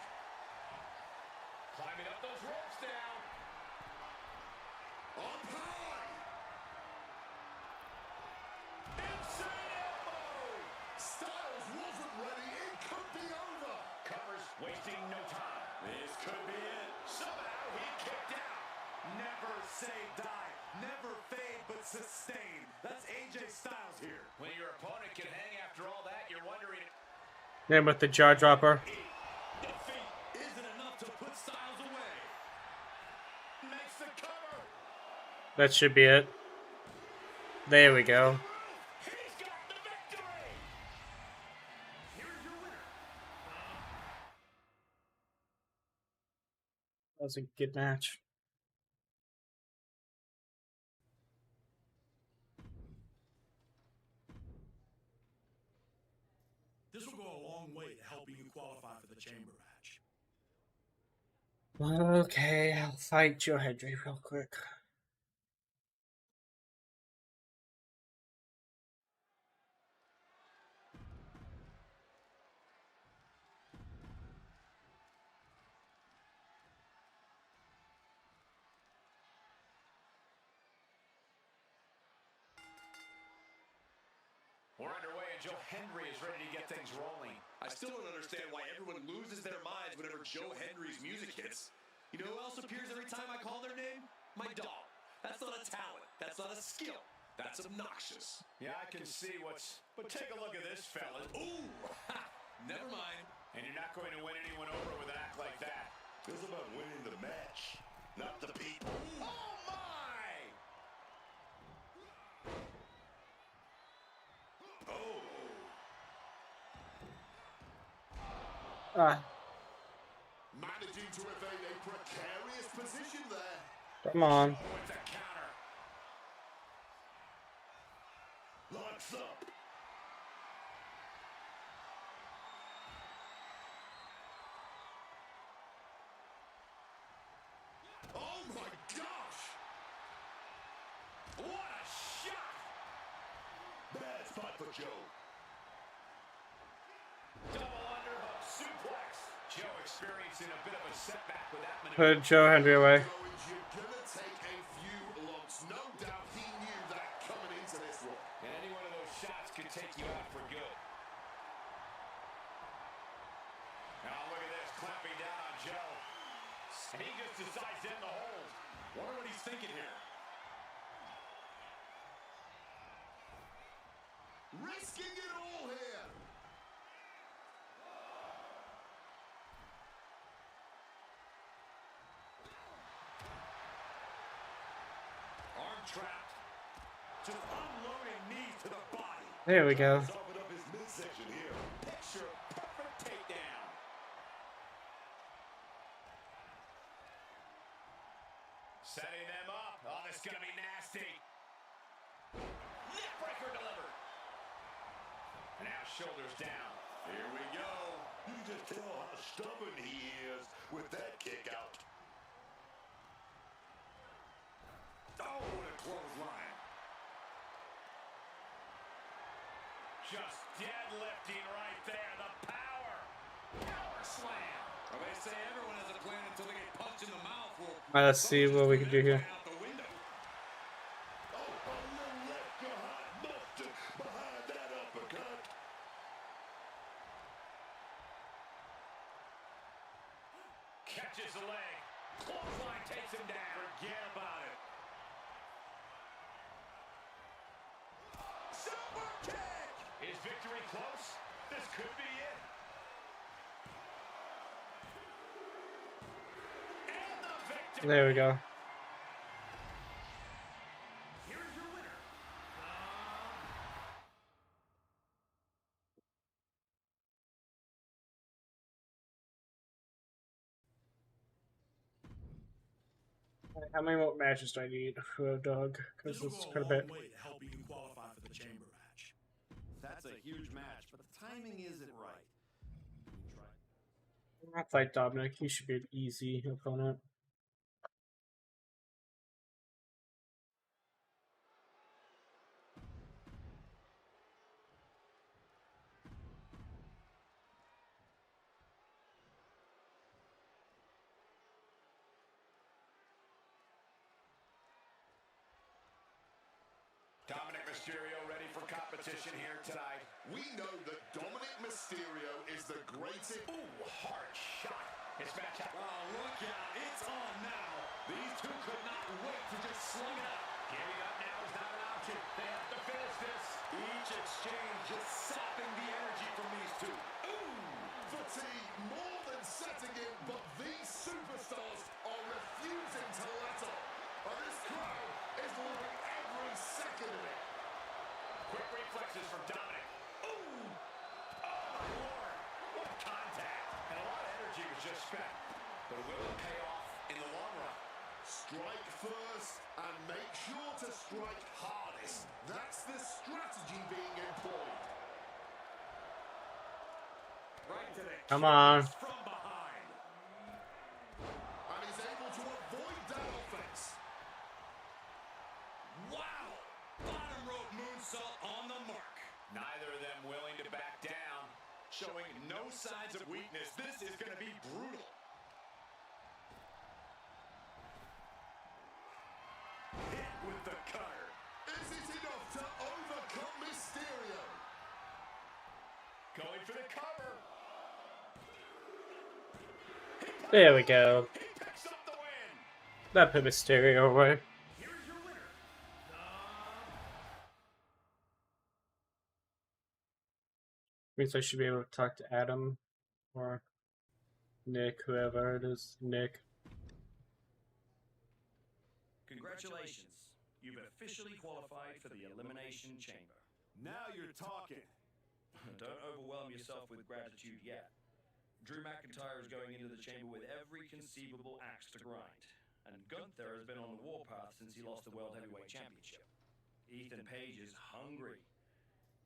Climbing up those ropes now. Up high. Inside elbow. Styles wasn't ready. It could be over. Covers, wasting no time. This could be it. Somehow he kicked out. Never say die. Never fade, but sustain. That's AJ Styles here. When your opponent can hang after all that, you're wondering. Then with the jaw dropper. Defeat isn't enough to put Styles away. Makes the cover. That should be it. There we go. He's got the victory. Here's your winner. That was a good match. This will go a long way to helping you qualify for the chamber match. Okay, I'll fight Joe Hendry real quick. We're underway, and Joe Hendry is ready to get things rolling. I still don't understand why everyone loses their minds whenever Joe Hendry's music hits. You know who else appears every time I call their name? My dog. That's not a talent. That's not a skill. That's obnoxious. Yeah, I can see what's... But take a look at this, fellas. Ooh! Ha! Never mind. And you're not going to win anyone over with an act like that. It's about winning the match, not the people. Oh, my! Oh. Managing to evade a precarious position there. Come on. With the counter. Locks up. Oh my gosh! What a shot! Bad spot for Joe. Double underhook suplex. Joe experiencing a bit of a setback with that maneuver. Put Joe Hendry away. You're gonna take a few lumps. No doubt he knew that coming into this one. And any one of those shots could take you out for good. Now look at this, clamping down on Joe. And he just decides to end the hold. Wonder what he's thinking here. Risking it all here. Arm trapped. Just unloading knees to the body. There we go. Soften up his midsection here. Picture perfect takedown. Setting them up. Oh, this is going to be nasty. Neckbreaker delivered. And now shoulders down. Here we go. You can just tell how stubborn he is with that kick out. Oh, what a clothesline. Just deadlifting right there. The power. Power slam. Well, they say everyone has a plan until they get punched in the mouth. Well, Let's see what we can do here. Oh, a little left behind mustard behind that uppercut. Catches the leg. Clothesline takes him down. Forget about it. Super kick. Is victory close? This could be it. And the victory. There we go. Here's your winner. How many more matches do I need for a dog? Because This will it's go quite a a bit. long way to helping you qualify for the chamber match. That's a huge match, but the timing isn't right. I'll fight Dominic. He should be an easy opponent. Dominic Mysterio ready for competition here tonight. We know that Dominic Mysterio is the greatest. Ooh, hard shot. This match. oh, look out. It's on now. These two could not wait to just slug it out. Giving up now is not an option. They have to finish this. Each exchange just sapping the energy from these two. Ooh, fatigue more than setting in, but these superstars are refusing to let up. And this crowd is loving every second of it. Quick reflexes from Dominic. Ooh! Oh, my Lord. What contact. And a lot of energy was just spent. But will it pay off in the long run? Strike first and make sure to strike hardest. That's the strategy being employed. Right to the Come on. from behind. And he's able to avoid that offense. Wow. Bottom rope moonsault on the mark. Neither of them willing to back down. Showing no signs of weakness. This is going to be brutal. Hit with the cutter. Is it enough to overcome Mysterio? Going for the cover. There we go. He picks up the win. That put Mysterio away. Here's your winner. Means I should be able to talk to Adam or Nick, whoever it is. Nick. Congratulations. You've officially qualified for the Elimination Chamber. Now you're talking. Don't overwhelm yourself with gratitude yet. Drew McIntyre is going into the chamber with every conceivable axe to grind. And Gunther has been on the warpath since he lost the World Heavyweight Championship. Ethan Page is hungry.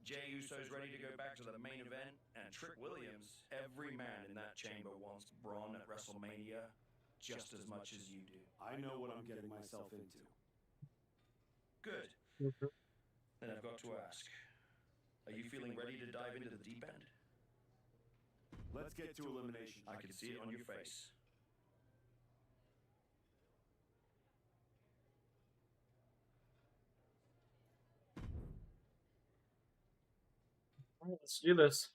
Jey Uso's ready to go back to the main event. And Trick Williams, every man in that chamber wants Braun at WrestleMania just as much as you do. I know what I'm getting myself into. Good. Then I've got to ask, are you feeling ready to dive into the deep end? Let's get to elimination. I can see it on your face. Let's do this.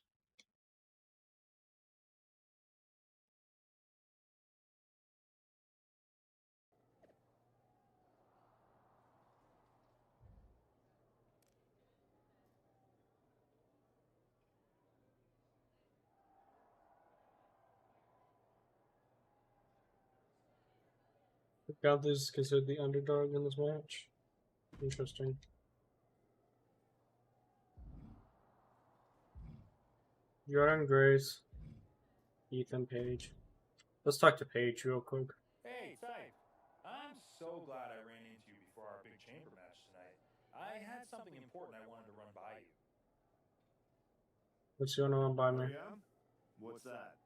Gunther's considered the underdog in this match. Interesting. Jordan Grace, Ethan Page. Let's talk to Page real quick. Hey, Type. I'm so glad I ran into you before our big chamber match tonight. I had something important I wanted to run by you. What's going on by me? Yeah? What's that?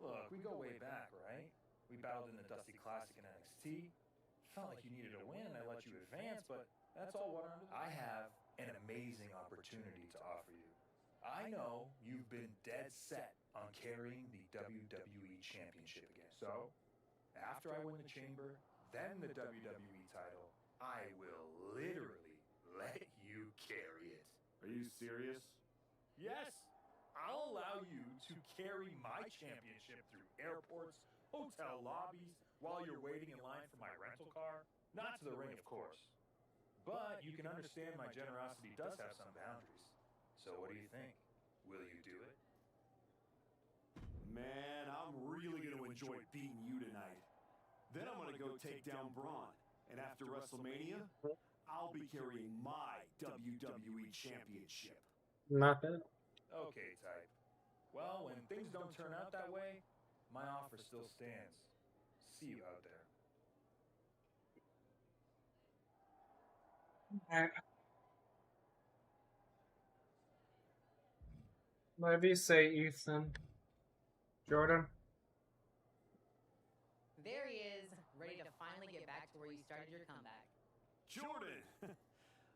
Look, we go way back, right? We battled in the Dusty Classic in NXT. Felt like you needed a win, and I let you advance, but that's all what I have an amazing opportunity to offer you. I know you've been dead set on carrying the WWE Championship again. So, after I win the chamber, then the WWE title, I will literally let you carry it. Are you serious? Yes! I'll allow you to carry my championship through airports, hotel lobbies, while you're waiting in line for my rental car. Not to the ring, of course. But you can understand my generosity does have some boundaries. So what do you think? Will you do it? Man, I'm really going to enjoy beating you tonight. Then I'm going to go take down Braun. And after WrestleMania, I'll be carrying my WWE Championship. Not bad. Okay, Type. Well, when things don't turn out that way, my offer still stands. See you out there. Whatever you say, Ethan. Jordan? There he is, ready to finally get back to where you started your comeback. Jordan!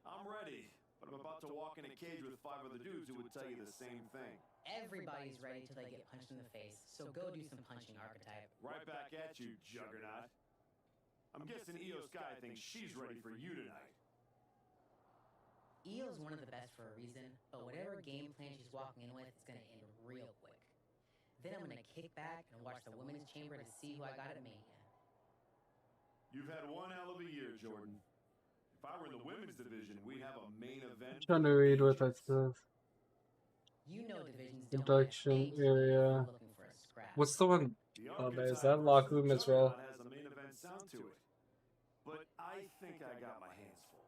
I'm ready, but I'm about to walk in a cage with 5 other dudes who would tell you the same thing. Everybody's ready till they get punched in the face, so go do some punching, Archetype. Right back at you, Juggernaut. I'm guessing Io Sky thinks she's ready for you tonight. Io's one of the best for a reason, but whatever game plan she's walking in with is going to end real quick. Then I'm going to kick back and watch the women's chamber to see who I got at Mania. You've had one hell of a year, Jordan. If I were in the women's division, we'd have a main event. I'm trying to read what that says. You know divisions don't Induction area. What's the one? Oh, man, is that locker room as well? Has a main event sound to it. But I think I got my hands full.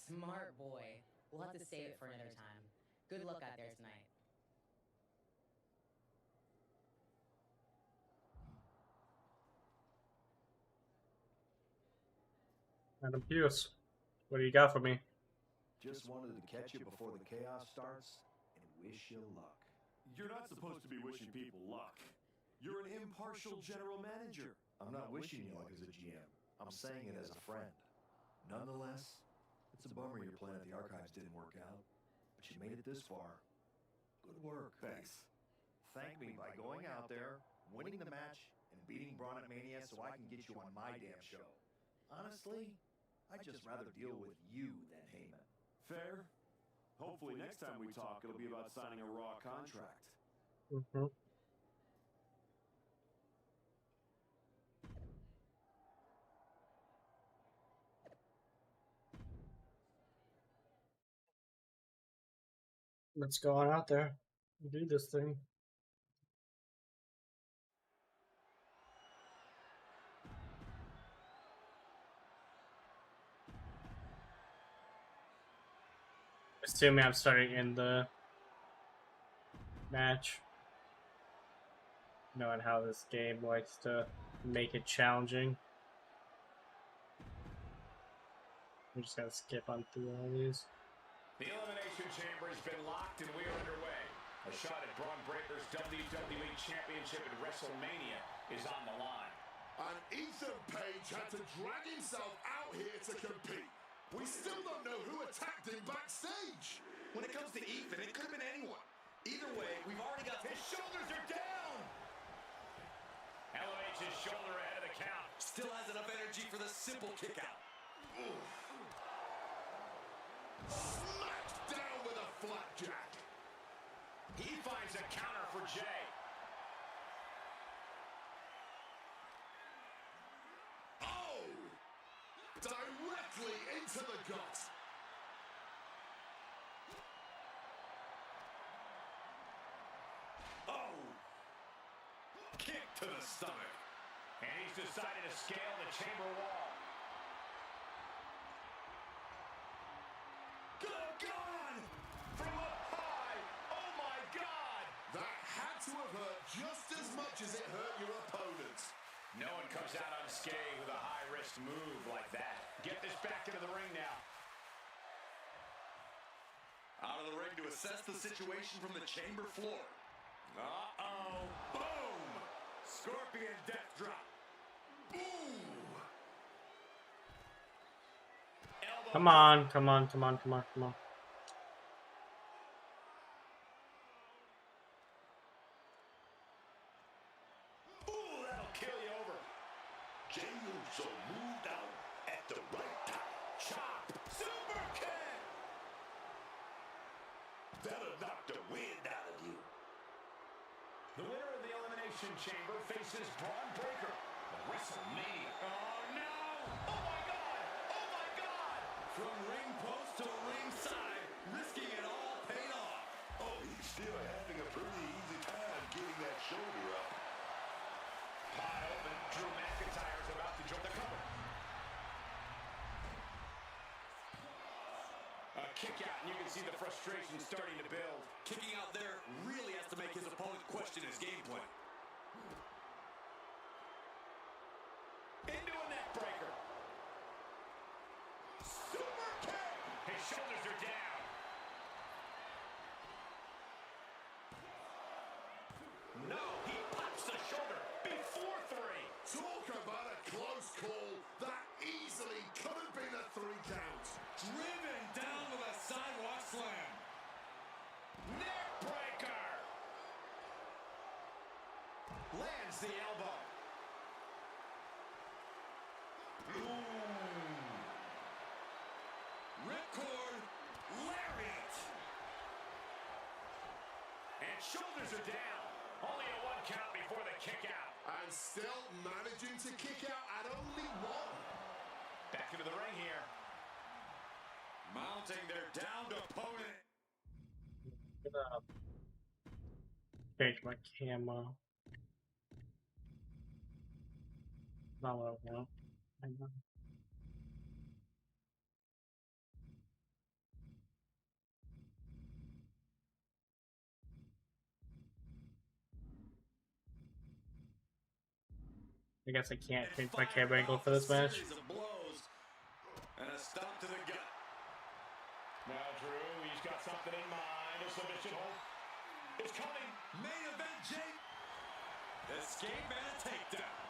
Smart boy. We'll have to save it for another time. Good luck out there tonight. Adam Pierce, what do you got for me? Just wanted to catch you before the chaos starts and wish you luck. You're not supposed to be wishing people luck. You're an impartial general manager. I'm not wishing you luck as a GM. I'm saying it as a friend. Nonetheless, it's a bummer your plan at the Archives didn't work out, but you made it this far. Good work. Thanks. Thank me by going out there, winning the match, and beating Braun at Mania so I can get you on my damn show. Honestly, I'd just rather deal with you than Heyman. Fair. Hopefully next time we talk, it'll be about signing a Raw contract. Mm-hmm. Let's go on out there and do this thing. Assuming I'm starting in the match. Knowing how this game likes to make it challenging. I'm just gonna skip on through all these. The Elimination Chamber has been locked and we are underway. A shot at Braun Breaker's WWE Championship at WrestleMania is on the line. And Ethan Page had to drag himself out here to compete. We still don't know who attacked him backstage. When it comes to Ethan, it could have been anyone. Either way, we've already got... His shoulders are down! Elevates his shoulder ahead of the count. Still has enough energy for the simple kick out. Smacked down with a flapjack. He finds a counter for Jay. Oh! Directly into the gut. Oh! Kick to the stomach. And he's decided to scale the chamber wall. Gone! From up high! Oh my God! That had to have hurt just as much as it hurt your opponent. No one comes out unscathed with a high-risk move like that. Get this back into the ring now. Out of the ring to assess the situation from the chamber floor. Uh-oh. Boom! Scorpion death drop. Ooh! Come on, come on, come on, come on, come on. Ooh, that'll kill you over. Jey Uso moved out at the right time. Chop! Super kick! That'll knock the wind out of you. The winner of the Elimination Chamber faces Braun Breaker. WrestleMania. Oh, no! Oh, my God! Oh, my God! From ring post to ring side, risking it all paid off. Oh, he's still having a pretty easy time getting that shoulder up. Pie open. Drew McIntyre's about to join the cover. A kick out, and you can see the frustration starting to build. Kicking out there really has to make his opponent question his game plan. Into a neck breaker. Super kick. His shoulders are down. No, he pops the shoulder before three. Talk about a close call. That easily could have been a 3 count. Driven down with a sidewalk slam. Neck breaker. Lands the elbow. Ripcord, lariat. And shoulders are down. Only a 1 count before the kick out. And still managing to kick out at only 1. Back into the ring here. Mounting their downed opponent. Change my camera. Not what I want. I know. I guess I can't change my camera angle for this match. And a stop to the gut. Now, Drew, he's got something in mind. A submission hold. It's coming. Main event, Jake. Escape and a takedown.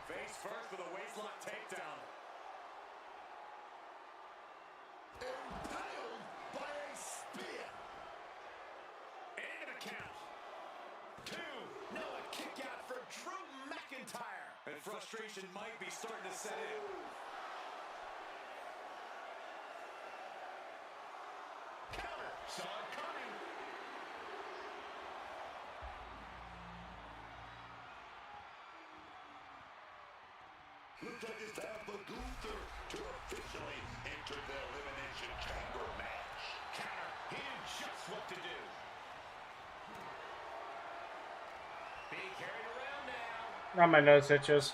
Face first with a waistlock takedown. Impaled by a spear. And a count. 2. No, a kick out for Drew McIntyre. And frustration might be starting to set in. Counter. Saw it coming. Looks like it's time for Gunther to officially enter the Elimination Chamber match. Counter. He knew just what to do. Being carried around now. Oh, my nose itches.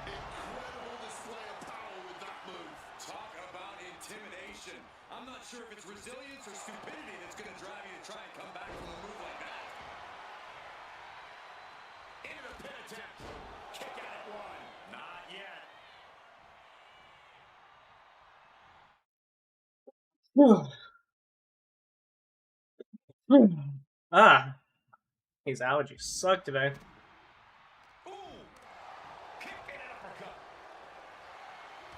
Incredible display of power with that move. Talk about intimidation. I'm not sure if it's resilience or stupidity that's going to drive you to try and come back from a move like that. Into the pin attempt. Kick out at 1. Not yet. Ah, these allergies suck today. Ooh! Kick and an uppercut.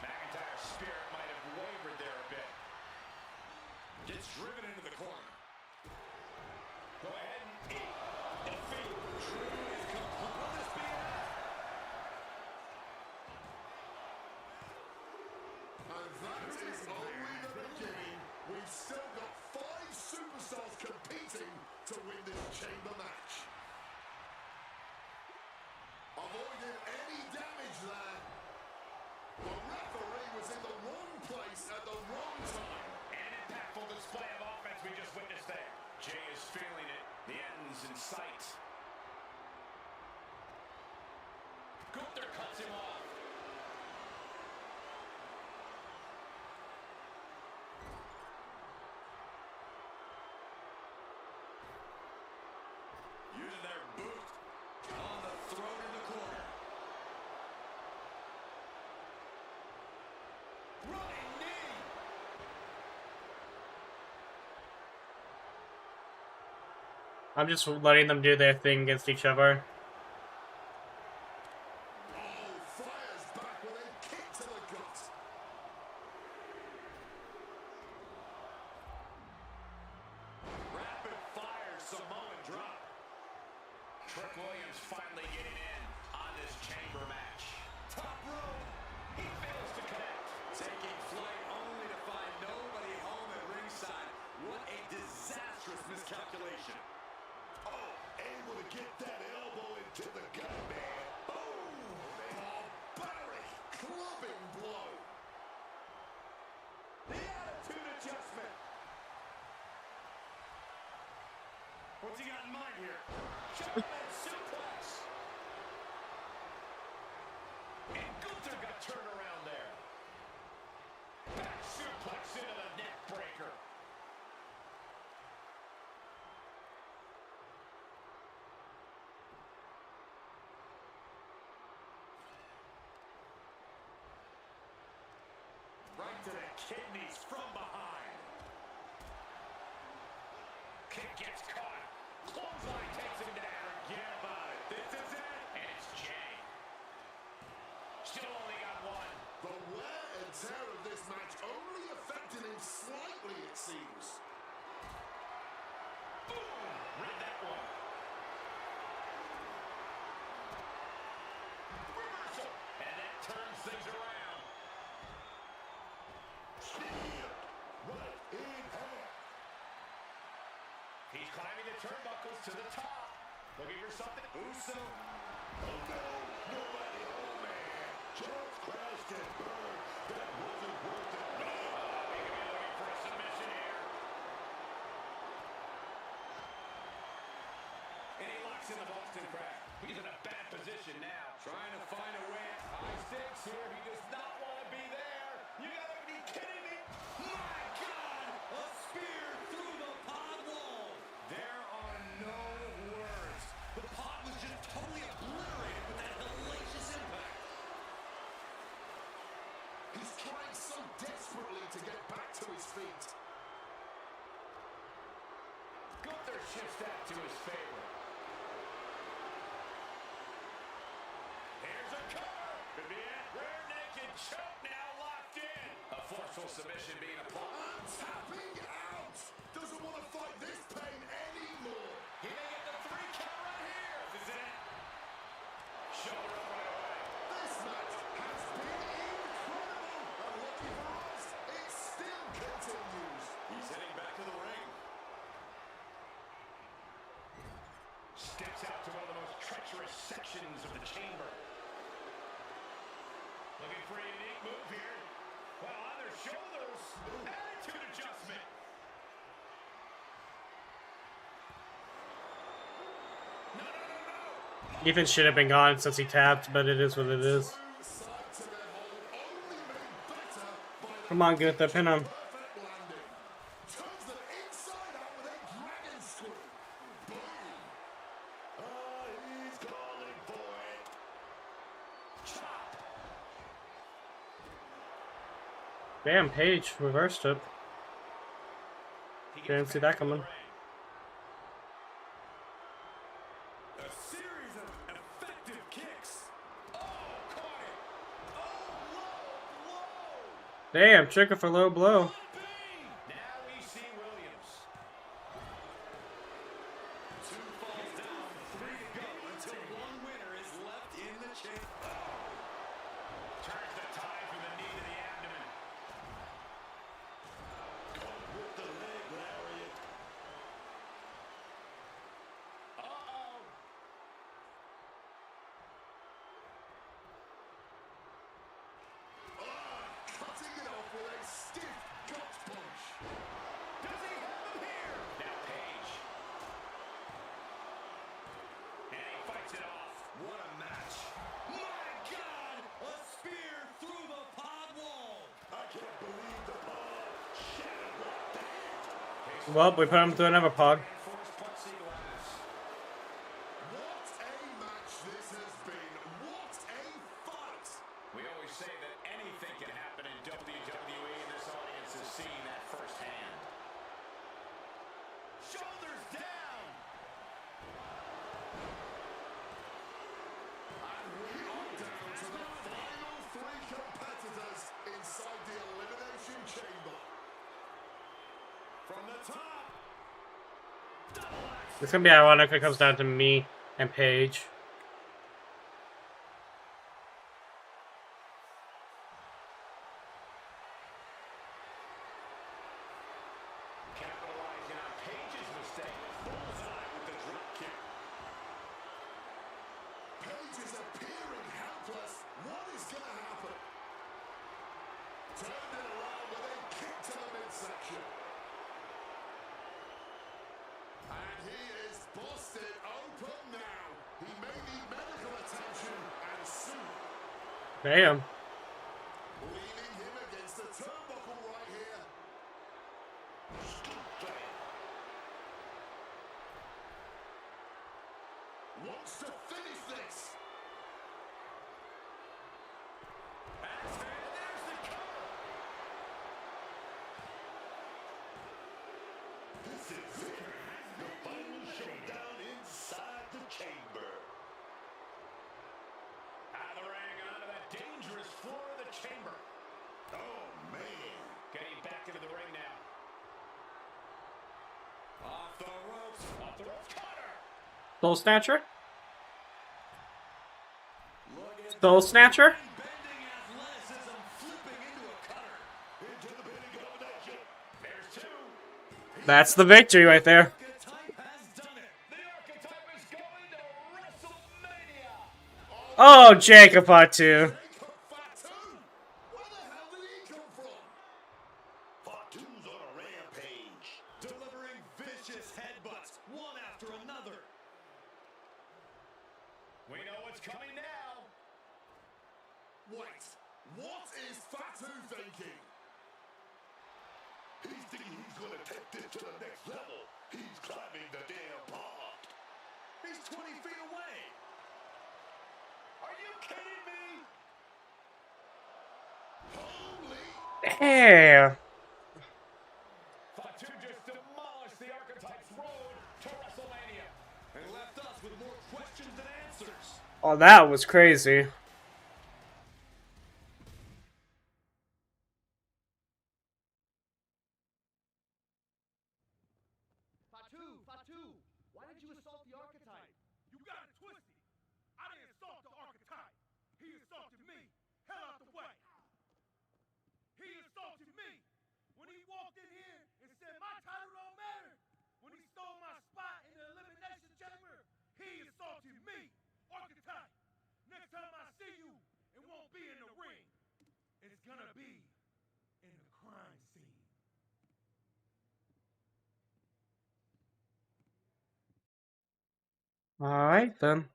McIntyre's spirit might have wavered there a bit. Gets driven into the corner. Go ahead and eat defeat. Drew is complete. Will this be enough? And that is only the beginning. We've still got 5 superstars competing to win this chamber match. Avoiding any damage there. The referee was in the wrong place at the wrong time. And I'm just letting them do their thing against each other. Fires back with a kick to the gut. Rapid fire Samoan drop. Trick Williams finally getting in on this chamber match. Top rope. He fails to connect. Taking flight only to find nobody home at ringside. What a disastrous miscalculation. Oh, able to get that elbow into the gut, man. Boom! Barbaric clubbing blow. The attitude adjustment. What's he got in mind here? German suplex. And Gunther got turned around there. Back suplex into the neck breaker. Right to the kidneys from behind. Kick gets caught. Clothesline takes him down. Forget about it. This is it. And it's Jay. Still only got one. The wear and tear of this match only affected him slightly, it seems. Boom! Read that one. Reversal. And that turns things around. Right in hand. He's climbing the turnbuckles to the top. Looking for something. Uso. Oh no, nobody home, man. Just crashed and burned. That wasn't worth it. He could be looking for a submission here. And he locks in the Boston Crab. He's in a bad position now. Trying to find a way. High stakes here. He does not want to be there. You gotta be kidding me. My God! A spear through the pod wall. There are no words. The pod was just totally obliterated with that hellacious impact. He's trying so desperately to get back to his feet. Gunther shifts that to his favor. Here's a cover. Could be it. Rear naked choke now locked in. A forceful submission being applied. Tapping out. Doesn't want to fight this pain anymore. He may get the 3 count right here. This is it. Shoulder up right away. This match has been incredible. And lucky for us, it still continues. He's heading back to the ring. Steps out to one of the most treacherous sections of the chamber. Looking for a unique move here. Well, on their shoulders. Attitude adjustment. Ethan should have been gone since he tapped, but it is what it is. Come on, Gunther, pin him. Turns them inside out with a dragon screw. Boom. He's calling for it. Chop. Damn, Paige reversed it. Didn't see that coming. A series of effective kicks. Oh, caught it. Oh, low blow. Damn, trigger for low blow. Now we see Williams. 2 falls down, 3 to go until one winner is left in the chamber. Turns the tide from the knee to the abdomen. Caught with the leg lariat. Uh-oh. Cutting it off with a stiff gut punch. Does he have him here? Now Page. And he fights it off. What a match. My God! A spear through the pod wall. I can't believe the pod shattered like that. Well, we put him through another pod. What a match this has been. What a fight. We always say that anything can happen in WWE, and this audience has seen that firsthand. Shoulders down. It's gonna be ironic if it comes down to me and Paige. Capitalizing on Paige's mistake. Bullseye with the drop kick. Paige is appearing helpless. What is going to happen? Turned it around with a kick to the midsection. And he is busted open now. He may need medical attention and soon. Damn. Leaning him against the turnbuckle right here. Wants to finish this. And there's the cover. This is it. The final showdown inside the chamber. Out of the ring and onto that dangerous floor of the chamber. Oh, man. Getting back into the ring now. Off the ropes. Off the ropes. Cutter. Soul Snatcher? Soul Snatcher? Bending athleticism, flipping into a cutter. Into the pinning combination. There's two. That's the victory right there. Archetype has done it. The Archetype is going to WrestleMania. Oh, Jacob Fatu. Where the hell did he come from? Fatu's on a rampage. Delivering vicious headbutts, one after another. We know what's coming now. Wait, what is Fatu thinking? He's thinking he's gonna take this to the next level. He's climbing the damn pond. He's 20 feet away. Are you kidding me? Holy! Damn. Fatu just demolished the Archetype's road to WrestleMania. And left us with more questions than answers. Oh, that was crazy. Fatu, why did you assault the Archetype? You got it twisted. I didn't assault the Archetype. He assaulted me. Hell out the way. He assaulted me when he walked in here and said my title don't matter. When he stole my spot in the Elimination Chamber, he assaulted me. Archetype, next time I see you, it won't be in the ring. It's gonna be in the crime scene. Alright then.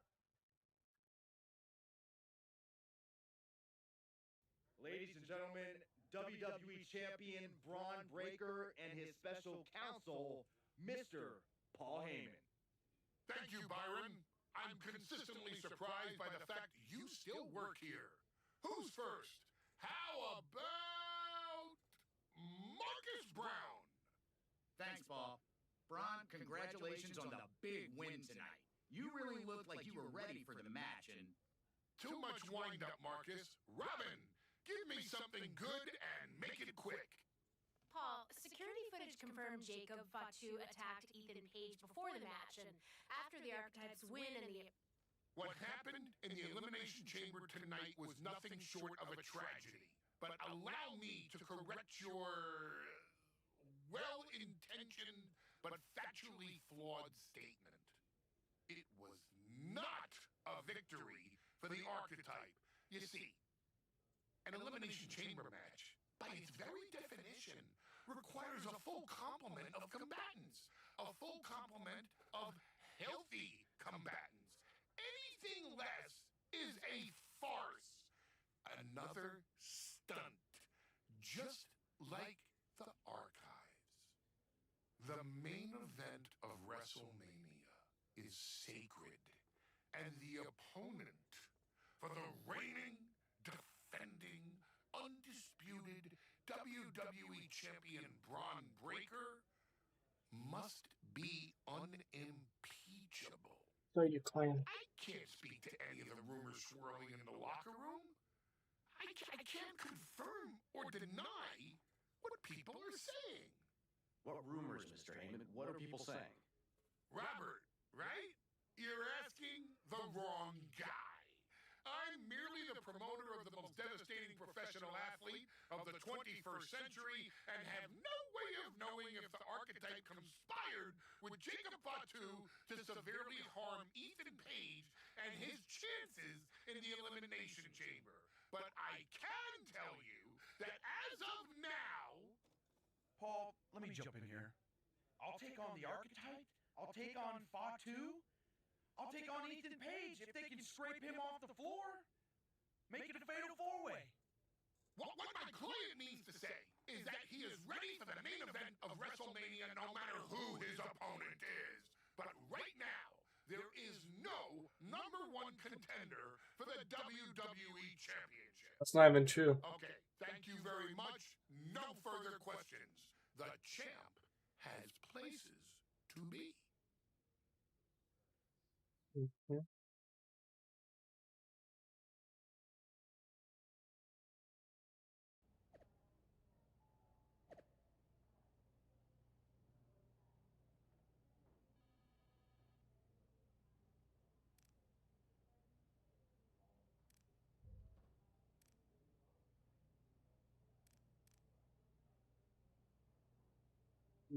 Ladies and gentlemen, WWE Champion Braun Breaker and his special counsel, Mr. Paul Heyman. Thank you, Byron. I'm consistently surprised by the fact you still work here. Who's first? How about Marcus Brown? Thanks, Paul. Braun, congratulations on the big win tonight. You really looked like you were ready for the match, and... Too much wind-up, Marcus. Robin, give me something good and make it quick. Paul, security footage confirmed Jacob Fatu attacked Ethan Page before the match, and after the Archetypes win and the... What happened in the Elimination Chamber tonight was nothing short of a tragedy. But allow me to correct your well-intentioned but factually flawed statement. It was not a victory for the Archetype. You see, an Elimination Chamber match, by its very definition, requires a full complement of combatants. A full complement of healthy combatants. Anything less is a farce. Another stunt. Just like the Archives. The main event of WrestleMania is sacred. And the opponent for the reigning, defending, undisputed WWE Champion Braun Breaker must be unimpeachable. So you claim. I can't speak to any of the rumors swirling in the locker room. I can't confirm or deny what people are saying. What rumors, Mr. Heyman? What are people saying? Robert, right? You're asking the wrong guy. I'm merely the promoter of the most devastating professional athlete of the 21st century and have no way of knowing if the archetype conspired with Jacob Fatu to severely harm Ethan Page and his chances in the Elimination Chamber. But I can tell you that as of now... Paul, let me jump in here. I'll take on the archetype. I'll take on Fatu. I'll take on Ethan Page if they can scrape him off the floor. Make it a fatal four-way. What my client means to say is that he is ready for the main event of WrestleMania no matter who his opponent is. But right now, there is no #1 contender for the WWE Championship. That's not even true. Okay, thank you very much. No further questions. The champ has places to be. Mm-hmm.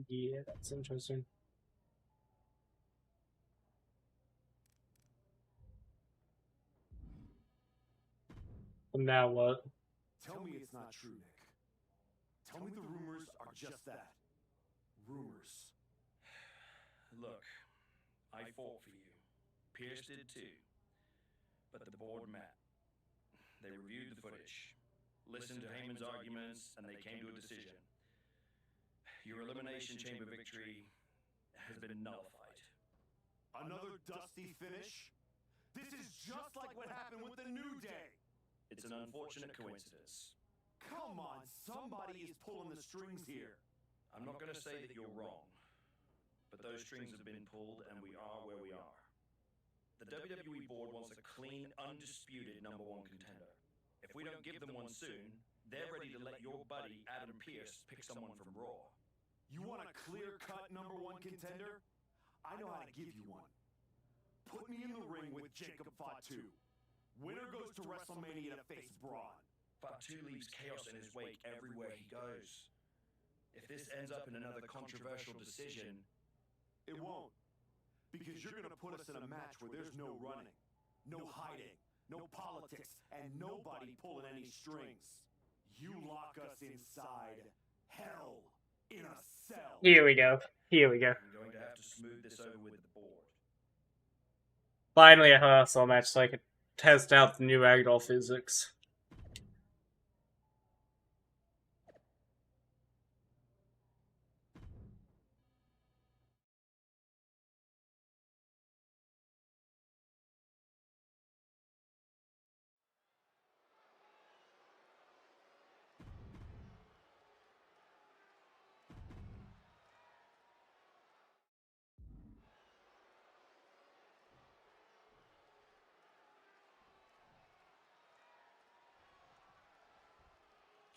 Yeah, that's interesting. And now what? Tell me it's not true, Nick. Tell me the rumors are just that. Rumors. Look, I fought for you. Pierce did too. But the board met. They reviewed the footage, listened to Heyman's arguments, and they came to a decision. Your Elimination Chamber victory has been nullified. Another dusty finish? This is just like what happened with the New Day. It's an unfortunate coincidence. Come on, somebody is pulling the strings here. I'm not going to say that you're wrong, but those strings have been pulled and we are where we are. The WWE board wants a clean, undisputed #1 contender. If we don't give them one soon, they're ready to let your buddy Adam Pearce pick someone from Raw. You want a clear-cut #1 contender? I know how to give you one. Put me in the ring with Jacob Fatu. Winner goes to WrestleMania to face Braun. Fatu leaves chaos in his wake everywhere he goes. If this ends up in another controversial decision... It won't. Because you're going to put us in a match where there's no running, no hiding, no politics, and nobody pulling any strings. You lock us inside hell in a cell. Here we go. Here we go. I'm going to have to smooth this over with the board. Finally a hustle match so I could test out the new ragdoll physics.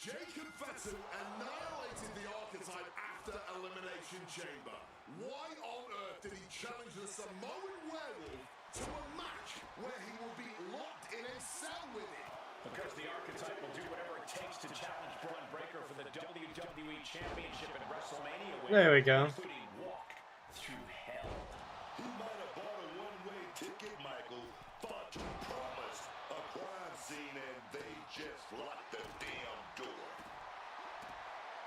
Jacob Fatu annihilated the archetype after Elimination Chamber. Why on earth did he challenge the Samoan werewolf to a match where he will be locked in a cell with him? Because the archetype will do whatever it takes to challenge Braun Breaker for the WWE Championship at WrestleMania. There we go. Including walk through hell. He might have bought a one-way ticket, Michael. Fatu promised a crime scene and they just locked the damn door.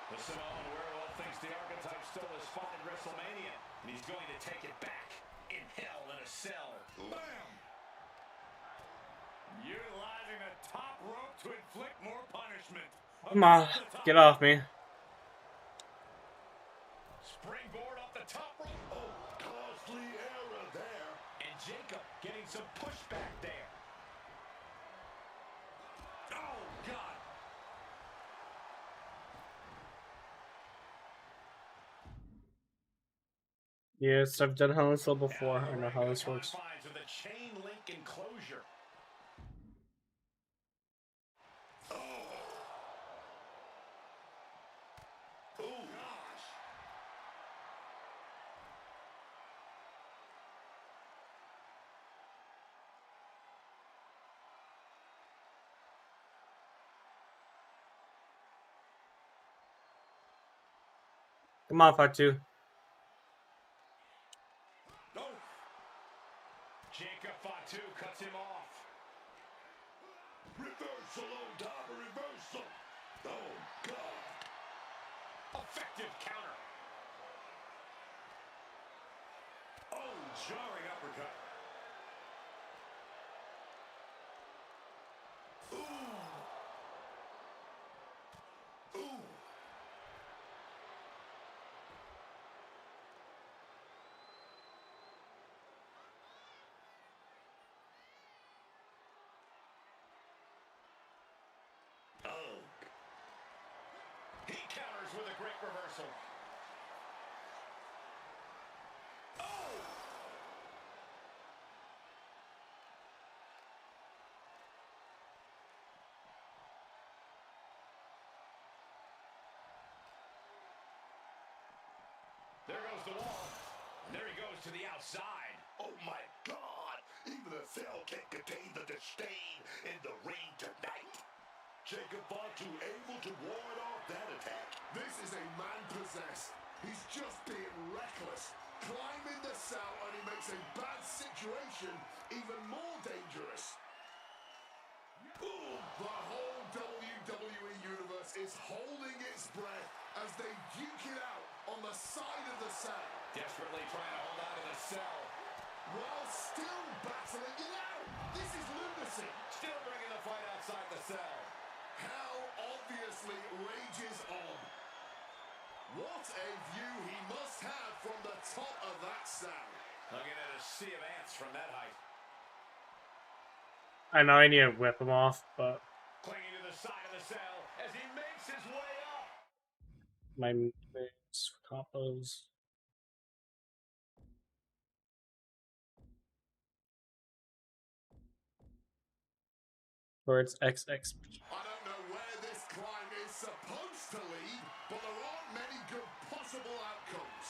The Samoan werewolf thinks the archetype stole his spot at WrestleMania, and he's going to take it back in hell in a cell. Bam! Utilizing the top rope to inflict more punishment. Come on, get off me. Springboard off the top rope. Oh, costly error there. And Jacob getting some pushback there. Oh, God. Yes, I've done Hell in a Cell before. I know how this works. With a chain link enclosure. Come on, Fatu. No. Jacob Fatu cuts him off. Reversal on top of reversal. Oh, God. Effective counter. Oh, jarring uppercut. Ooh. Ooh. Oh. He counters with a great reversal. Oh! There goes the wall. And there he goes to the outside. Oh, my God. Even a cell can't contain the disdain in the ring tonight. Jacob Fatu able to ward off that attack. This is a man possessed. He's just being reckless. Climbing the cell and he makes a bad situation even more dangerous. Ooh, the whole WWE Universe is holding its breath as they duke it out on the side of the cell. Desperately trying to hold out of the cell. While still battling it out. This is lunacy. Still bringing the fight outside the cell. Hell obviously rages on. What a view he must have from the top of that cell. Looking at a sea of ants from that height. I know I need to whip him off, but Clinging to the side of the cell as he makes his way up. my moves, combos. Or it's XX. I don't know where this climb is supposed to lead, but there aren't many good possible outcomes.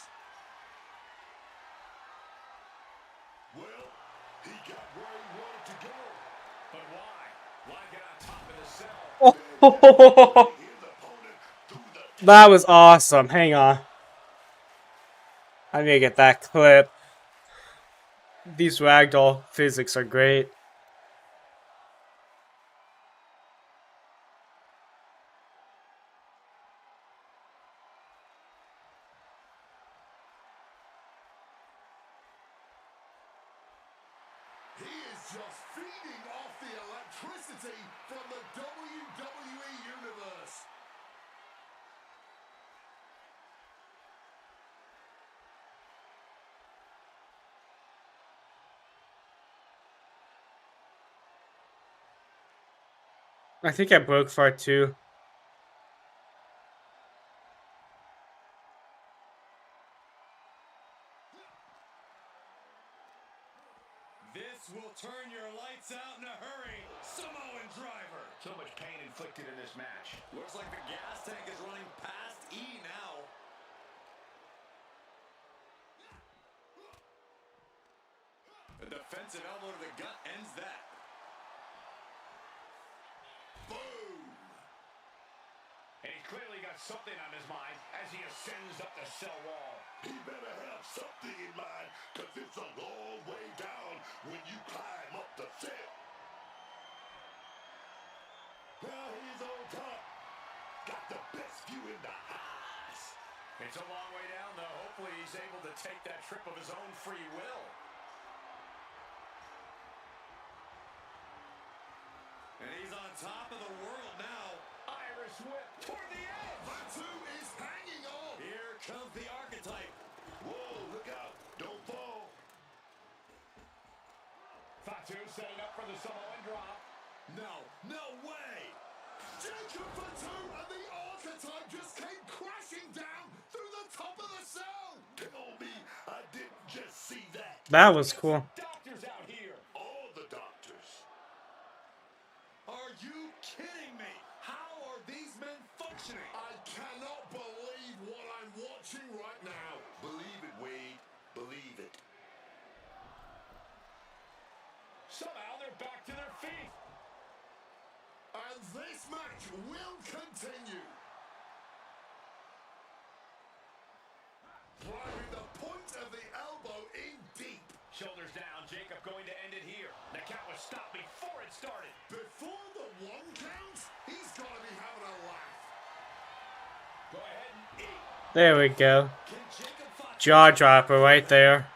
Well, he got where he wanted to go. But why? Why get on top of the cell? Oh, that was awesome. Hang on. I need to get that clip. These ragdoll physics are great. He is just feeding off the electricity from the WWE Universe. I think I broke part 2. This will turn your lights out in a hurry. Samoan driver. So much pain inflicted in this match. Looks like the gas tank is running past E now. A defensive elbow to the gut ends that. Boom. And he's clearly got something on his mind as he ascends up the cell wall. He better have something in mind, because it's a long way down when you climb up the cell. Now he's on top. Got the best view in the house. It's a long way down, though. Hopefully he's able to take that trip of his own free will. And he's on top of the world now. Irish whip toward the edge. Fatu is hanging on. Here comes the archetype. Whoa, look out. Don't fall. Fatu setting up for the Samoan drop. No way. Jacob Fatu and the archetype just came crashing down through the top of the cell. Tell me I didn't just see that. That was cool. Doctors out here. All the doctors. Are you kidding me? How are these men functioning? I cannot believe what I'm watching right now. Believe it, Wade. Believe it. Somehow they're back to their feet. And this match will continue. Shoulders down, Jacob going to end it here. The count was stopped before it started. Before the 1 count, he's got to be having a laugh. Go ahead and eat. There we go. Jaw dropper right there.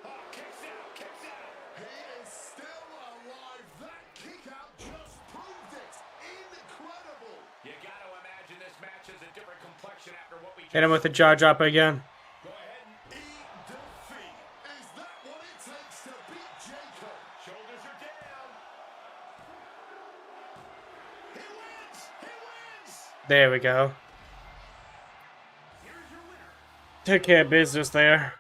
He is still alive. That kick out just proved it. Incredible. You got to imagine this match has a different complexion after what we Hit him with a jaw dropper again. Go ahead and eat defeat. Is that what it takes to beat Jacob? Shoulders are down. He wins. He wins. There we go. Took care of business there.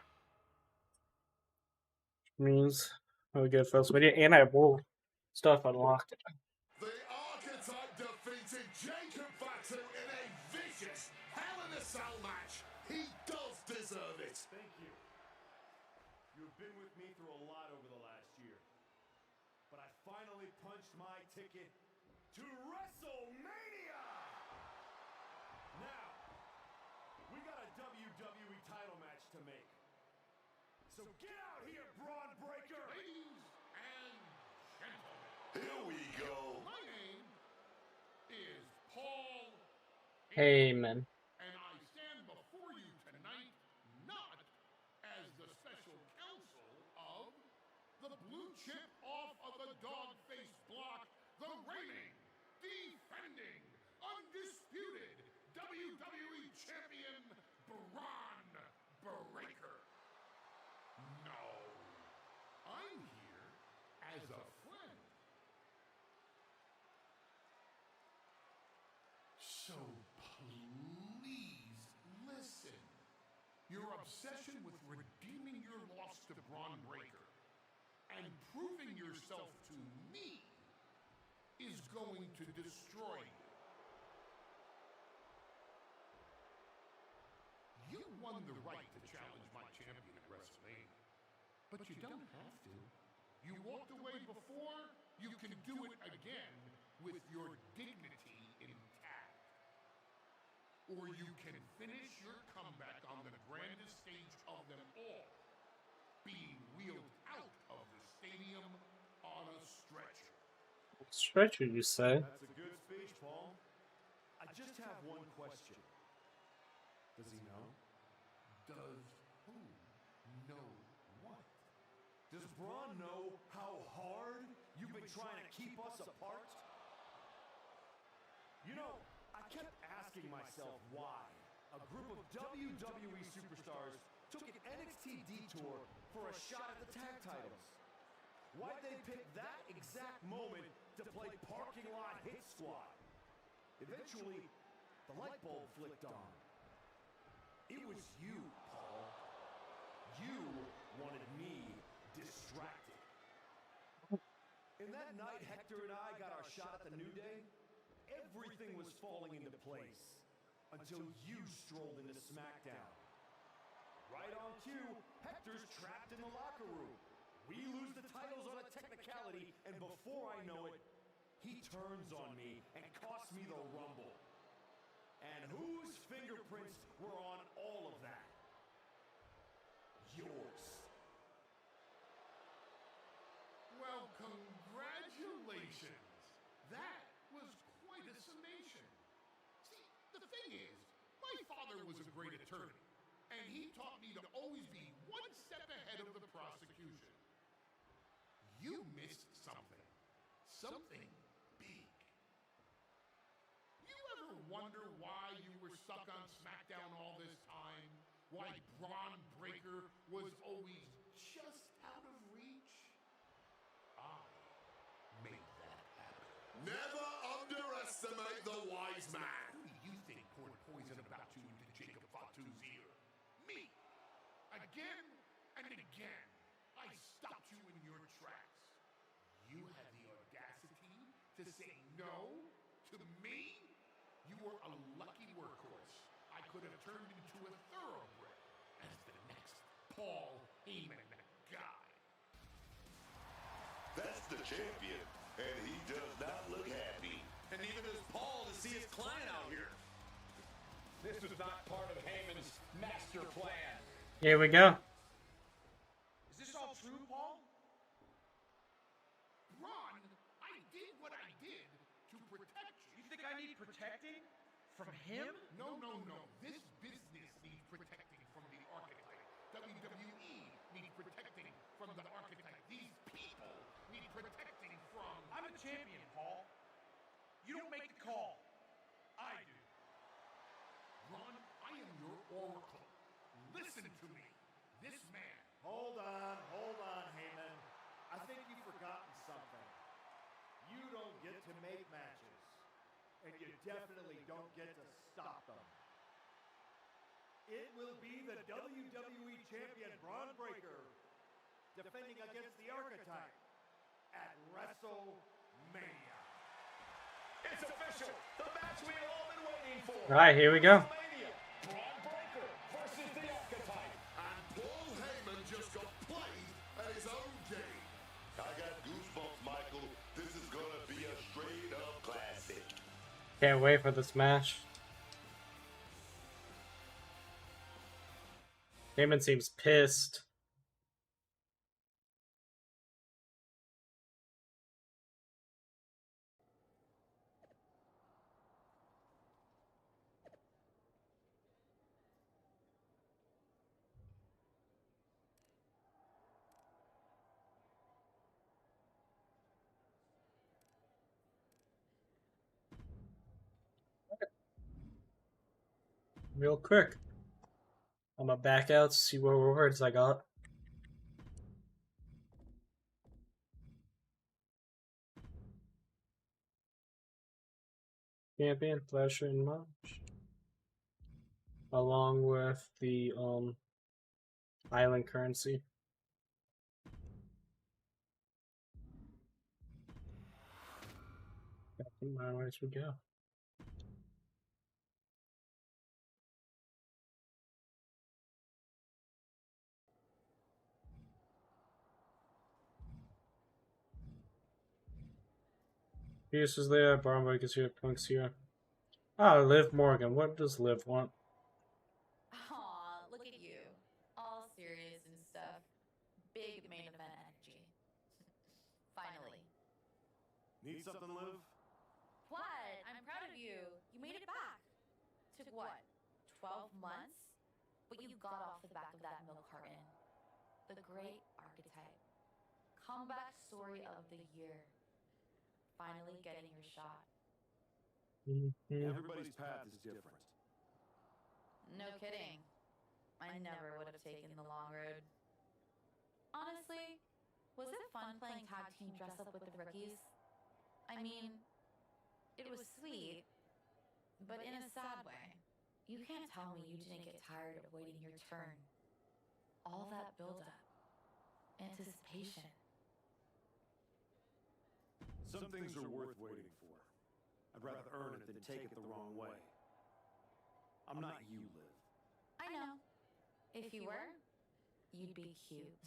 Means we're good first video, and I have more stuff unlocked. The Archetype defeated Jacob Fatu in a vicious Hell in a Cell match. He does deserve it. Thank you. You've been with me through a lot over the last year. But I finally punched my ticket to WrestleMania! Now, we got a WWE title match to make. So get out here, Braun Breaker! Ladies and gentlemen. Here we go. My name is Paul Heyman. and I stand before you tonight not as the special counsel of the blue chip off of the dog-faced block, the reigning, defending, undisputed WWE champion, Braun Breaker. No, I'm here as a friend. So please listen. Your obsession with redeeming your loss to Braun Breaker and proving yourself to me is going to destroy you. You won the right to challenge my champion at WrestleMania, but you don't have to. You walked away before, you can do it again with your dignity intact. Or you can finish your comeback on the grandest stage of them all, being wheeled out of the stadium on a stretcher. Stretcher, you say? That's a good speech, Paul. I just have one question. Does he know? Does who know what? Does Braun know how hard you've been trying to keep us apart? You know, I kept asking myself why a group of WWE Superstars took an NXT detour for a shot at the tag titles. Why'd they pick that exact moment to play parking lot hit squad? Eventually, the light bulb flicked on. It was you, Paul. You wanted me distracted. And that night Hector and I got our shot at the New Day, everything was falling into place until you strolled into SmackDown. Right on cue, Hector's trapped in the locker room. We lose the titles on a technicality, and before I know it, he turns on me and costs me the Rumble. And whose fingerprints were on all of that? Yours. Well, congratulations. That was quite a summation. See, the thing is, my father was a great attorney, and he taught me to always be one step ahead of the prosecution. You missed something. Something big. You ever wonder why you were stuck on SmackDown all this time? Why Braun Breaker was always just out of reach? I made that happen. Never underestimate the wise man. Who do you think poured poison about you into Jacob Fatu's ear? Me. Again and again, I stopped you in your tracks. You had the audacity to say no to me? You were a lucky workhorse. I could have turned into a thoroughbred as the next Paul Heyman guy. That's the champion, and he does not look happy. And neither does Paul to see his client out here. This was not part of Heyman's master plan. Here we go. Is this all true, Paul? Ron, I did what I did to protect you. You think I need protecting from him? No. This business needs protecting from the archetype. WWE needs protecting from the archetype. These people need protecting from... I'm a champion, Paul. You don't make the call. I do. Ron, I am your oracle. Listen to me. This man... Hold on, Heyman. I think you've forgotten something. You don't get to make matches. And you definitely don't get to stop them. It will be the WWE Champion Braun Breaker defending against the Archetype at WrestleMania. It's official. The match we have all been waiting for. All right, here we go. Braun Breaker versus the Archetype. And Paul Heyman just got played at his own game. I got goosebumps, Michael. This is gonna be a straight up classic. Can't wait for this match. Heyman seems pissed. Real quick. I'm gonna back out to see what rewards I got. Champion, Thresher, and March. Along with the island currency. Back to MyRISE we go. Pierce is there, Barnberg is here, Punk's here. Ah, Liv Morgan. What does Liv want? Aw, look at you. All serious and stuff. Big main event energy. Finally. Need something, Liv? What? I'm proud of you. You made it back. Took what? 12 months? But you got off the back of that milk carton. The great archetype. Comeback story of the year. Finally getting your shot. Everybody's path is different. No kidding. I never would have taken the long road. Honestly, was it fun playing tag team dress up with the rookies? I mean, it was sweet, but in a sad way. You can't tell me you didn't get tired of waiting your turn. All that build-up, anticipation. Some things are worth waiting for. I'd rather earn it than take it the wrong way. I'm not you, Liv. I know. If you were, you'd be cute.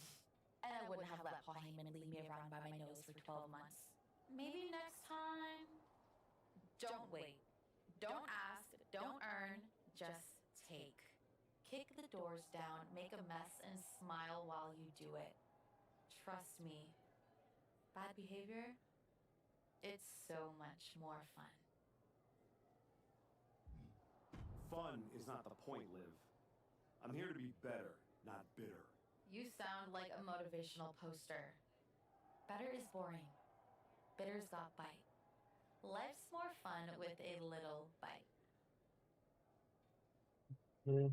And I wouldn't have let Paul Heyman lead me around by my nose for 12 months. Maybe next time. Don't wait. Don't ask. Don't earn. Just take. Kick the doors down, make a mess, and smile while you do it. Trust me. Bad behavior? It's so much more fun. Fun is not the point, Liv. I'm here to be better, not bitter. You sound like a motivational poster. Better is boring. Bitter's got bite. Life's more fun with a little bite. What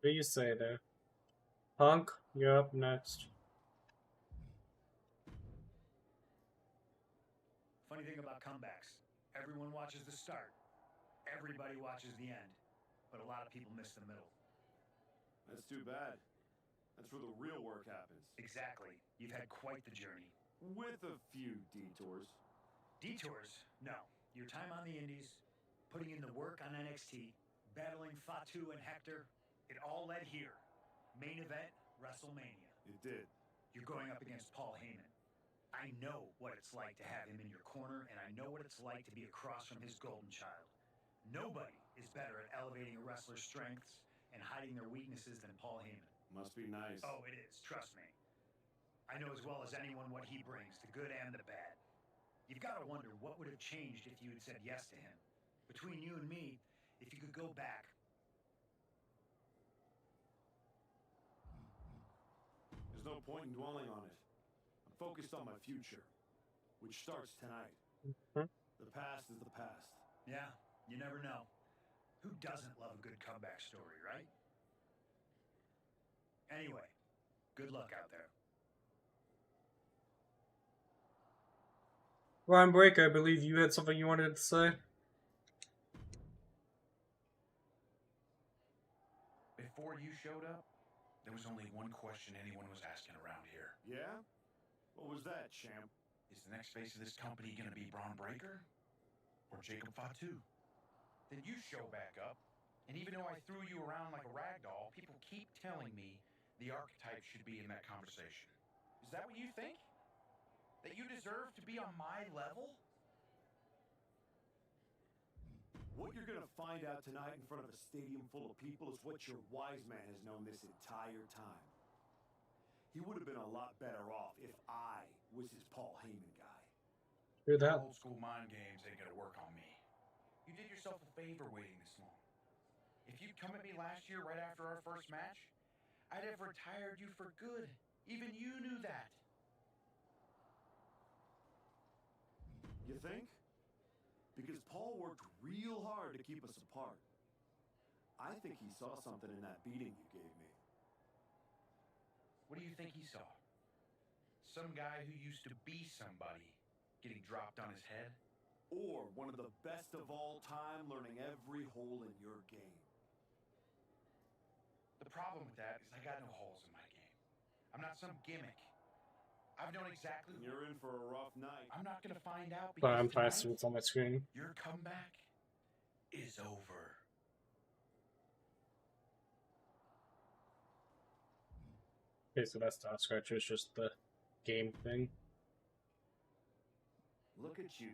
do you say there? Punk, you're up next. Funny thing about comebacks, everyone watches the start. Everybody watches the end. But a lot of people miss the middle. That's too bad. That's where the real work happens. Exactly. You've had quite the journey. With a few detours. Detours? No. Your time on the Indies, putting in the work on NXT, battling Fatu and Hector, it all led here. Main event, WrestleMania. It did. You're going up against Paul Heyman. I know what it's like to have him in your corner, and I know what it's like to be across from his golden child. Nobody is better at elevating a wrestler's strengths and hiding their weaknesses than Paul Heyman. Must be nice. Oh, it is. Trust me. I know as well as anyone what he brings, the good and the bad. You've got to wonder what would have changed if you had said yes to him. Between you and me, if you could go back. There's no point in dwelling on it. I'm focused on my future, which starts tonight. The past is the past. Yeah, you never know. Who doesn't love a good comeback story, right? Anyway, good luck out there. Ron Breaker, I believe you had something you wanted to say. Before you showed up, there was only one question anyone was asking around here. Yeah? What was that, champ? Is the next face of this company going to be Braun Breaker or Jacob Fatu? Then you show back up, and even though I threw you around like a rag doll, people keep telling me the archetype should be in that conversation. Is that what you think? That you deserve to be on my level? What you're gonna find out tonight in front of a stadium full of people is what your wise man has known this entire time. He would have been a lot better off if I was his Paul Heyman guy. Hear that? Old school mind games ain't gonna work on me. You did yourself a favor waiting this long. If you'd come at me last year right after our first match, I'd have retired you for good. Even you knew that. You think? Because Paul worked real hard to keep us apart. I think he saw something in that beating you gave me. What do you think he saw? Some guy who used to be somebody getting dropped on his head? Or one of the best of all time learning every hole in your game. The problem with that is I got no holes in my game. I'm not some gimmick. I've known exactly. You're in for a rough night. I'm not going to find out Sorry, because I'm trying to tonight, see what's on my screen. your comeback is over. Okay, so that's not Scratcher, it's just the game thing. Look at you,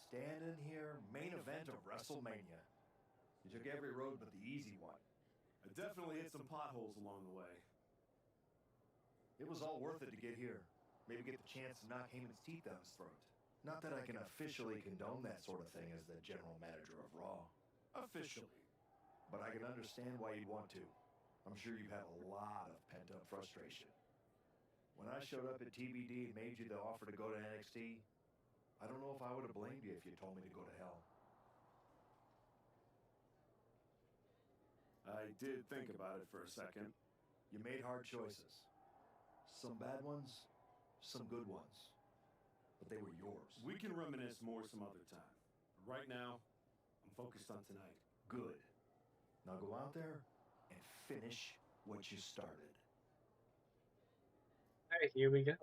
standing here, main event of WrestleMania. You took every road but the easy one. I definitely hit some potholes along the way. It was all worth it to get here. Maybe get the chance to knock Heyman's teeth down his throat. Not that I can officially condone that sort of thing as the general manager of Raw. Officially. But I can understand why you'd want to. I'm sure you've had a lot of pent-up frustration. When I showed up at TBD and made you the offer to go to NXT, I don't know if I would have blamed you if you told me to go to hell. I did think about it for a second. You made hard choices. Some bad ones, some good ones. But they were yours. We can reminisce more some other time. Right now, I'm focused on tonight. Good. Now go out there and finish what you started. Hey, here we go.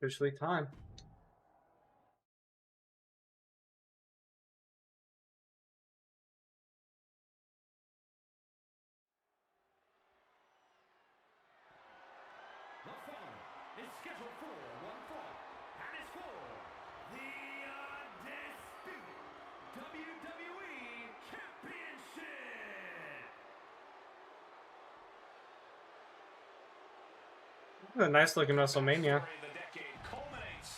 Officially time. The following is scheduled for one fall, and is for the undisputed WWE Championship. This is a nice looking WrestleMania. The decade culminates.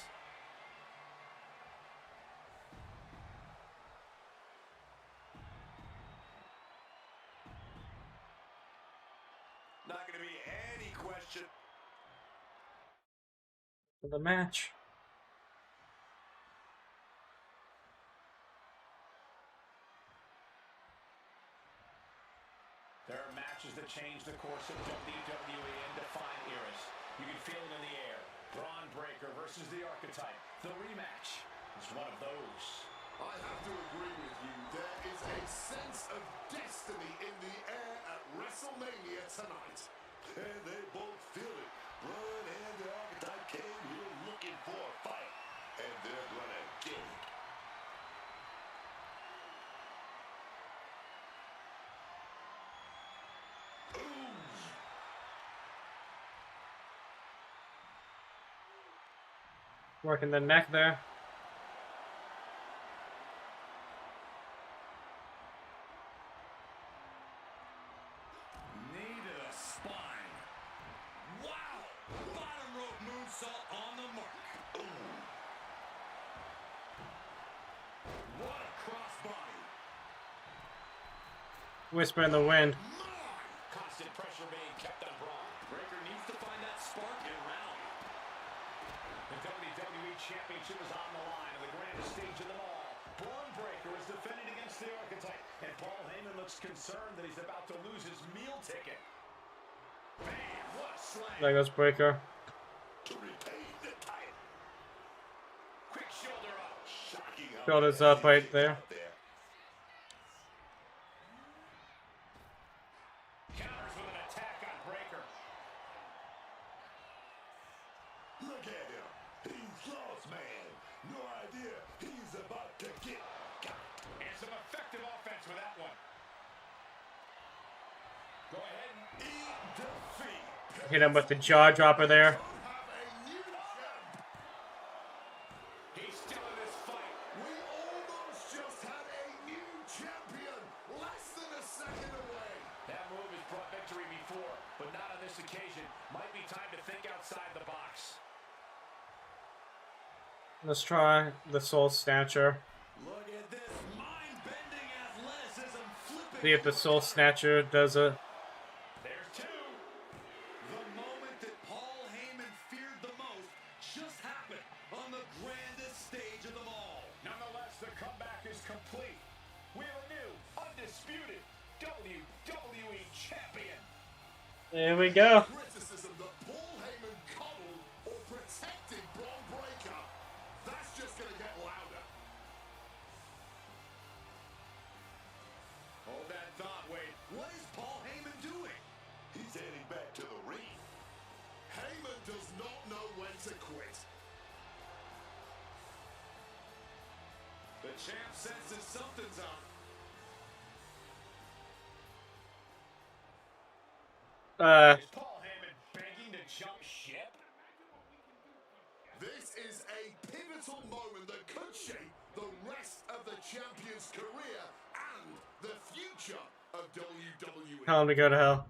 Not going to be any question. For the match. There are matches that change the course of WWE and define eras. You can feel it in the air. Braun Breaker versus the Archetype. The rematch is one of those. I have to agree with you. There is a sense of destiny in the air at WrestleMania tonight. And they both feel it. Braun and the Archetype came here looking for a fight. And they're going to get it. Working the neck there. Needed a whisper in the wind. Constant pressure being kept on Braun. Breaker needs to find that spark and round. The WWE Championship is on the line on the grandest stage of them all. Braun Breaker is defending against the Archetype, and Paul Heyman looks concerned that he's about to lose his meal ticket. Man, what a slam. There goes Breaker. To retain the title. Quick shoulder up. Shocking how Shoulders up right there. Counters with an attack on Breaker. Look at him. He's lost, man. No idea he's about to get got. And some effective offense with that one. Go ahead and eat defeat. Hit him with the jaw dropper there. He's still in this fight. We almost just had a new champion, less than a second away. That move has brought victory before, but not on this occasion. Might be time to think outside the box. Let's try the Soul Snatcher. Look at this mind-bending athleticism flipping. See if the Soul Snatcher does it. There's two. The moment that Paul Heyman feared the most just happened on the grandest stage of them all. Nonetheless, the comeback is complete. We have a new, undisputed WWE Champion. There we go. Criticism that Paul Heyman coddled or protected Braun Breaker. That's just going to get louder. Hold that thought, Wade. What is Paul Heyman doing? He's heading back to the ring. Heyman does not know when to quit. The champ senses something's up. Is Paul Heyman begging to jump ship? This is a pivotal moment that could shape the rest of the champion's career and the future of WWE. Tell him to go to hell.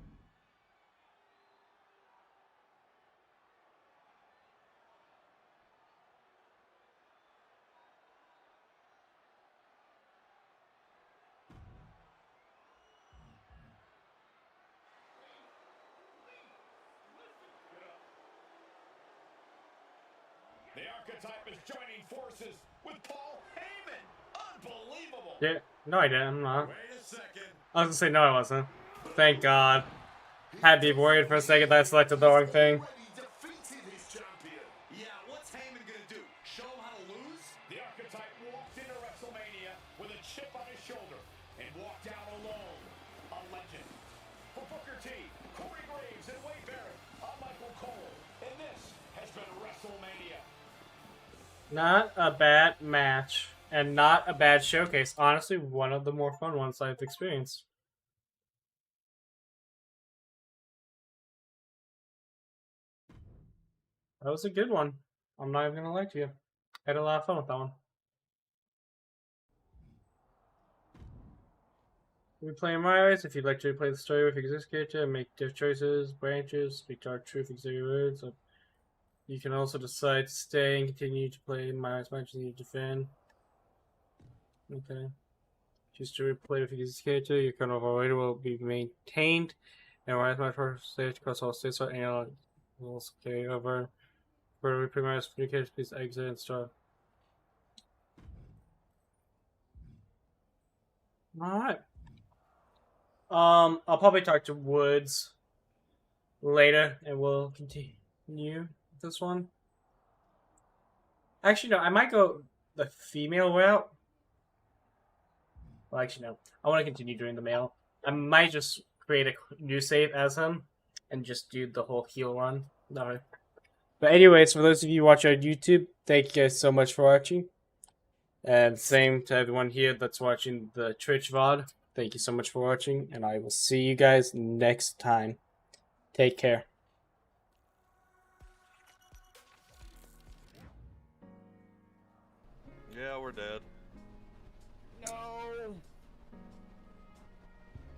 The Archetype is joining forces with Paul Heyman. Unbelievable. Yeah, no, I didn't. I'm not. Wait a second. I was gonna say no, I wasn't. Thank God. Had to be worried for a second that I selected the wrong thing. Defeated his champion. Yeah, what's Heyman gonna do? Show him how to lose? The Archetype walked into WrestleMania with a chip on his shoulder and walked out alone. A legend. For Booker T, Corey Graves, and Wade Barrett, I'm Michael Cole, and this has been WrestleMania. Not a bad match. And not a bad showcase. Honestly, one of the more fun ones I've experienced. That was a good one. I'm not even gonna lie to you. I had a lot of fun with that one. We play MyRISE. If you'd like to replay the story with your existing character, make different choices, branches, speak to our truth, exterior words. You can also decide to stay and continue to play MyRISE matches you defend. Okay. Choose to replay with your existing character. Your current overall rating will be maintained. And MyRISE match for stage across all states and will also carry over. For replay MyRISE for new characters, please exit and start. Alright. I'll probably talk to Woods later and we'll continue this one. Actually, no, I might go the female route. Well, actually, no. I want to continue doing the male. I might just create a new save as him and just do the whole heel run. No. But anyways, for those of you watching on YouTube, thank you guys so much for watching. And same to everyone here that's watching the Twitch VOD. Thank you so much for watching, and I will see you guys next time. Take care. Yeah, we're dead.